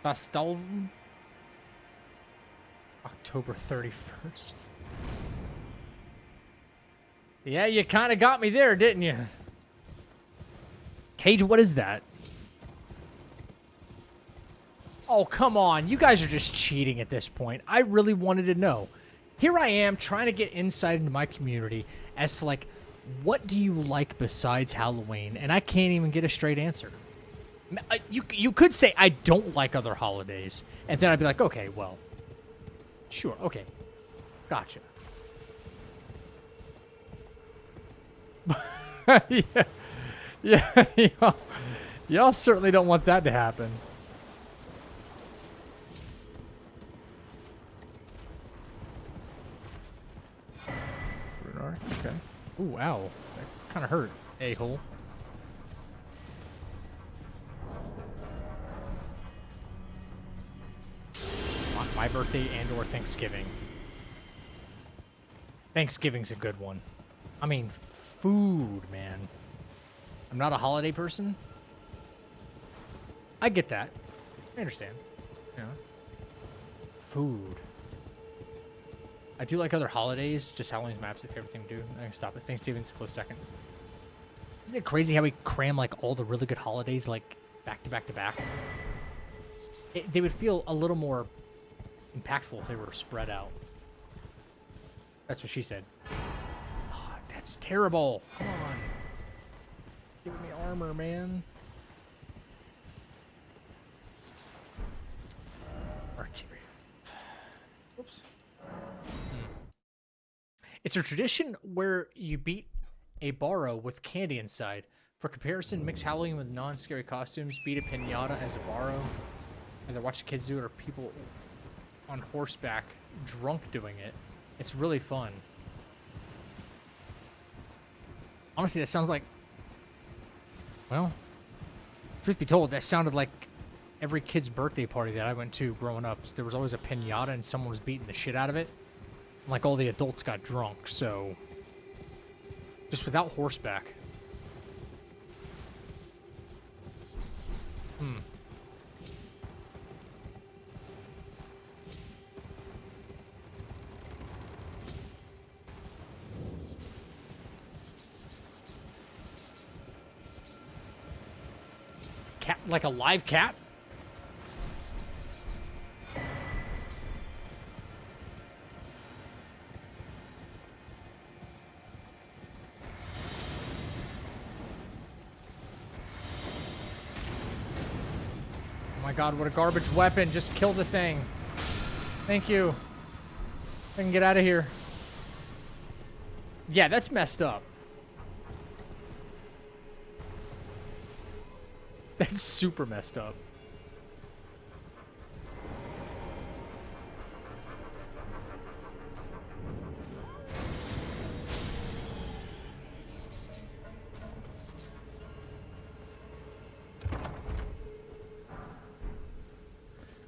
Fastalvum? October 31st. Yeah, you kind of got me there, didn't you? Cage, what is that? Oh, come on. You guys are just cheating at this point. I really wanted to know. Here I am trying to get insight into my community as to, like, what do you like besides Halloween? And I can't even get a straight answer. You could say I don't like other holidays, and then I'd be like, okay, well, sure, okay, gotcha. yeah, y'all certainly don't want that to happen. Okay. Ooh, ow, that kind of hurt, a-hole. My birthday and or Thanksgiving. Thanksgiving's a good one. I mean, food, man. I'm not a holiday person. I get that. I understand. You know. Food. I do like other holidays. Just Halloween's my absolute favorite thing to do. I can stop it. Thanksgiving's a close second. Isn't it crazy how we cram like all the really good holidays like back to back to back? They would feel a little more impactful if they were spread out. That's what she said. Oh, that's terrible. Come on. Give me armor, man. Arteria. Oops. It's a tradition where you beat a barrow with candy inside. For comparison, mix Halloween with non-scary costumes, beat a pinata as a barrow. Either watch the kids do it or people on horseback drunk doing it. It's really fun. Honestly, that sounds like, well, truth be told, that sounded like every kid's birthday party that I went to growing up. There was always a pinata and someone was beating the shit out of it. And like all the adults got drunk, so just without horseback. cat, like a live cat? Oh my god, what a garbage weapon. Just kill the thing. Thank you. I can get out of here. Yeah, that's messed up. That's super messed up.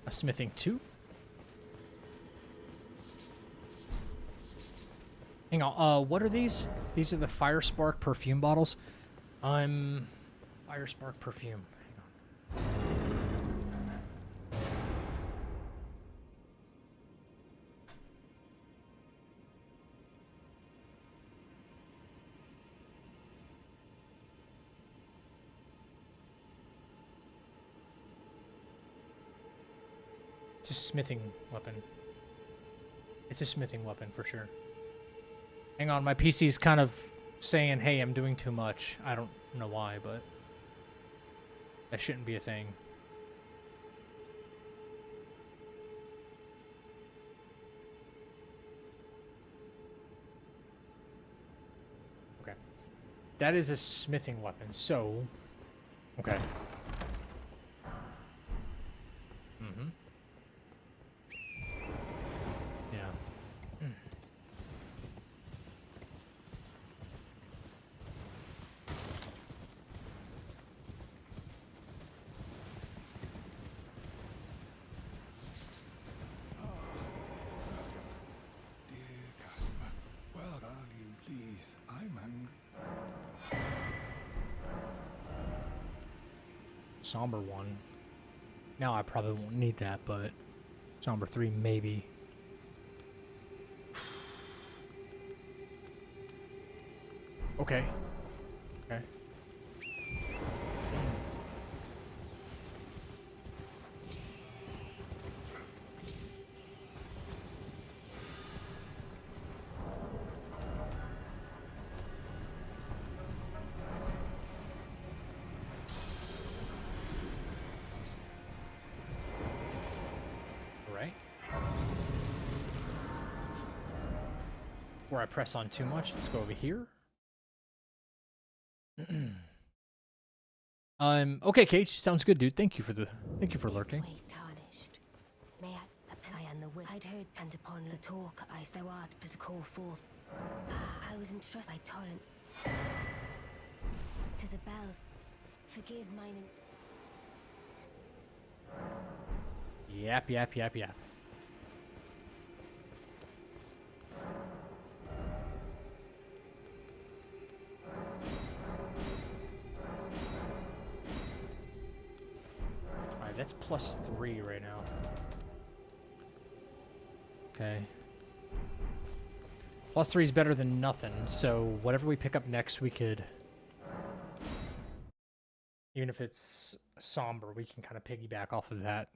A smithing 2. Hang on, what are these? These are the Fire Spark perfume bottles. Fire Spark perfume. Hang on. It's a smithing weapon. It's a smithing weapon for sure. Hang on, my PC's kind of saying, hey, I'm doing too much. I don't know why, but that shouldn't be a thing. Okay. That is a smithing weapon, so... Okay. Mm-hmm. Yeah. Dear customer, where are you, please? I'm hungry. Somber 1. Now I probably won't need that, but Somber 3 maybe. Okay. Okay. Right. Where I press on too much, let's go over here. Okay, Cage, sounds good, dude. Thank you for lurking. Way tarnished. May I apply on the wit? I'd heard and upon the talk I so art to call forth. I was entrusted by torrents. 'Tis a bell. Forgive mine. Yap, yap, yap, yap. Alright, that's +3 right now. Okay. +3 is better than nothing, so whatever we pick up next, we could... Even if it's somber, we can kind of piggyback off of that.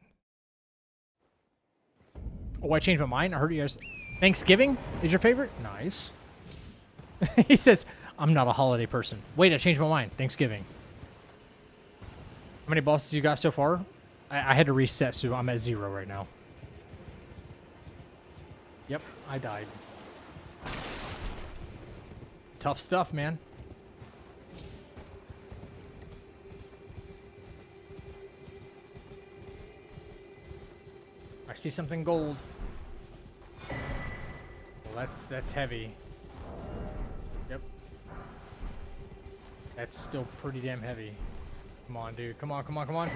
Oh, I changed my mind. I heard you guys... Thanksgiving is your favorite? Nice. He says, I'm not a holiday person. Wait, I changed my mind. Thanksgiving. How many bosses you got so far? I had to reset, so I'm at 0 right now. Yep, I died. Tough stuff, man. I see something gold. Well, that's heavy. Yep. That's still pretty damn heavy. Come on, dude. Come on, come on, come on.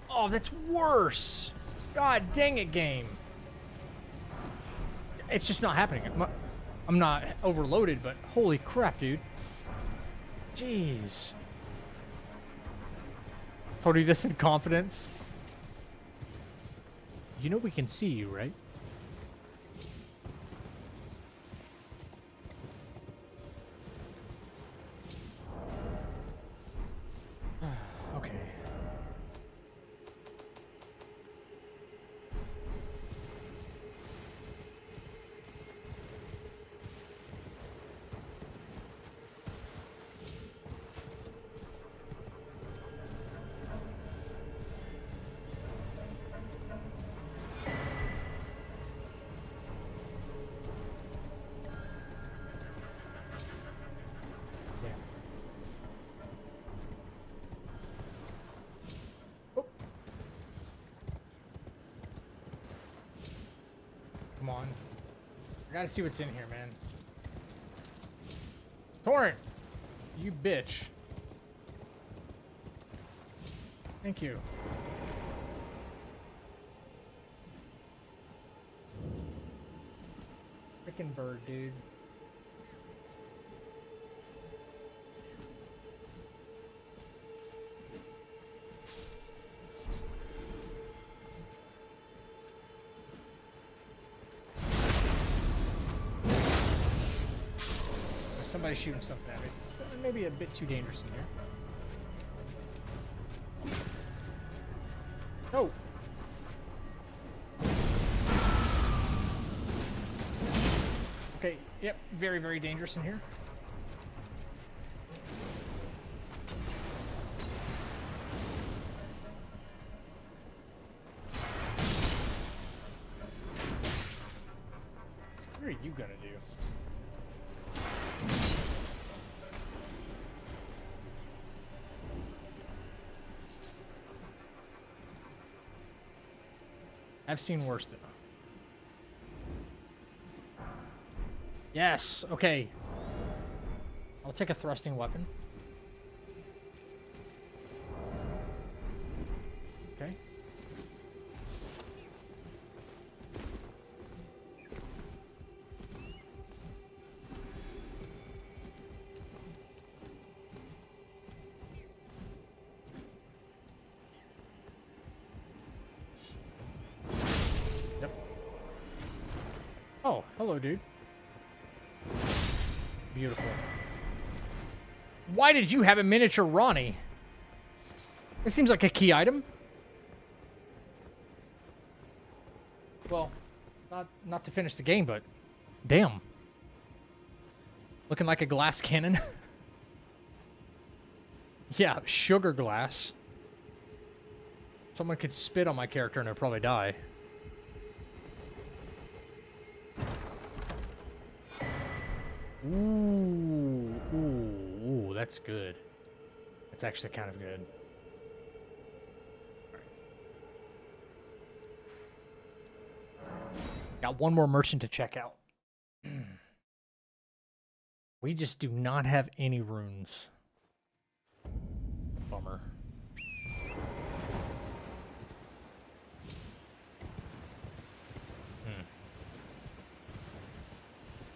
Oh, that's worse. God dang it, game. It's just not happening. I'm not overloaded, but holy crap, dude. Jeez. Told you this in confidence. You know we can see you, right? Okay. Gotta see what's in here, man. Torrent! You bitch. Thank you. Frickin' bird, dude. Somebody's shooting something at me. It's maybe a bit too dangerous in here. No! Okay, yep, very, very dangerous in here. What are you gonna do? I've seen worse though. Yes, okay. I'll take a thrusting weapon. Okay. Yep. Oh, hello, dude. Beautiful. Why did you have a miniature Ronnie? It seems like a key item. Well, not to finish the game, but damn. Looking like a glass cannon. Yeah, sugar glass. Someone could spit on my character and I'd probably die. Ooh, that's good. That's actually kind of good. Got one more merchant to check out. We just do not have any runes. Bummer.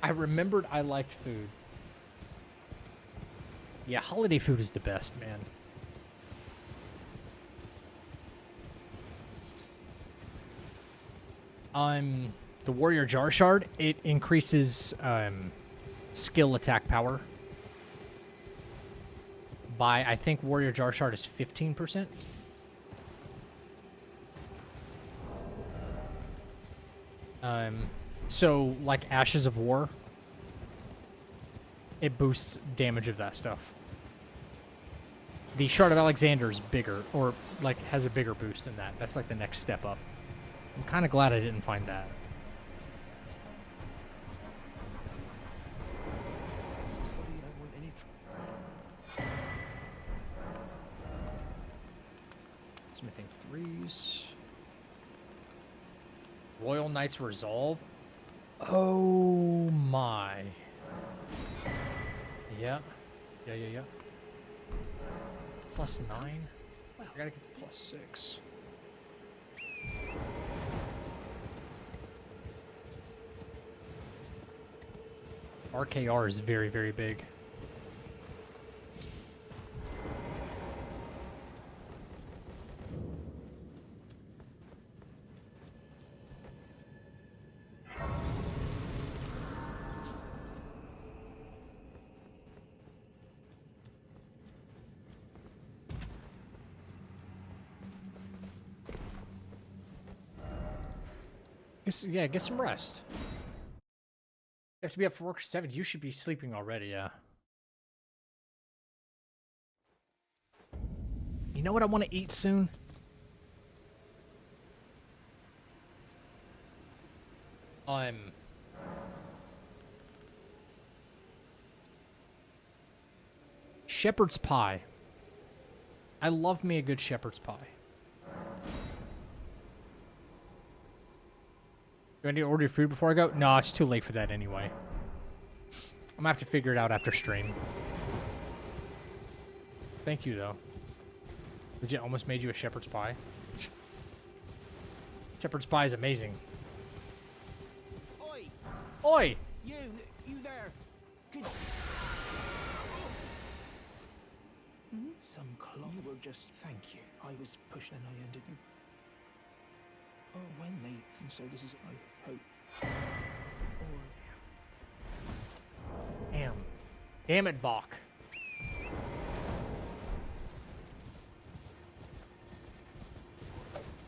I remembered I liked food. Yeah, holiday food is the best, man. The Warrior Jar Shard, it increases skill attack power by, I think Warrior Jar Shard is 15%. So, like Ashes of War, it boosts damage of that stuff. The Shard of Alexander is bigger, or like has a bigger boost than that. That's like the next step up. I'm kind of glad I didn't find that. Smithing 3s. Royal Knight's Resolve. Oh my. Yeah. Yeah. +9. I gotta get to +6. RKR is very, very big. Yeah, get some rest. You have to be up for work at 7. You should be sleeping already, yeah. You know what I want to eat soon? Shepherd's pie. I love me a good shepherd's pie. I love me a good shepherd's pie. Do I need to order food before I go? No, it's too late for that anyway. I'm gonna have to figure it out after stream. Thank you, though. Legit almost made you a shepherd's pie. Shepherd's pie is amazing. Oi! Oi! You there! Could... Some cloth. You were just. Thank you. I was pushed and I ended. Oh, when they. So this is. I hope. Or. Damn. Damn it, Bach.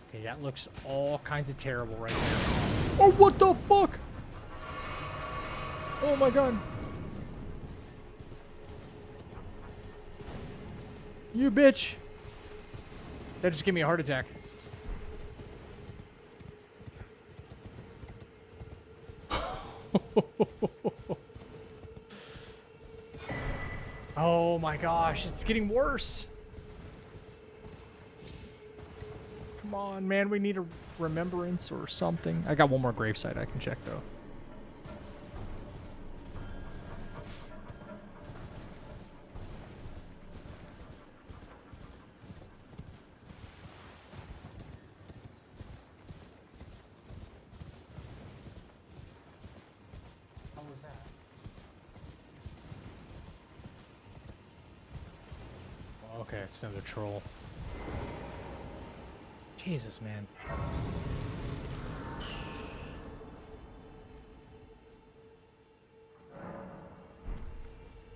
Okay, that looks all kinds of terrible right there. Oh, what the fuck? Oh my god. You bitch. That just gave me a heart attack. Oh my gosh, it's getting worse. Come on, man, we need a remembrance or something. I got one more gravesite I can check, though. How was that? Okay, it's another troll. Jesus, man.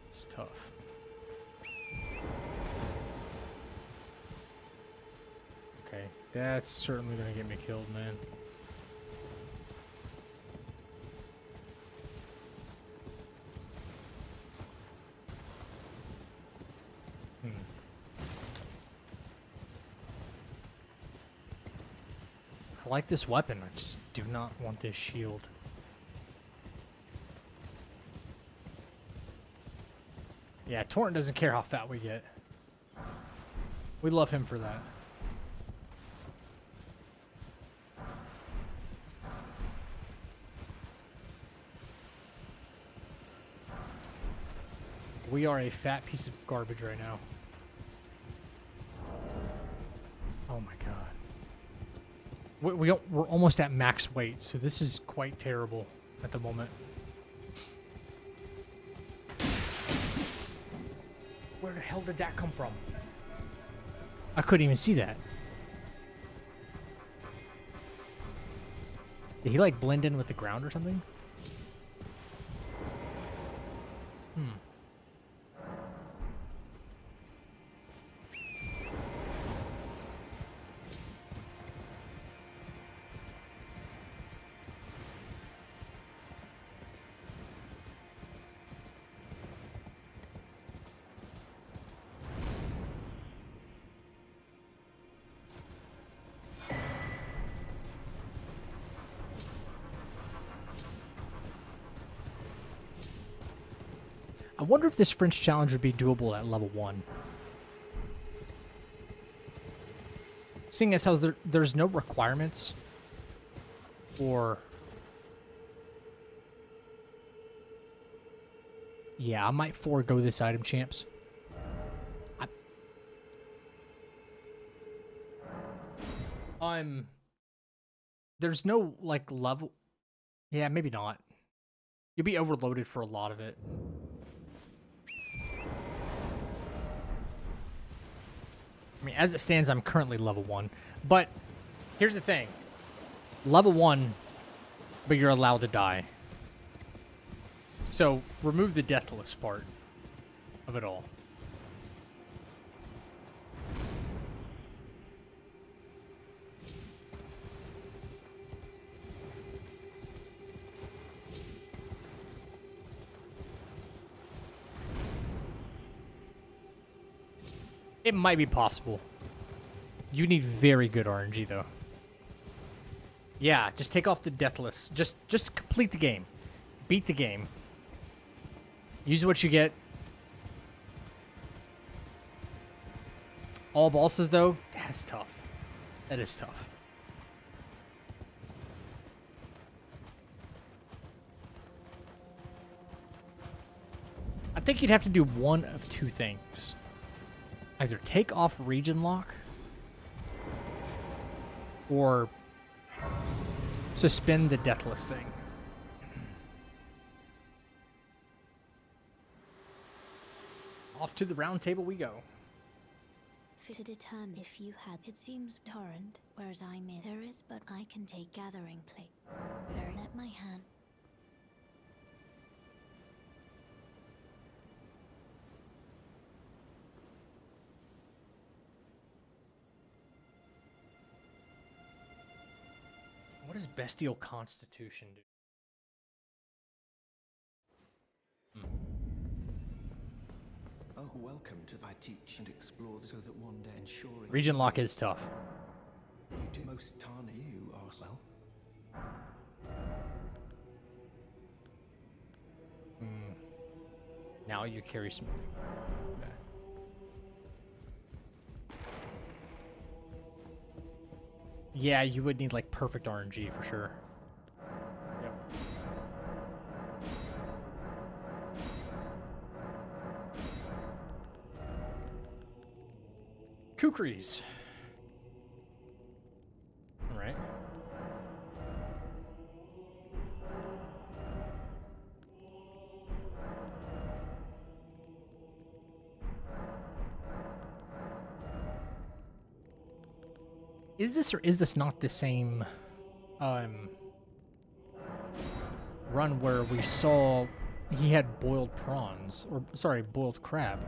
It's tough. Okay, that's certainly gonna get me killed, man. I like this weapon, I just do not want this shield. Yeah, Torrent doesn't care how fat we get. We love him for that. We are a fat piece of garbage right now. Oh my god. We're almost at max weight, so this is quite terrible at the moment. Where the hell did that come from? I couldn't even see that. Did he like blend in with the ground or something? I wonder if this French challenge would be doable at level 1. Seeing as how there's no requirements or... Yeah, I might forego this item, champs. There's no, like, level... Yeah, maybe not. You'll be overloaded for a lot of it. I mean, as it stands, I'm currently level 1. But here's the thing. Level 1, but you're allowed to die. So remove the deathless part of it all. It might be possible. You need very good RNG, though. Yeah, just take off the deathless. Just complete the game. Beat the game. Use what you get. All bosses, though, that's tough. That is tough. think you'd have to do one of two things. Either take off region lock or suspend the deathless thing. Off to the round table we go. To determine if you had, it seems torrent, whereas I'm in. There is, but I can take gathering plate. Very let my hand. What does bestial constitution do? Oh, welcome to I teach and explore so that one day ensuring Region lock is tough. you do most tarn you are well. Now you carry smoothing. Yeah, you would need like perfect RNG for sure. Yep. Kukris. All right. Is this or is this not the same run where we saw he had boiled prawns, or sorry, boiled crab?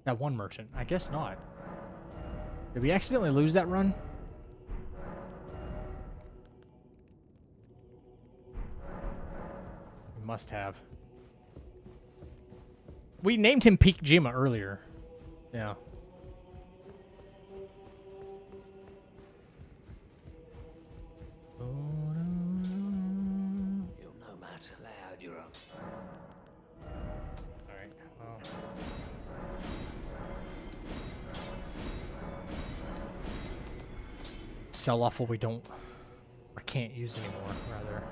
That one merchant. I guess not. Did we accidentally lose that run? We must have. We named him Peak Jima earlier. Yeah. You'll no matter loud you're up. Alright, well. Sell off what we don't or can't use anymore, rather.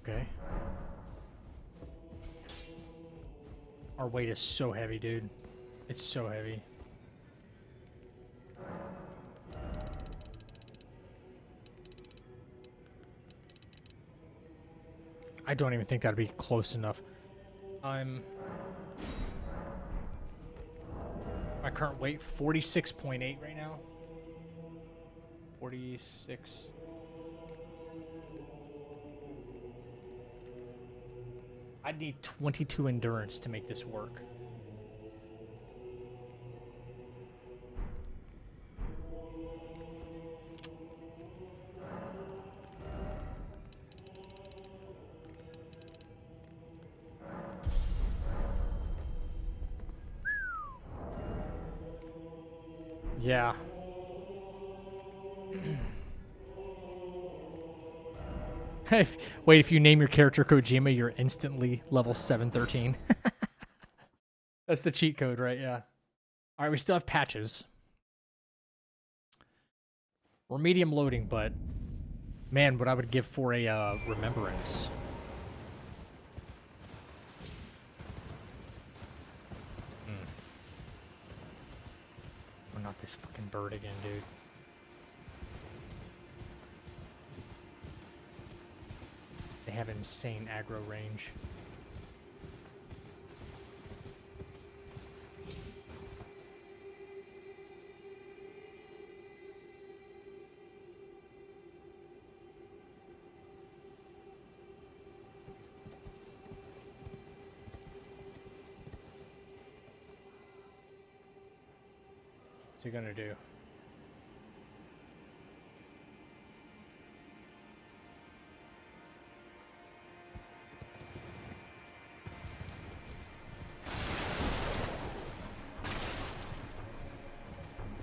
Okay. Our weight is so heavy, dude. It's so heavy. I don't even think that'd be close enough. My current weight, 46.8 right now. 46. I'd need 22 endurance to make this work. Yeah. Wait, if you name your character Kojima, you're instantly level 713. That's the cheat code, right? Yeah. All right, we still have patches. We're medium loading, but man, what I would give for a remembrance. Oh, not this fucking bird again, dude. They have insane aggro range. What's he gonna do?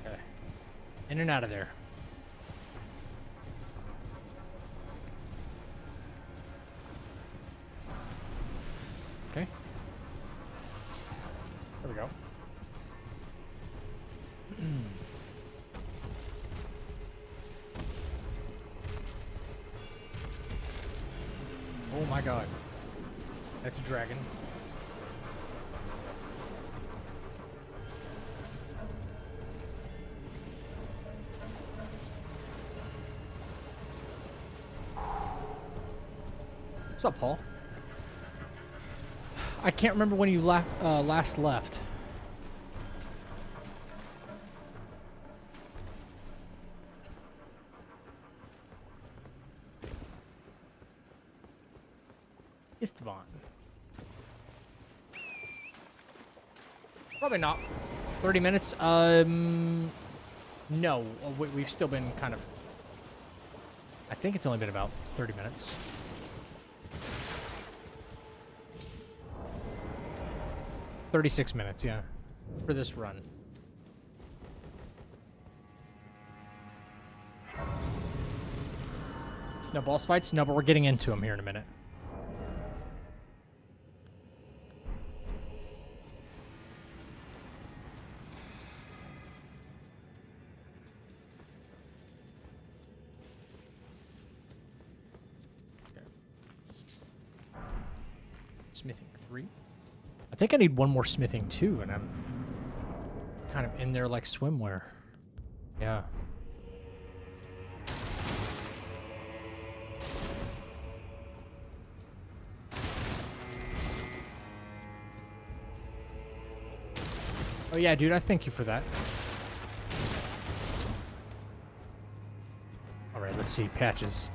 Okay. In and out of there. Okay. There we go. Oh my god. That's a dragon. What's up, Paul? I can't remember when you last left. Esteban. Probably not. 30 minutes? No. We've still been kind of... I think it's only been about 30 minutes. $36 minutes, yeah, for this run. No boss fights? No, but we're getting into them here in a minute. Okay. Smithing 3. I think I need one more smithing too, and I'm kind of in there like swimwear. Yeah. Oh yeah, dude, I thank you for that. All right, let's see, patches.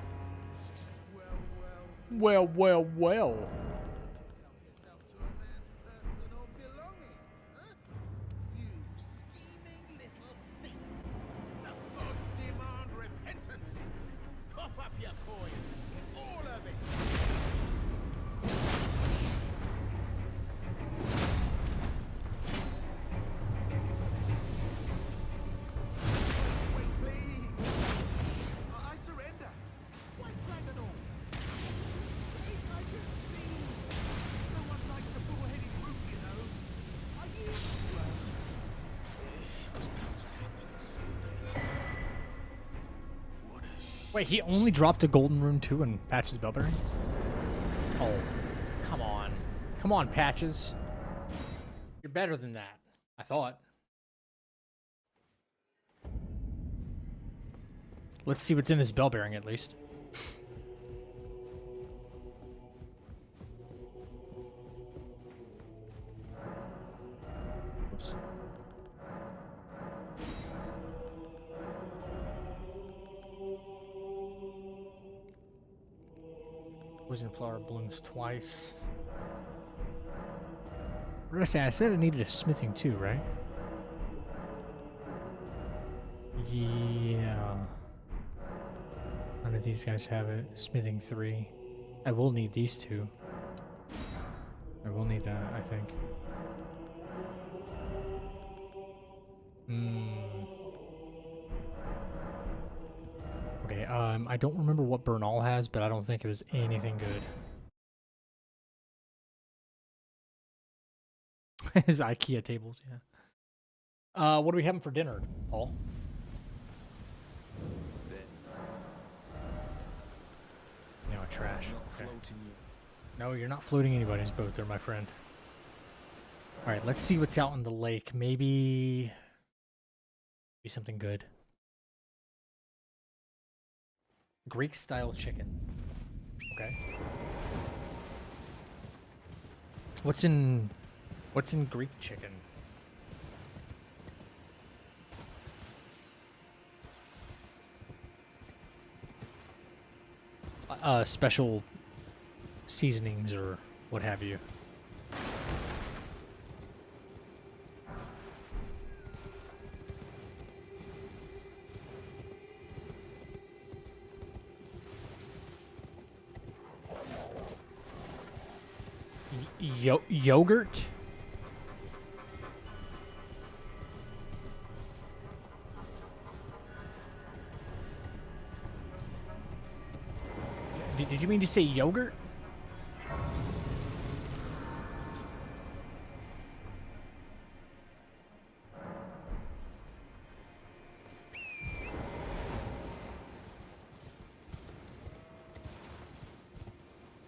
Well. Wait, he only dropped a golden rune too in Patches Bellberry? Oh, come on. Come on, Patches. You're better than that, I thought. Let's see what's in this bell bearing at least. Oops. Poison flower blooms twice. What did I say? I said I needed a smithing too, right? Yeah. None of these guys have it. Smithing 3. I will need these two. I will need that, I think. Okay, I don't remember what Bernal has, but I don't think it was anything good. His IKEA tables, yeah. What are we having for dinner, Paul? No, trash. Okay. No, you're not floating anybody's boat there, my friend. Alright, let's see what's out in the lake. Maybe something good. Greek style chicken. Okay. What's in Greek chicken? Special seasonings or what have you. Yogurt? Did you mean to say yogurt?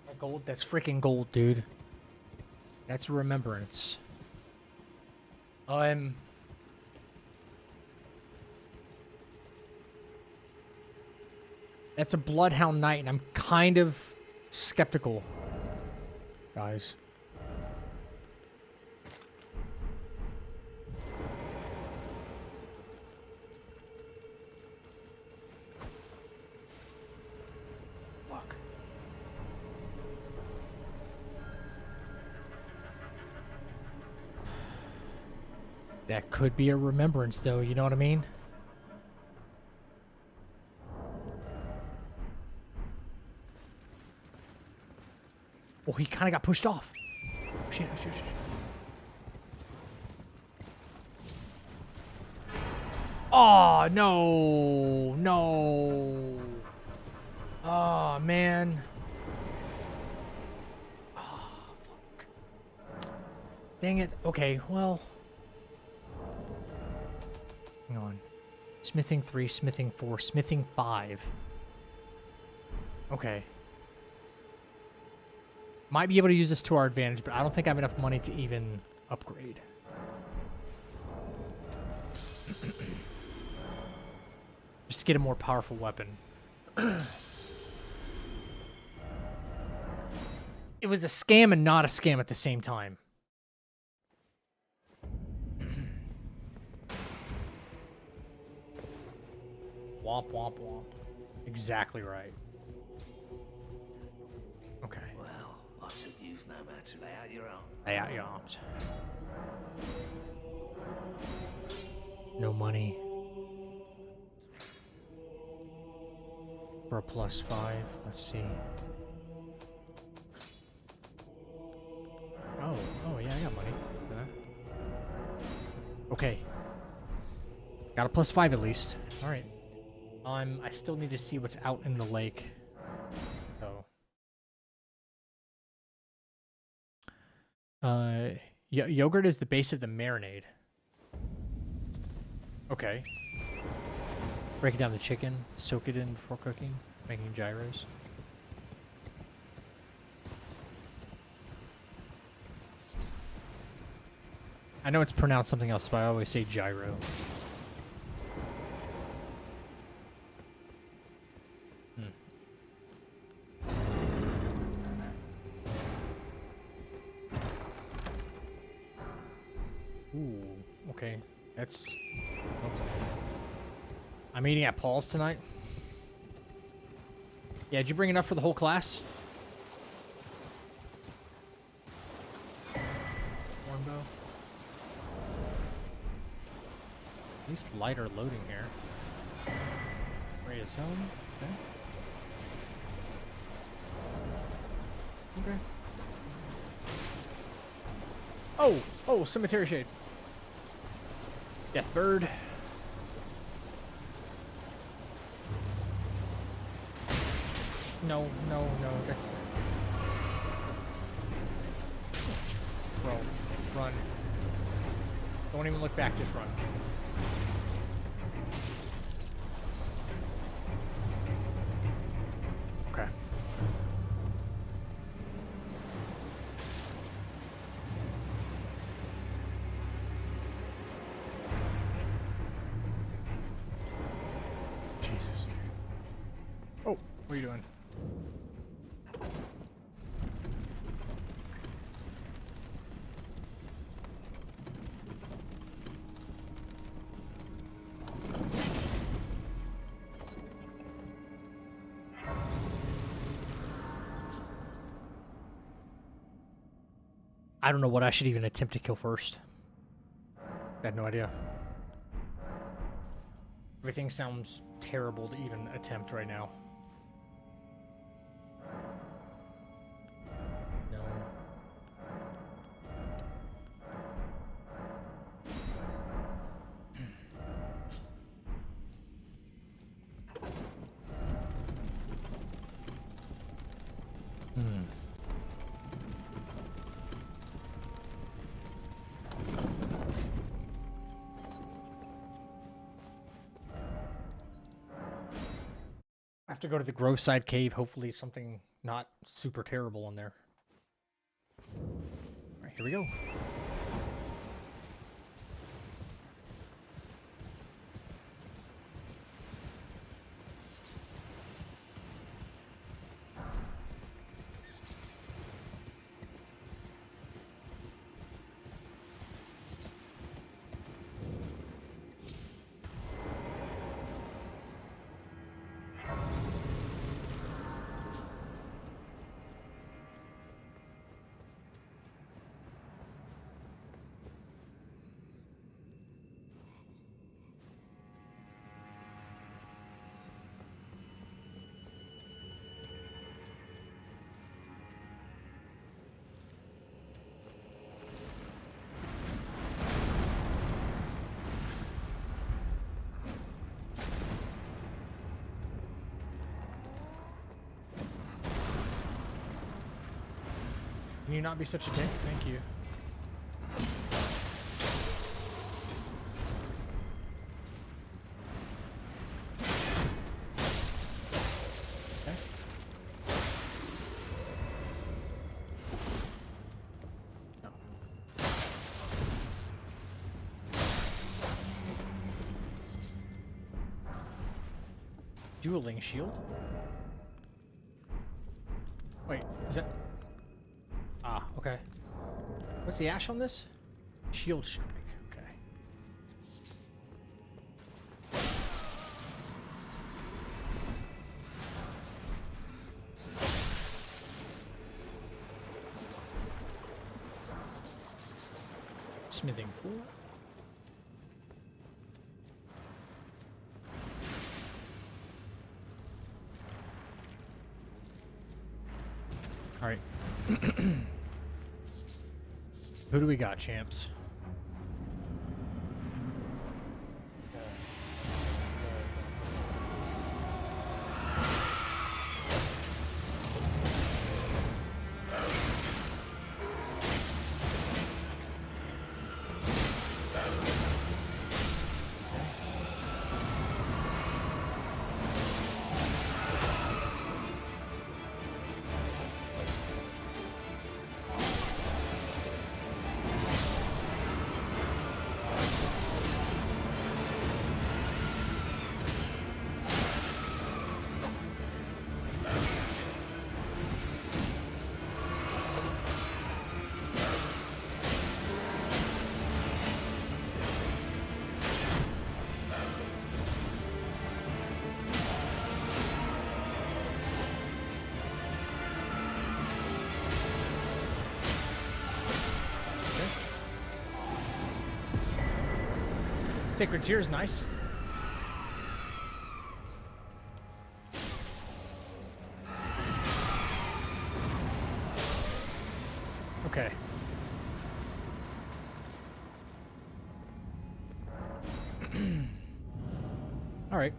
That gold, that's freaking gold, dude. That's remembrance. That's a Bloodhound Knight, and I'm kind of skeptical, guys. Fuck. That could be a remembrance, though, you know what I mean? Oh, he kind of got pushed off. Oh, shit, oh, shit, oh, shit. Oh, no. No. Oh, man. Oh, fuck. Dang it. Okay, well. Hang on. Smithing 3, smithing 4, smithing 5. Okay. Might be able to use this to our advantage, but I don't think I have enough money to even upgrade. Just to get a more powerful weapon. It was a scam and not a scam at the same time. Womp, womp, womp. Exactly right. Okay. Well, I took you've no man to lay out your arm. Lay out your arms. No money. For a +5. Let's see. Oh yeah, I got money for that. Okay. Got a +5 at least. Alright. I still need to see what's out in the lake. So. Yogurt is the base of the marinade. Okay. Breaking down the chicken, soak it in before cooking, making gyros. I know it's pronounced something else, but I always say gyro. Ooh, okay. That's... I'm eating at Paul's tonight. Yeah, did you bring enough for the whole class? Warmbow. At least lighter loading here. Radius home. Okay. Okay. Oh, Cemetery Shade. Death Bird. No. Bro, run. Don't even look back, just run. Okay. Jesus, dude. Oh, what are you doing? I don't know what I should even attempt to kill first. I have no idea. Everything sounds terrible to even attempt right now. No. to go to the Grove Side Cave. Hopefully something not super terrible in there. All right, here we go. Can you not be such a dick? Thank you. Okay. No. Dueling shield? Wait, is that... Ah, okay. What's the ash on this? Shield strike, okay. Smithing pool. All right. Who do we got, champs? Sacred Tear is nice. Okay. All right.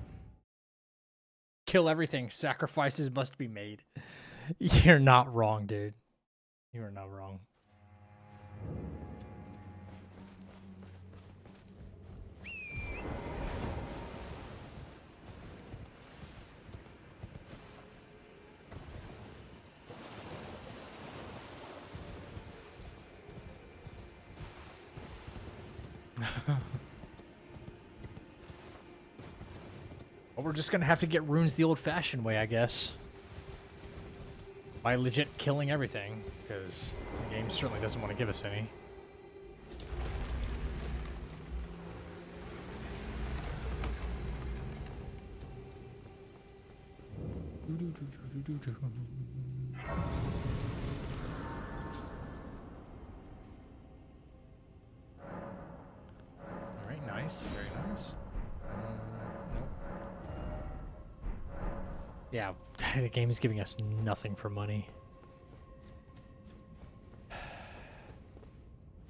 Kill everything. Sacrifices must be made. You're not wrong, dude. You are not wrong. Well, we're just gonna have to get runes the old-fashioned way, I guess. By legit killing everything, because the game certainly doesn't want to give us any. All right, nice, very nice. Nope. Yeah, the game is giving us nothing for money.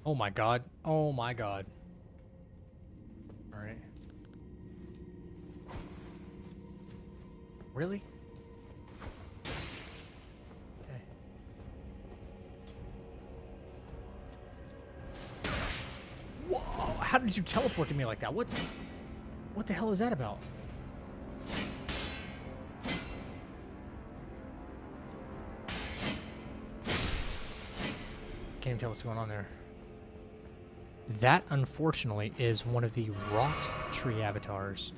Oh my god. Oh my god. All right. Really? Okay. Whoa! How did you teleport to me like that? What the hell is that about? can't even tell what's going on there. That, unfortunately, is one of the rot tree avatars.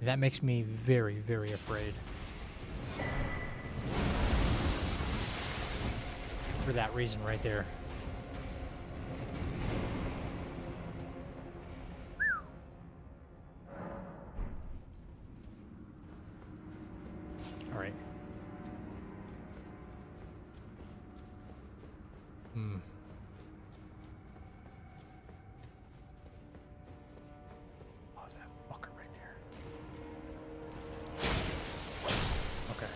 That makes me very, very afraid. For that reason right there. All right. Oh, that fucker right there. Okay.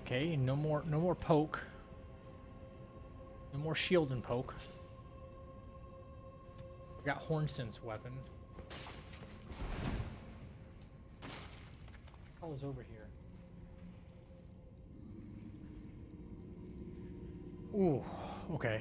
Okay, no more poke. No more shield and poke. We got Hornson's weapon. What the hell is over here? Ooh, okay.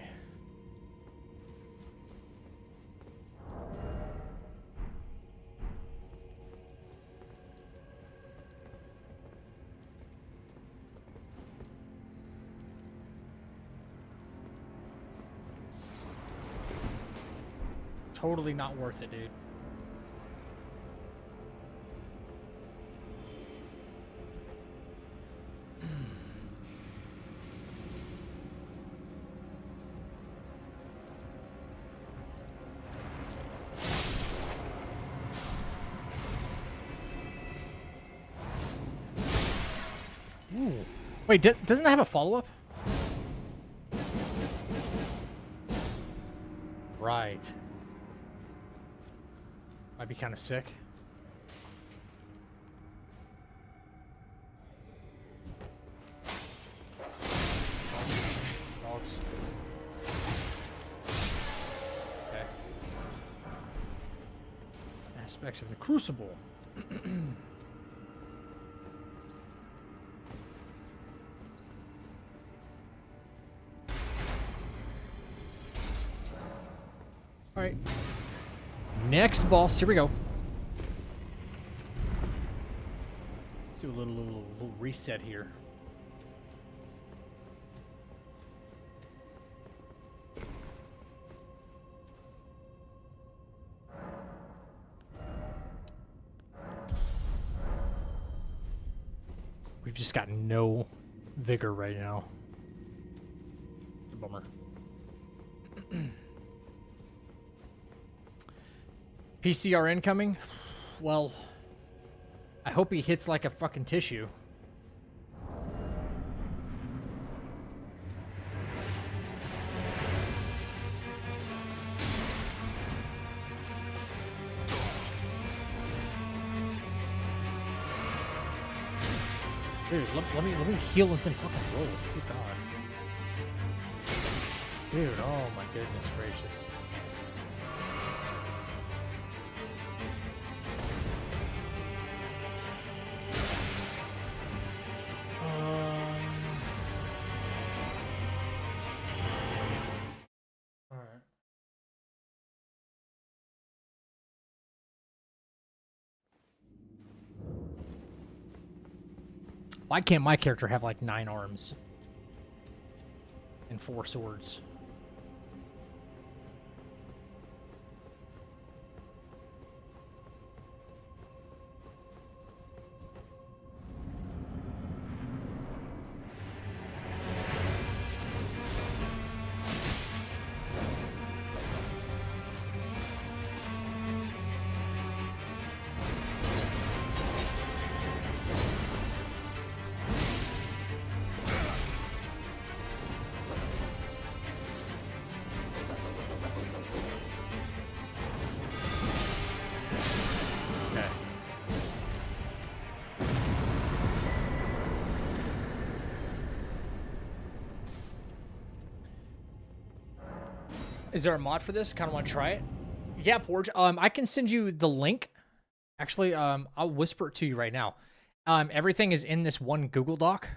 Totally not worth it, dude. Ooh. Wait, doesn't that have a follow-up? Right. Might be kind of sick. Dogs. Okay. Aspects of the Crucible. All right. Next boss. Here we go. Let's do a little reset here. We've just got no vigor right now. Bummer. PCR incoming? Well, I hope he hits like a fucking tissue. Dude, let me heal and then fucking roll. Good God. Dude, oh my goodness gracious. Why can't my character have like 9 arms and 4 swords? Is there a mod for this? Kind of want to try it. Yeah, Porge. I can send you the link Actually, I'll whisper it to you right now. Everything is in this one Google Doc,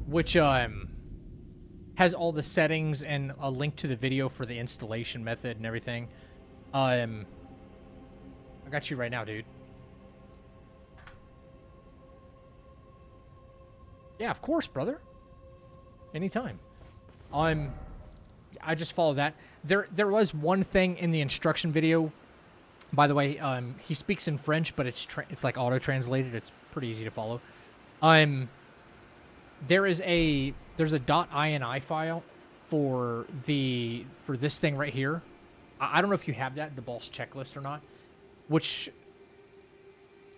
which has all the settings and a link to the video for the installation method and everything. I got you right now, dude. Yeah, of course, brother. Anytime. I just follow that. There was one thing in the instruction video. By the way, he speaks in French, but it's like auto-translated. It's pretty easy to follow. There's a .ini file for this thing right here. I don't know if you have that, the boss checklist or not, which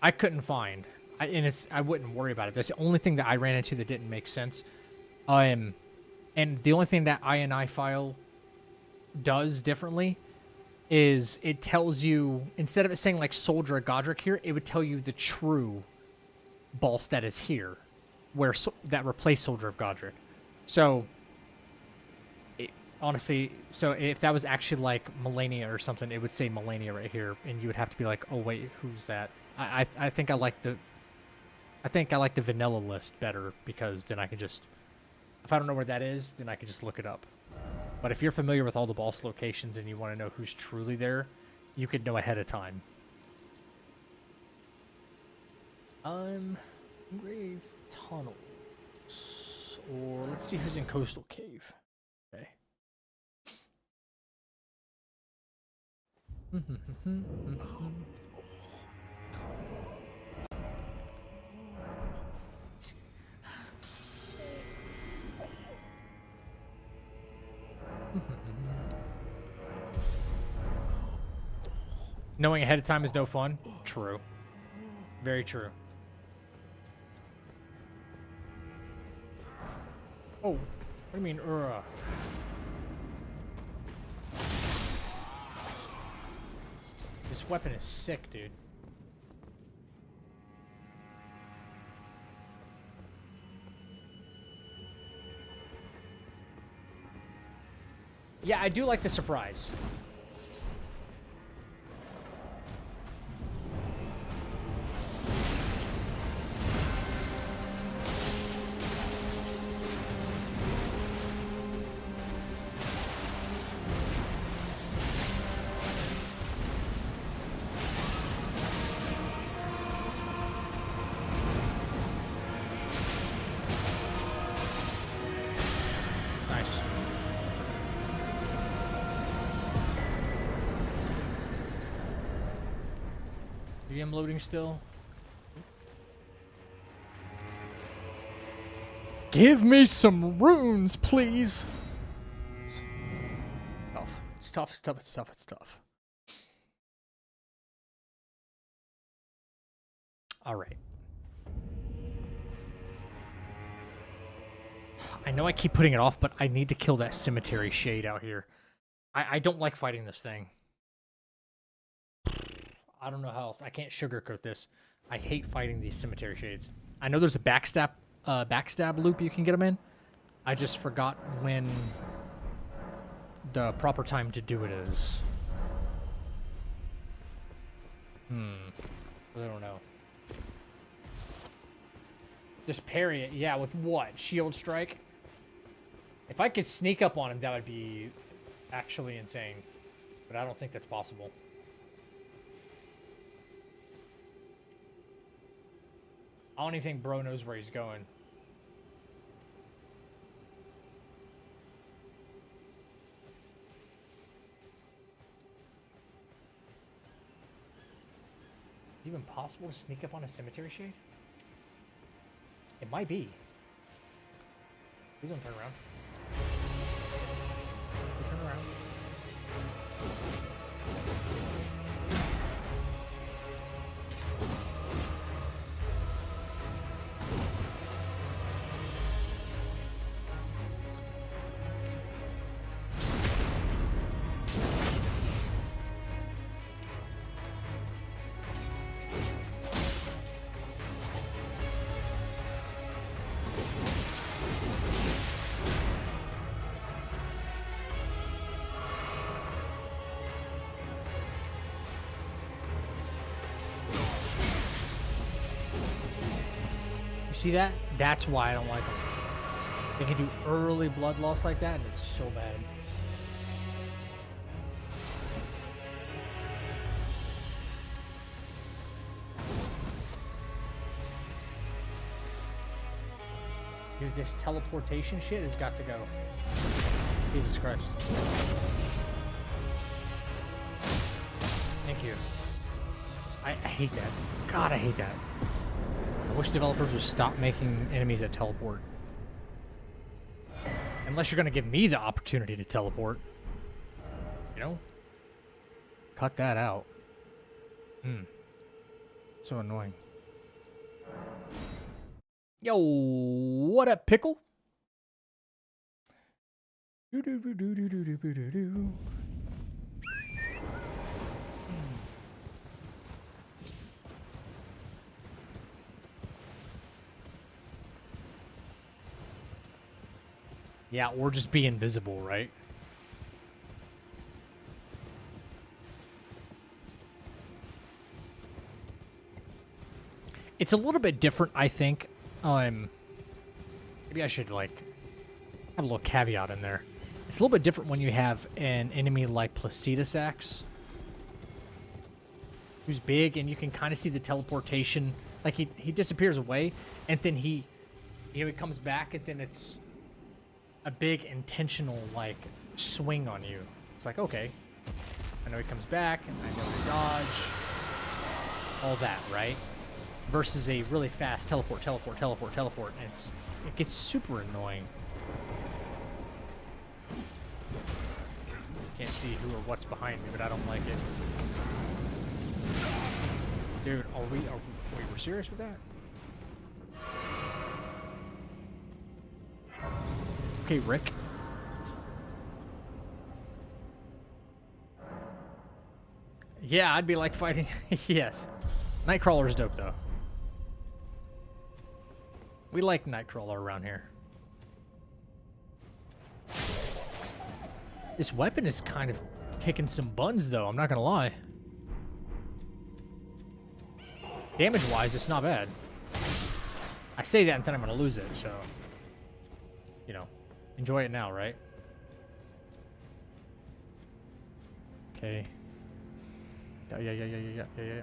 I couldn't find. I wouldn't worry about it. That's the only thing that I ran into that didn't make sense. And the only thing that INI file does differently is it tells you, instead of it saying like Soldier of Godric here, it would tell you the true boss that is here, that replaced Soldier of Godric. So, honestly, so if that was actually like Melania or something, it would say Melania right here, and you would have to be like, oh wait, who's that? I think I like the vanilla list better, because then I can just, if I don't know where that is, then I can just look it up. But if you're familiar with all the boss locations and you want to know who's truly there, you could know ahead of time. Grave Tunnels. Or let's see who's in Coastal Cave. Okay. Knowing ahead of time is no fun. True. Very true. Oh, what do you mean, This weapon is sick, dude. Yeah, I do like the surprise. Nice. VM loading still. Give me some runes, please. Tough. It's tough, it's tough, it's tough, it's tough. Alright. I know I keep putting it off, but I need to kill that cemetery shade out here. I don't like fighting this thing. I don't know how else. I can't sugarcoat this. I hate fighting these cemetery shades. I know there's a backstab loop you can get them in. I just forgot when the proper time to do it is. I don't know. Just parry it. Yeah, with what? Shield strike? If I could sneak up on him, that would be actually insane. But I don't think that's possible. I don't even think bro knows where he's going. Is it even possible to sneak up on a cemetery shade? It might be. Please don't turn around. Turn around. see that? That's why I don't like them. They can do early blood loss like that, and it's so bad. Dude, this teleportation shit has got to go. Jesus Christ. Thank you. I hate that. God, I hate that. I wish developers would stop making enemies that teleport. Unless you're going to give me the opportunity to teleport. You know? Cut that out. So annoying. Yo, what up, Pickle? Yeah, or just be invisible, right? It's a little bit different, I think. Maybe I should, like, have a little caveat in there. It's a little bit different when you have an enemy like Placidus Axe, who's big, and you can kind of see the teleportation. Like, he disappears away, and then he comes back, and then it's a big intentional, like, swing on you. It's like, okay, I know he comes back, and I know to dodge. All that, right? Versus a really fast teleport, and it gets super annoying. Can't see who or what's behind me, but I don't like it. Dude, wait, we're serious with that? Okay, Rick. Yeah, I'd be like fighting. Yes. Nightcrawler's dope, though. We like Nightcrawler around here. This weapon is kind of kicking some buns, though. I'm not gonna lie. Damage-wise, it's not bad. I say that and then I'm gonna lose it, so... You know, enjoy it now, right? Okay. Yeah.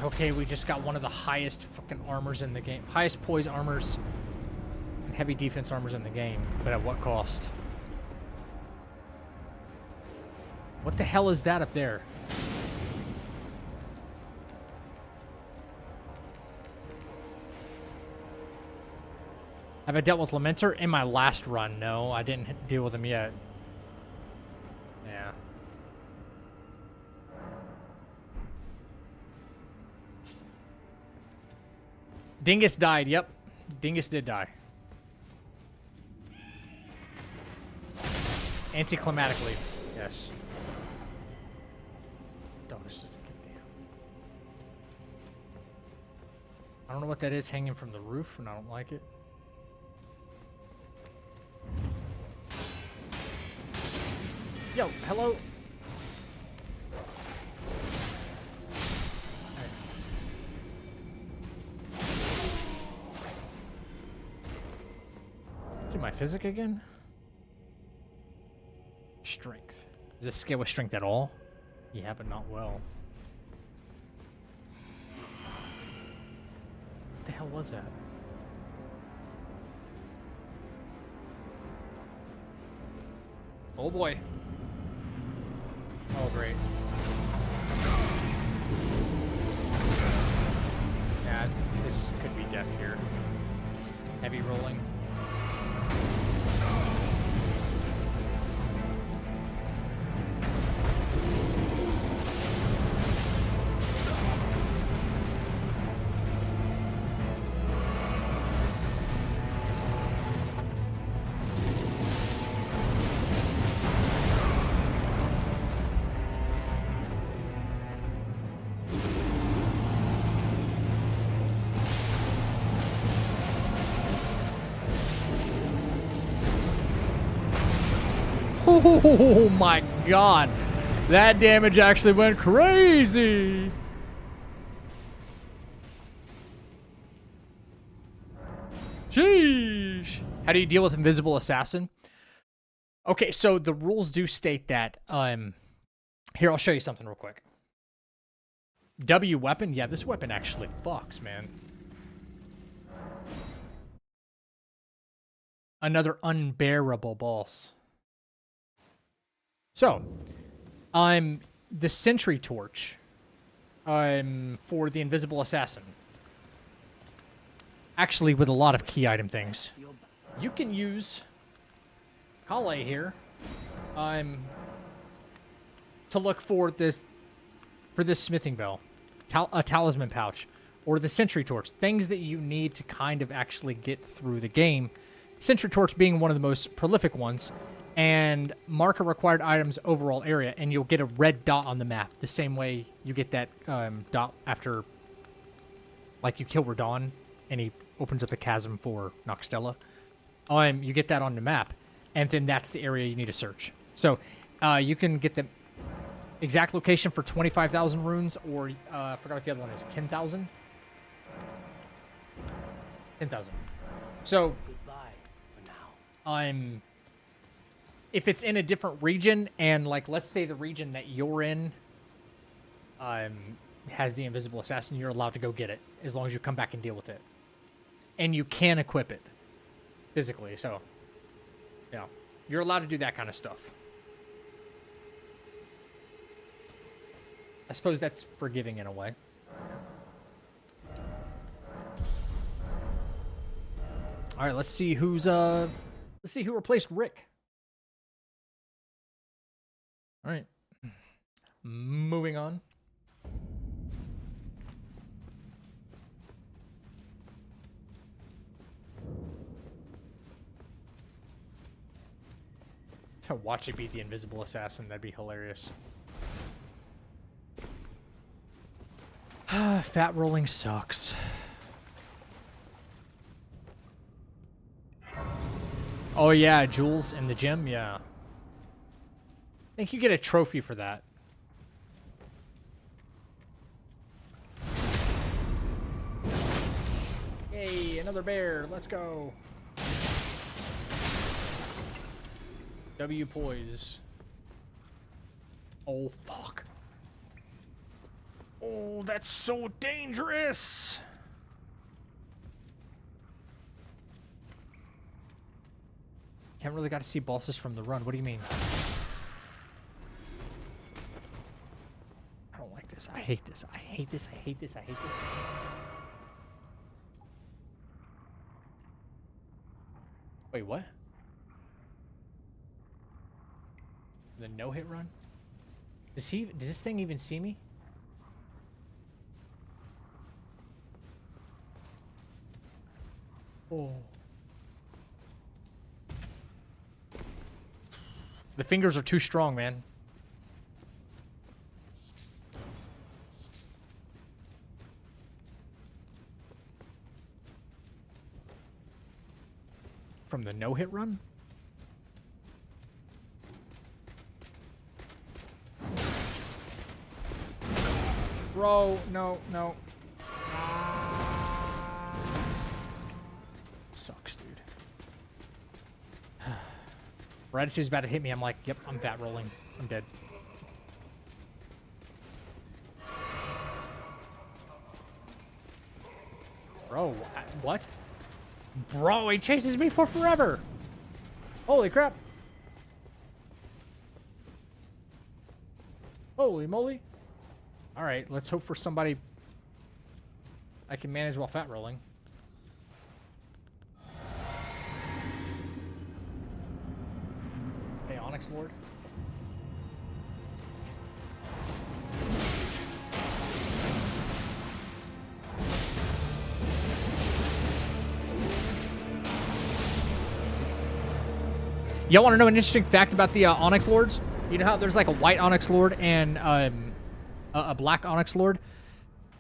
Okay, we just got one of the highest fucking armors in the game. Highest poise armors and heavy defense armors in the game. But at what cost? What the hell is that up there? Have I dealt with Lamenter? In my last run, no. I didn't deal with him yet. Yeah. Dingus died, yep. Dingus did die. Anticlimatically, yes. This doesn't give a damn. I don't know what that is hanging from the roof, and I don't like it. Yo, hello? Is it my physic again? Strength. Does this scale with strength at all? Yeah, but not well. What the hell was that? Oh boy. Oh great. Yeah, this could be death here. Heavy rolling. Oh my god. That damage actually went crazy. Sheesh. How do you deal with Invisible Assassin? Okay, so the rules do state that, here, I'll show you something real quick. W weapon? Yeah, this weapon actually fucks, man. Another unbearable boss. So, the Sentry Torch, for the Invisible Assassin. Actually, with a lot of key item things. You can use Kale here, to look for this smithing bell, a talisman pouch, or the Sentry Torch. Things that you need to kind of actually get through the game. Sentry Torch being one of the most prolific ones, and mark a required item's overall area, and you'll get a red dot on the map, the same way you get that dot after, like, you kill Radon, and he opens up the chasm for Noxtella. You get that on the map, and then that's the area you need to search. So, you can get the exact location for 25,000 runes, or, I forgot what the other one is, 10,000? 10,000. So, if it's in a different region, and, like, let's say the region that you're in has the Invisible Assassin, you're allowed to go get it, as long as you come back and deal with it. And you can equip it physically, so, yeah. You're allowed to do that kind of stuff. I suppose that's forgiving in a way. All right, let's see who replaced Rick. All right. Moving on. To watch it beat the Invisible Assassin, that'd be hilarious. Fat rolling sucks. Oh yeah, Jules in the gym, yeah. I think you get a trophy for that. Yay, another bear, let's go. W poise. Oh fuck. Oh, that's so dangerous. Haven't really got to see bosses from the run. What do you mean? I don't like this. I hate this. I hate this. I hate this. I hate this. Wait, what? The no-hit run? Does this thing even see me? Oh. The fingers are too strong, man. From the no-hit run? Bro, no, no. Sucks, dude. Right as he was about to hit me, I'm like, yep, I'm fat rolling. I'm dead. Bro, what? Bro, he chases me for forever. Holy crap. Holy moly. All right, let's hope for somebody I can manage while fat rolling. Hey, Onyx Lord. Y'all want to know an interesting fact about the Onyx Lords? You know how there's like a white Onyx Lord and a black Onyx Lord?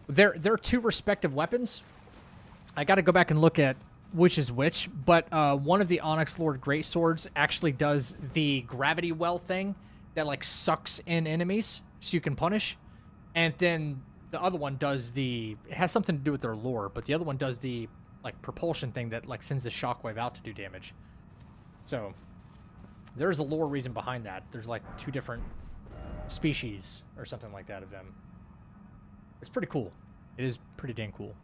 They're two respective weapons. I got to go back and look at which is which, but one of the Onyx Lord Greatswords actually does the gravity well thing that like sucks in enemies so you can punish. And then the other one does it has something to do with their lore, but the other one does the like propulsion thing that like sends the shockwave out to do damage. So there's a lore reason behind that. There's like 2 different species or something like that of them. It's pretty cool. It is pretty dang cool.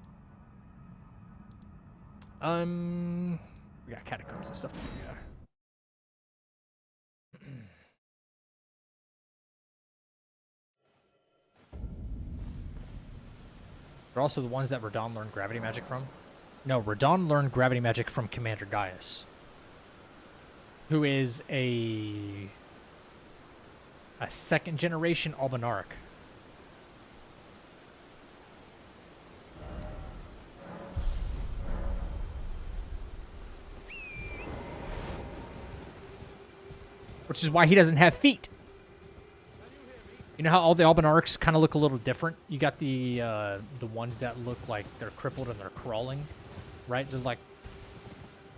We got catacombs and stuff to do, yeah. They're also the ones that Radon learned gravity magic from. No, Radon learned gravity magic from Commander Gaius, who is a 2nd generation Albinaric. Which is why he doesn't have feet. You know how all the Albinarics kind of look a little different? You got the ones that look like they're crippled and they're crawling, right? They're like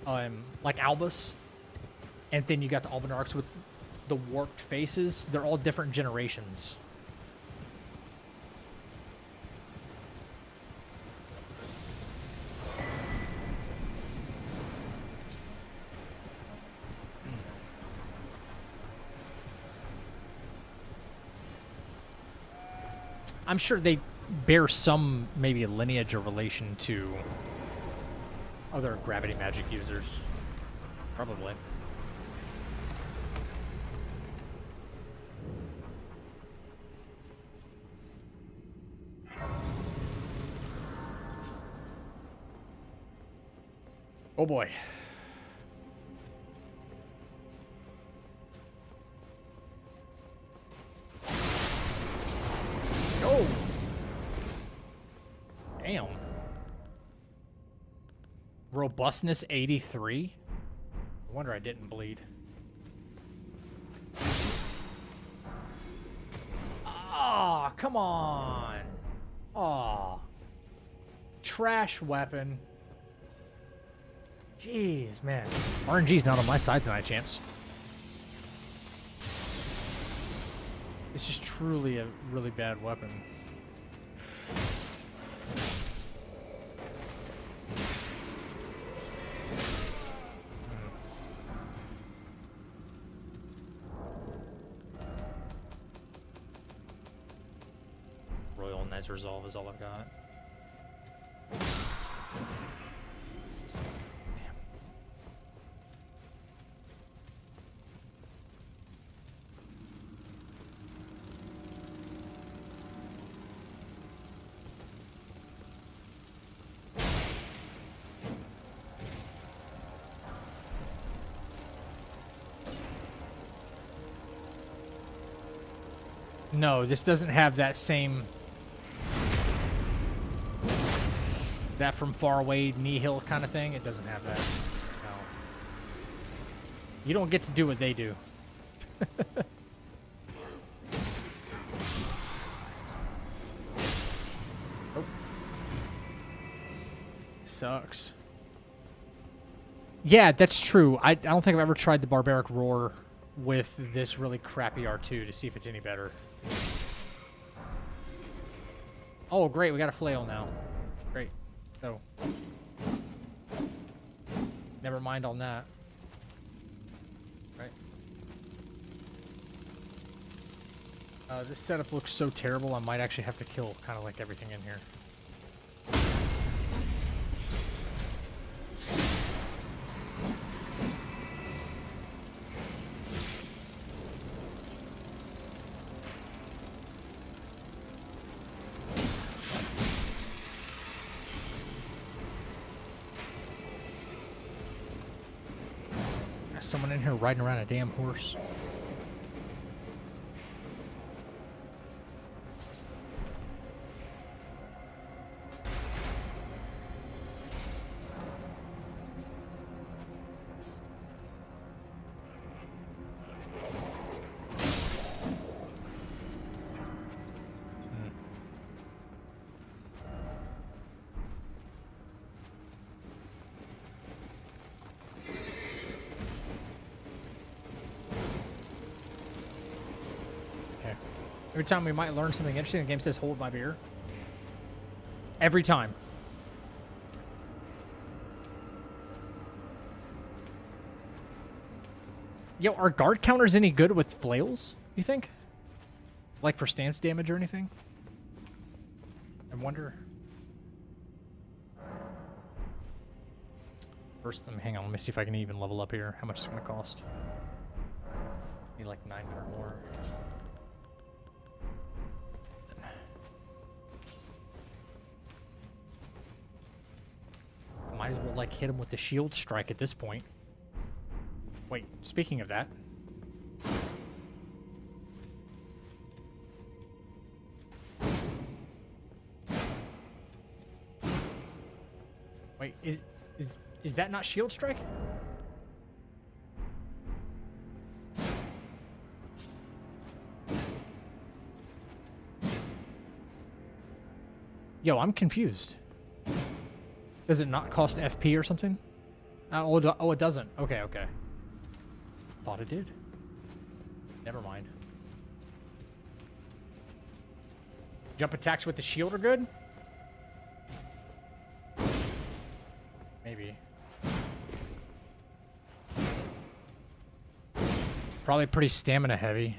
Albus. And then you got the Albinarics with the warped faces. They're all different generations. I'm sure they bear some, maybe a lineage or relation to other gravity magic users. Probably. Oh boy. Oh! Damn. Robustness 83? No wonder I didn't bleed. Ah, oh, come on. Aw. Oh. Trash weapon. Jeez, man. RNG's not on my side tonight, champs. This is truly a really bad weapon. Royal Knight's Resolve is all I've got. No, this doesn't have that same... that from far away nihil kind of thing. It doesn't have that. No. You don't get to do what they do. Oh. Sucks. Yeah, that's true. I don't think I've ever tried the Barbaric Roar with this really crappy R2 to see if it's any better. Oh, great. We got a flail now. Great. So, never mind on that. Right. This setup looks so terrible, I might actually have to kill kind of like everything in here. Someone in here riding around a damn horse. Every time we might learn something interesting, the game says hold my beer. Every time. Yo, are guard counters any good with flails, you think? Like for stance damage or anything? I wonder. First, hang on, let me see if I can even level up here. How much it's gonna cost? Need like 900 more. Might as well like hit him with the shield strike at this point. Wait, speaking of that. Wait, is that not shield strike? Yo, I'm confused. Does it not cost FP or something? Oh, it doesn't. Okay, okay. Thought it did. Never mind. Jump attacks with the shield are good? Maybe. Probably pretty stamina heavy.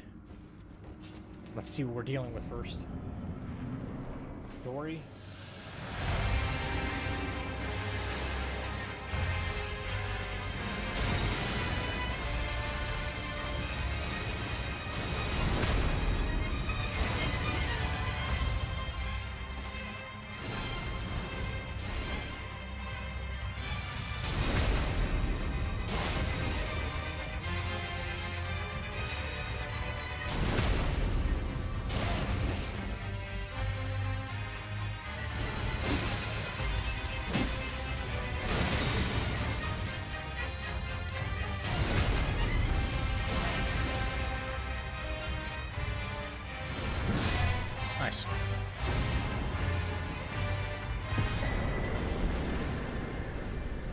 Let's see what we're dealing with first. Dory. Nice.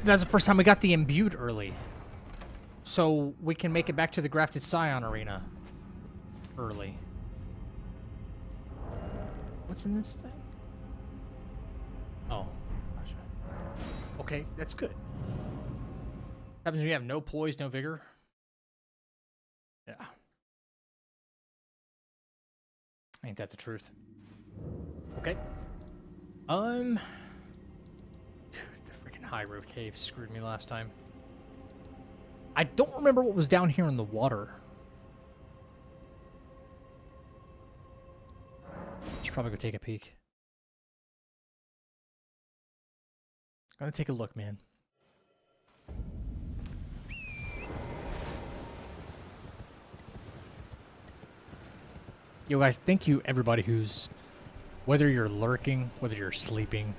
That's the first time we got the imbued early. So we can make it back to the Grafted Scion arena early. What's in this thing? Oh, gotcha. Okay, that's good. Happens when you have no poise, no vigor. Yeah. Ain't that the truth? Okay. Dude, the freaking High Road Cave screwed me last time. I don't remember what was down here in the water. Should probably go take a peek. Gonna take a look, man. Yo, guys, thank you, everybody who's... Whether you're lurking, whether you're sleeping,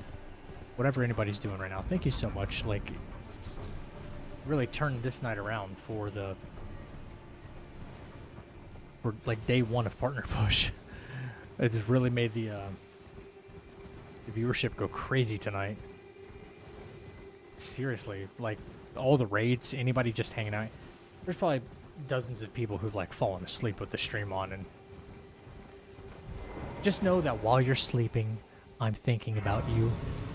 whatever anybody's doing right now, thank you so much. Like, really turned this night around for the... For, like, day one of Partner Push. It just really made the viewership go crazy tonight. Seriously, like, all the raids, anybody just hanging out. There's probably dozens of people who've, like, fallen asleep with the stream on, and just know that while you're sleeping, I'm thinking about you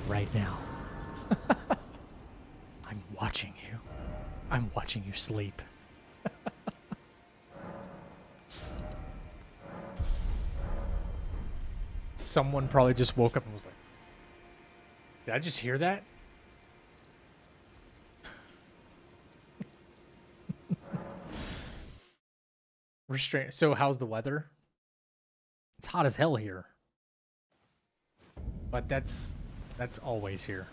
right now. I'm watching you. I'm watching you sleep. Someone probably just woke up and was like, did I just hear that? Restraint. So how's the weather? It's hot as hell here. But that's always here.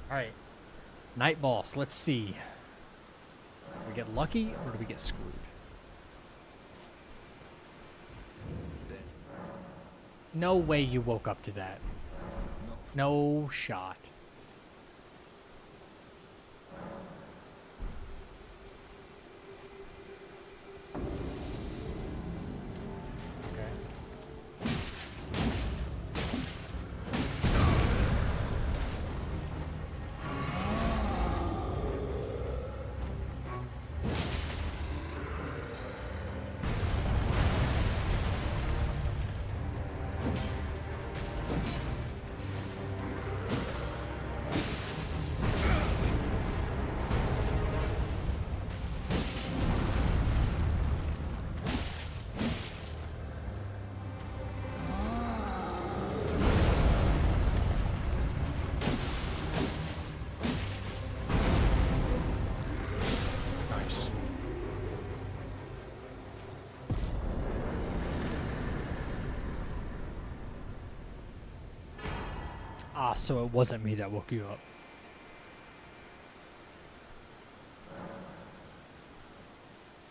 Alright. Night boss, let's see. Do we get lucky or do we get screwed? No way you woke up to that. No shot. Ah, so it wasn't me that woke you up.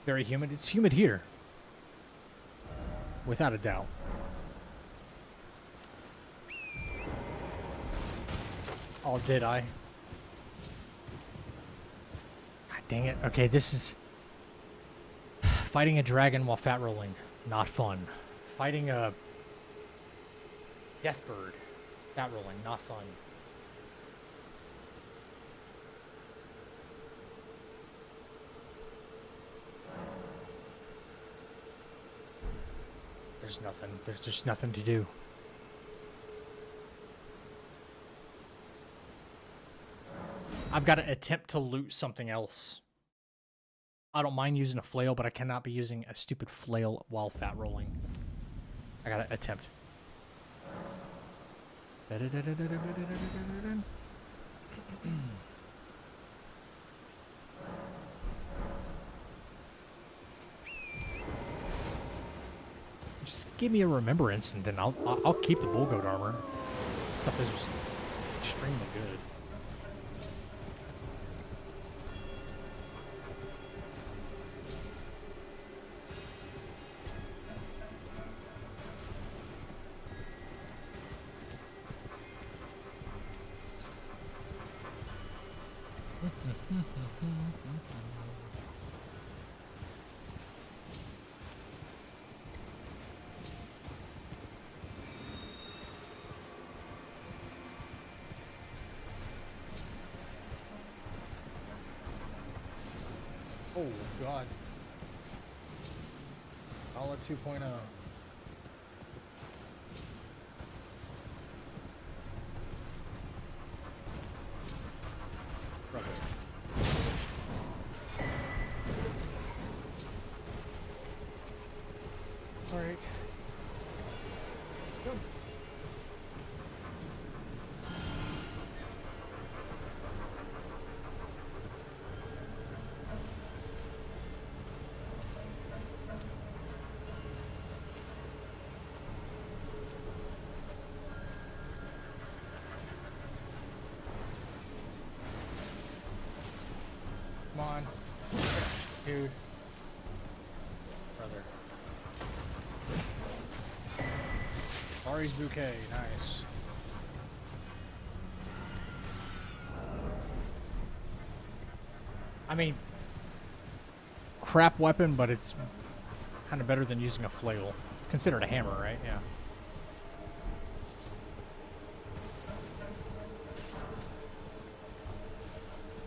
Very humid. It's humid here. Without a doubt. Oh, did I? God dang it. Okay, this is... Fighting a dragon while fat rolling. Not fun. Fighting a... Death bird. Fat rolling. Not fun. There's nothing. There's just nothing to do. I've got to attempt to loot something else. I don't mind using a flail, but I cannot be using a stupid flail while fat rolling. I gotta attempt. Just give me a remembrance, and then I'll keep the bull goat armor. Stuff is just extremely good. Oh, God. All at 2.0. Brother. All right. Go. Come on. Dude. Brother. Ari's bouquet, nice. I mean, crap weapon, but it's kind of better than using a flail. It's considered a hammer, right? Yeah.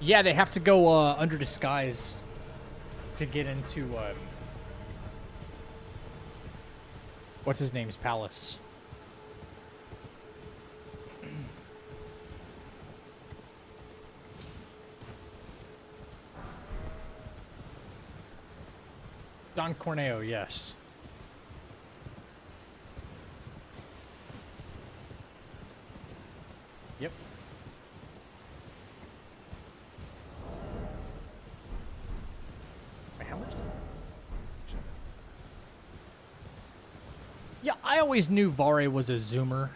Yeah, they have to go under disguise to get into what's his name's palace. Don Corneo, yes. Yep. Wait, how much is it? Yeah, I always knew Vare was a zoomer.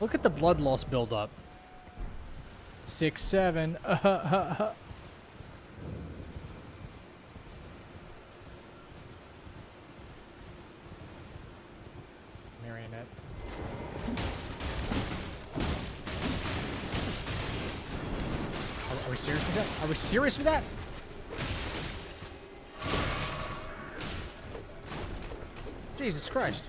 Look at the blood loss buildup. 6, 7. Marionette. Are we serious with that? Are we serious with that? Jesus Christ.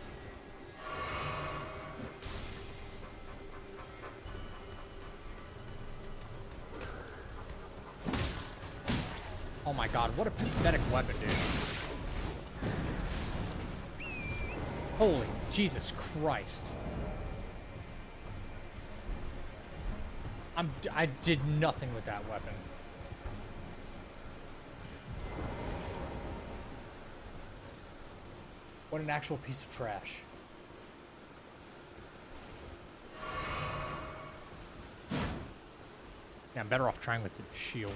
Oh my God, what a pathetic weapon, dude. Holy Jesus Christ. I did nothing with that weapon. What an actual piece of trash. Yeah, I'm better off trying with the shield.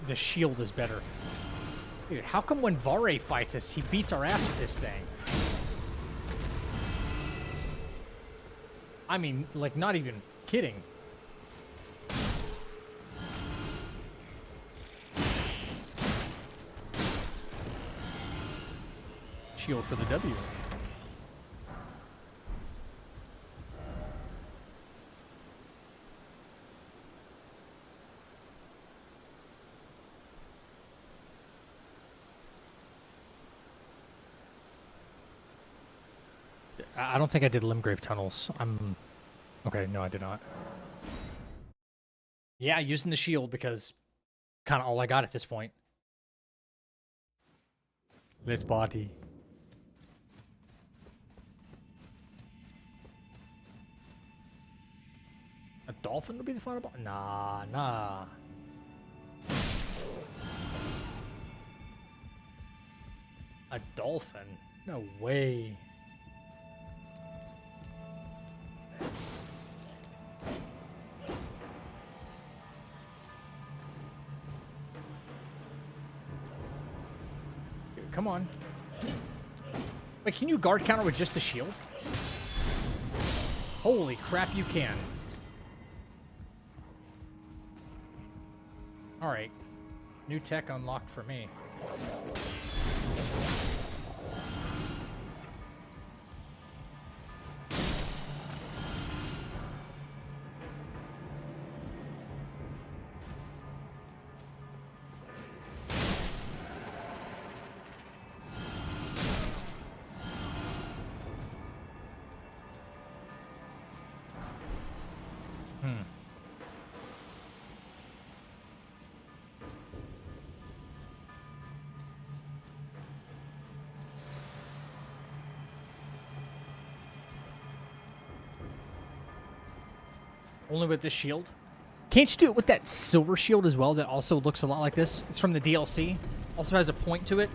The shield is better. Dude, how come when Vare fights us, he beats our ass with this thing? I mean, like, not even kidding. Shield for the W. I don't think I did Limgrave tunnels. Okay, no, I did not. Yeah, using the shield because kind of all I got at this point. Let's party. A dolphin would be the final boss? Nah. A dolphin? No way. Dude, come on. Wait, can you guard counter with just the shield? Holy crap, you can. Alright. New tech unlocked for me. Only with this shield? Can't you do it with that silver shield as well that also looks a lot like this? It's from the DLC. Also has a point to it.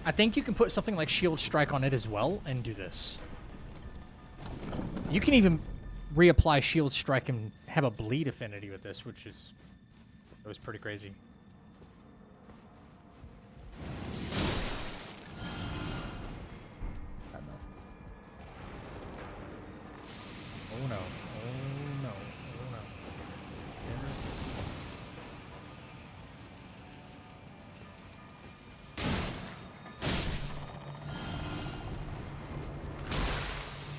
I think you can put something like Shield Strike on it as well and do this. You can even reapply Shield Strike and have a bleed affinity with this, which is... It was pretty crazy. Oh no. Oh no. Oh no.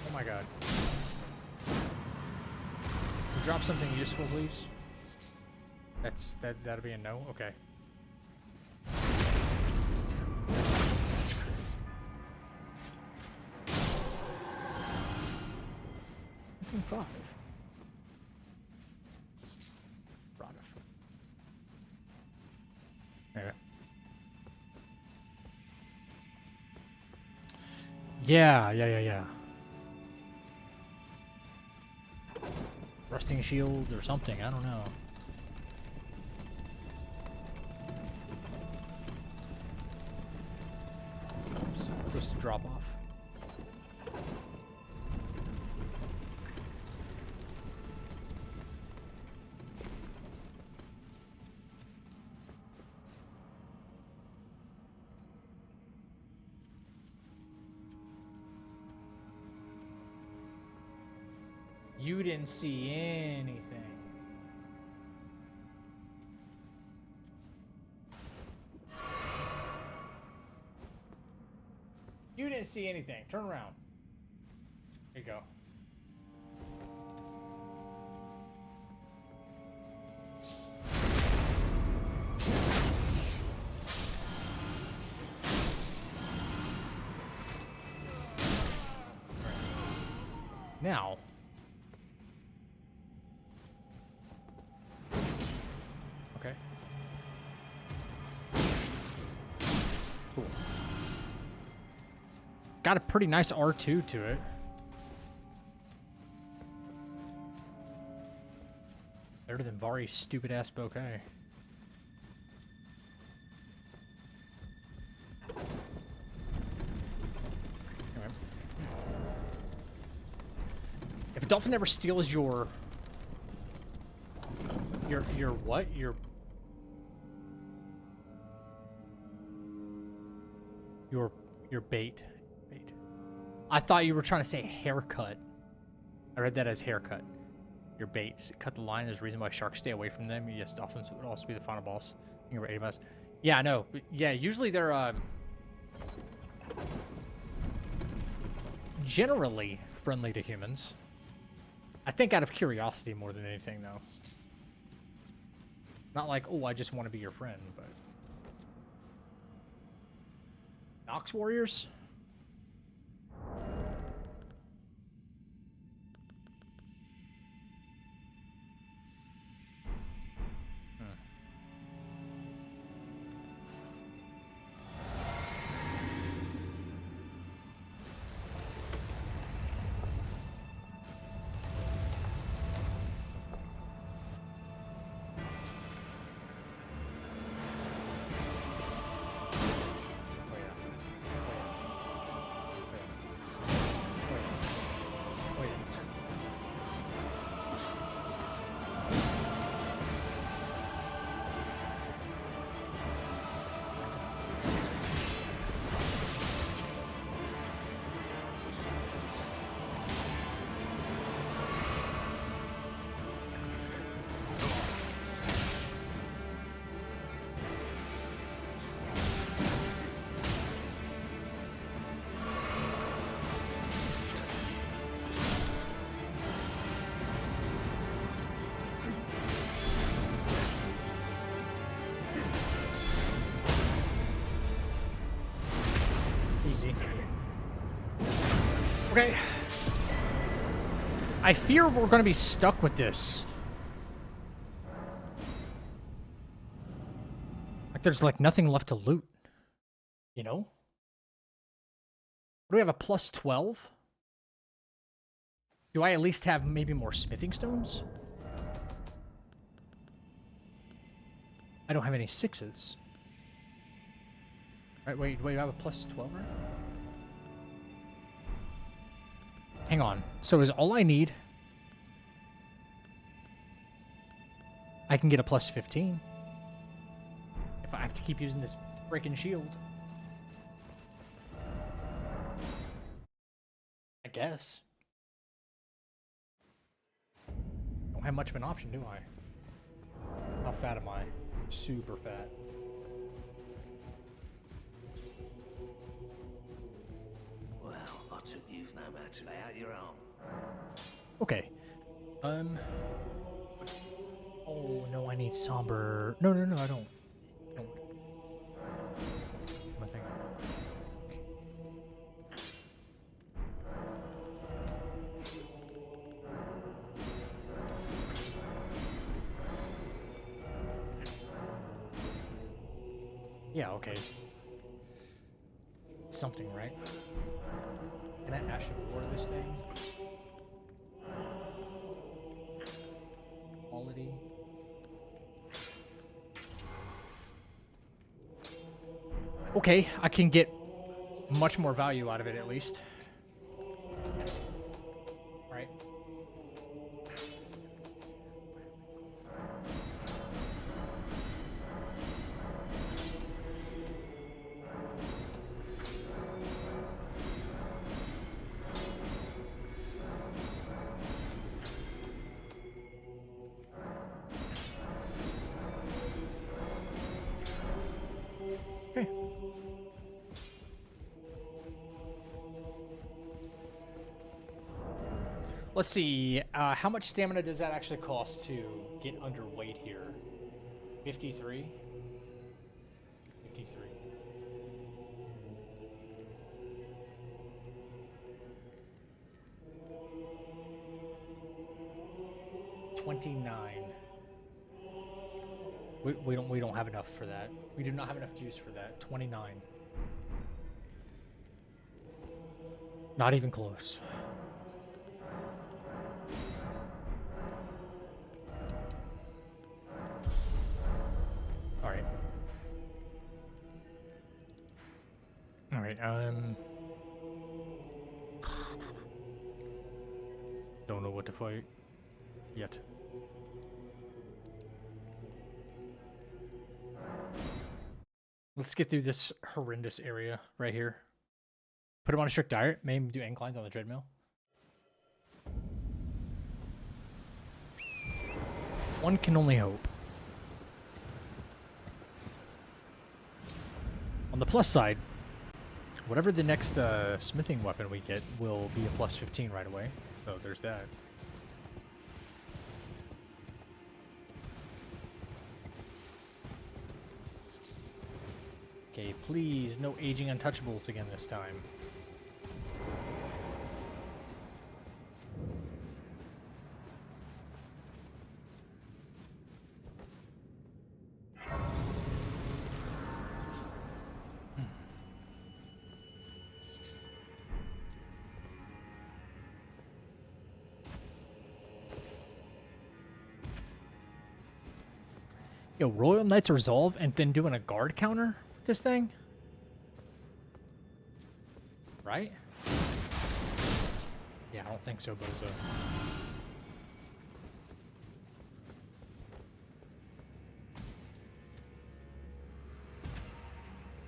Oh my god. Drop something useful, please. That'll be a no? Okay. That's crazy. 5. Anyway. Yeah. Rusting shield or something, I don't know. Oops, just a drop off. You didn't see anything. You didn't see anything. Turn around. Here you go. Now. Okay. Cool. Got a pretty nice R2 to it. Better than Vari's stupid ass bouquet. Anyway. If a dolphin ever steals your what? Your bait. Bait. I thought you were trying to say haircut. I read that as haircut. Your bait. Cut the line. There's a reason why sharks stay away from them. Yes, dolphins would also be the final boss. You're right, boss. Yeah, I know. But yeah, usually they're generally friendly to humans. I think out of curiosity more than anything, though. Not like, oh, I just want to be your friend, but... Nox Warriors? Easy. Okay. I fear we're going to be stuck with this. Like, there's, like, nothing left to loot. You know? What do we have, a plus 12? Do I at least have maybe more smithing stones? I don't have any 6s. Right, wait, do I have a plus 12, right? Hang on. So is all I need... I can get a plus 15. If I have to keep using this freaking shield. I guess. Don't have much of an option, do I? How fat am I? Super fat. Well, I took you no matter. Lay out your arm. Okay. Oh, no, I need somber. No, I don't. I don't. I think. Yeah, okay. Something, right? Can I Ash of War this thing? Quality. Okay, I can get much more value out of it at least. Right? Okay. Let's see, how much stamina does that actually cost to get underweight here? 53? 53. $29. We don't have enough for that. We do not have enough juice for that. 29. Not even close. All right, don't know what to fight yet. Let's get through this horrendous area right here. Put him on a strict diet. Make him do inclines on the treadmill. One can only hope. On the plus side, whatever the next smithing weapon we get will be a plus 15 right away. So there's that. Okay, please, no aging untouchables again this time. Yo, Royal Knight's Resolve and then doing a guard counter with this thing? Right? Yeah, I don't think so, Bozo.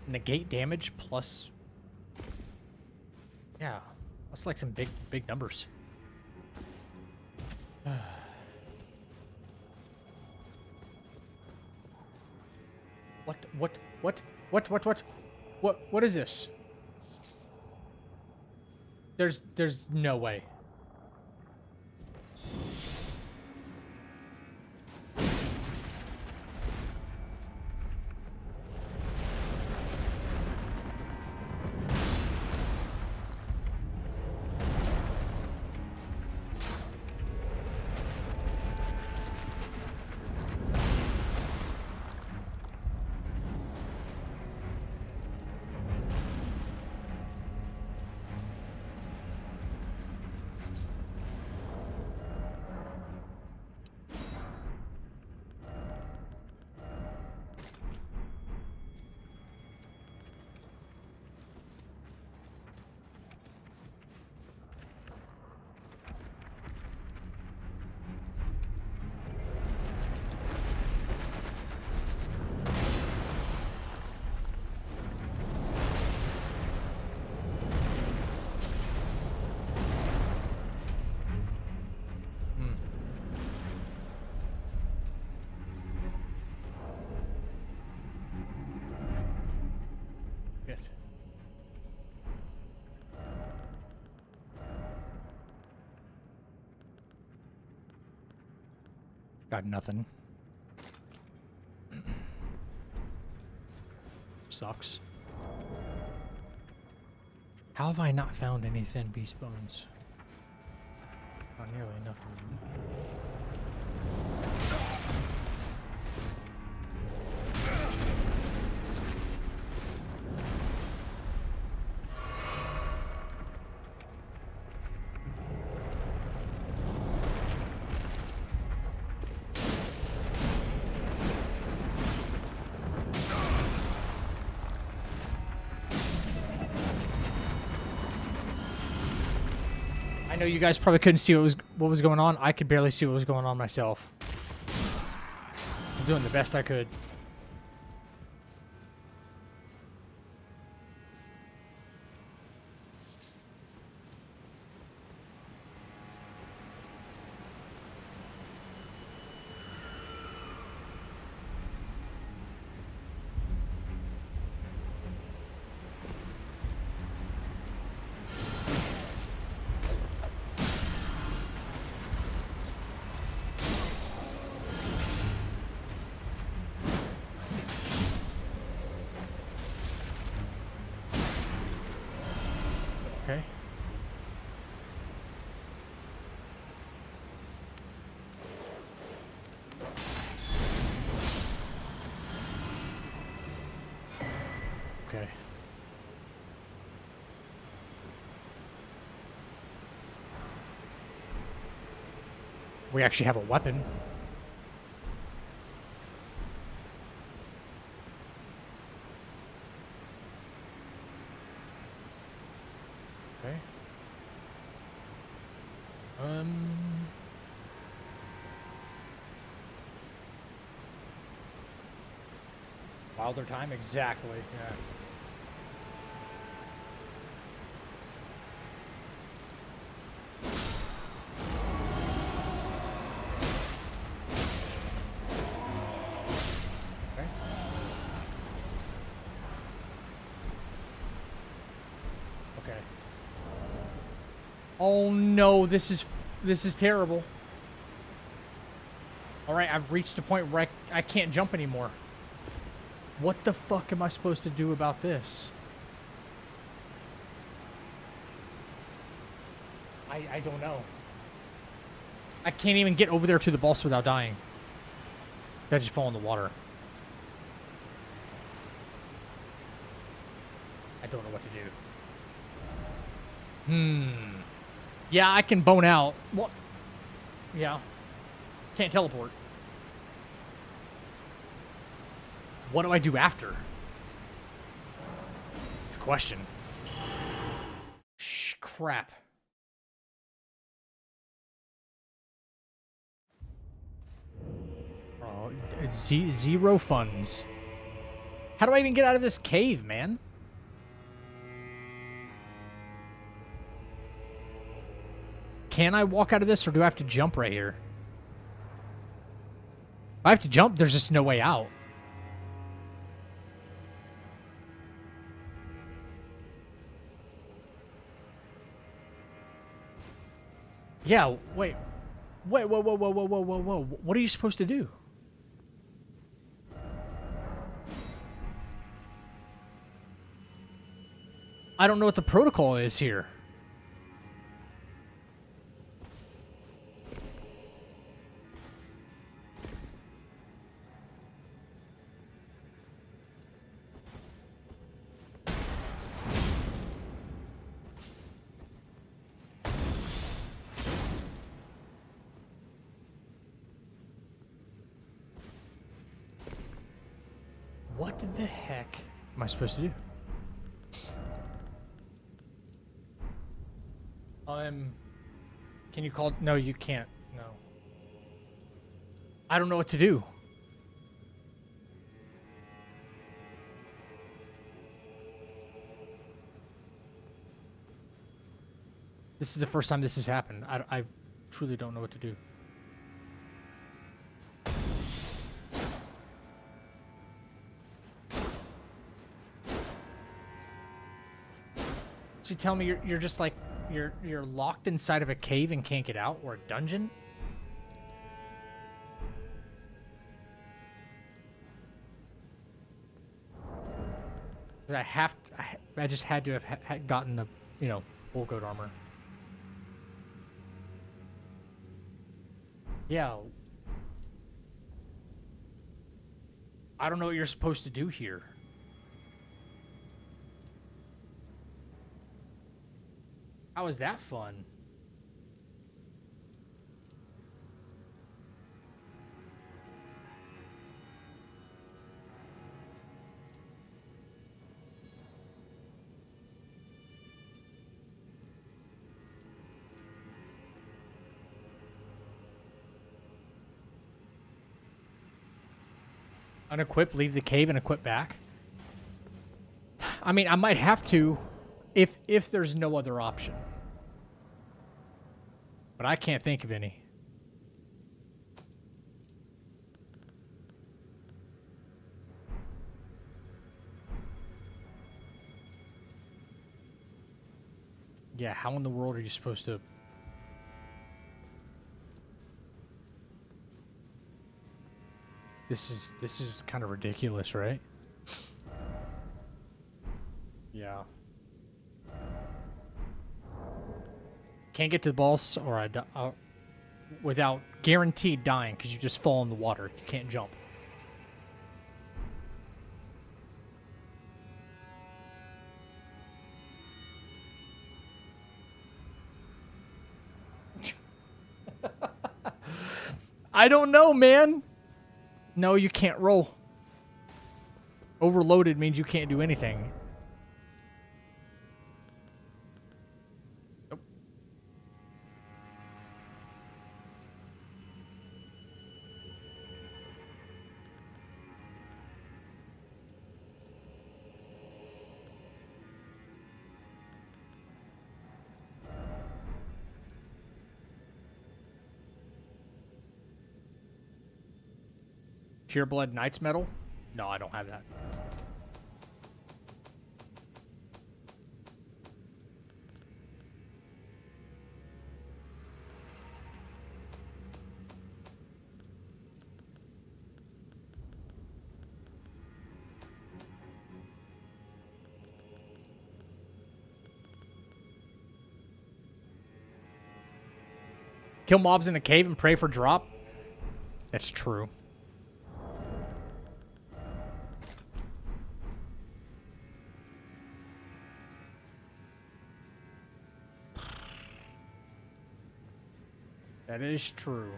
Negate damage plus... Yeah, that's like some big numbers. What is this? There's no way. Shit. Got nothing. Sucks. How have I not found any thin beast bones? Not nearly enough. I know you guys probably couldn't see what was going on. I could barely see what was going on myself. I'm doing the best I could. Okay. Okay. We actually have a weapon. Okay. Wilder time? Exactly, yeah. Okay. Okay. Oh no, this is terrible. Alright, I've reached a point where I can't jump anymore. What the fuck am I supposed to do about this? I don't know. I can't even get over there to the boss without dying. I just fall in the water. I don't know what to do. Yeah, I can bone out. What? Yeah. Can't teleport. What do I do after? That's the question. Shh, crap. Oh, zero funds. How do I even get out of this cave, man? Can I walk out of this, or do I have to jump right here? If I have to jump, there's just no way out. Yeah, wait. Whoa, whoa, whoa, whoa, whoa, whoa, whoa, whoa. What are you supposed to do? I don't know what the protocol is here. What the heck am I supposed to do? Can you call? No, you can't. No. I don't know what to do. This is the first time this has happened. I truly don't know what to do. So you tell me you're just like you're locked inside of a cave and can't get out, or a dungeon? I just had to have gotten the, bull goat armor. Yeah. I don't know what you're supposed to do here. How is that fun? Unequip, leave the cave and equip back. I mean, I might have to if there's no other option. But I can't think of any. Yeah, how in the world are you supposed to... This is kind of ridiculous, right? Yeah. Can't get to the boss, or I without guaranteed dying, because you just fall in the water. You can't jump. I don't know, man. No, you can't roll. Overloaded means you can't do anything. Nope. Pureblood Knight's Medal? No, I don't have that. Kill mobs in a cave and pray for drop? That's true. That is true.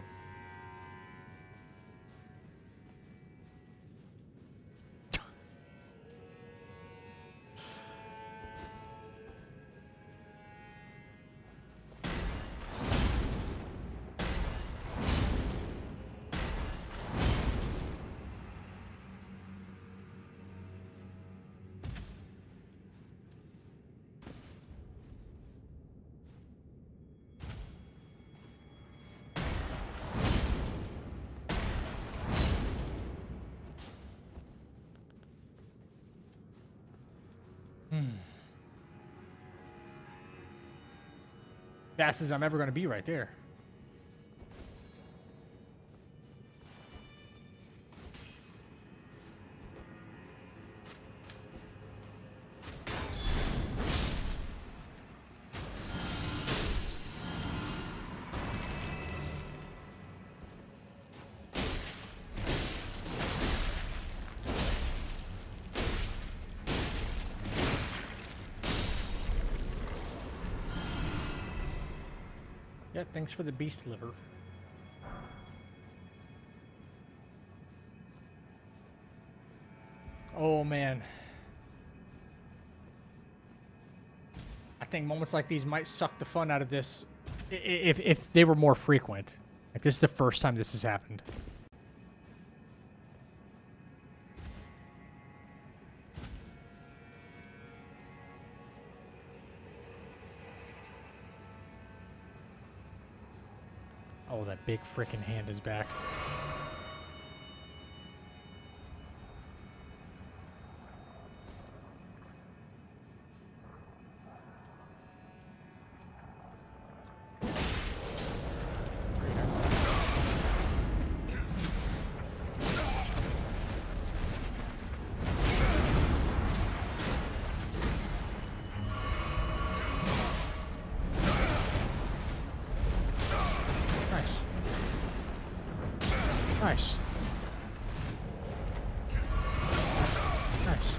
Fast as I'm ever going to be right there. Yeah, thanks for the beast liver. Oh, man. I think moments like these might suck the fun out of this if they were more frequent. Like, this is the first time this has happened. Oh, that big frickin' hand is back. Nice. Nice.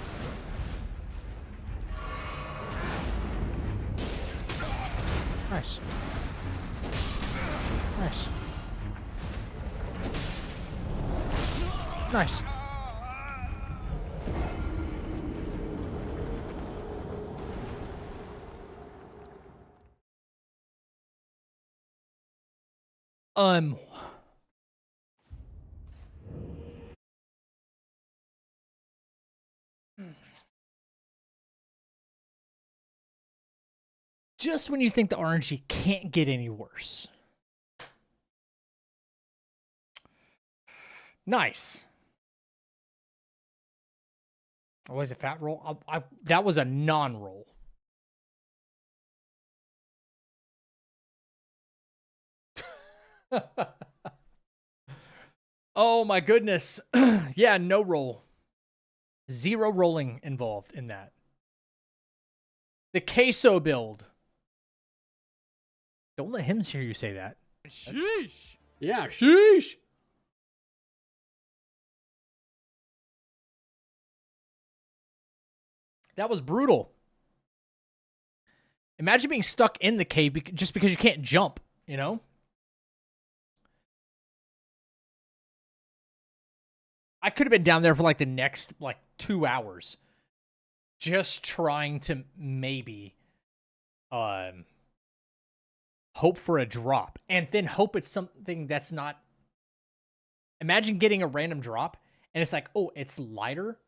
Nice. Nice. Nice. Just when you think the RNG can't get any worse. Nice. Oh, is it fat roll? That was a non-roll. Oh my goodness. Yeah, no roll. Zero rolling involved in that. The queso build. Don't let him hear you say that. Sheesh. Yeah, sheesh. That was brutal. Imagine being stuck in the cave just because you can't jump, you know? I could have been down there for like the next 2 hours just trying to maybe hope for a drop and then hope it's something that's not. Imagine getting a random drop and it's like, oh, it's lighter,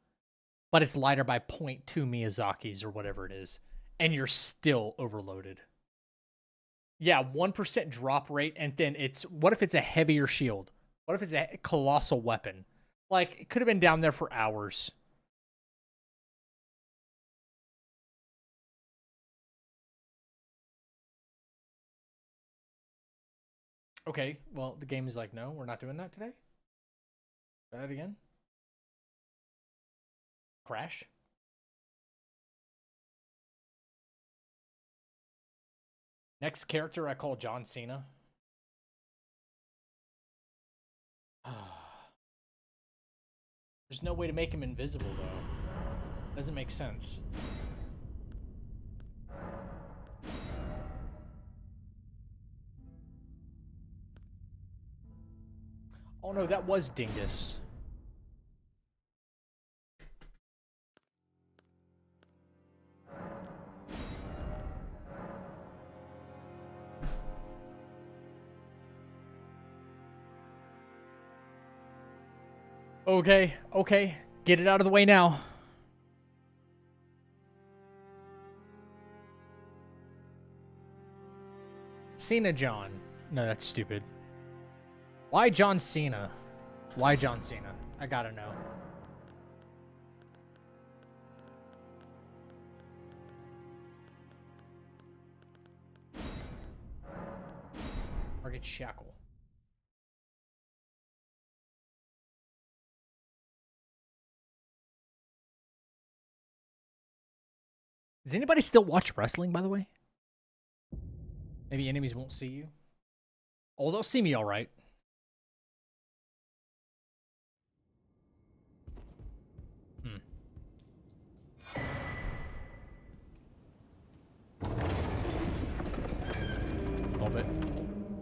but it's lighter by 0.2 Miyazaki's or whatever it is, and you're still overloaded. Yeah, 1% drop rate, and then what if it's a heavier shield? What if it's a colossal weapon? Like, it could have been down there for hours. Okay, well, the game is like, no, we're not doing that today. Try that again. Crash. Next character I call John Cena. There's no way to make him invisible, though. Doesn't make sense. Oh no, that was Dingus. Okay, okay. Get it out of the way now. Cena John. No, that's stupid. Why John Cena? Why John Cena? I gotta know. Target Shackle. Does anybody still watch wrestling, by the way? Maybe enemies won't see you. Oh, they'll see me all right. A little bit.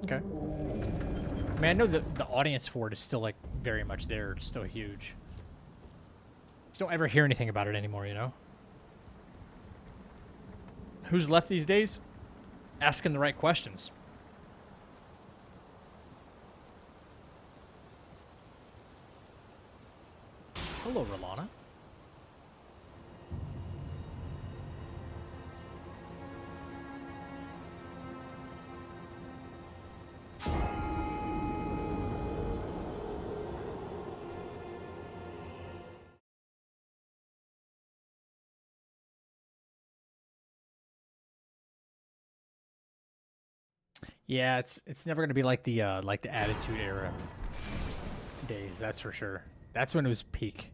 Okay. I mean, I know that the audience for it is still, like, very much there. It's still huge. Just don't ever hear anything about it anymore, you know? Who's left these days? Asking the right questions. Hello, Rolana. Yeah, it's never gonna be like the Attitude Era days, that's for sure. That's when it was peak.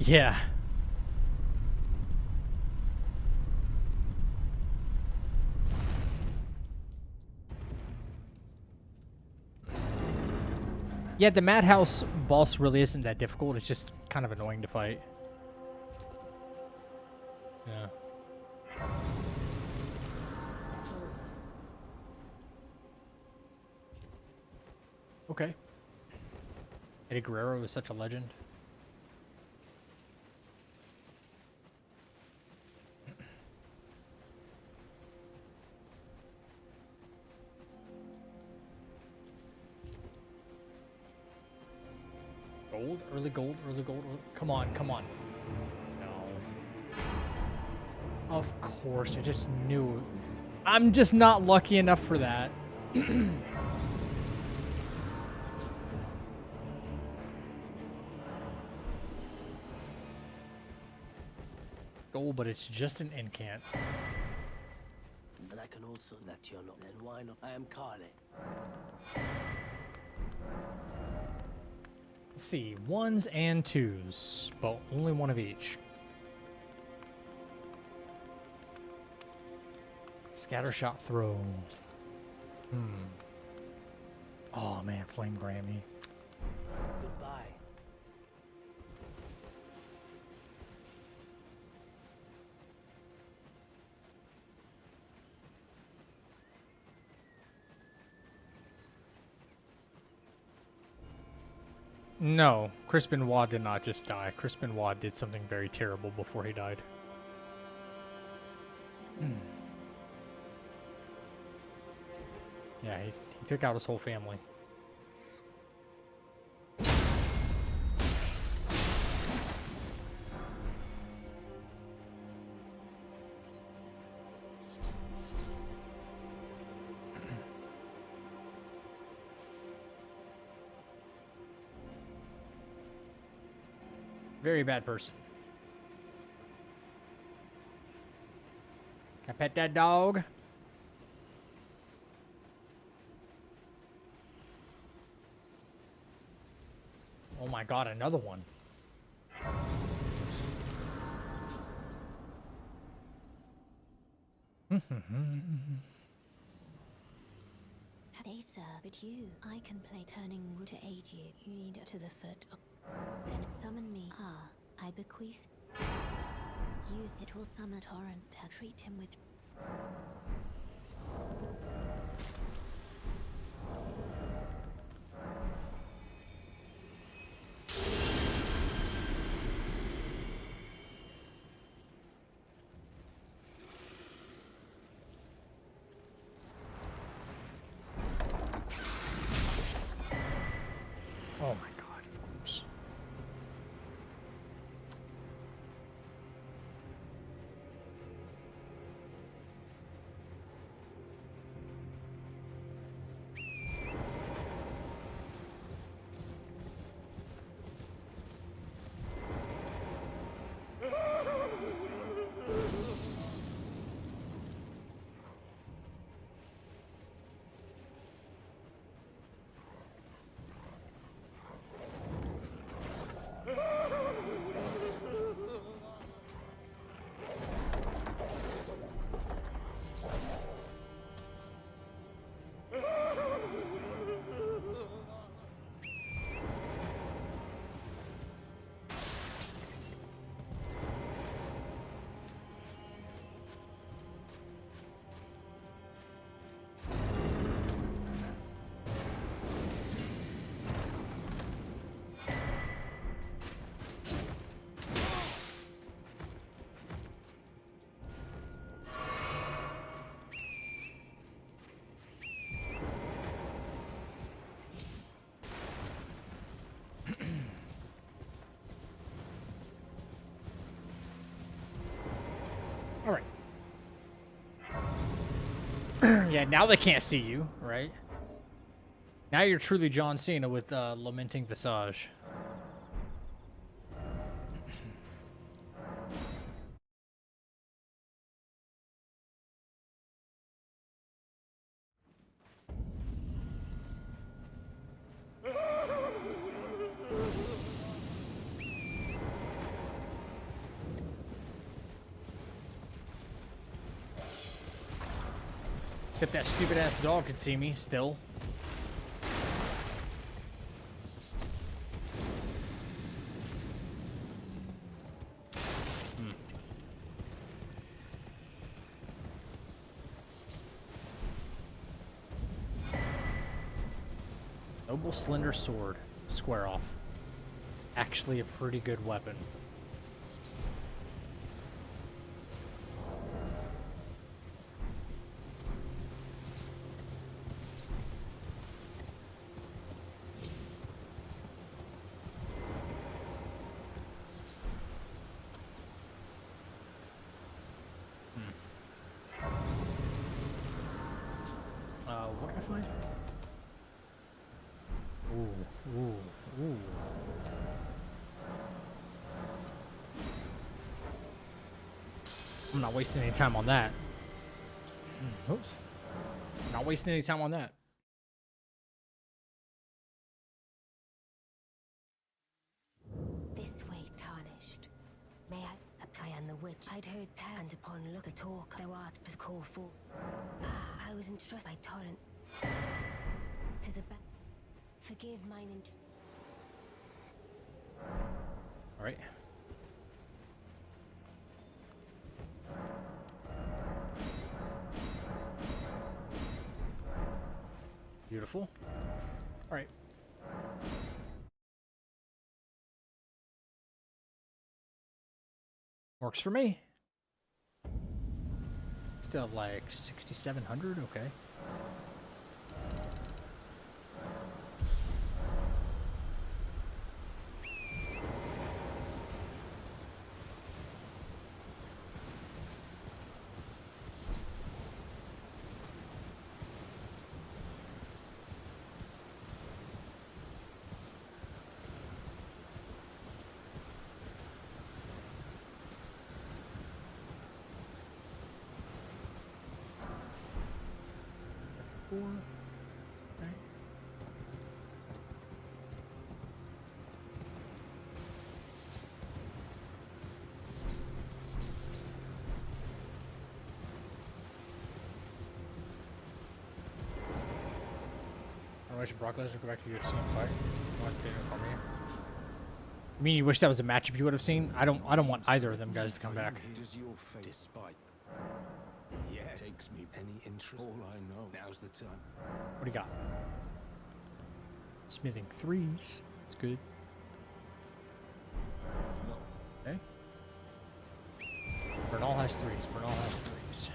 Yeah. Yeah, the Madhouse boss really isn't that difficult. It's just kind of annoying to fight. Yeah. Okay. Eddie Guerrero is such a legend. Gold? Early gold? Early gold? Come on, come on. No. Of course, I just knew. I'm just not lucky enough for that. Gold, but it's just an incant. But I can also that you're not. Then why not? I am Carly. Let's see, ones and twos, but only one of each. Scattershot throw. Oh man, Flame Grammy. Goodbye. No, Chris Benoit did not just die. Chris Benoit did something very terrible before he died. Yeah, he took out his whole family. Very bad person. Can I pet that dog? Oh my god, another one. They sir, but you. I can play turning to aid you. You need to the foot of... Then summon me. Ah, I bequeath. Use it will summon torrent to treat him with... Oh my god, of course. All right. Yeah, now they can't see you, right? Now you're truly John Cena with lamenting visage. Except that stupid ass dog could see me still. Noble slender sword. Square off. Actually a pretty good weapon. What can I find? Ooh. I'm not wasting any time on that. Oops. Not wasting any time on that. This way, tarnished. May I? I am the witch. I'd heard and upon look the talk thou art but call for. I was entrusted by torrents. 'Tis a forgive mine All right. Beautiful. All right. Works for me. Still have like 6,700. Okay. Okay. I wish Brock Lesnar go back to UFC and fight. You mean you wish that was a matchup you would have seen? I don't want either of them guys to come back. Does your fate despite yeah, takes me any interest. All I know, now's the time. What do you got? Smithing threes. It's good. No. Okay. Bernal has threes. Bernal has threes.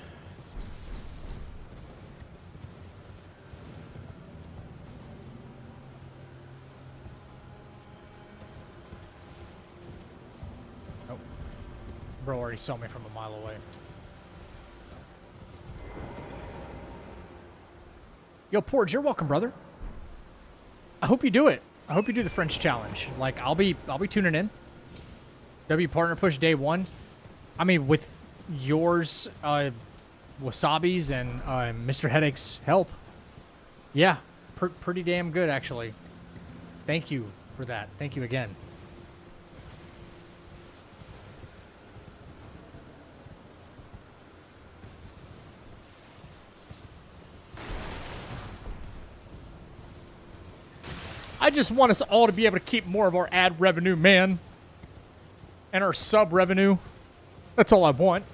Nope. Bro already saw me from a mile away. Yo, Porge, you're welcome, brother. I hope you do it. I hope you do the French challenge. Like, I'll be tuning in. W partner push day one. I mean, with yours, Wasabi's and Mr. Headache's help. Yeah, pretty damn good, actually. Thank you for that. Thank you again. I just want us all to be able to keep more of our ad revenue, man. And our sub revenue. That's all I want.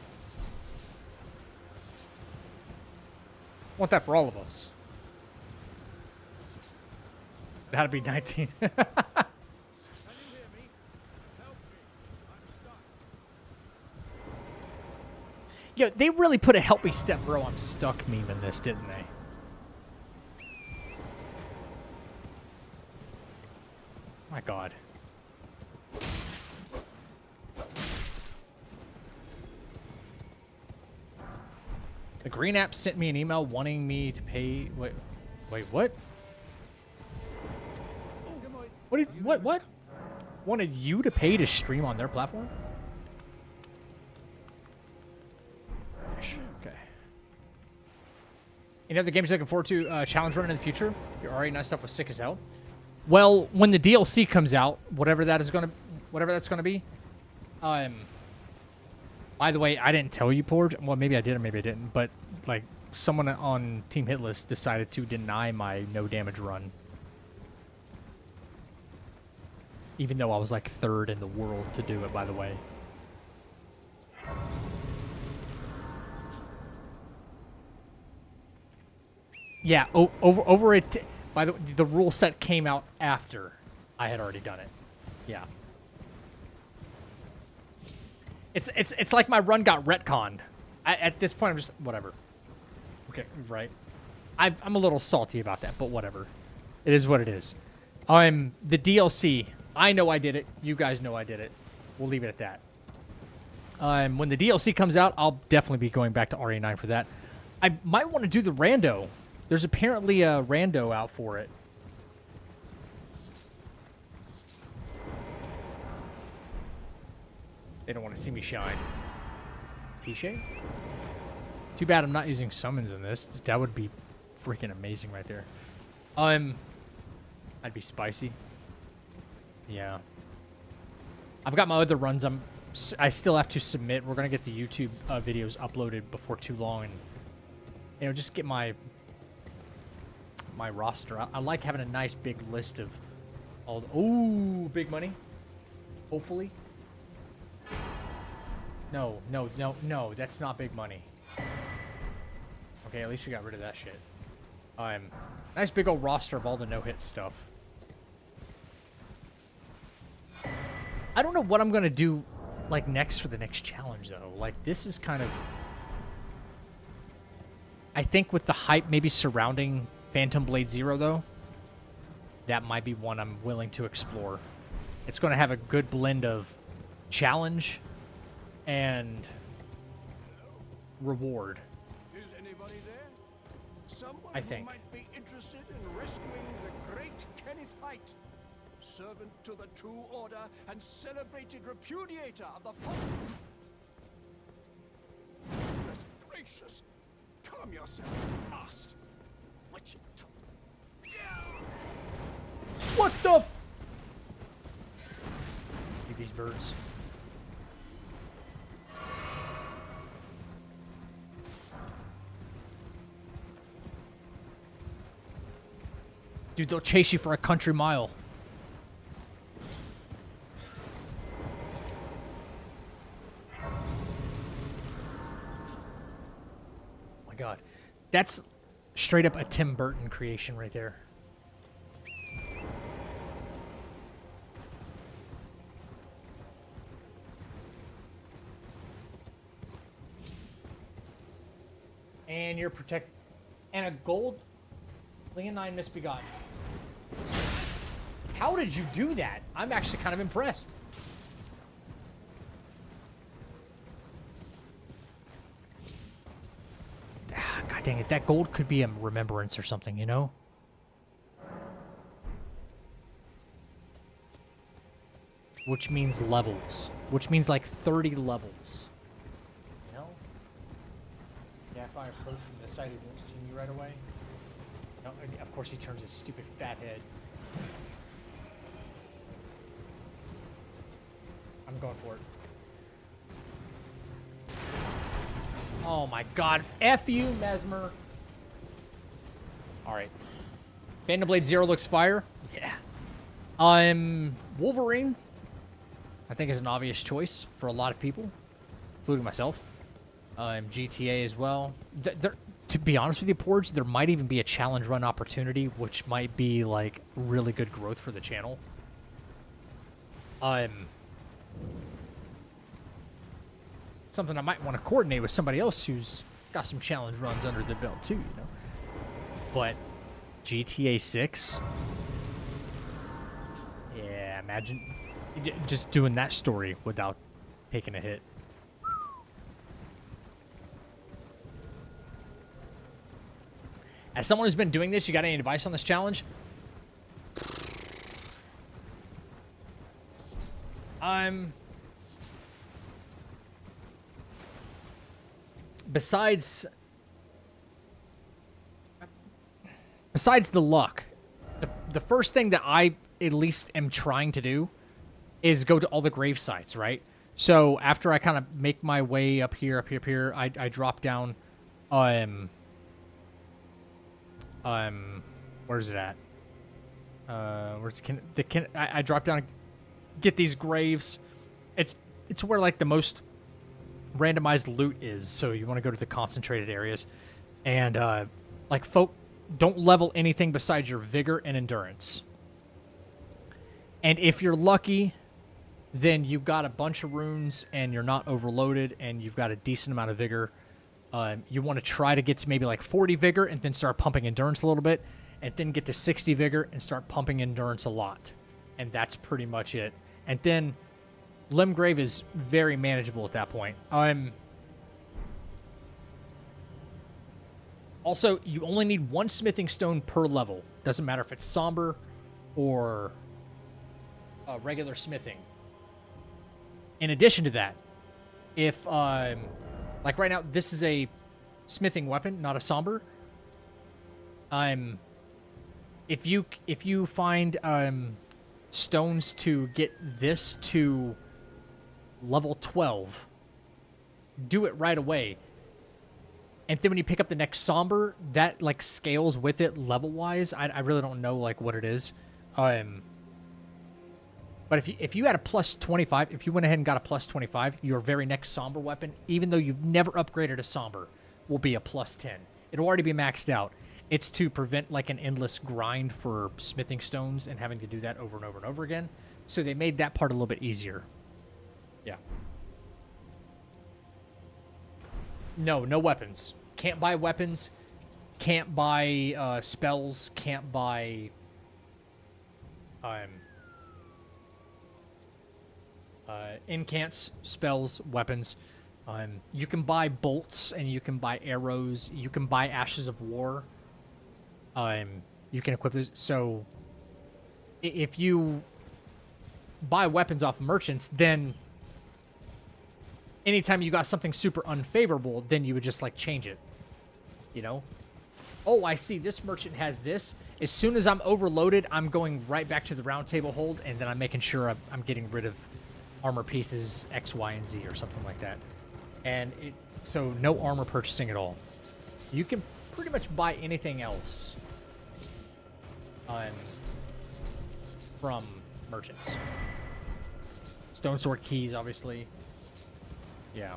Want that for all of us. It had to be 19. Yo, they really put a help me step, bro. I'm stuck meme in this, didn't they? My God. The Green app sent me an email wanting me to pay. Wait, what? What? Wanted you to pay to stream on their platform? Okay. Any other games you're looking forward to challenge running in the future? Your already nice stuff was sick as hell. Well, when the DLC comes out, whatever that's gonna be. By the way, I didn't tell you, Porge. Well, maybe I did or maybe I didn't. But like, someone on Team Hitlist decided to deny my no damage run, even though I was like third in the world to do it. By the way. Yeah, over it. By the rule set came out after I had already done it. Yeah. It's like my run got retconned. At this point, I'm just whatever. Okay, right. I'm a little salty about that, but whatever. It is what it is. The DLC. I know I did it. You guys know I did it. We'll leave it at that. When the DLC comes out, I'll definitely be going back to RE9 for that. I might want to do the rando. There's apparently a rando out for it. They don't want to see me shine. T-shade? Too bad I'm not using summons in this. That would be freaking amazing right there. I'd be spicy. Yeah. I've got my other runs I still have to submit. We're going to get the YouTube videos uploaded before too long and, you know, just get my roster. I like having a nice big list of all the... Ooh, big money. Hopefully. No, that's not big money. Okay, at least we got rid of that shit. Nice big old roster of all the no-hit stuff. I don't know what I'm going to do like next for the next challenge though? Like this is kind of, I think with the hype maybe surrounding Phantom Blade Zero though, that might be one I'm willing to explore. It's going to have a good blend of challenge and reward. Is anybody there? Someone I who think. might be interested in rescuing the great Kenneth Height, servant to the True Order and celebrated repudiator of the False. Goodness gracious! Calm yourself, fast. What's your tongue? What the? Look at these birds. Dude, they'll chase you for a country mile. Oh my god. That's straight up a Tim Burton creation right there. And you're protect and a gold Leonine Misbegotten. How did you do that? I'm actually kind of impressed. God dang it, that gold could be a remembrance or something, you know? Which means levels. Which means like 30 levels. You know? Yeah, if I approach from this side, he won't see me right away. No, of course he turns his stupid fat head. I'm going for it. Oh my god. F you, Mesmer. Alright. Phantom Blade Zero looks fire. Yeah. Wolverine, I think, is an obvious choice for a lot of people, including myself. GTA as well. To be honest with you, Porge, there might even be a challenge run opportunity, which might be, like, really good growth for the channel. Something I might want to coordinate with somebody else who's got some challenge runs under the belt, too, you know? But GTA 6? Yeah, imagine just doing that story without taking a hit. As someone who's been doing this, you got any advice on this challenge? Besides the luck, the first thing that I at least am trying to do is go to all the grave sites, right? So after I kind of make my way up here, I drop down, where is it at? Where's I drop down, get these graves. It's where like the most randomized loot is. So you want to go to the concentrated areas, and like folk don't level anything besides your vigor and endurance. And if you're lucky, then you've got a bunch of runes and you're not overloaded and you've got a decent amount of vigor. You want to try to get to maybe like 40 vigor and then start pumping endurance a little bit, and then get to 60 vigor and start pumping endurance a lot. And that's pretty much it. And then Limgrave is very manageable at that point. Also, you only need one smithing stone per level. Doesn't matter if it's somber or regular smithing. In addition to that, if like right now, this is a smithing weapon, not a somber. If you find stones to get this to level 12, do it right away. And then when you pick up the next somber, that like scales with it level wise. I really don't know like what it is. But if you had a plus 25, if you went ahead and got a plus 25, your very next somber weapon, even though you've never upgraded a somber, will be a plus 10. It'll already be maxed out. It's to prevent like an endless grind for smithing stones and having to do that over and over and over again. So they made that part a little bit easier. Yeah. No, no weapons. Can't buy weapons. Can't buy spells. Can't buy incants, spells, weapons. You can buy bolts and you can buy arrows. You can buy ashes of war. You can equip this. So if you buy weapons off merchants, then anytime you got something super unfavorable, then you would just like change it. You know? Oh, I see. This merchant has this. As soon as I'm overloaded, I'm going right back to the round table hold, and then I'm making sure I'm getting rid of armor pieces X, Y, and Z or something like that. And so no armor purchasing at all. You can pretty much buy anything else from merchants. Stone sword keys, obviously. Yeah.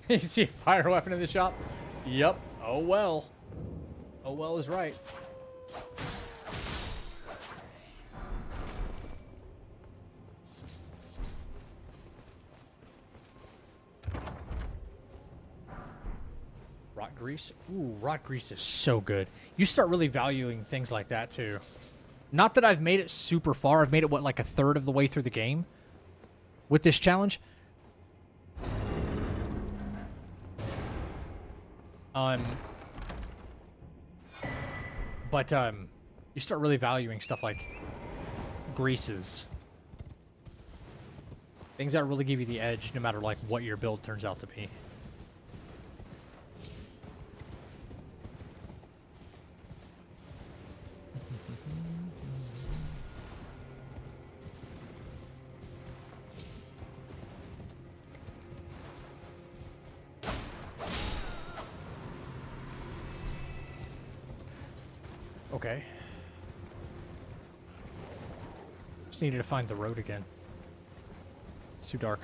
You see a fire weapon in the shop? Yep. Oh well. Oh well is right. Rot grease? Ooh, rot grease is so good. You start really valuing things like that too. Not that I've made it super far. I've made it, what, like a third of the way through the game with this challenge. But you start really valuing stuff like greases. Things that really give you the edge no matter like what your build turns out to be. Okay. Just needed to find the road again. It's too dark.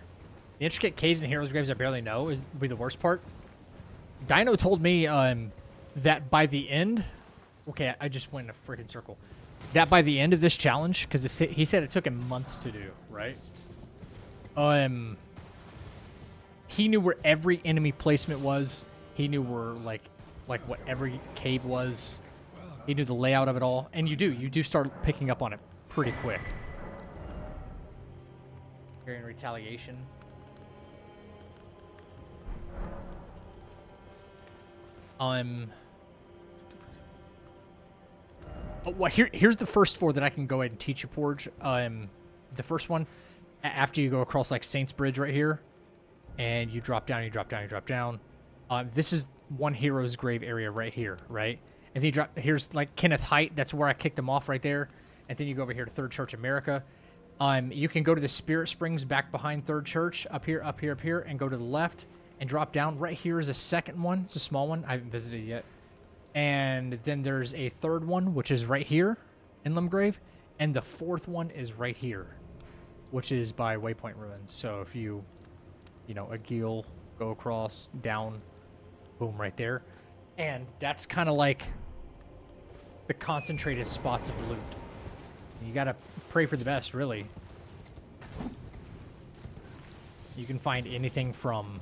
The intricate caves and heroes' graves I barely know is be the worst part. Dino told me that by the end... Okay, I just went in a freaking circle. That by the end of this challenge, because he said it took him months to do, right? He knew where every enemy placement was. He knew where, like what every cave was. He knew the layout of it all. And you do start picking up on it pretty quick. You're in retaliation. Oh, well, here's the first four that I can go ahead and teach you, Porge. The first one, after you go across like Saints Bridge right here, and you drop down, you drop down, you drop down. This is one hero's grave area right here, right? And then you drop, here's like Kenneth Height. That's where I kicked him off right there. And then you go over here to Third Church America. You can go to the Spirit Springs back behind Third Church, up here, up here, up here, and go to the left and drop down. Right here is a second one. It's a small one. I haven't visited yet. And then there's a third one, which is right here in Limgrave. And the fourth one is right here, which is by Waypoint Ruins. So if you know, a Geel, go across, down, boom, right there. And that's kind of like the concentrated spots of loot. You gotta pray for the best, really. You can find anything from,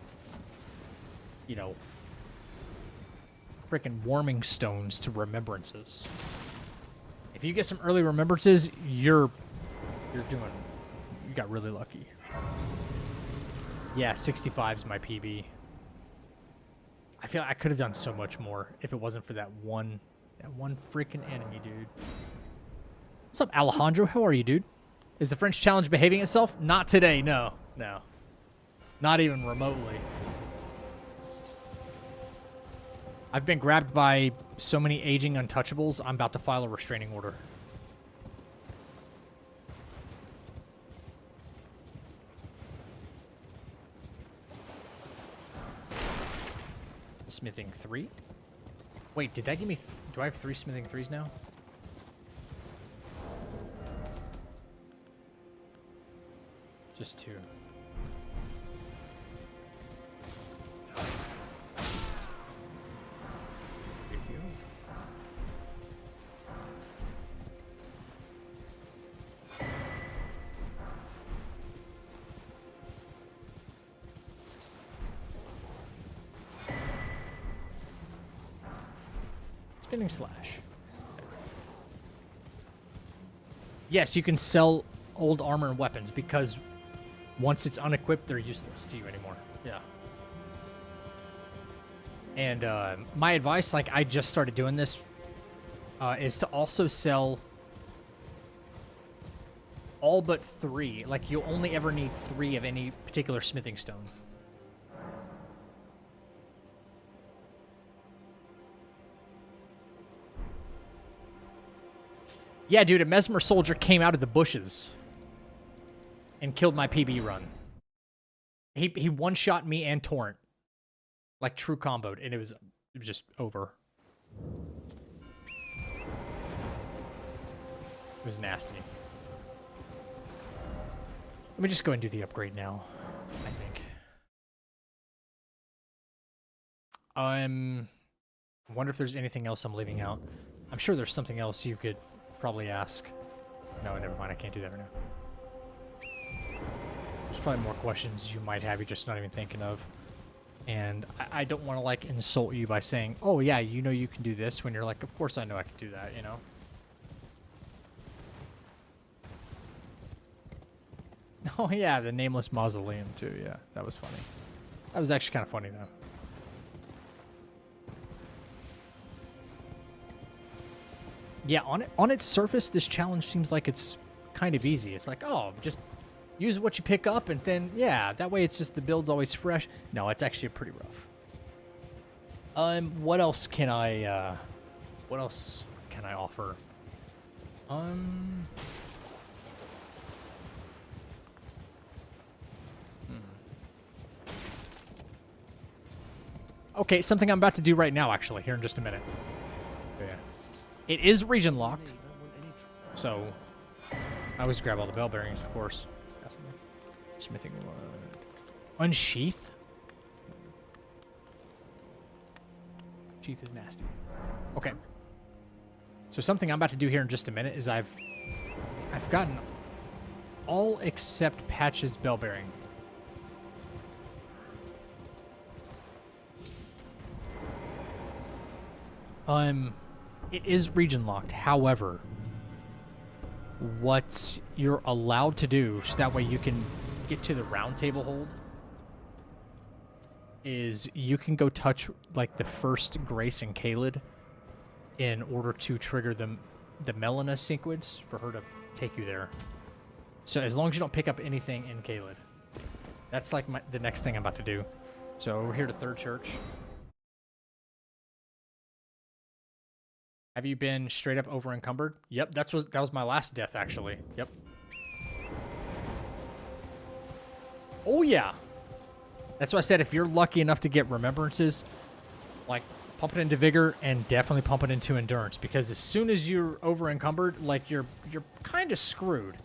you know, freaking warming stones to remembrances. If you get some early remembrances, you got really lucky. Yeah, 65 is my PB. I feel like I could have done so much more if it wasn't for that one freaking enemy, dude. What's up, Alejandro? How are you, dude? Is the French challenge behaving itself? Not today, no. No. Not even remotely. I've been grabbed by so many aging untouchables, I'm about to file a restraining order. Smithing 3? Wait, did that give me... do I have 3 smithing 3s now? Just two. Spinning slash. Yes, you can sell old armor and weapons because once it's unequipped, they're useless to you anymore. Yeah. And my advice, like I just started doing this, is to also sell all but 3. Like you'll only ever need 3 of any particular smithing stone. Yeah, dude, a Mesmer soldier came out of the bushes and killed my PB run. He one-shot me and Torrent. Like, true comboed, and it was just over. It was nasty. Let me just go and do the upgrade now, I think. I wonder if there's anything else I'm leaving out. I'm sure there's something else you could probably ask. No, never mind. I can't do that right now. There's probably more questions you might have you're just not even thinking of. And I don't want to, like, insult you by saying, oh, yeah, you know you can do this, when you're like, of course I know I can do that, you know? Oh, yeah, the nameless mausoleum, too. Yeah, that was funny. That was actually kind of funny, though. Yeah, on its surface, this challenge seems like it's kind of easy. It's like, oh, just use what you pick up, and then, yeah, that way it's just the build's always fresh. No, it's actually pretty rough. What else can I offer? Okay, something I'm about to do right now, actually, here in just a minute. Yeah. It is region locked, so I always grab all the bell bearings, of course. Smithing one. Unsheath? Sheath is nasty. Okay. So something I'm about to do here in just a minute is I've gotten all except Patch's bell bearing. It is region locked. However, what you're allowed to do, so that way you can get to the round table hold, is you can go touch, like, the first Grace and Kaled in order to trigger the Melina sequence for her to take you there. So as long as you don't pick up anything in Kaled. That's, like, the next thing I'm about to do. So we're here to Third Church. Have you been straight up over encumbered? Yep, that was my last death, actually. Yep. Oh yeah. That's why I said if you're lucky enough to get remembrances, like, pump it into vigor and definitely pump it into endurance, because as soon as you're over encumbered, like, you're kind of screwed.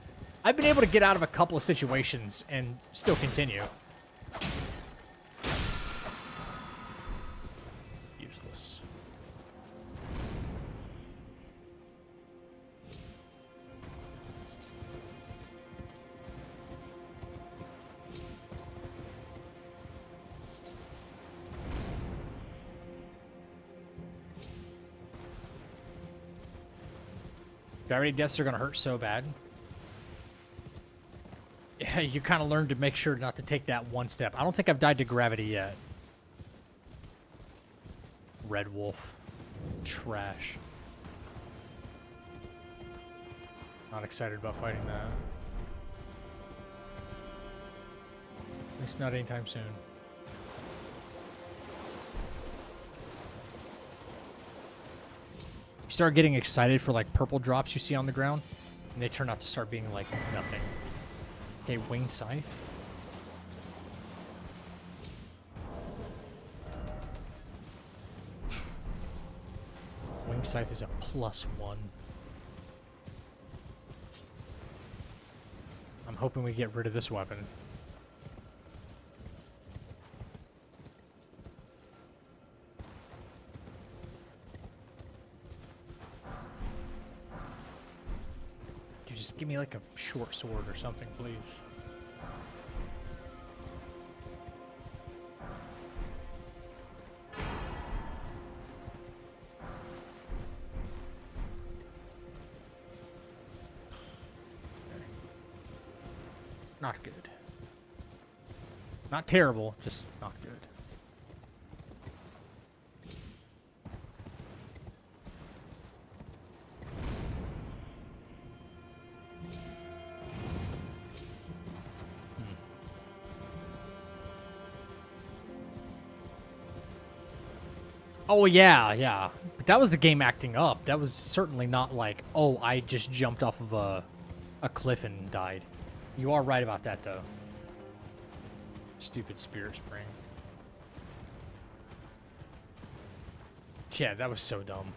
I've been able to get out of a couple of situations and still continue. Useless. Gravity deaths are going to hurt so bad. Yeah, you kind of learn to make sure not to take that one step. I don't think I've died to gravity yet. Red Wolf. Trash. Not excited about fighting that. At least not anytime soon. You start getting excited for, like, purple drops you see on the ground, and they turn out to start being, like, nothing. Okay, Winged Scythe. Winged Scythe is a +1. I'm hoping we get rid of this weapon. Could you just give me like a short sword or something, please? Not good. Not terrible, just not good. Oh, yeah. But that was the game acting up. That was certainly not like, oh, I just jumped off of a cliff and died. You are right about that, though. Stupid spirit spring. Yeah, that was so dumb.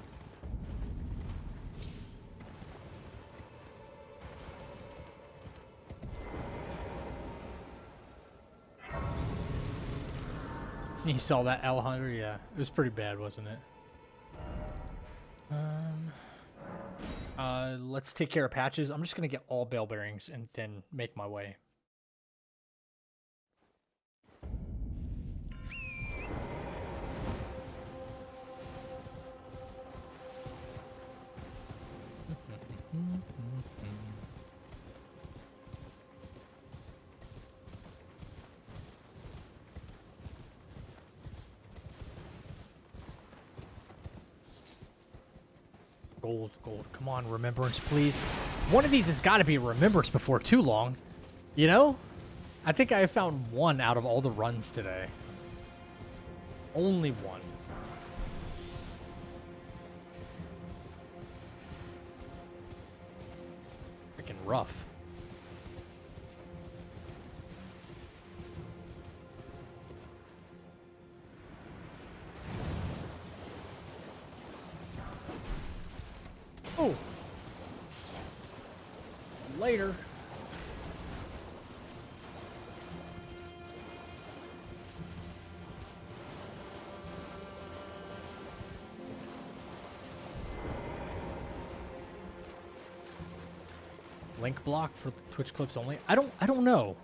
You saw that Alejandro? Yeah, it was pretty bad, wasn't it? Let's take care of patches. I'm just gonna get all bell bearings and then make my way. Gold, gold. Come on, remembrance, please. One of these has got to be a remembrance before too long. You know? I think I found one out of all the runs today. Only one. Freaking rough. Oh. Later. Link block for Twitch clips only? I don't know.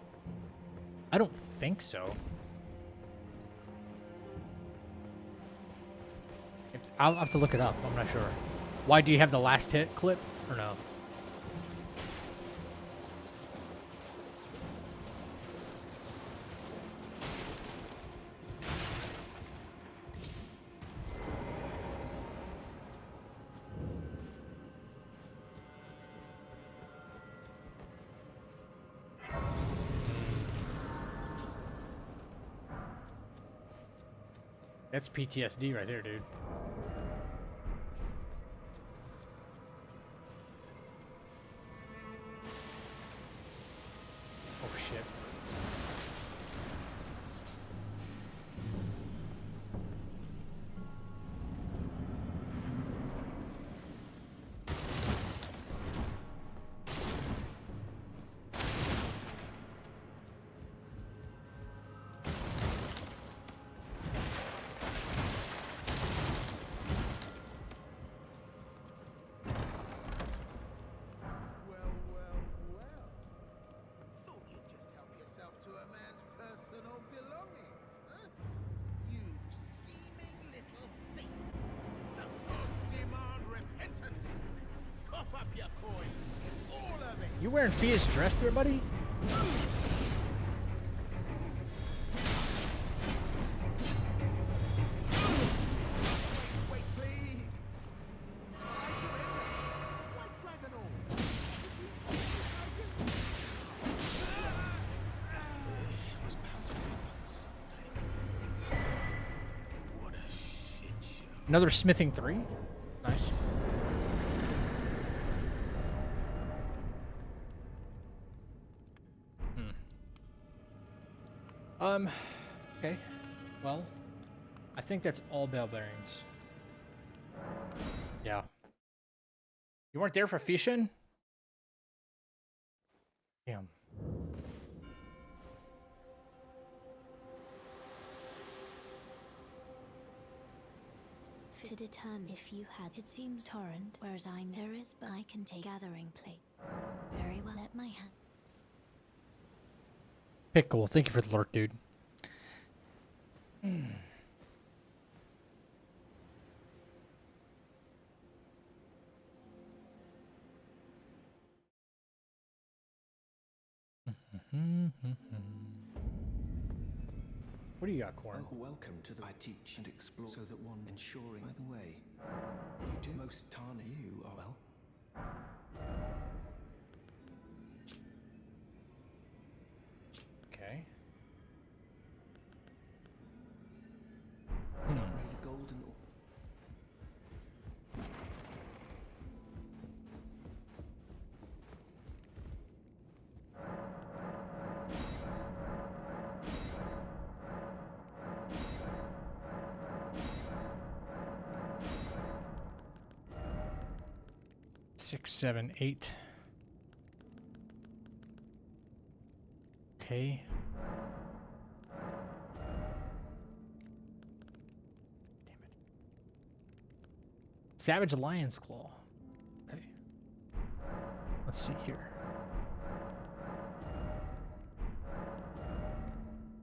I don't think so. I'll have to look it up. I'm not sure. Why, do you have the last hit clip or no? That's PTSD right there, dude. Oh, shit. Thought you'd just help yourself to a man's personal belongings, huh? You scheming little thief. The gods demand repentance. Cough up your coin. All of it. You wearing Fia's dress there, buddy? Wait, please. I surrender. White flag and all. It was bound to happen someday. What a shit show. Another smithing 3? Nice. Okay. Well, I think that's all bell bearings. Yeah. You weren't there for fishing? Damn. to determine if you had. It seems torrent, whereas there is, but I can take gathering plate. Very well, let my hand. Pickle, thank you for the lurk, dude. What do you got, Corn? Oh, welcome to the I teach and explore so that one ensuring. By the way, you do most tarnish. You are well. Okay. May the golden. Six, 7, 8. Okay. Damn it. Savage Lion's Claw. Okay. Let's see here.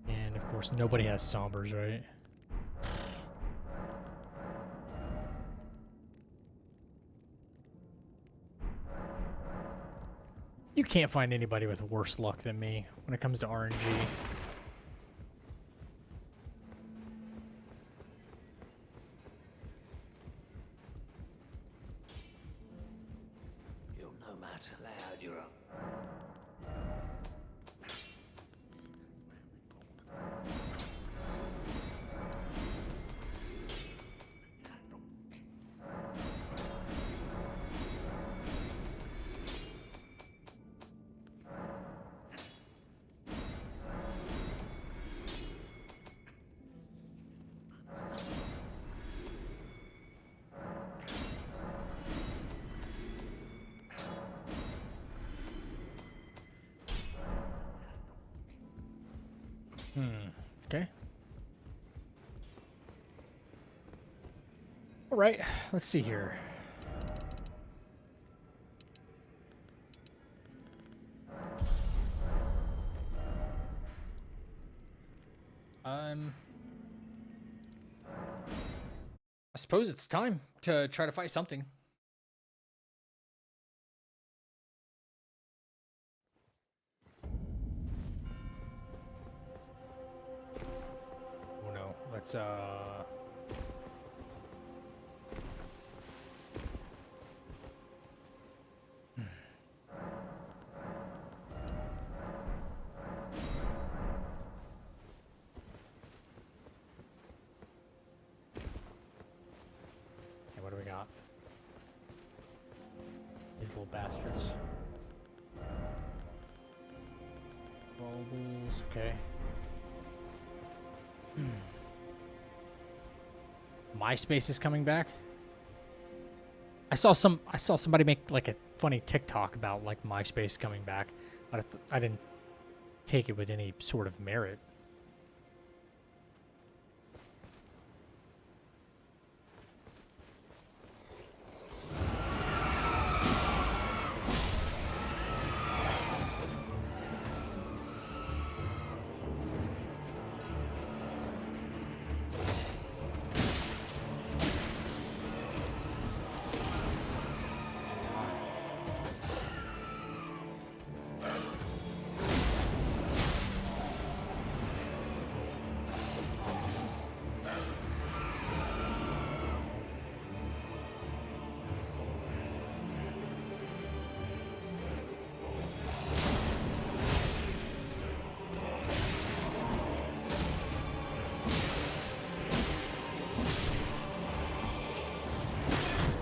And of course, nobody has Sombers, right? You can't find anybody with worse luck than me when it comes to RNG. You'll no matter lay out your own. Okay. All right, let's see here. I suppose it's time to try to fight something. Oh no, let's Okay, what do we got? These little bastards. Rollables, okay. MySpace is coming back. I saw somebody make like a funny TikTok about like MySpace coming back, but I didn't take it with any sort of merit.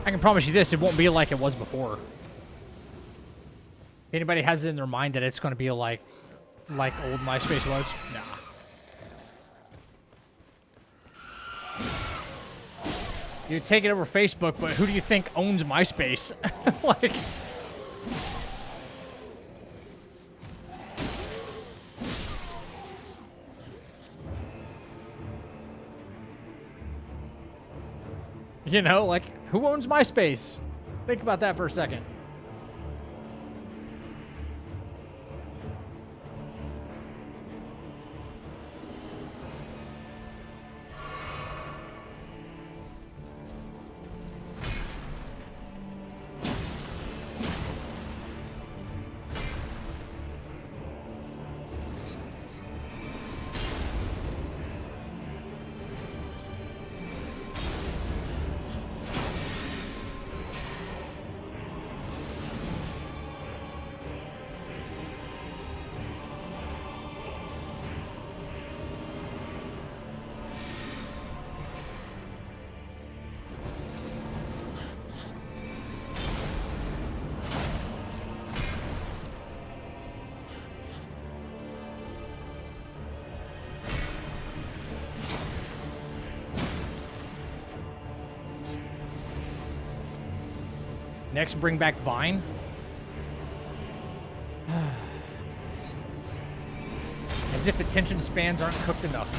I can promise you this, it won't be like it was before. If anybody has it in their mind that it's going to be like old MySpace was, nah. You take it over Facebook, but who do you think owns MySpace? Like... You know, like, who owns MySpace? Think about that for a second. Next, bring back Vine. As if attention spans aren't cooked enough.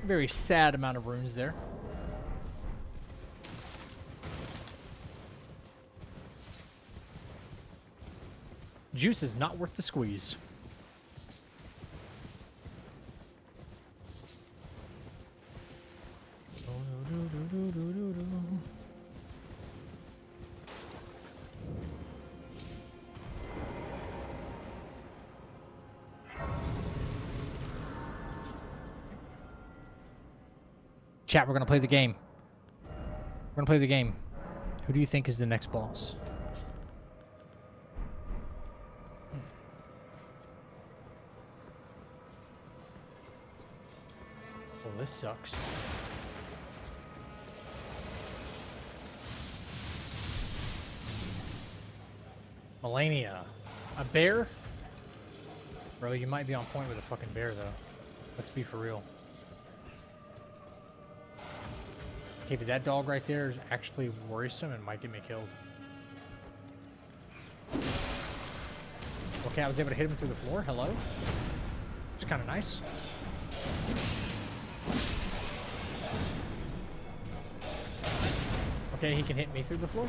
Very sad amount of runes there. Juice is not worth the squeeze. Chat, we're gonna play the game. We're gonna play the game. Who do you think is the next boss? Well, this sucks. Melania. A bear? Bro, you might be on point with a fucking bear, though. Let's be for real. Okay, but that dog right there is actually worrisome and might get me killed. Okay, I was able to hit him through the floor. Hello? It's kind of nice. Okay, he can hit me through the floor.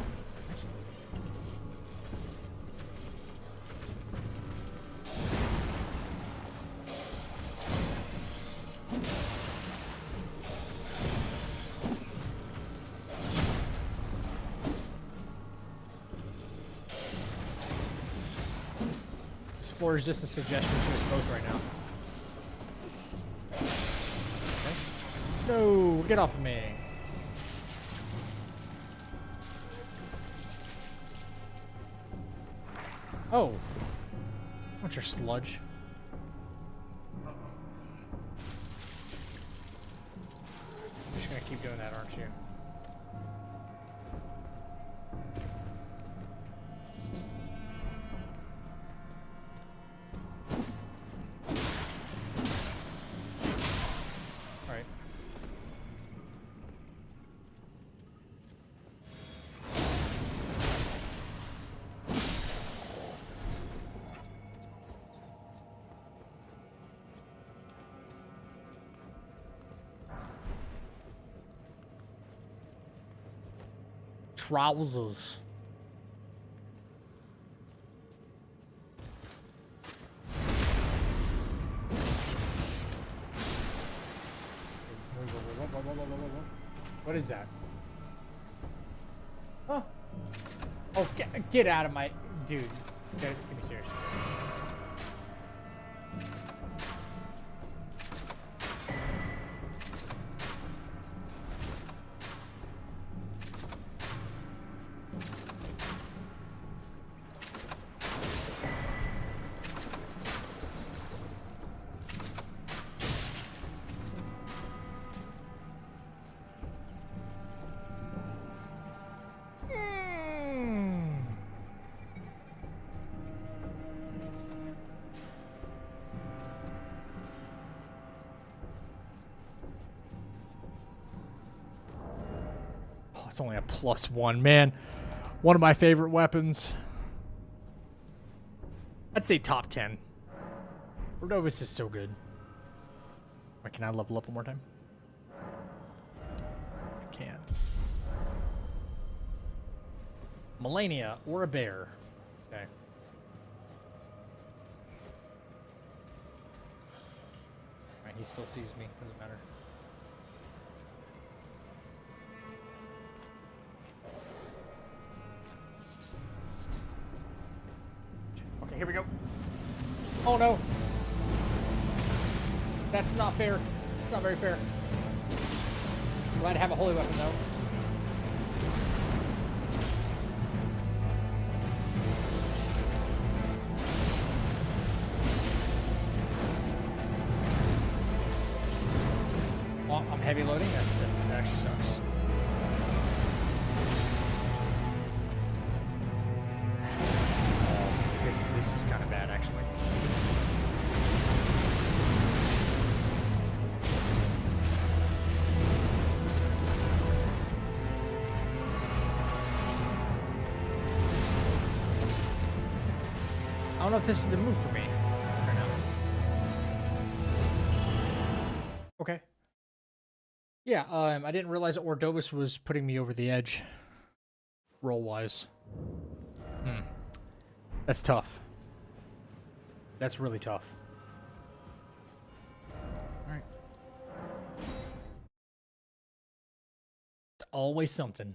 This floor is just a suggestion to us both right now. Okay. No, get off of me. Oh. What's your sludge? You're just gonna keep doing that, aren't you? trousers. What is that? Oh. Oh, get out of my... Dude, give me serious. It's only a +1, man. One of my favorite weapons. I'd say top 10. Cordovas is so good. Wait, can I level up one more time? I can. Melania or a bear. Okay. Alright, he still sees me. Doesn't matter. Okay, here we go. Oh no. That's not fair. It's not very fair. Glad to have a holy weapon though. Well, I'm heavy loading. That actually sucks. This is kind of bad, actually. I don't know if this is the move for me right now. Okay. Yeah, I didn't realize that Ordovas was putting me over the edge, roll-wise. That's tough. That's really tough. Alright. It's always something.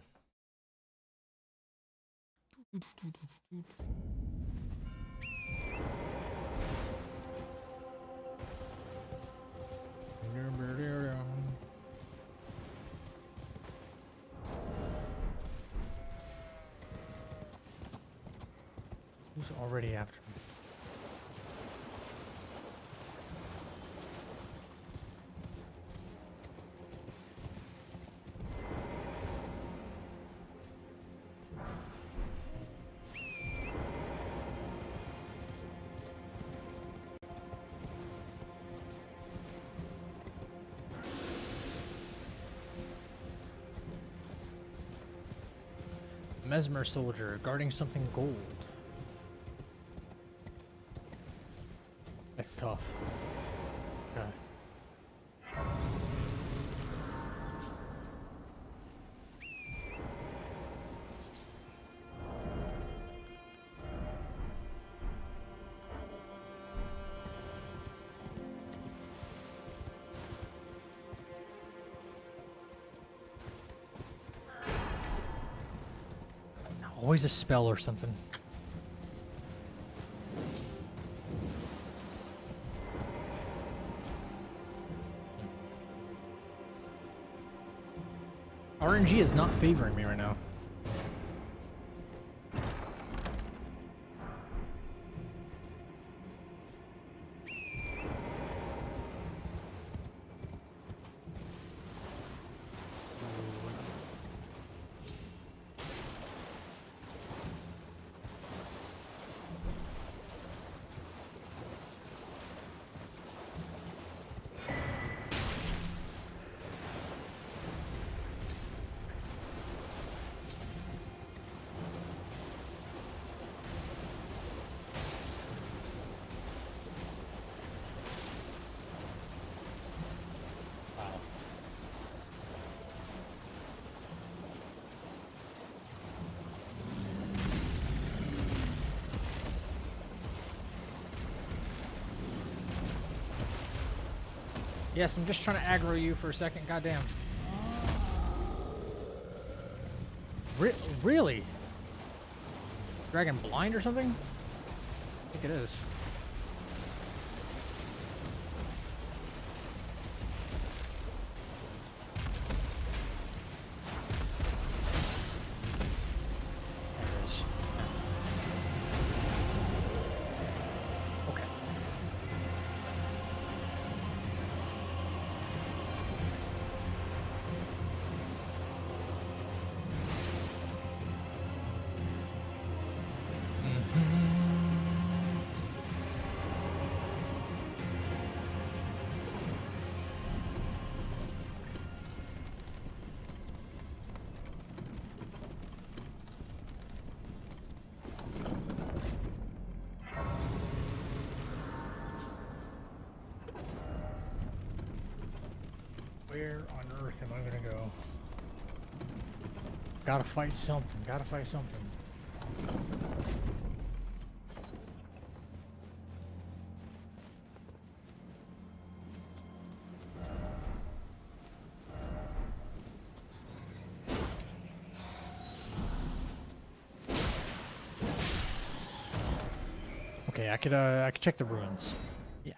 Who's already after me? Mesmer soldier guarding something gold. That's tough. Okay. Always a spell or something. RNG is not favoring me right now. Yes, I'm just trying to aggro you for a second. Goddamn. Really? Dragon blind or something? I think it is. There it is. Okay. Where on earth am I gonna go? Gotta fight something. Gotta fight something. Okay, I could check the ruins. Yeah.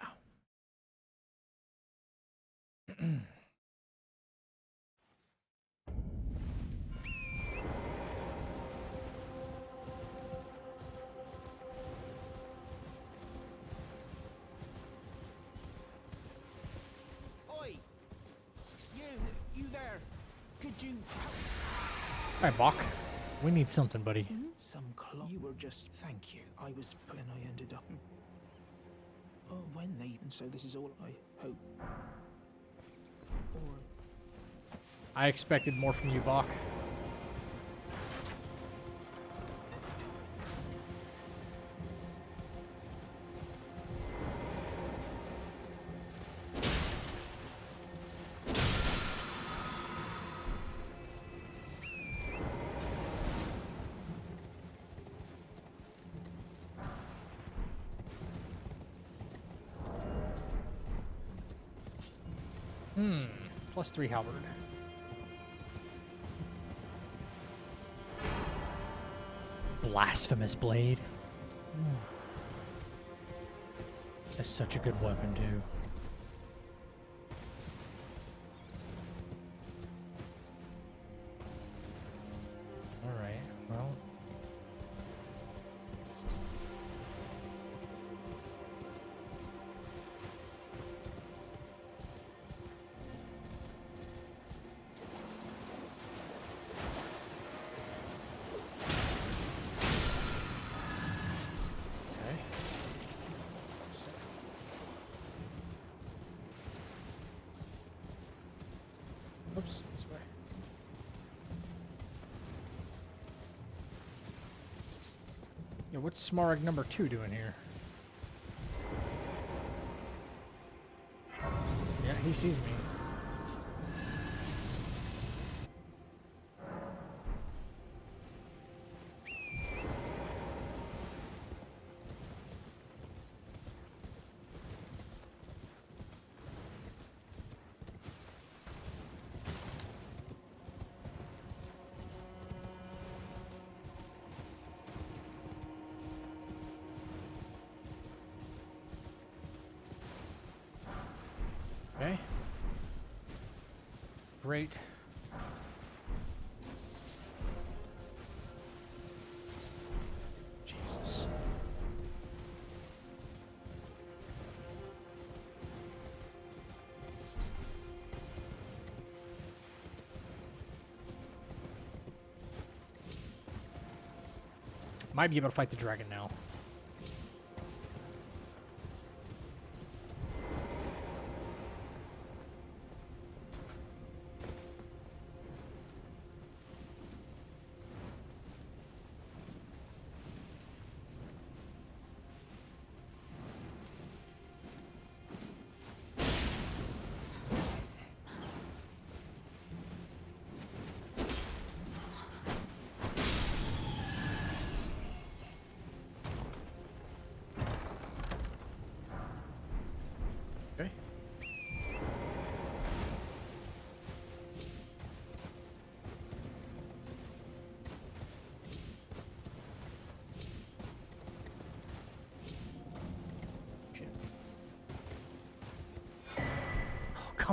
Oi! You there? Could you Alright, Bach. We need something, buddy. some clock? You were just thank you. I was put and I ended up. Oh, when they and so this is all I hope. Or I expected more from you, Bach. +3 halberd. Blasphemous blade. That's such a good weapon, too. Alright, well. Okay. So. Oops, this way. Yeah, what's Smarag number 2 doing here? Yeah, he sees me. Okay. Great. Jesus. Might be able to fight the dragon now.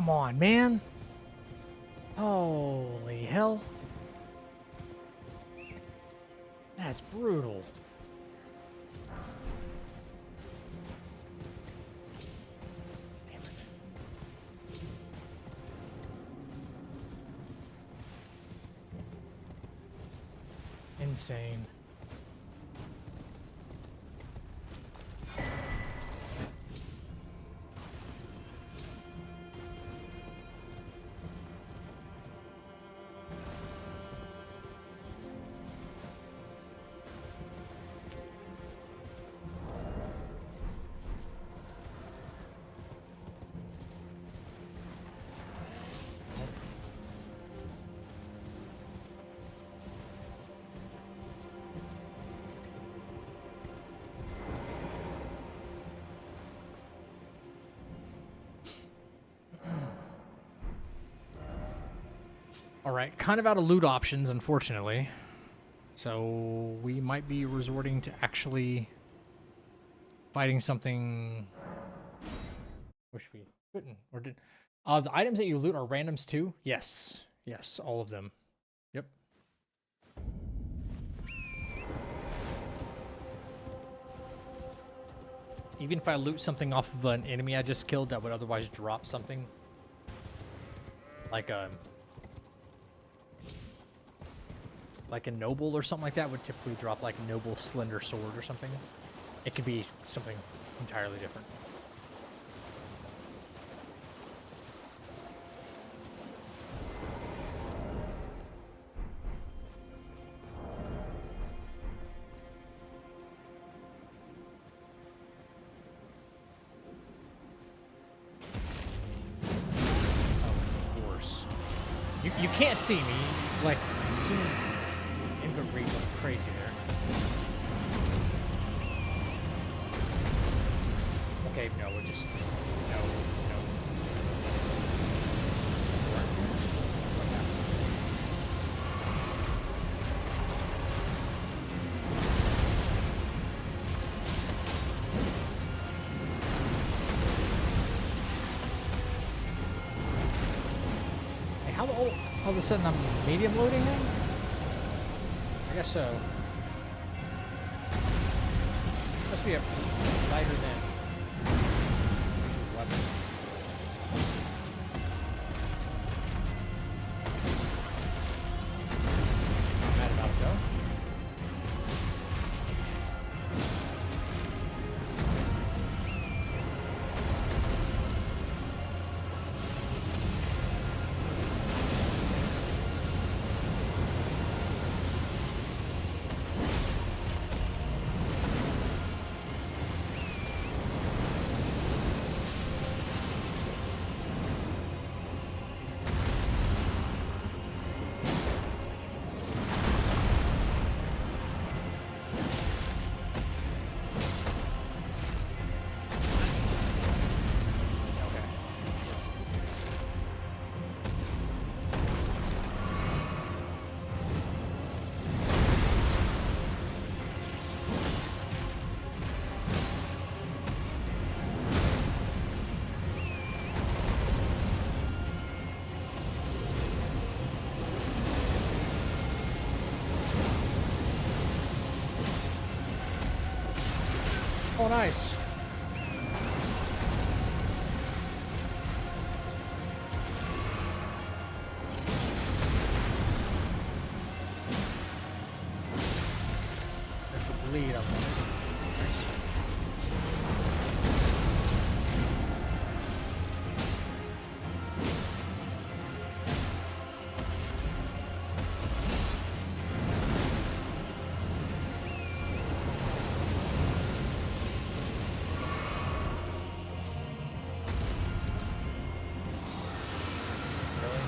Come on, man. Holy hell. That's brutal. Damn it. Insane. All right, kind of out of loot options, unfortunately. So we might be resorting to actually fighting something. Wish we couldn't or did. The items that you loot are randoms too? Yes. Yes, all of them. Yep. Even if I loot something off of an enemy I just killed that would otherwise drop something. Like a noble or something like that would typically drop like noble slender sword or something. It could be something entirely different. Of course. You can't see me. Like as soon as input rate went crazy there. Okay, no, we're just no. Hey, how all of a sudden I'm medium loading him? I guess so. Must be a lighter than usual weapon. Not mad about it though. Oh, nice. There's the bleed on there. Nice. Really?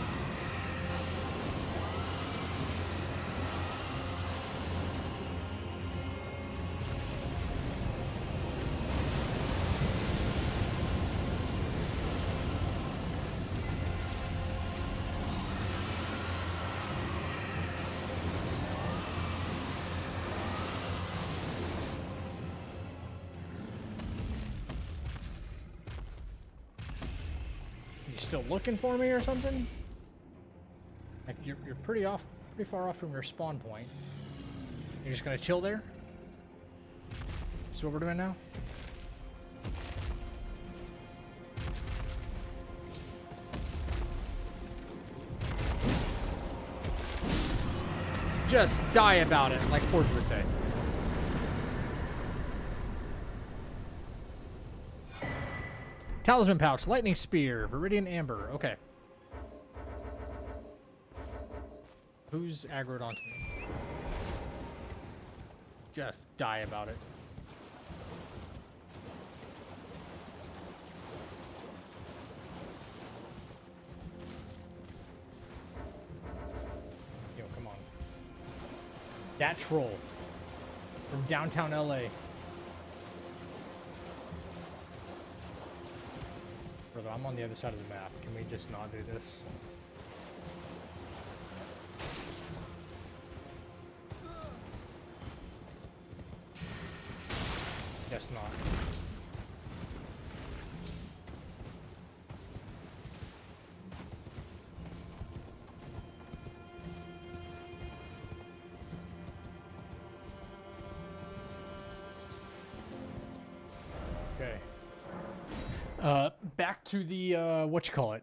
still looking for me or something? Like you're pretty far off from your spawn point. You're just gonna chill there? That's what we're doing now? Just die about it, like Forge would say. Talisman pouch, lightning spear, viridian amber. Okay. Who's aggroed onto me? Just die about it. Yo, come on. That troll from downtown LA. Brother, I'm on the other side of the map. Can we just not do this? Guess not. Okay. Back to the, whatchamacallit?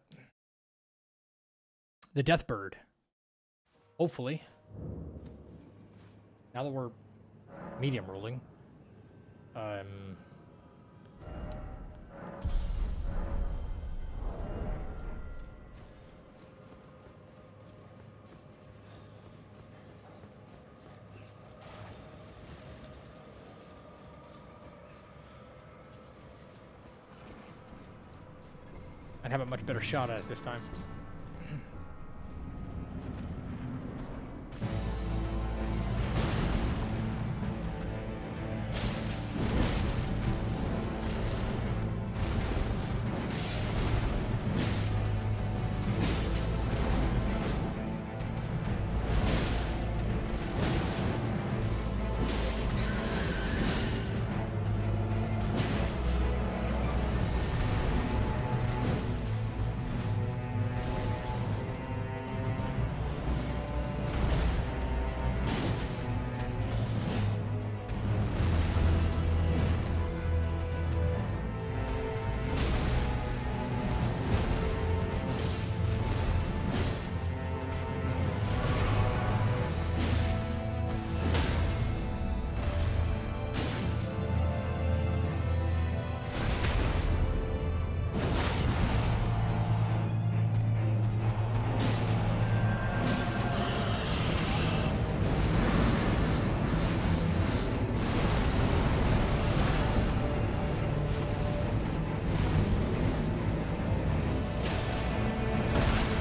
The Deathbird. Hopefully. Now that we're medium rolling. I'd have a much better shot at it this time.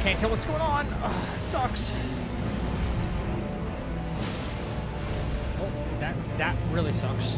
Can't tell what's going on. Ugh, sucks. Oh, that really sucks.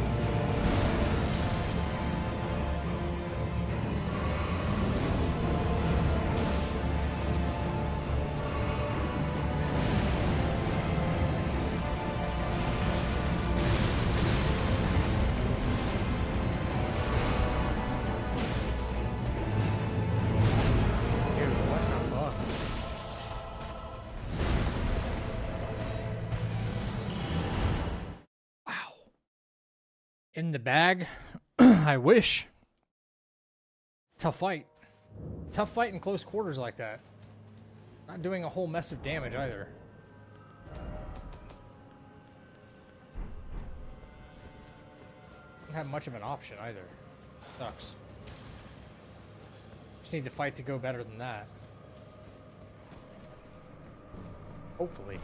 In the bag? I wish. Tough fight. Tough fight in close quarters like that. Not doing a whole mess of damage either. Don't have much of an option either. Sucks. Just need the fight to go better than that. Hopefully.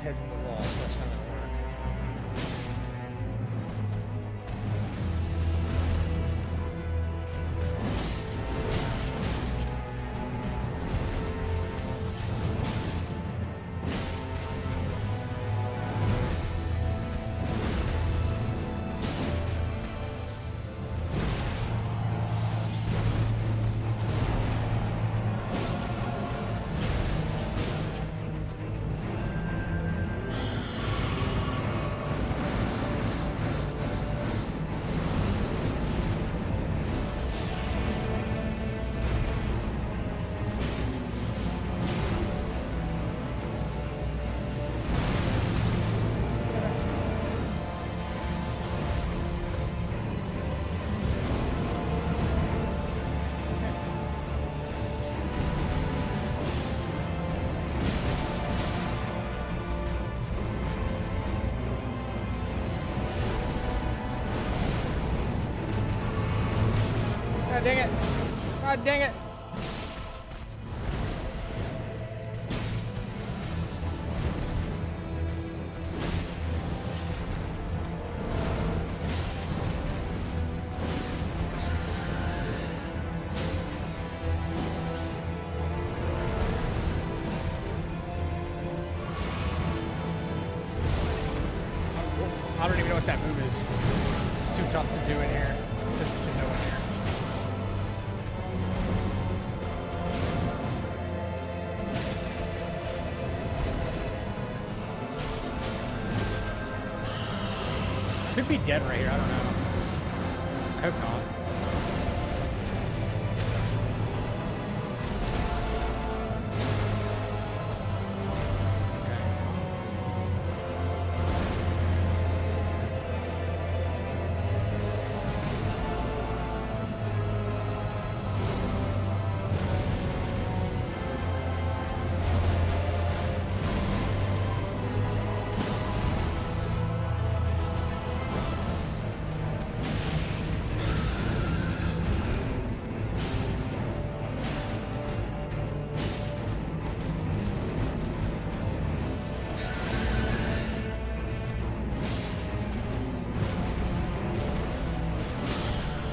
Heads in the wall, so that's not gonna work. God dang it. God dang it. I don't even know what that move is. It's too tough to do in here. To know in here. Could be dead right here. I don't know. I hope not.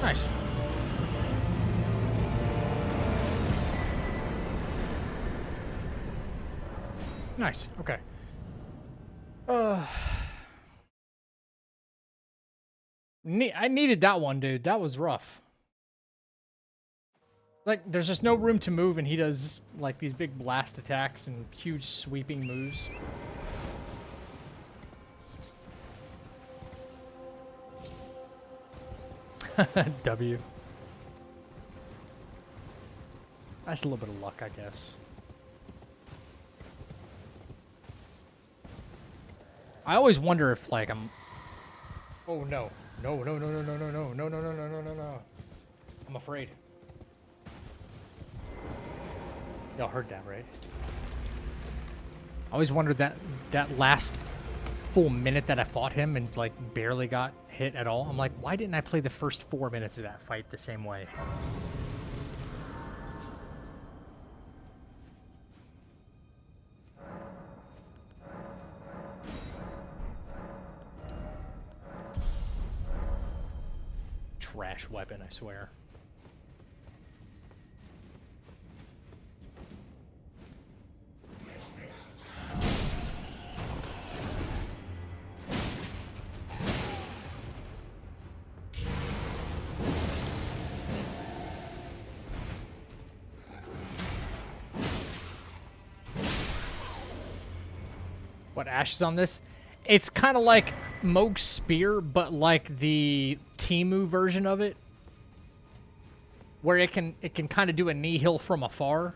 Nice. Nice. Okay. I needed that one, dude. That was rough. Like, there's just no room to move, and he does, like, these big blast attacks and huge sweeping moves. W. That's a little bit of luck, I guess. I always wonder if, like, I'm... Oh, no. No, no, no, no, no, no, no, no, no, no, no, no, no, no. I'm afraid. Y'all heard that, right? I always wondered that last full minute that I fought him and, like, barely got hit at all. I'm like, why didn't I play the first 4 minutes of that fight the same way? Trash weapon, I swear. What, ashes on this? It's kind of like Moog's Spear, but like the Timu version of it, where it can kind of do a knee hill from afar,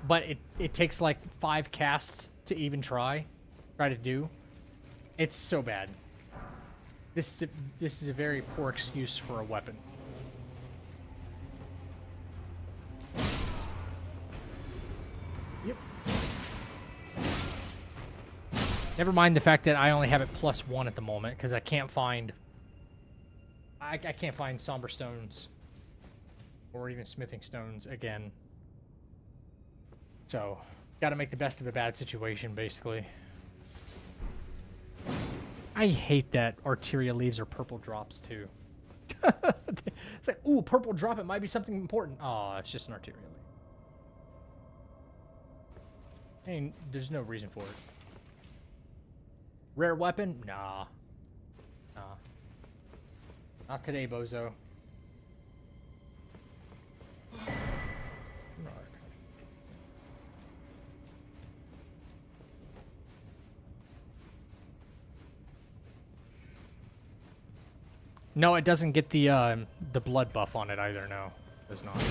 but it takes like 5 casts to even try to do. It's so bad. This is a very poor excuse for a weapon. Yep. Never mind the fact that I only have it +1 at the moment because I can't find... I can't find Somber Stones. Or even Smithing Stones again. So, gotta make the best of a bad situation, basically. I hate that Arteria leaves are purple drops, too. It's like, ooh, purple drop, it might be something important. Oh, it's just an Arteria leaf. I mean, there's no reason for it. Rare weapon? Nah. Nah. Not today, bozo. No, it doesn't get the blood buff on it either. No, it does not.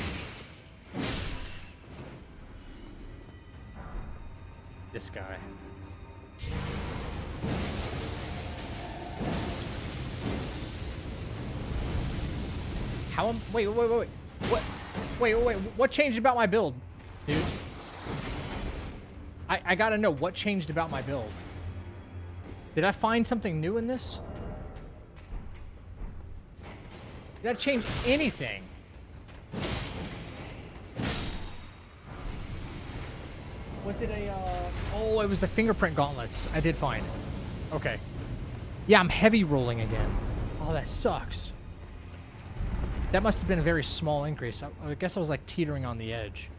This guy. How am... Wait. What? Wait. What changed about my build, dude? I gotta know what changed about my build. Did I find something new in this? Did that change anything? Was it a, oh, it was the fingerprint gauntlets. I did find. Okay. Yeah, I'm heavy rolling again. Oh, that sucks. That must have been a very small increase. I guess I was like teetering on the edge.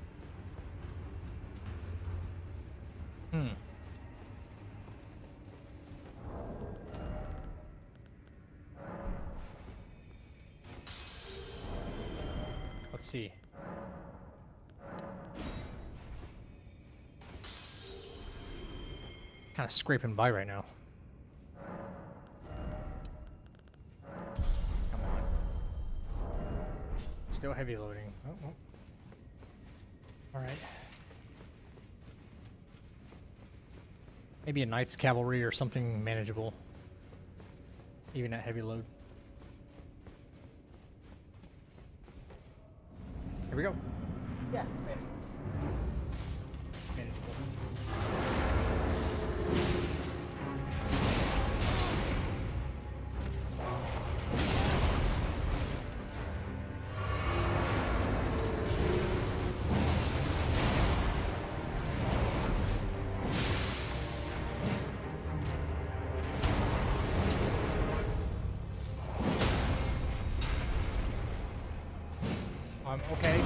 Let's see. Kind of scraping by right now. Come on. Still heavy loading. Oh, oh. All right. Maybe a Knight's Cavalry or something manageable. Even at heavy load. Here we go. Yeah, it's manageable. Manageable. Okay.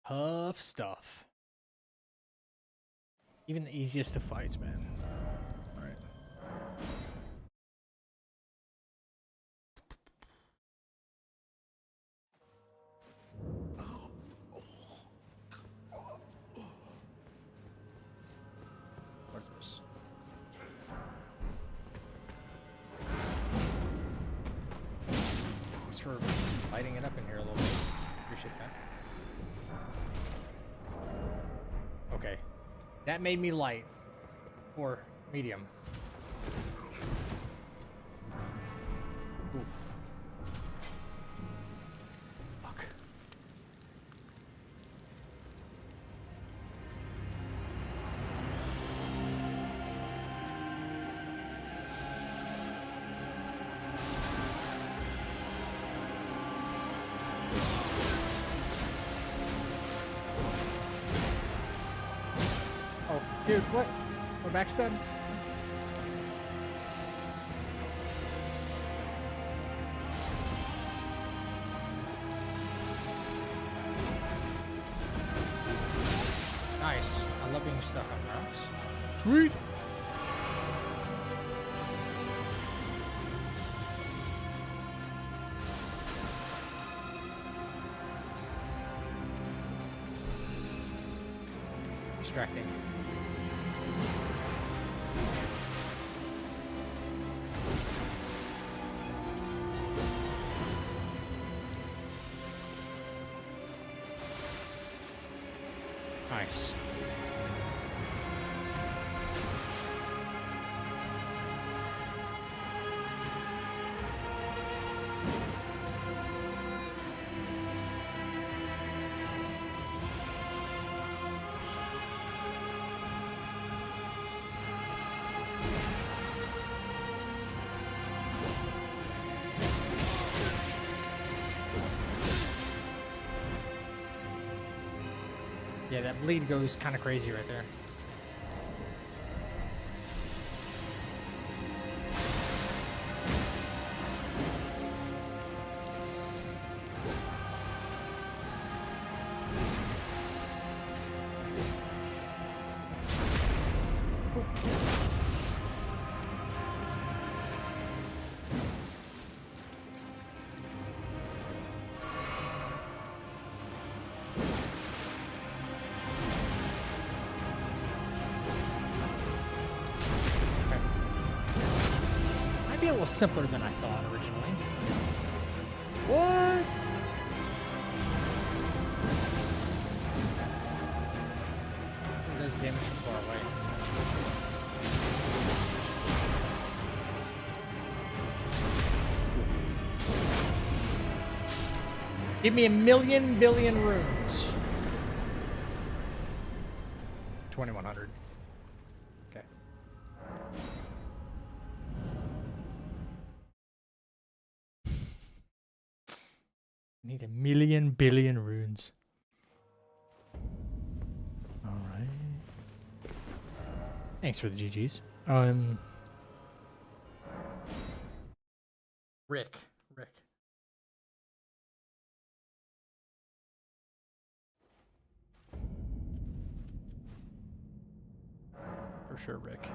Tough stuff. Even the easiest of fights, man. Alright. What's this? Thanks for lighting it up in here a little bit. Appreciate that. Okay. That made me light. Or medium. Ooh. Fuck. Dude, what? We're backstabbed? Nice. I love being stuck on rocks. Sweet. Distracting. Nice. Yeah, that bleed goes kind of crazy right there. little simpler than I thought originally. What? It does damage from far away. Give me 1,000,000,000,000 runes. 2,100. Okay. Need 1,000,000,000,000,000 runes. All right. Thanks for the GGs. Rick. For sure, Rick.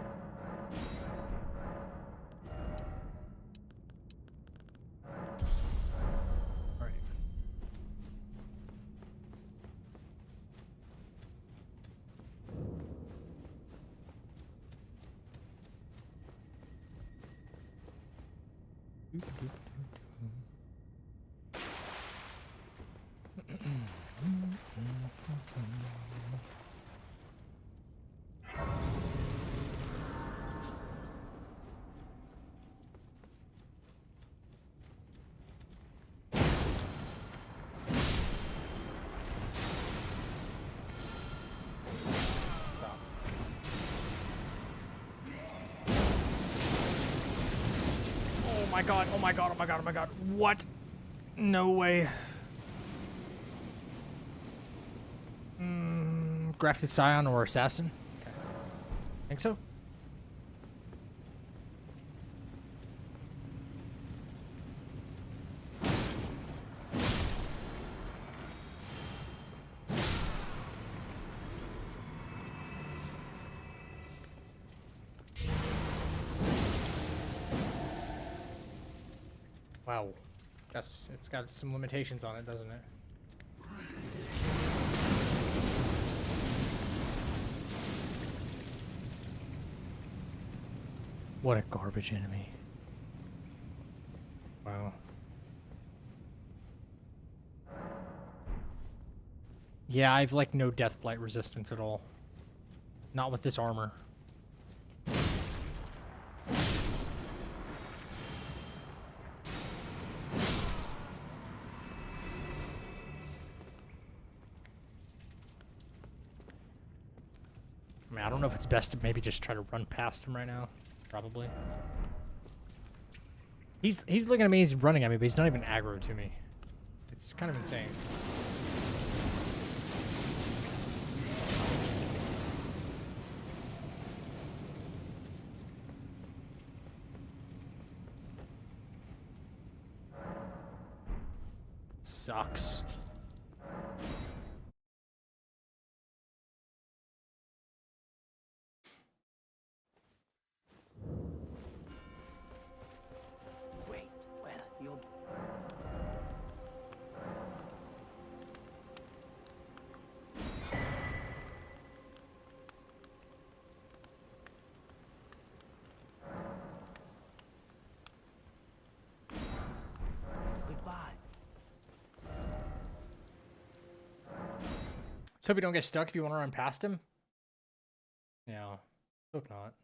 All right. Oh my god, oh my god, oh my god, oh my god. What? No way. Grafted Scion or Assassin? Okay. Think so? Wow. Guess it's got some limitations on it, doesn't it? What a garbage enemy. Wow. Yeah, I've like no death blight resistance at all. Not with this armor. I mean, I don't know if it's best to maybe just try to run past him right now. Probably. He's looking at me, he's running at me, but he's not even aggro to me. It's kind of insane. Sucks. Wait, well, you're... Goodbye. Let's hope you don't get stuck if you want to run past him. Yeah, hope not.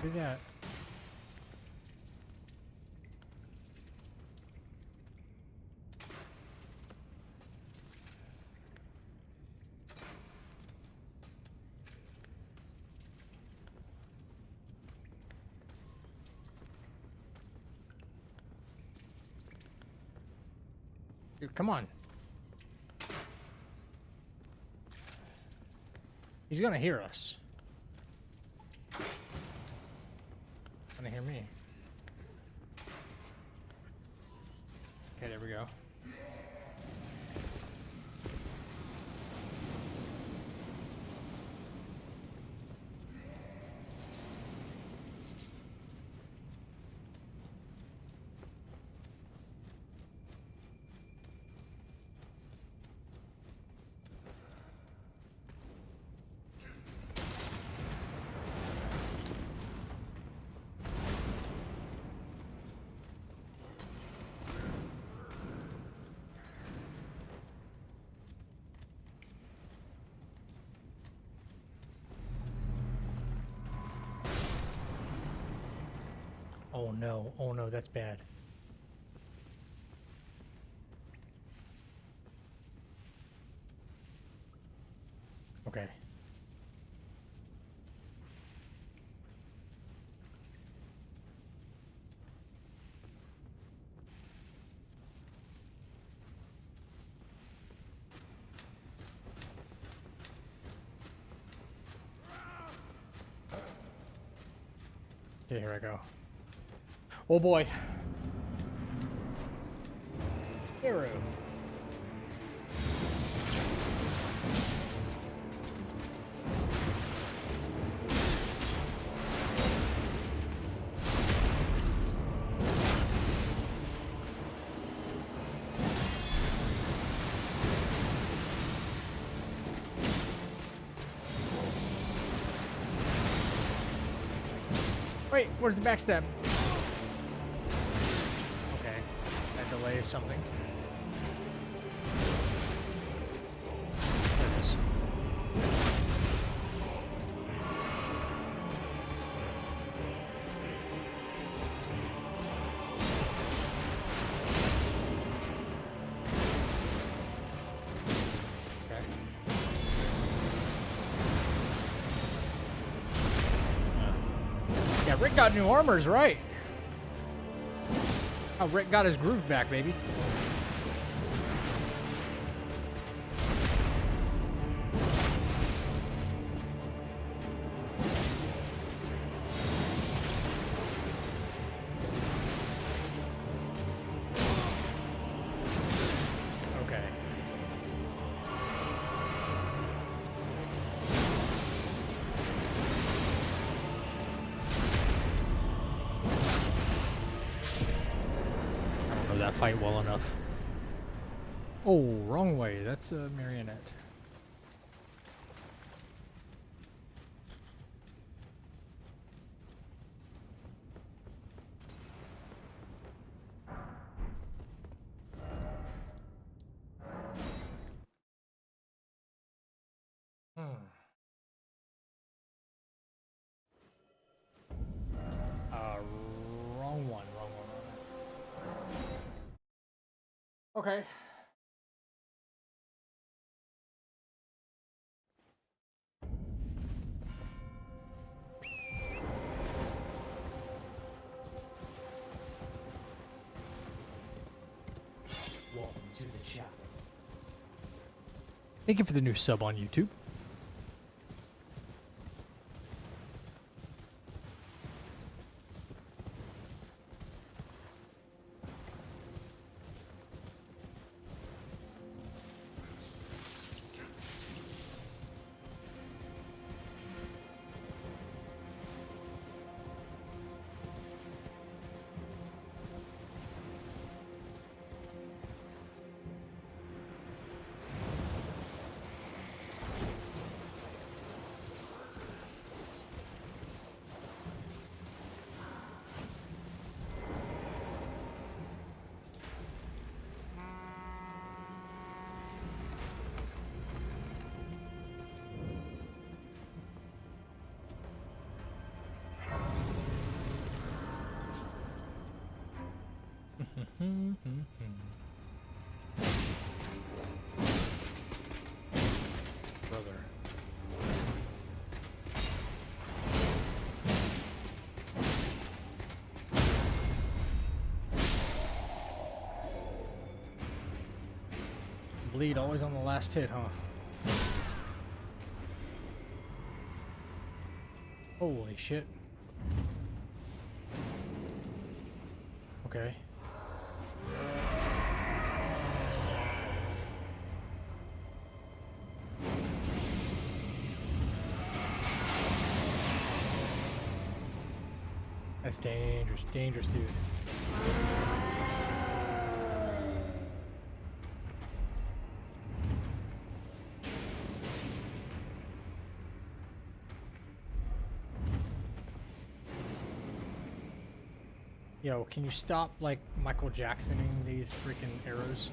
Do that. Dude, come on. He's gonna hear us. Gonna hear me. Okay, there we go. Oh no, oh no, that's bad. Okay. Okay, here I go. Oh boy. Arrow. Wait, where's the backstab? Okay, that delays something. There it is. Okay. Yeah, Rick got new armors, right? Oh, Rick got his groove back, baby. Okay. I don't know that fight well enough. Oh, wrong way. That's a marionette. Wrong one, wrong one. Okay. Welcome to the chapel. Thank you for the new sub on YouTube. Brother. Bleed always on the last hit, huh? Holy shit. Okay. That's dangerous, dangerous, dude. Yo, can you stop, like, Michael Jacksoning these freaking arrows?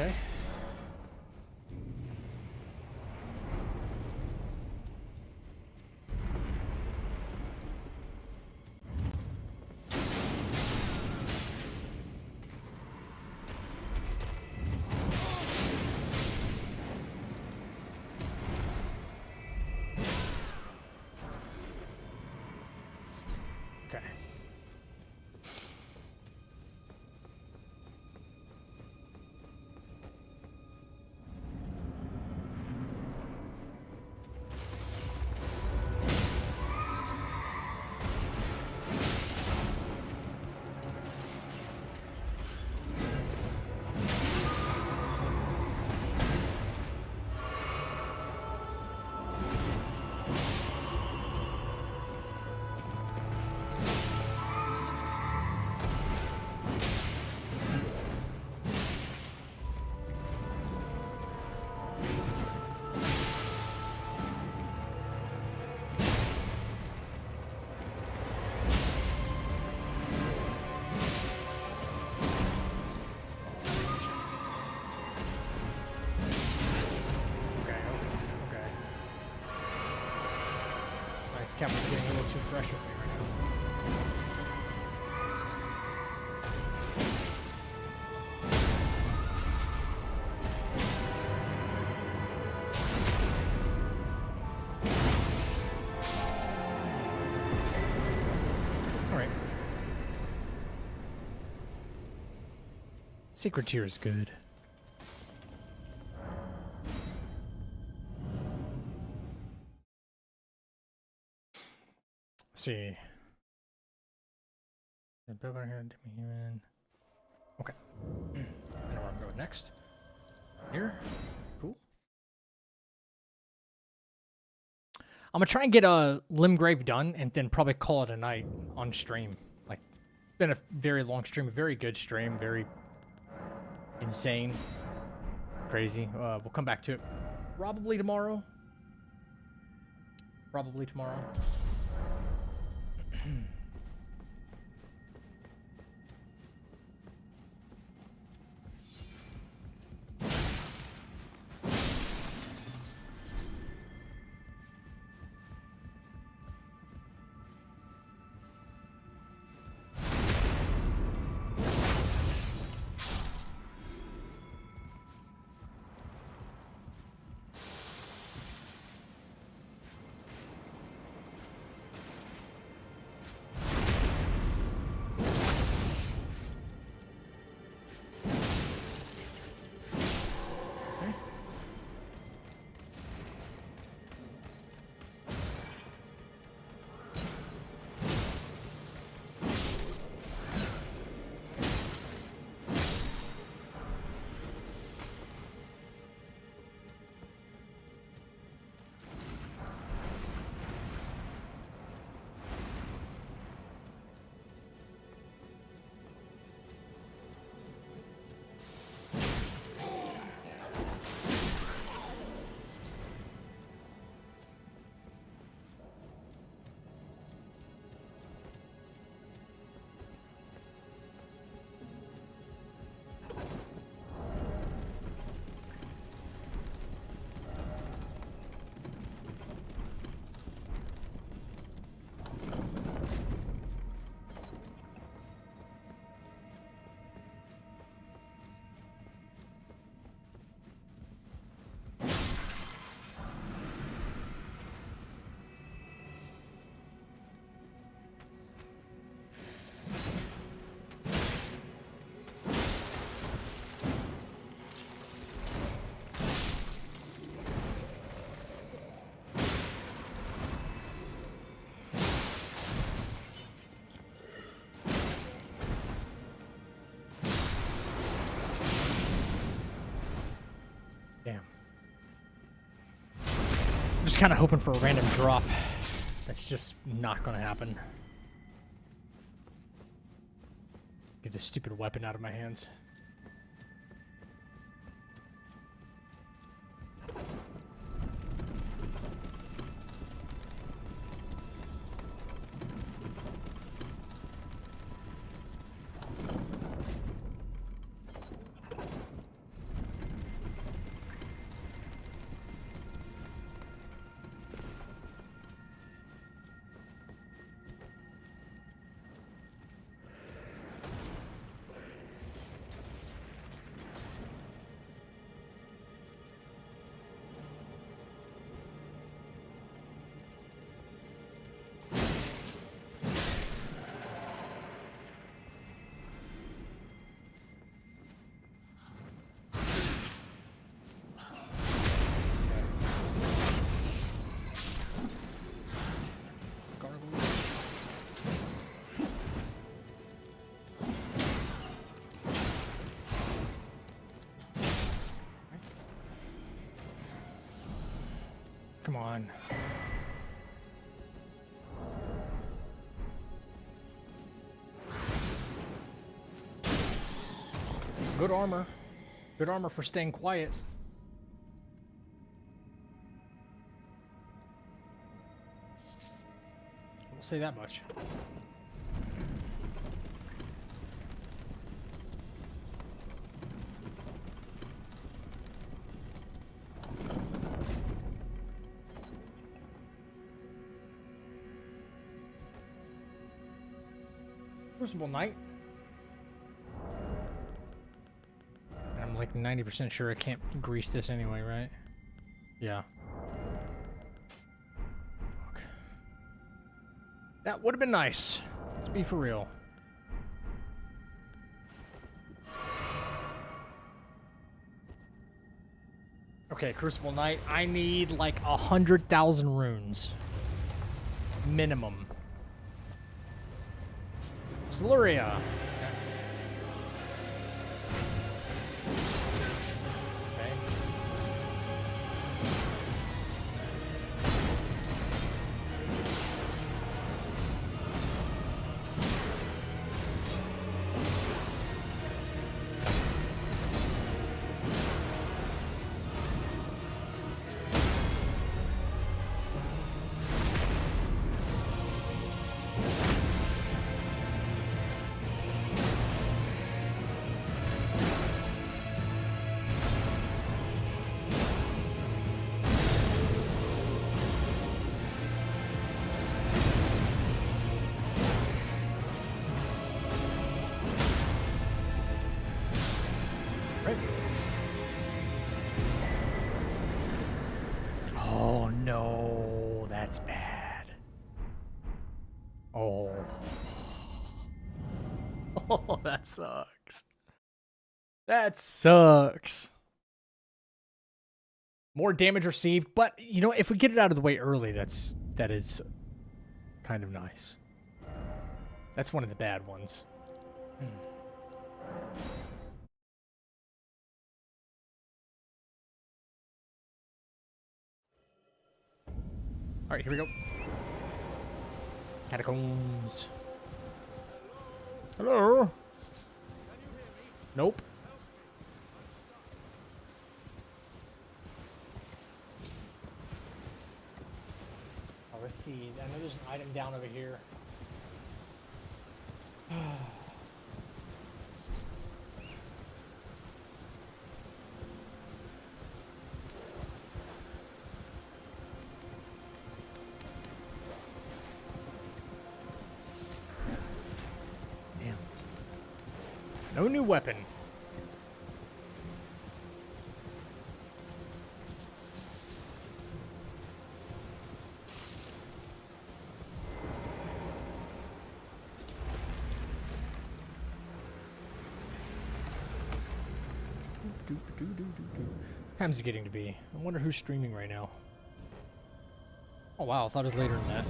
Okay. Okay. This camera's getting a little too fresh with me right now. Alright. Secret tier is good. Let's see. Okay. I know where I'm going next. Here. Cool. I'm gonna try and get a Limgrave done and then probably call it a night on stream. Like, been a very long stream, a very good stream, very insane, crazy. We'll come back to it probably tomorrow. Probably tomorrow. just kind of hoping for a random drop. That's just not going to happen. Get this stupid weapon out of my hands. Come on. Good armor. Good armor for staying quiet. We'll say that much. Crucible Knight. And I'm like 90% sure I can't grease this anyway, right? Yeah. Fuck. That would have been nice. Let's be for real. Okay, Crucible Knight. I need like 100,000 runes. Minimum. Sluria. Okay. Oh no, that's bad. Oh. Oh, that sucks. That sucks. More damage received, but you know, if we get it out of the way early, that is kind of nice. That's one of the bad ones. All right, here we go. Catacombs. Hello? Nope. Oh, let's see. I know there's an item down over here. Damn. No new weapon. What time's it getting to be? I wonder who's streaming right now. Oh wow, I thought it was later than that.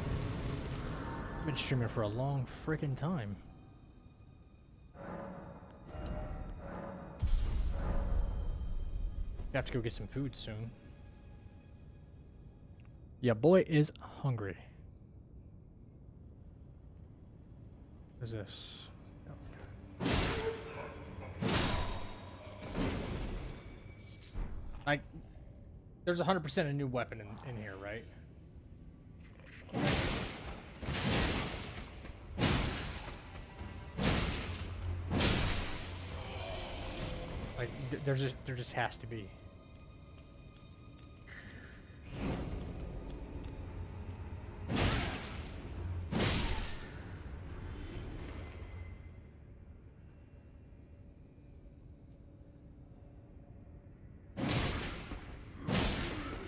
I've been streaming for a long freaking time. I have to go get some food soon. Yeah, boy is hungry. What is this? Like, there's 100% a new weapon in here, right? Like, there just has to be.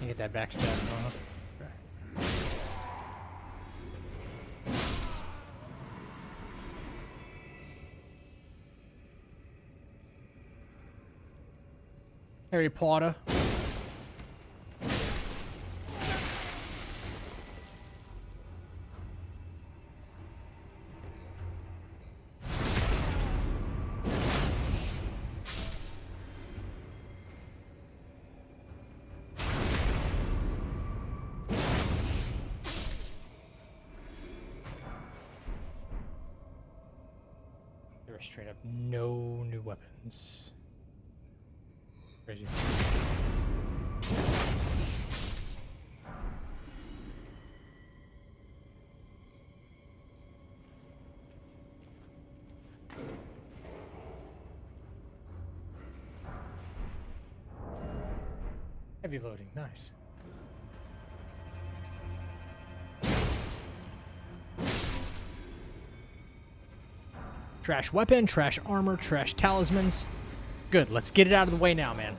You get that backstab, huh? Okay. Harry Potter. There are straight up no new weapons. Crazy. Heavy loading, nice. Trash weapon, trash armor, trash talismans. Good, let's get it out of the way now, man.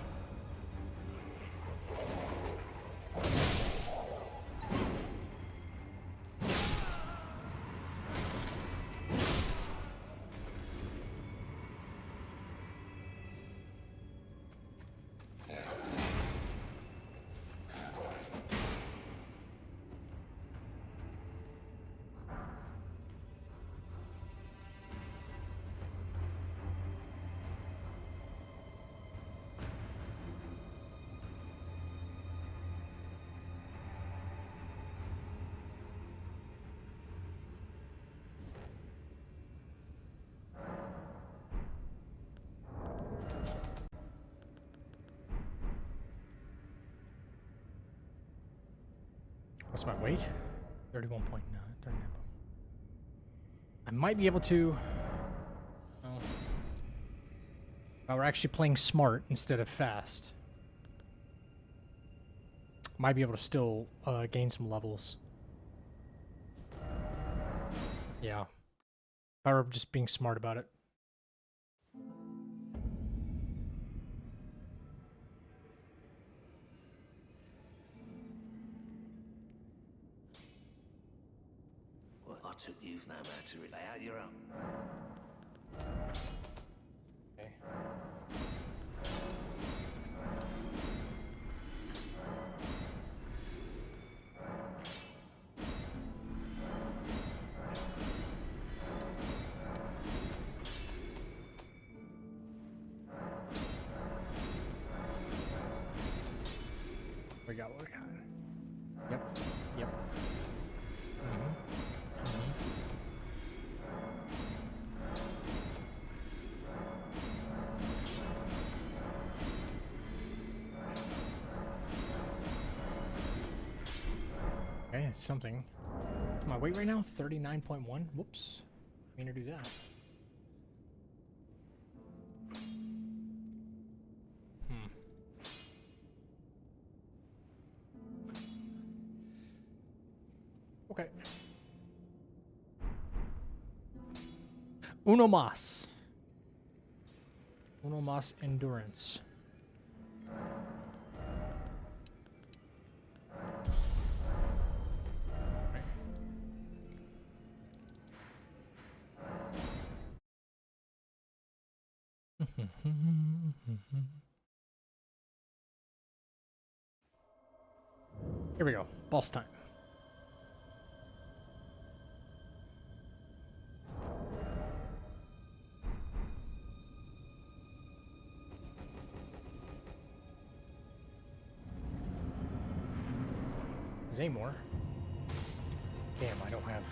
What's my weight? 31.9. 39. I might be able to... Well, we're actually playing smart instead of fast. Might be able to still gain some levels. Yeah. If I were just being smart about it. Well, I took you no matter it. Lay out your own. Okay. We got what we got. Yep. Yep. Okay, it's something. What's my weight right now? 39.1. Whoops. I'm gonna do that. Okay. Uno más. Uno más endurance. Here we go. Boss time. Is there any more? Damn, I don't have.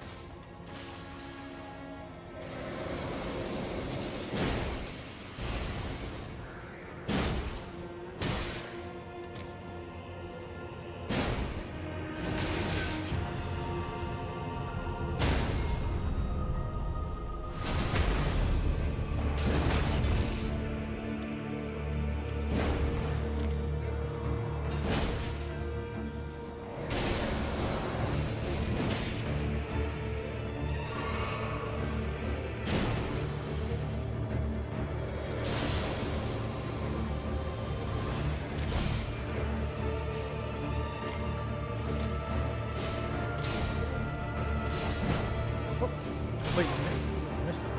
Wait, I missed it.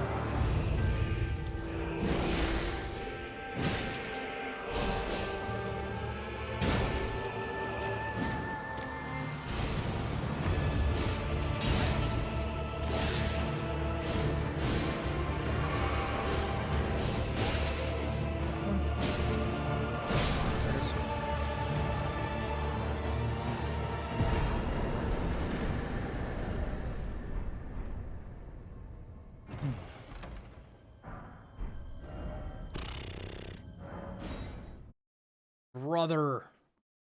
There it is. Brother.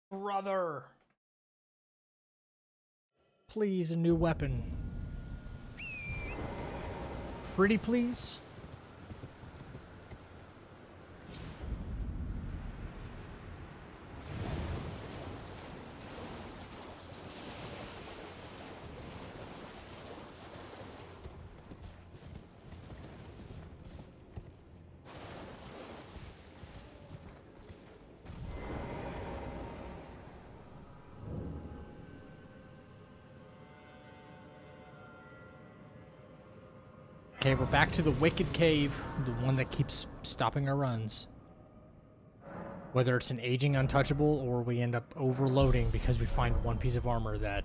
Brother. Please, a new weapon. Pretty please? Okay, we're back to the Wicked Cave, the one that keeps stopping our runs. Whether it's an aging untouchable or we end up overloading because we find one piece of armor that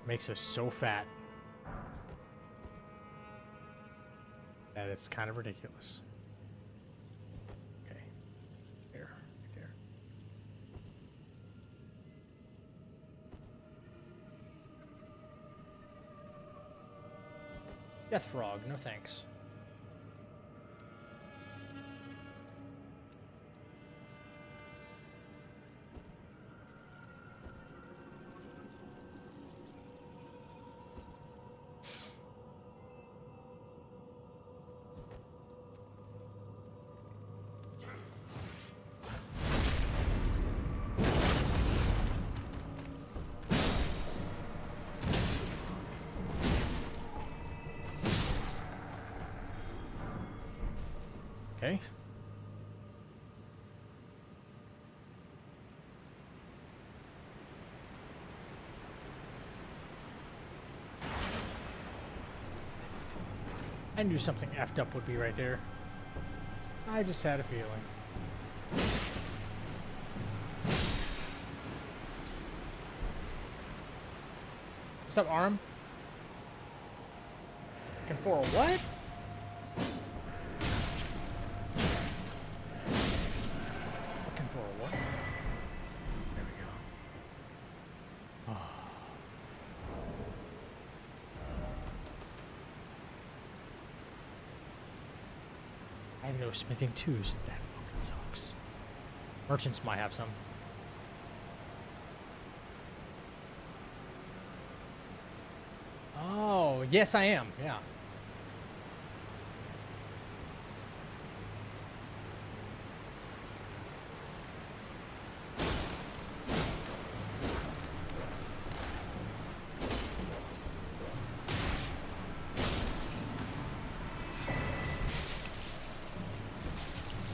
makes us so fat that it's kind of ridiculous. Okay, there, right there. Death Frog, no thanks. Okay. I knew something effed up would be right there. I just had a feeling. What's up, Arm? Looking for a what? Looking for a what? There we go. Oh. I have no smithing tools. That fucking sucks. Merchants might have some. Oh, yes I am. Yeah.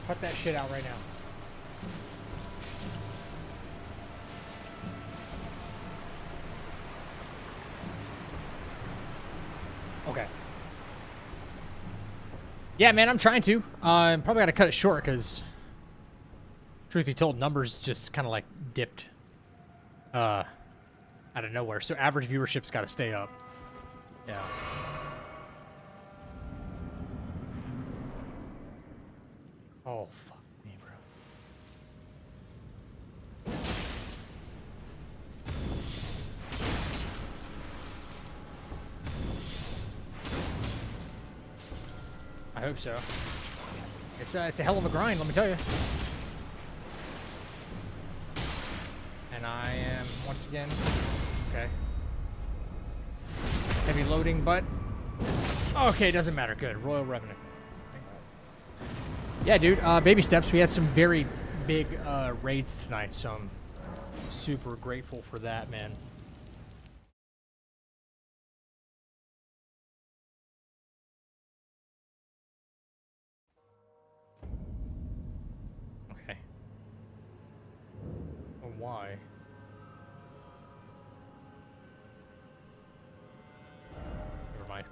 Cut that shit out right now. Okay. Yeah, man, I'm trying to. I'm probably gotta cut it short because, truth be told, numbers just kind of like dipped out of nowhere. So average viewership's got to stay up. Yeah. Oh, fuck me, bro. hope so. It's a hell of a grind, let me tell you. And I am once again okay. Heavy loading, but okay, doesn't matter. Good. Royal Revenue. Yeah, dude. Baby steps. We had some very big raids tonight, so I'm super grateful for that, man. Okay. Well, why? Never mind.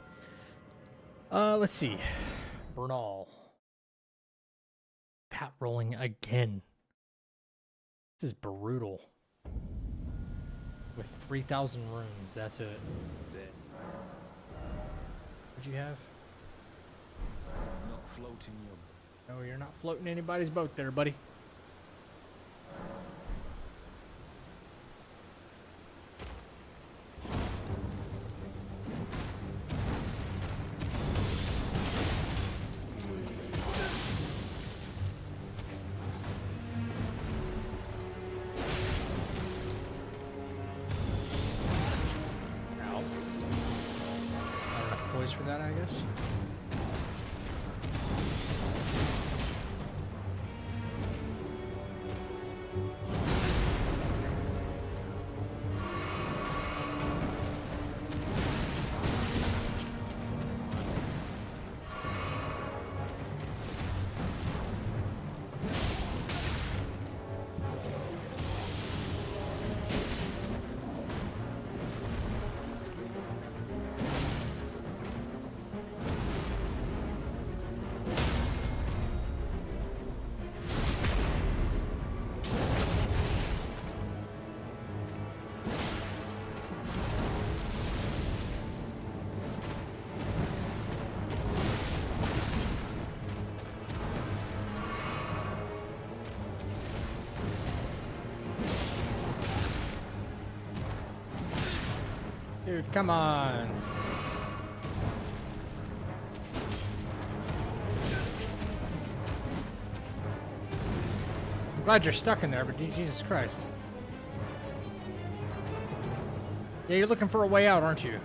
Let's see. Bernal. Pat rolling again. This is brutal. With 3,000 rooms, that's it. What'd you have? Not floating your... No, you're not floating anybody's boat there, buddy. For that, I guess. Dude, come on. I'm glad you're stuck in there, but Jesus Christ. Yeah, you're looking for a way out, aren't you?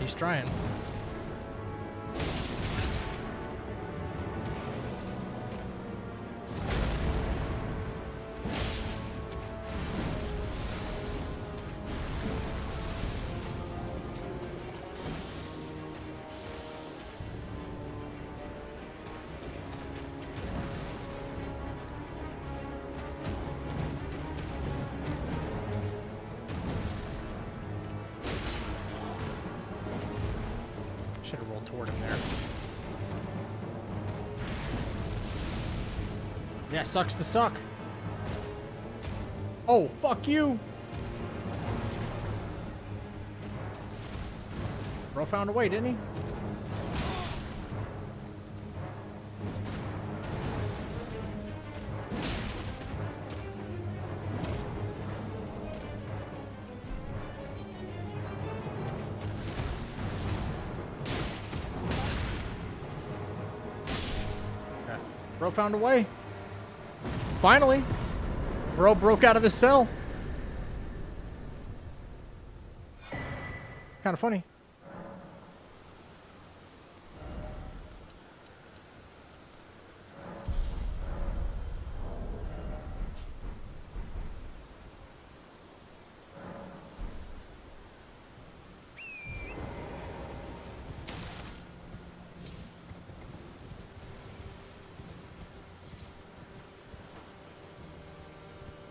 He's trying. Should have rolled toward him there. Yeah, sucks to suck. Oh, fuck you. Bro found a way, didn't he? Bro found a way. Finally. Bro broke out of his cell. Kind of funny.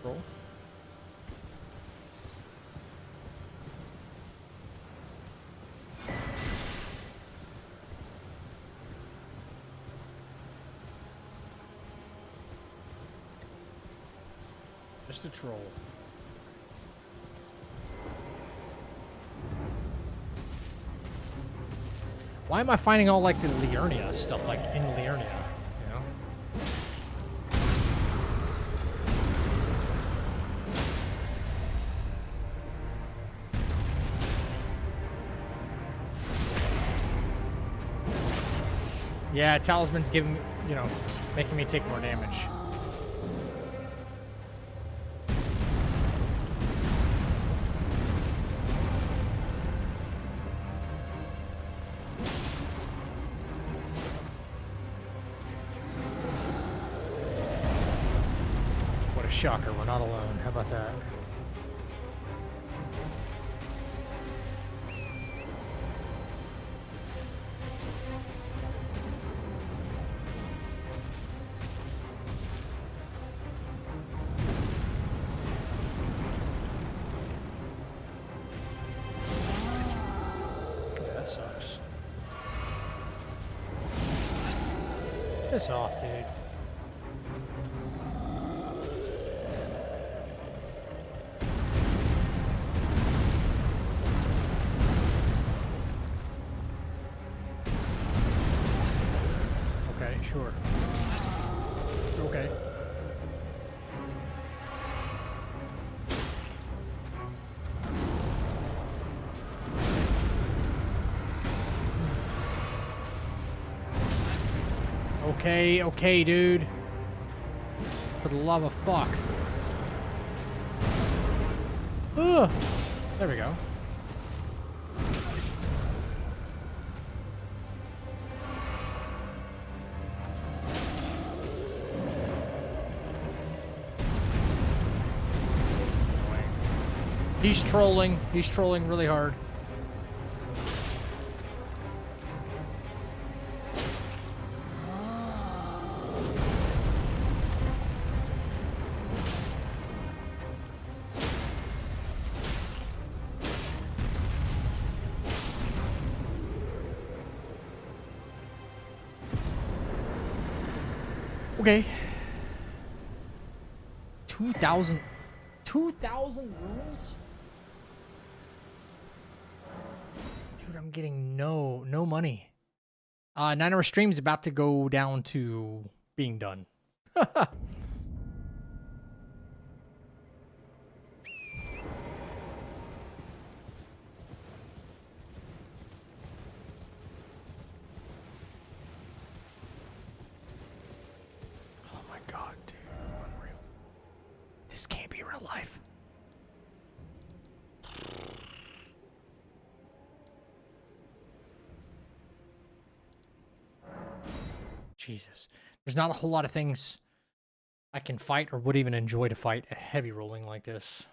Roll. Just a troll. Why am I finding all like the Liurnia stuff like in Liurnia, you know? Yeah, talisman's giving me, you know, making me take more damage. What a shocker, we're not alone. How about that? That sucks. Piss off, dude. Okay, sure. Okay. Okay, okay, dude. For the love of fuck. Ugh. There we go. He's trolling. He's trolling really hard. Okay. 2,000 runes? Dude, I'm getting no money. 9-hour stream's about to go down to being done. Oh my god, dude. Unreal. This can't be real life. Jesus. There's not a whole lot of things I can fight or would even enjoy to fight a heavy rolling like this.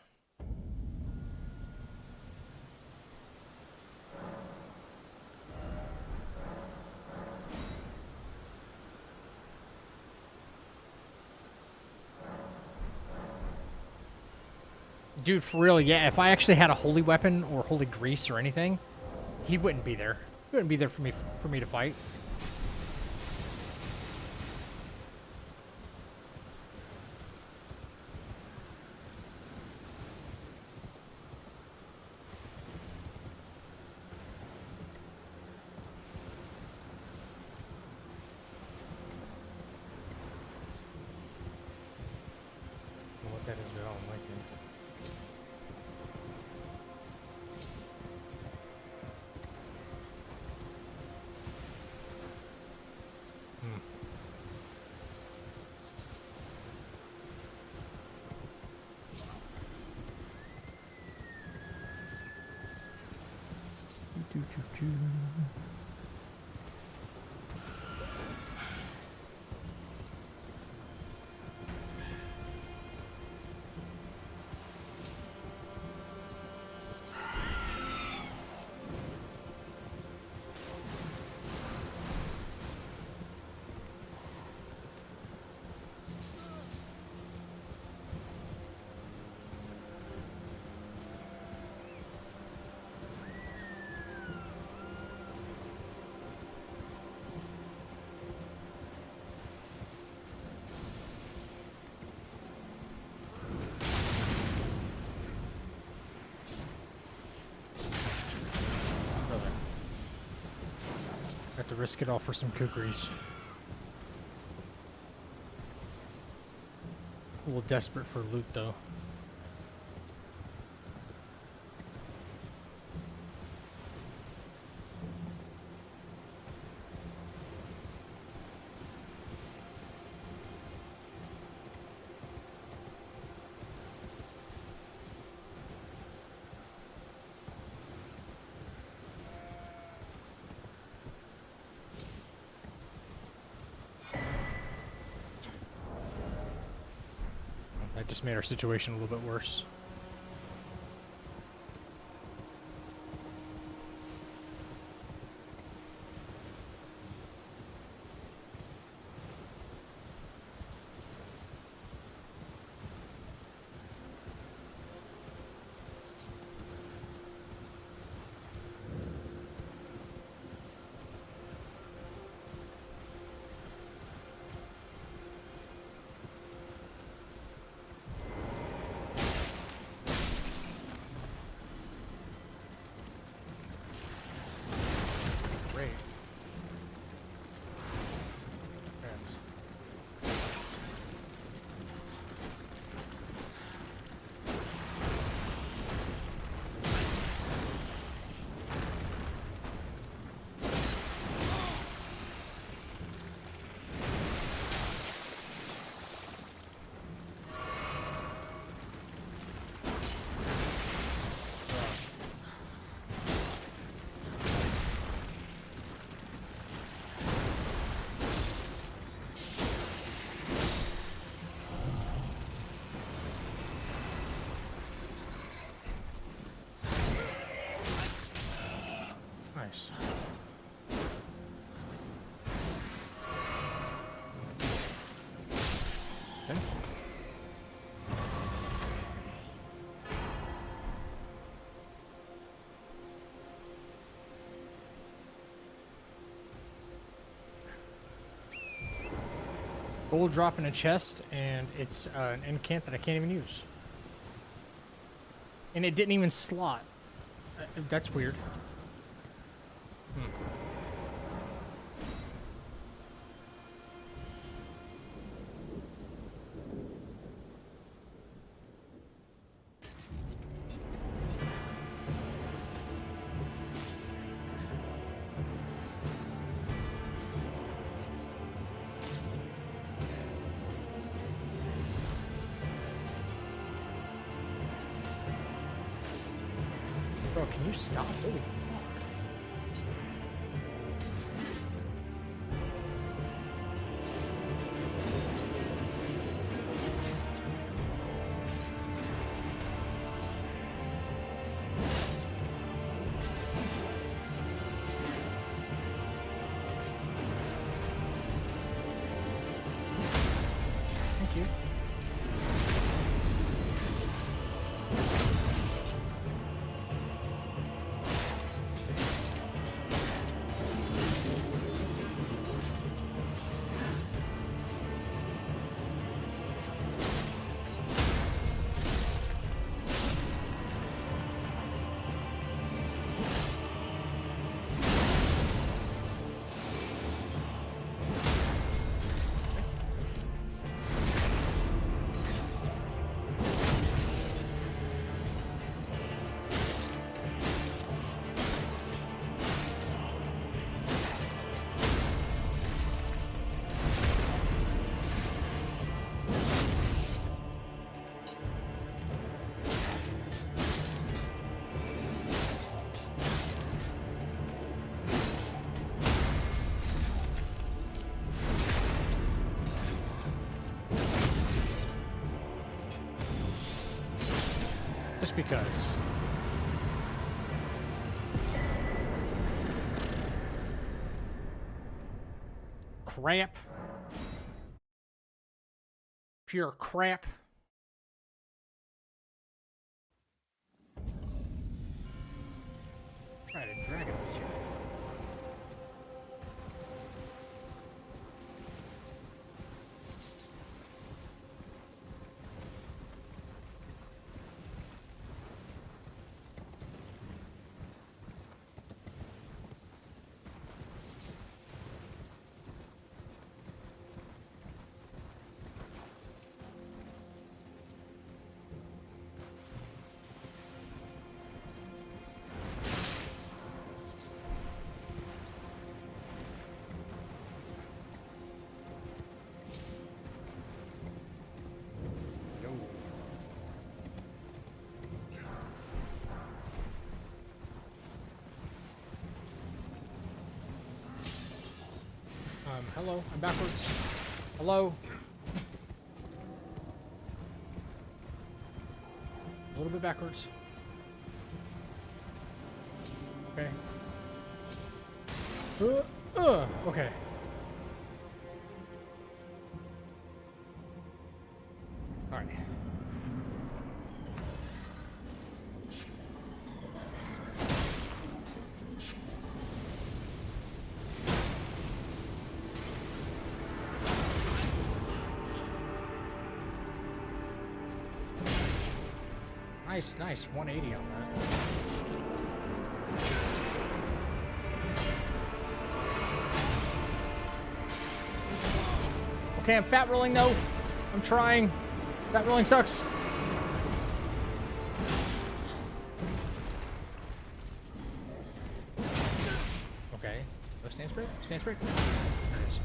Dude, for real, yeah, if I actually had a holy weapon or holy grease or anything, he wouldn't be there. He wouldn't be there for me to fight. What that is, I don't like it. Have to risk it all for some kukris. A little desperate for loot, though. That just made our situation a little bit worse. Great. Yes. Nice. Okay. Gold drop in a chest, and it's an incant that I can't even use. And it didn't even slot. That's weird. Bro, can you stop? Holy fuck. Thank you. Just because. Crap. Pure crap. Right, a dragon was here. Hello, I'm backwards. Hello. A little bit backwards. Okay. Okay. All right. Nice, nice. 180 on that. Okay, I'm fat rolling though. I'm trying. Fat rolling sucks. Okay. No stance break? Stance break? There it is.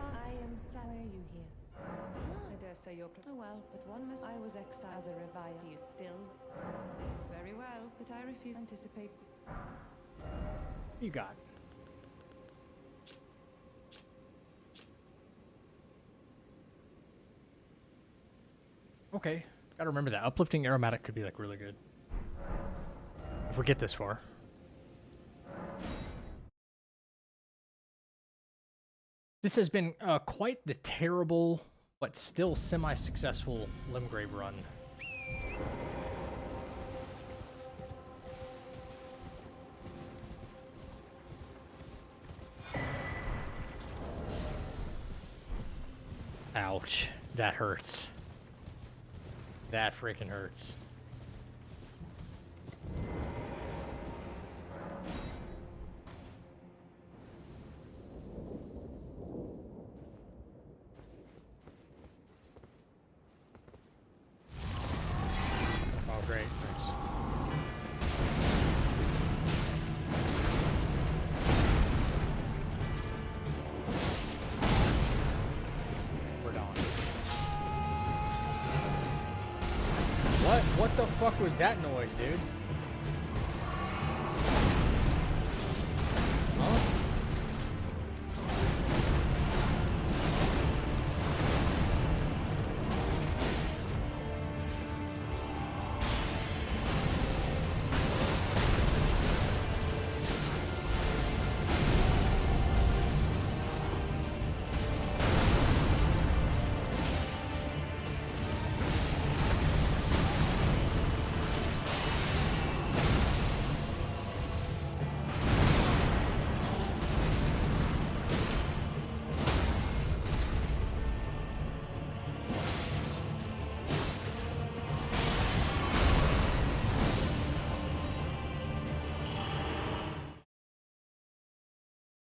I am sorry you here. I dare say you're. Oh well, but one must. I was exiled as a reviler. You still. Very well, but I refuse to anticipate. You got. Okay. Gotta remember that. Uplifting aromatic could be like really good. If we get this far. This has been quite the terrible, but still semi-successful Limgrave run. Ouch. That hurts. That freaking hurts. Oh, great. Thanks. We're done. What the fuck was that noise, dude? Huh?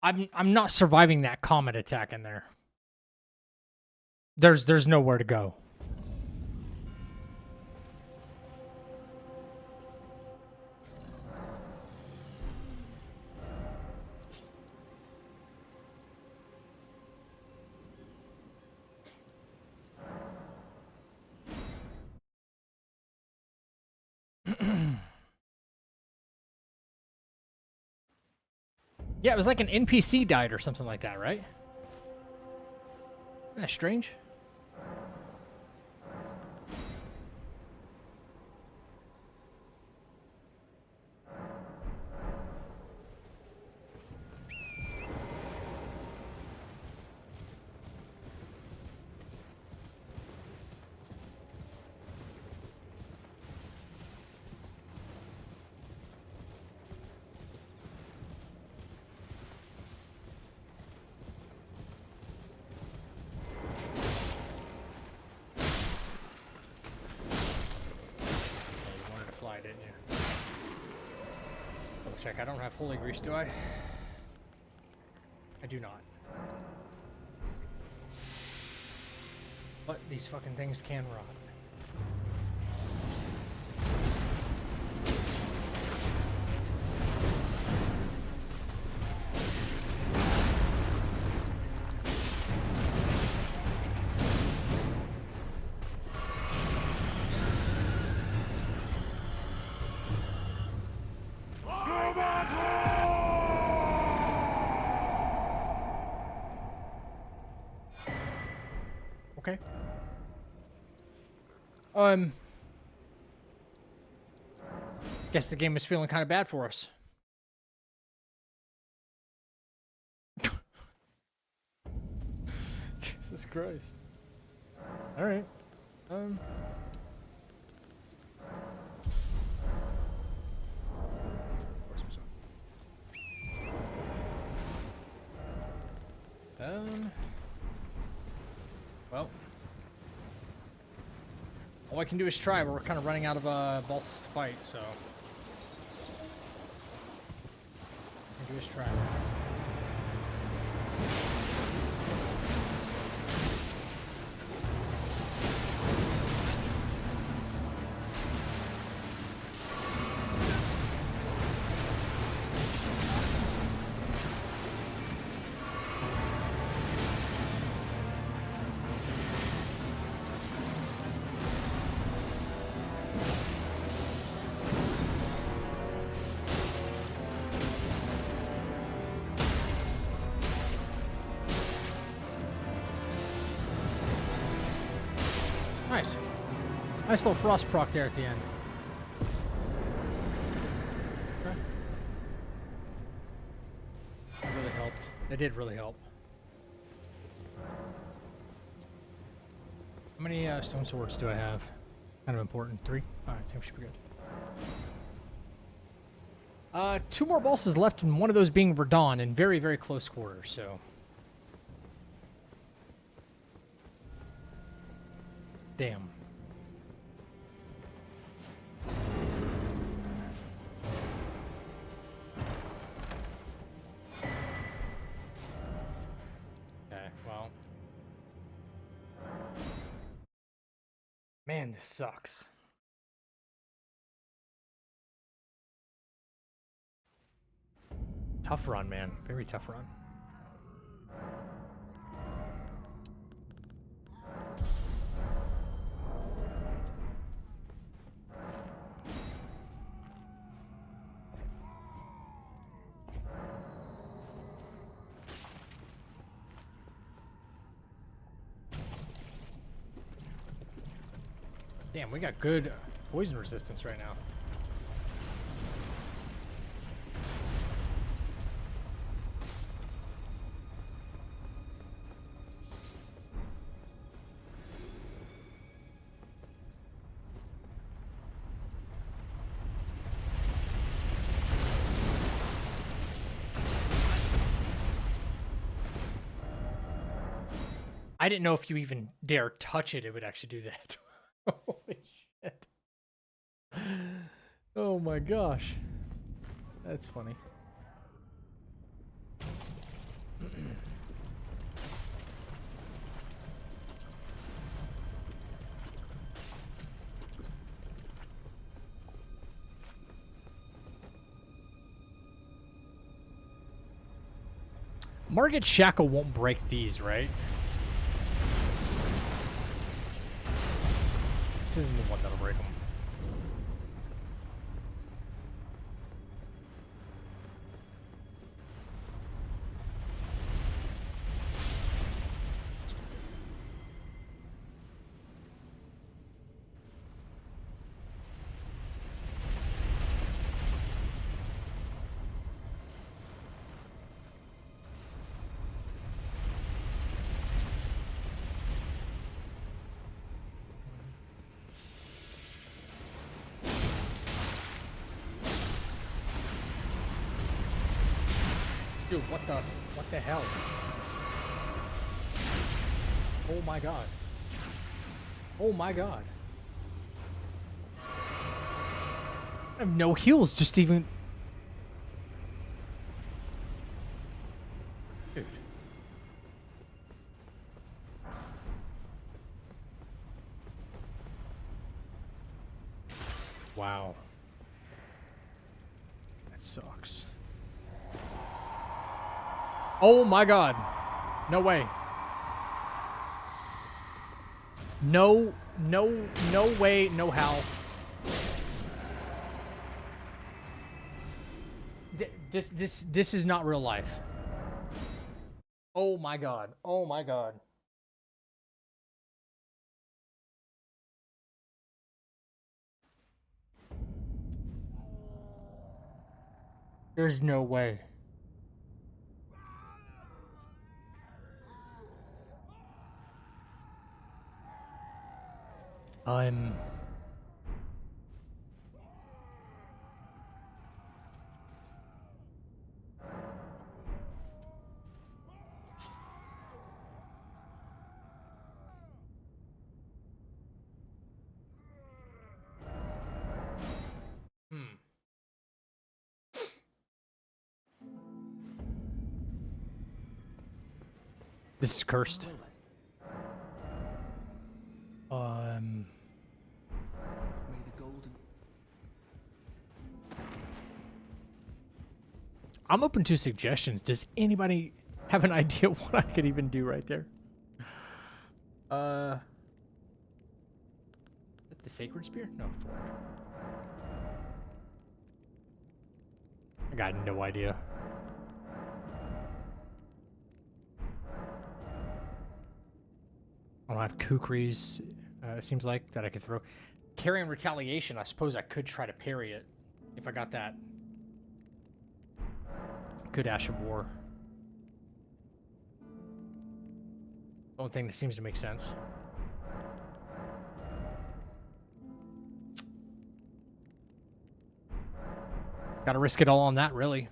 I'm not surviving that comet attack in there. There's nowhere to go. Yeah, it was like an NPC died or something like that, right? Isn't that strange? Didn't you? Double check. I don't have holy grease, do I? I do not. But these fucking things can rot. No matter! Guess the game is feeling kind of bad for us. Jesus Christ. All right. Well, all I can do is try, but we're kind of running out of bosses to fight, so all I can do is try. Nice. Nice little frost proc there at the end. Okay. That really helped. That did really help. How many stone swords do I have? Kind of important. 3? Alright, I think we should be good. 2 more bosses left, and one of those being Radon in very, very close quarters, so. Damn. Okay, well. Man, this sucks. Tough run, man. Very tough run. Damn, we got good poison resistance right now. I didn't know if you even dare touch it, it would actually do that. Holy shit. Oh my gosh. That's funny. Margit Shackle won't break these, right? This isn't the one that'll break them. Dude, what the hell? Oh my god. Oh my god. I have no heals, just even... Dude. Wow. That sucks. Oh my god. No way. No way, no how. This is not real life. Oh my god. Oh my god. There's no way. I'm... This is cursed. May the golden... I'm open to suggestions. Does anybody have an idea what I could even do right there? The sacred spear? No, fork. I got no idea. I don't have kukris, it seems like, that I could throw. Carrying retaliation, I suppose I could try to parry it if I got that. Good Ash of War. Only thing that seems to make sense. Gotta risk it all on that, really.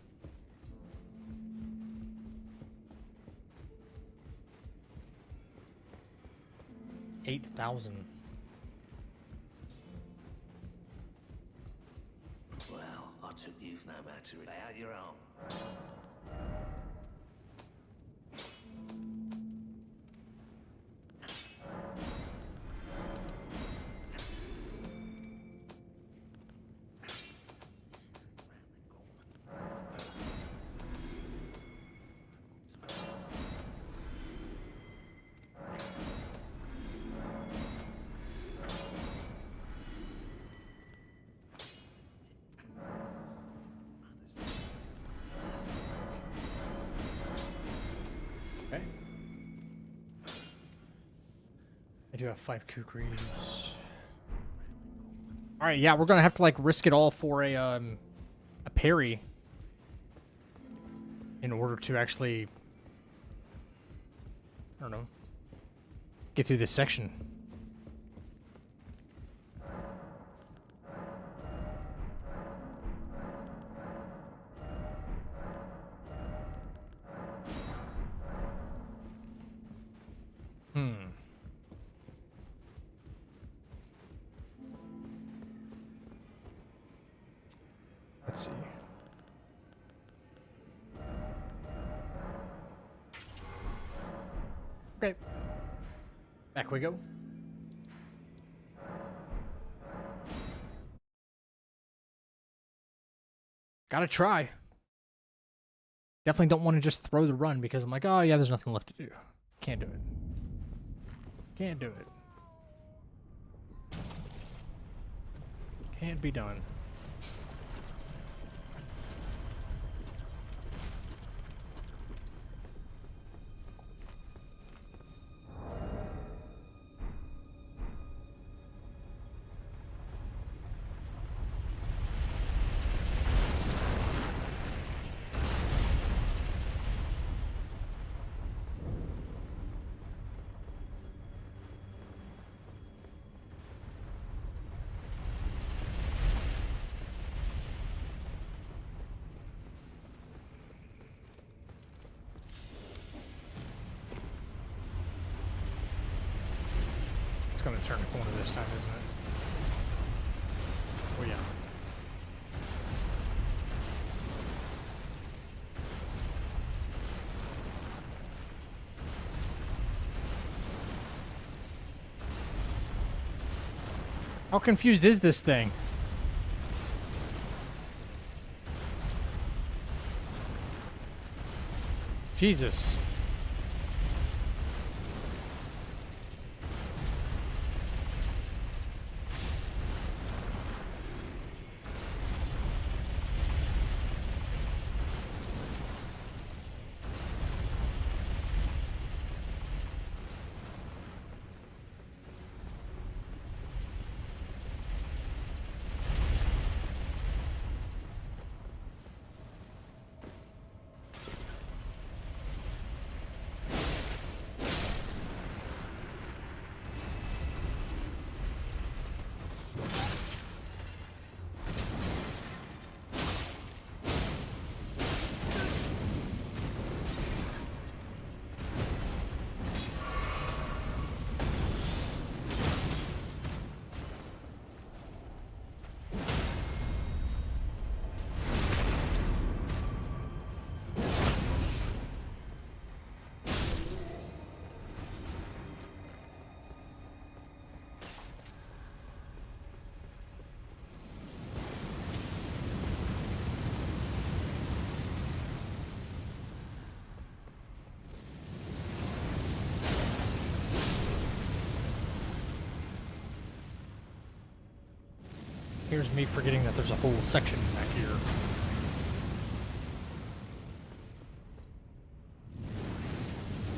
$8,000. Well, I took you no matter. Lay out your arm. Okay. I do have 5 kukris. Alright, yeah, we're gonna have to, like, risk it all for a parry. In order to actually... I don't know. Get through this section. Let's see. Okay. Back we go. Gotta try. Definitely don't want to just throw the run because I'm like, oh yeah, there's nothing left to do. Can't do it. Can't do it. Can't be done. It's gonna turn the corner this time, isn't it? Oh yeah. How confused is this thing? Jesus. Here's me forgetting that there's a whole section back here.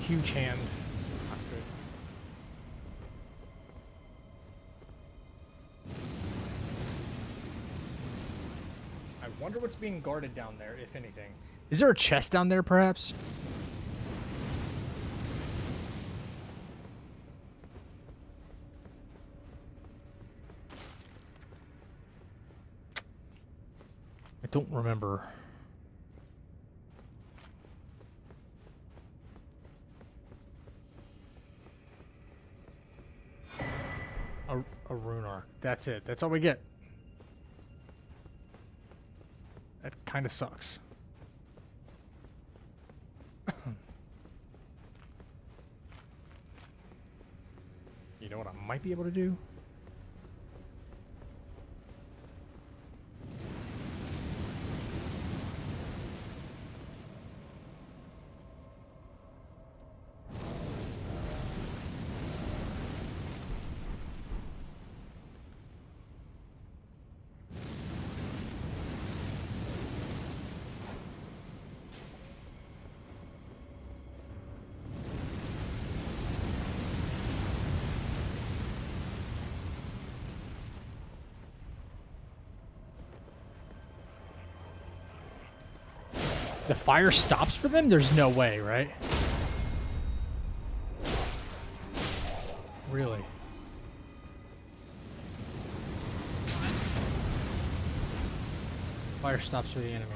Huge hand. Not good. I wonder what's being guarded down there, if anything. Is there a chest down there, perhaps? I don't remember. A rune arc. That's it. That's all we get. That kind of sucks. You know what I might be able to do? The fire stops for them? There's no way, right? Really? Fire stops for the enemies.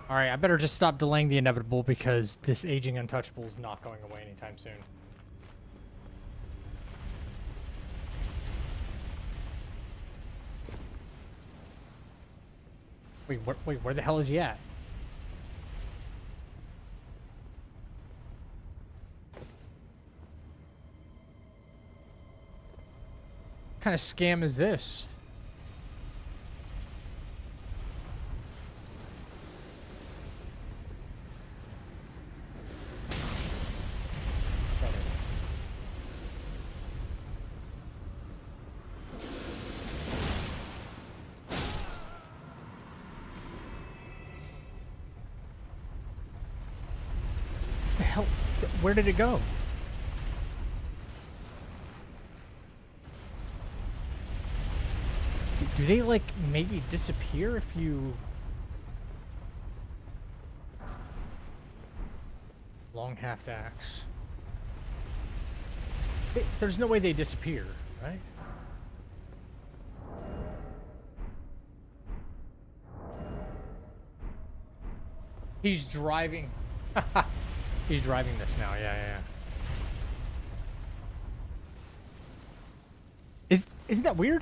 Alright, I better just stop delaying the inevitable because this aging untouchable is not going away anytime soon. Wait, where the hell is he at? What kind of scam is this? The hell? Where did it go? Do they, like, maybe disappear if you... Long haft axe. There's no way they disappear, right? He's driving. He's driving this now, yeah. Isn't that weird?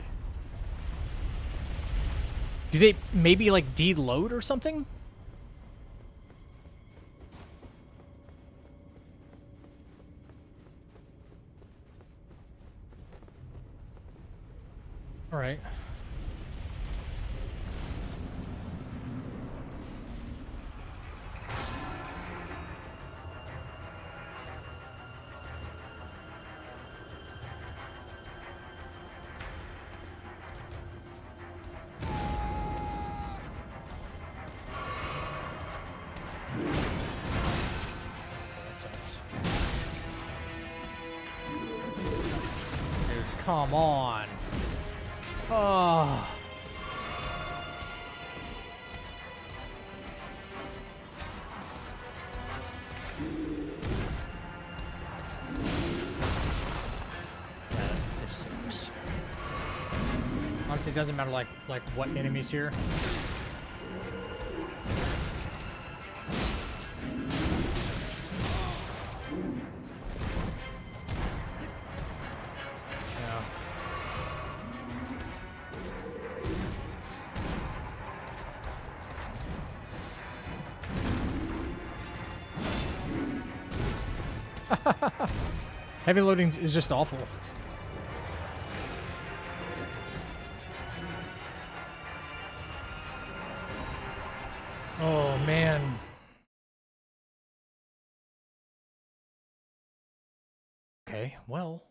Do they maybe like deload or something? All right. Come on. Oh. This sucks. Honestly, it doesn't matter like what enemies here. Heavy loading is just awful. Oh, man. Okay, well.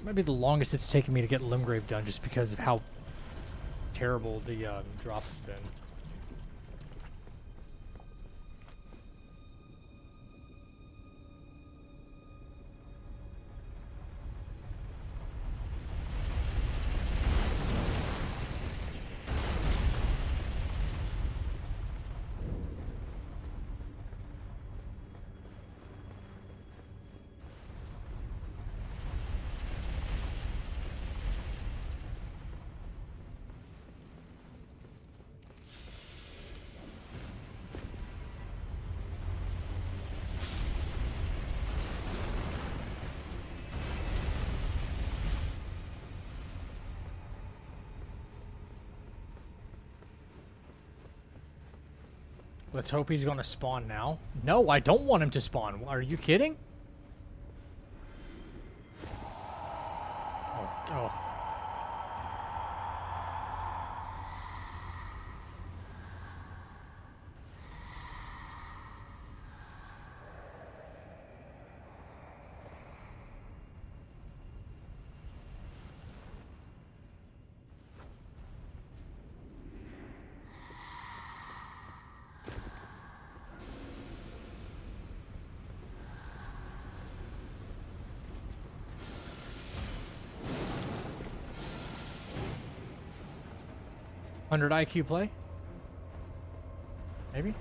This might be the longest it's taken me to get Limgrave done just because of how terrible the drops have been. Let's hope he's going to spawn now. No, I don't want him to spawn. Are you kidding? Oh. $100 IQ play? Maybe?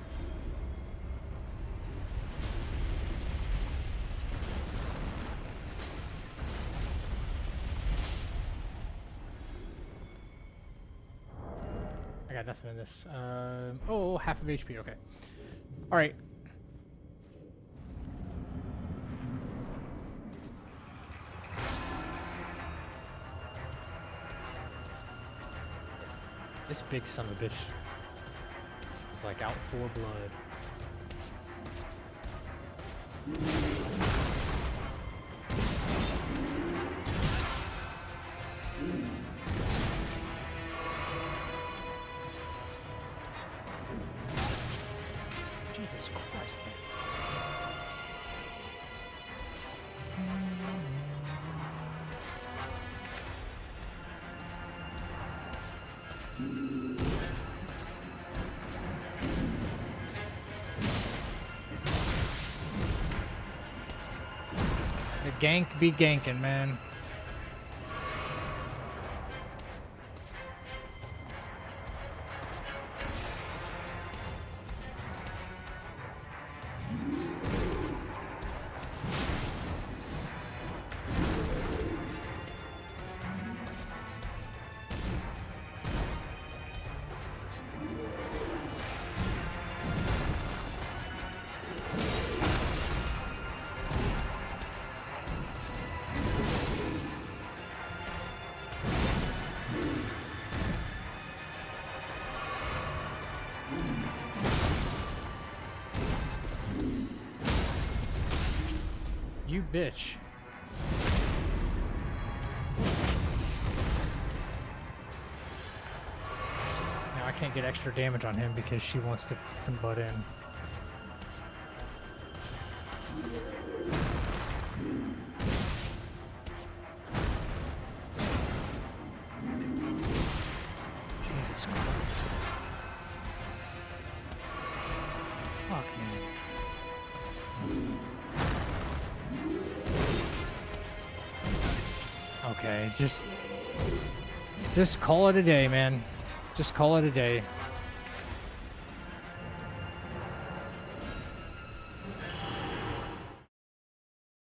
I got nothing in this. Oh, half of HP, okay. Alright. This big son of a bitch is like out for blood. Jesus Christ, man. The gank be ganking, man. You bitch. Now I can't get extra damage on him because she wants to butt in. Jesus Christ. Fuck me. Okay, just call it a day, man. Just call it a day.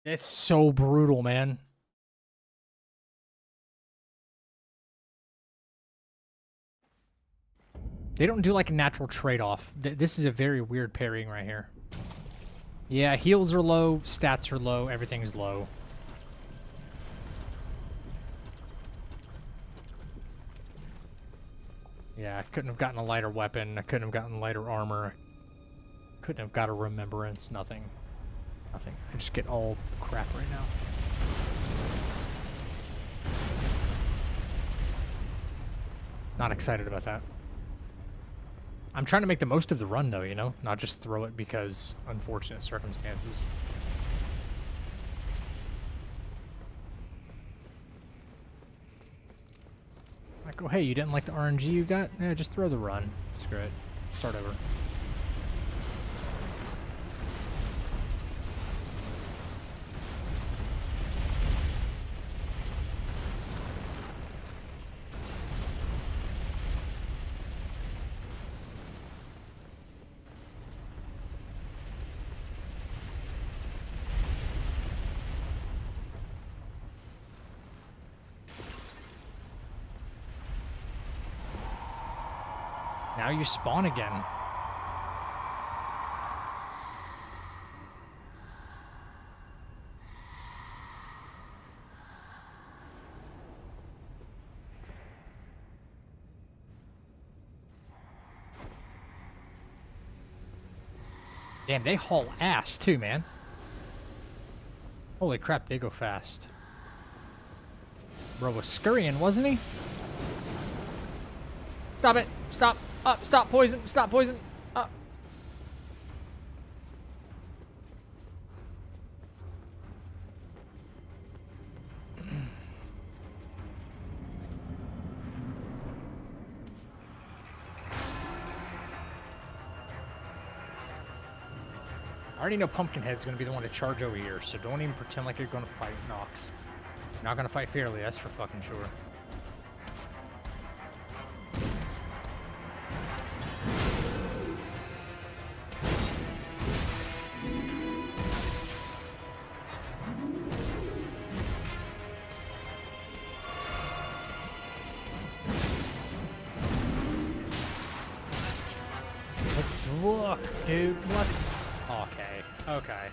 It's so brutal, man. They don't do like a natural trade-off. This is a very weird parrying right here. Yeah, heals are low, stats are low, everything's low. Yeah, I couldn't have gotten a lighter weapon. I couldn't have gotten lighter armor. Couldn't have got a remembrance. Nothing. Nothing. I just get all crap right now. Not excited about that. I'm trying to make the most of the run, though, you know? Not just throw it because unfortunate circumstances. Go, hey, you didn't like the RNG you got? Yeah, just throw the run. Screw it. Start over. Now you spawn again. Damn, they haul ass too, man. Holy crap, they go fast. Bro was scurrying, wasn't he? Stop it! Stop! Up! Stop poison! Stop poison! Up! I already know Pumpkinhead's gonna be the one to charge over here, so don't even pretend like you're gonna fight Nox. You're not gonna fight fairly, that's for fucking sure. Look, dude, what? Okay, okay.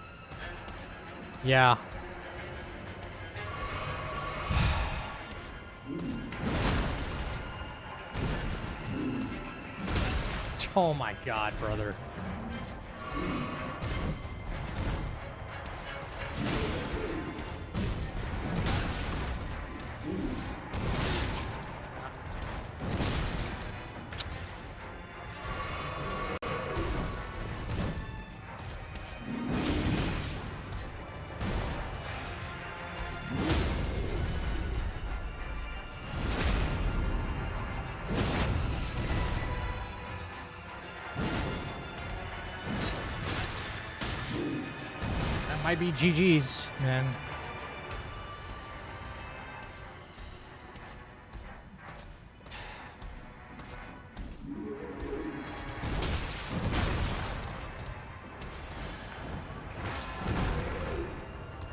Yeah. Oh my god, brother. Might be GG's, man.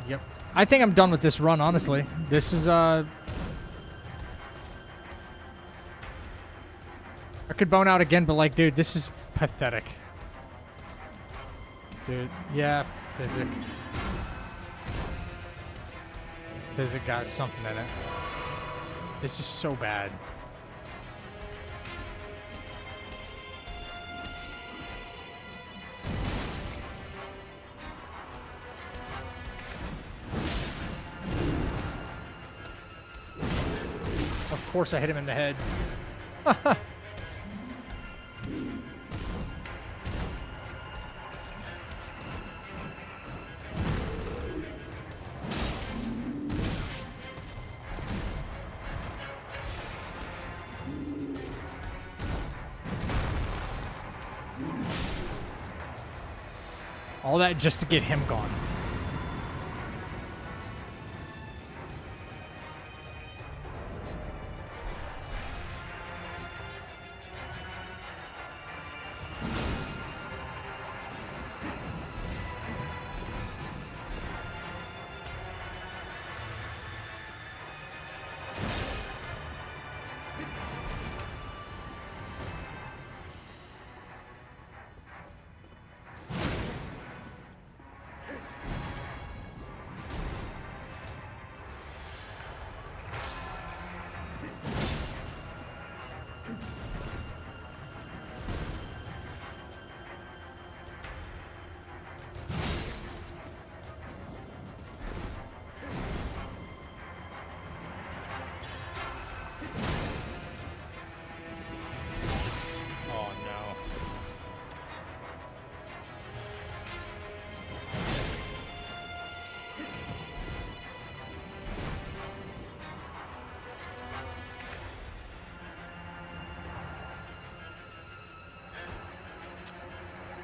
Yep. I think I'm done with this run, honestly. This is, I could bone out again, but, like, dude, this is pathetic. Dude, yeah, physic. Physic got something in it. This is so bad. Of course I hit him in the head. All that just to get him gone.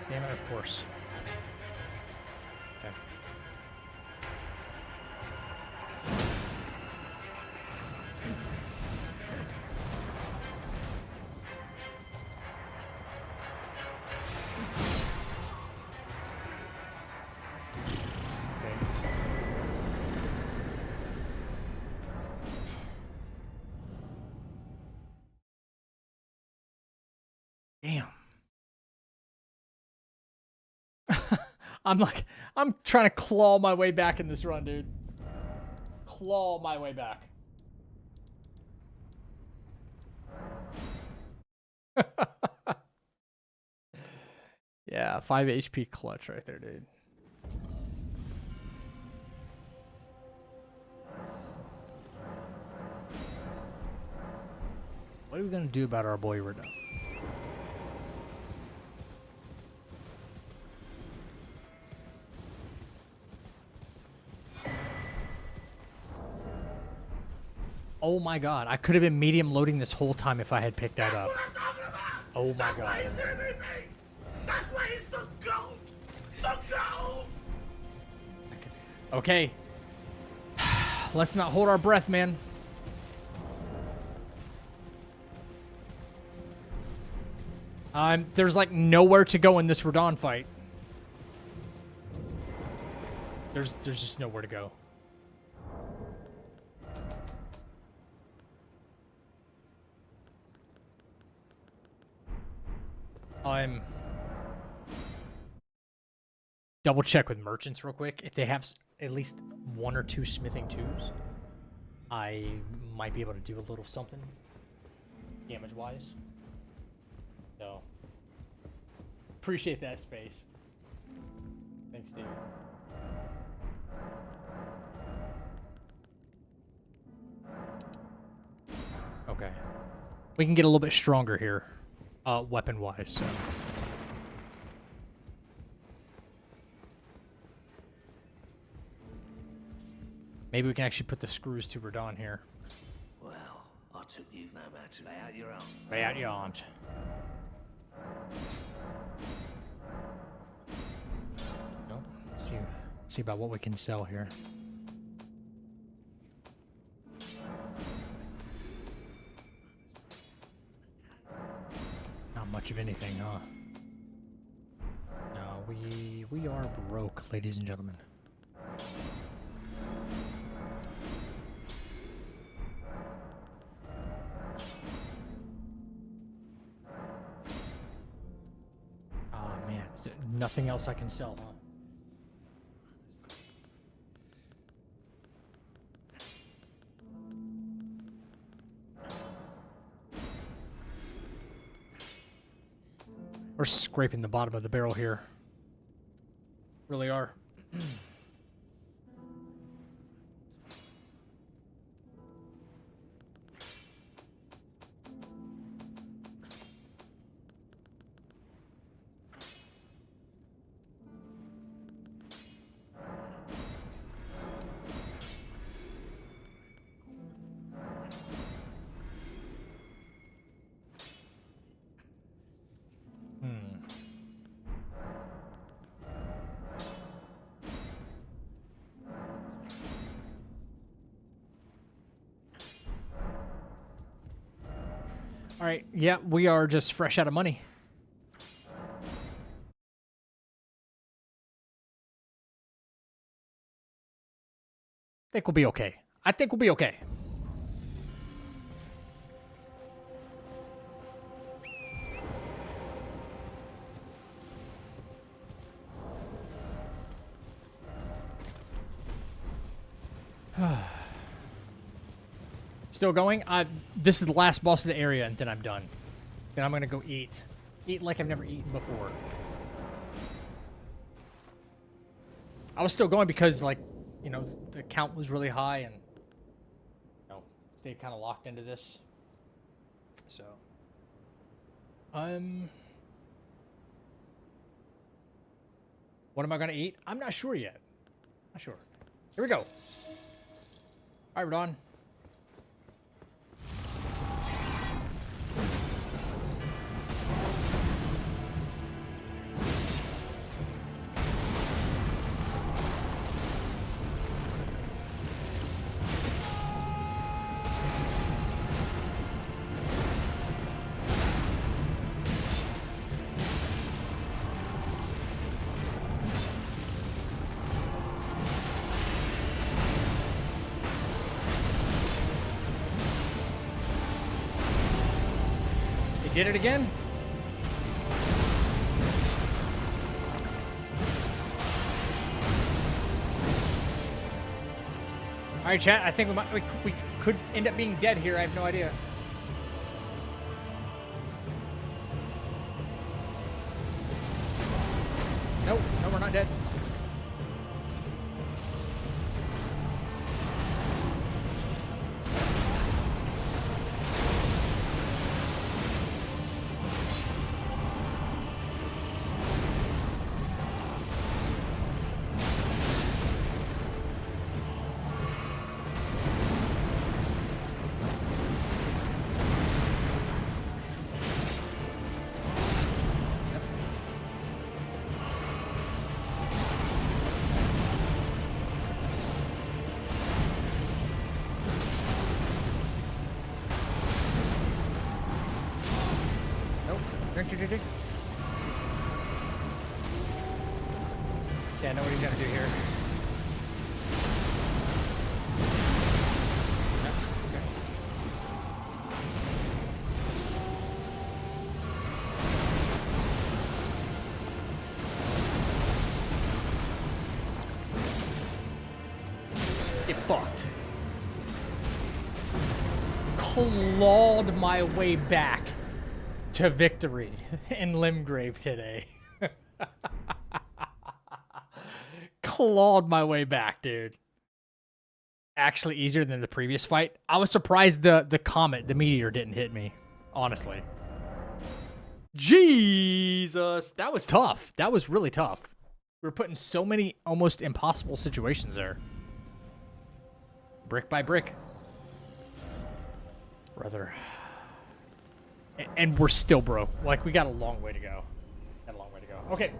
Damn it, of course. Okay. Damn. I'm trying to claw my way back in this run, dude. Claw my way back. Yeah, 5 HP clutch right there, dude. What are we gonna do about our boy Radon? Oh my god, I could have been medium loading this whole time if I had picked that up. Oh my god. That's why he's the GOAT! The GOAT! Okay. Let's not hold our breath, man. There's like nowhere to go in this Radon fight. There's just nowhere to go. Double check with merchants real quick. If they have at least 1 or 2 smithing 2s, I might be able to do a little something damage-wise. So, appreciate that space. Thanks, dude. Okay. We can get a little bit stronger here, weapon-wise, so. Maybe we can actually put the screws to Radon here. Well, I took you no matter. Lay out your arm. Lay out your arms. Nope. See about what we can sell here. Not much of anything, huh? No, we are broke, ladies and gentlemen. Is there nothing else I can sell, huh? We're scraping the bottom of the barrel here. Really are. All right, yeah, we are just fresh out of money. I think we'll be okay. I think we'll be okay. Still going? This is the last boss of the area, and then I'm done. Then I'm gonna go eat. Eat like I've never eaten before. I was still going because, like, you know, the count was really high, and, you know, stayed kind of locked into this. So, what am I gonna eat? I'm not sure yet. Not sure. Here we go. All right, Radon. did it again? All right, chat. I think we could end up being dead here. I have no idea. Nope. No, we're not dead. Yeah, I know what he's gonna do here. Get fucked. Clawed my way back to victory in Limgrave today. Clawed my way back, dude. Actually easier than the previous fight. I was surprised the comet, the meteor, didn't hit me, honestly. Jesus, that was tough. That was really tough. We were put in so many almost impossible situations there. Brick by brick. Brother. And we're still broke. Like, we got a long way to go. Got a long way to go. Okay,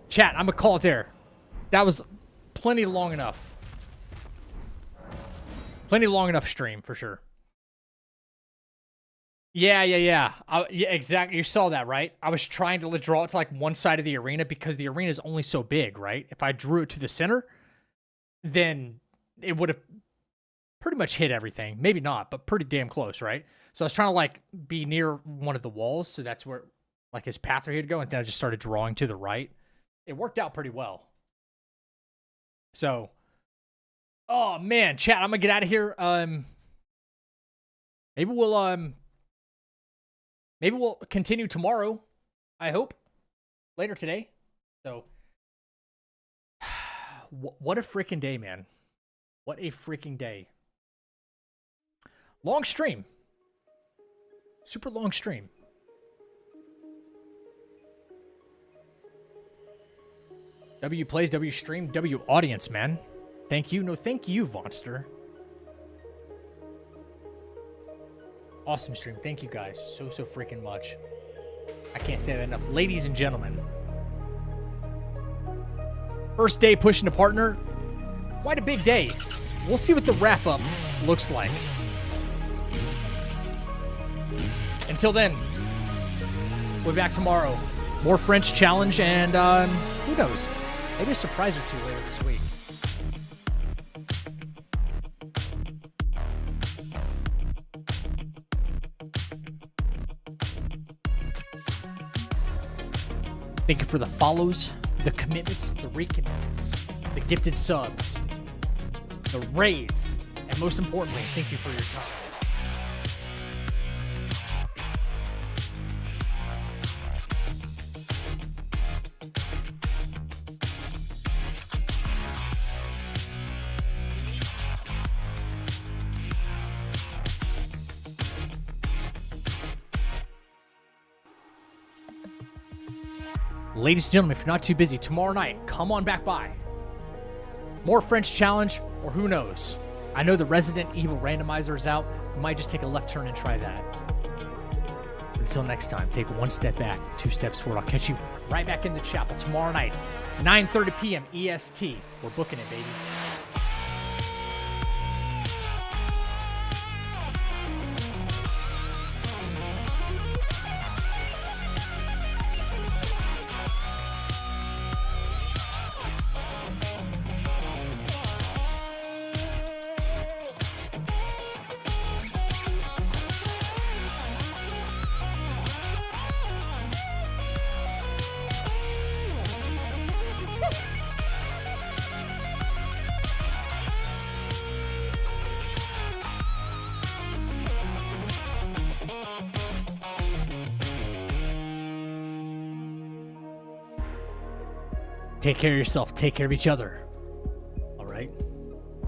chat, I'm gonna call it there. That was plenty long enough. Plenty long enough stream, for sure. Yeah. Yeah, exactly. You saw that, right? I was trying to draw it to, like, one side of the arena because the arena is only so big, right? If I drew it to the center, then it would have pretty much hit everything. Maybe not, but pretty damn close, right? So I was trying to, like, be near one of the walls, so that's where, like, his path where he'd go, and then I just started drawing to the right. It worked out pretty well. So, oh, man, chat, I'm gonna get out of here. Maybe we'll continue tomorrow, I hope, later today. So, what a freaking day, man. What a freaking day. Long stream. Super long stream. W plays, W stream, W audience, man. Thank you. No, thank you, Vonster. Awesome stream. Thank you guys so freaking much. I can't say that enough. Ladies and gentlemen. First day pushing to partner. Quite a big day. We'll see what the wrap-up looks like. Until then, we'll be back tomorrow. More French challenge, and who knows? Maybe a surprise or two later this week. Thank you for the follows, the commitments, the recommitments, the gifted subs, the raids, and most importantly, thank you for your time. Ladies and gentlemen, if you're not too busy, tomorrow night, come on back by. More French challenge, or who knows? I know the Resident Evil randomizer is out. We might just take a left turn and try that. Until next time, take one step back, 2 steps forward. I'll catch you right back in the chapel tomorrow night, 9:30 p.m. EST. We're booking it, baby. take care of yourself. Take care of each other. All right?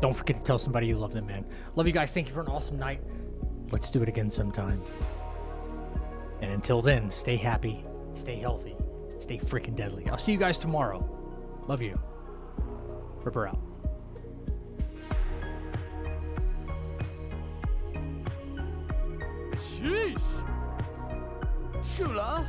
Don't forget to tell somebody you love them, man. Love you guys. Thank you for an awesome night. Let's do it again sometime. And until then, stay happy, stay healthy, stay freaking deadly. I'll see you guys tomorrow. Love you. Ripper out. Sheesh! Shula?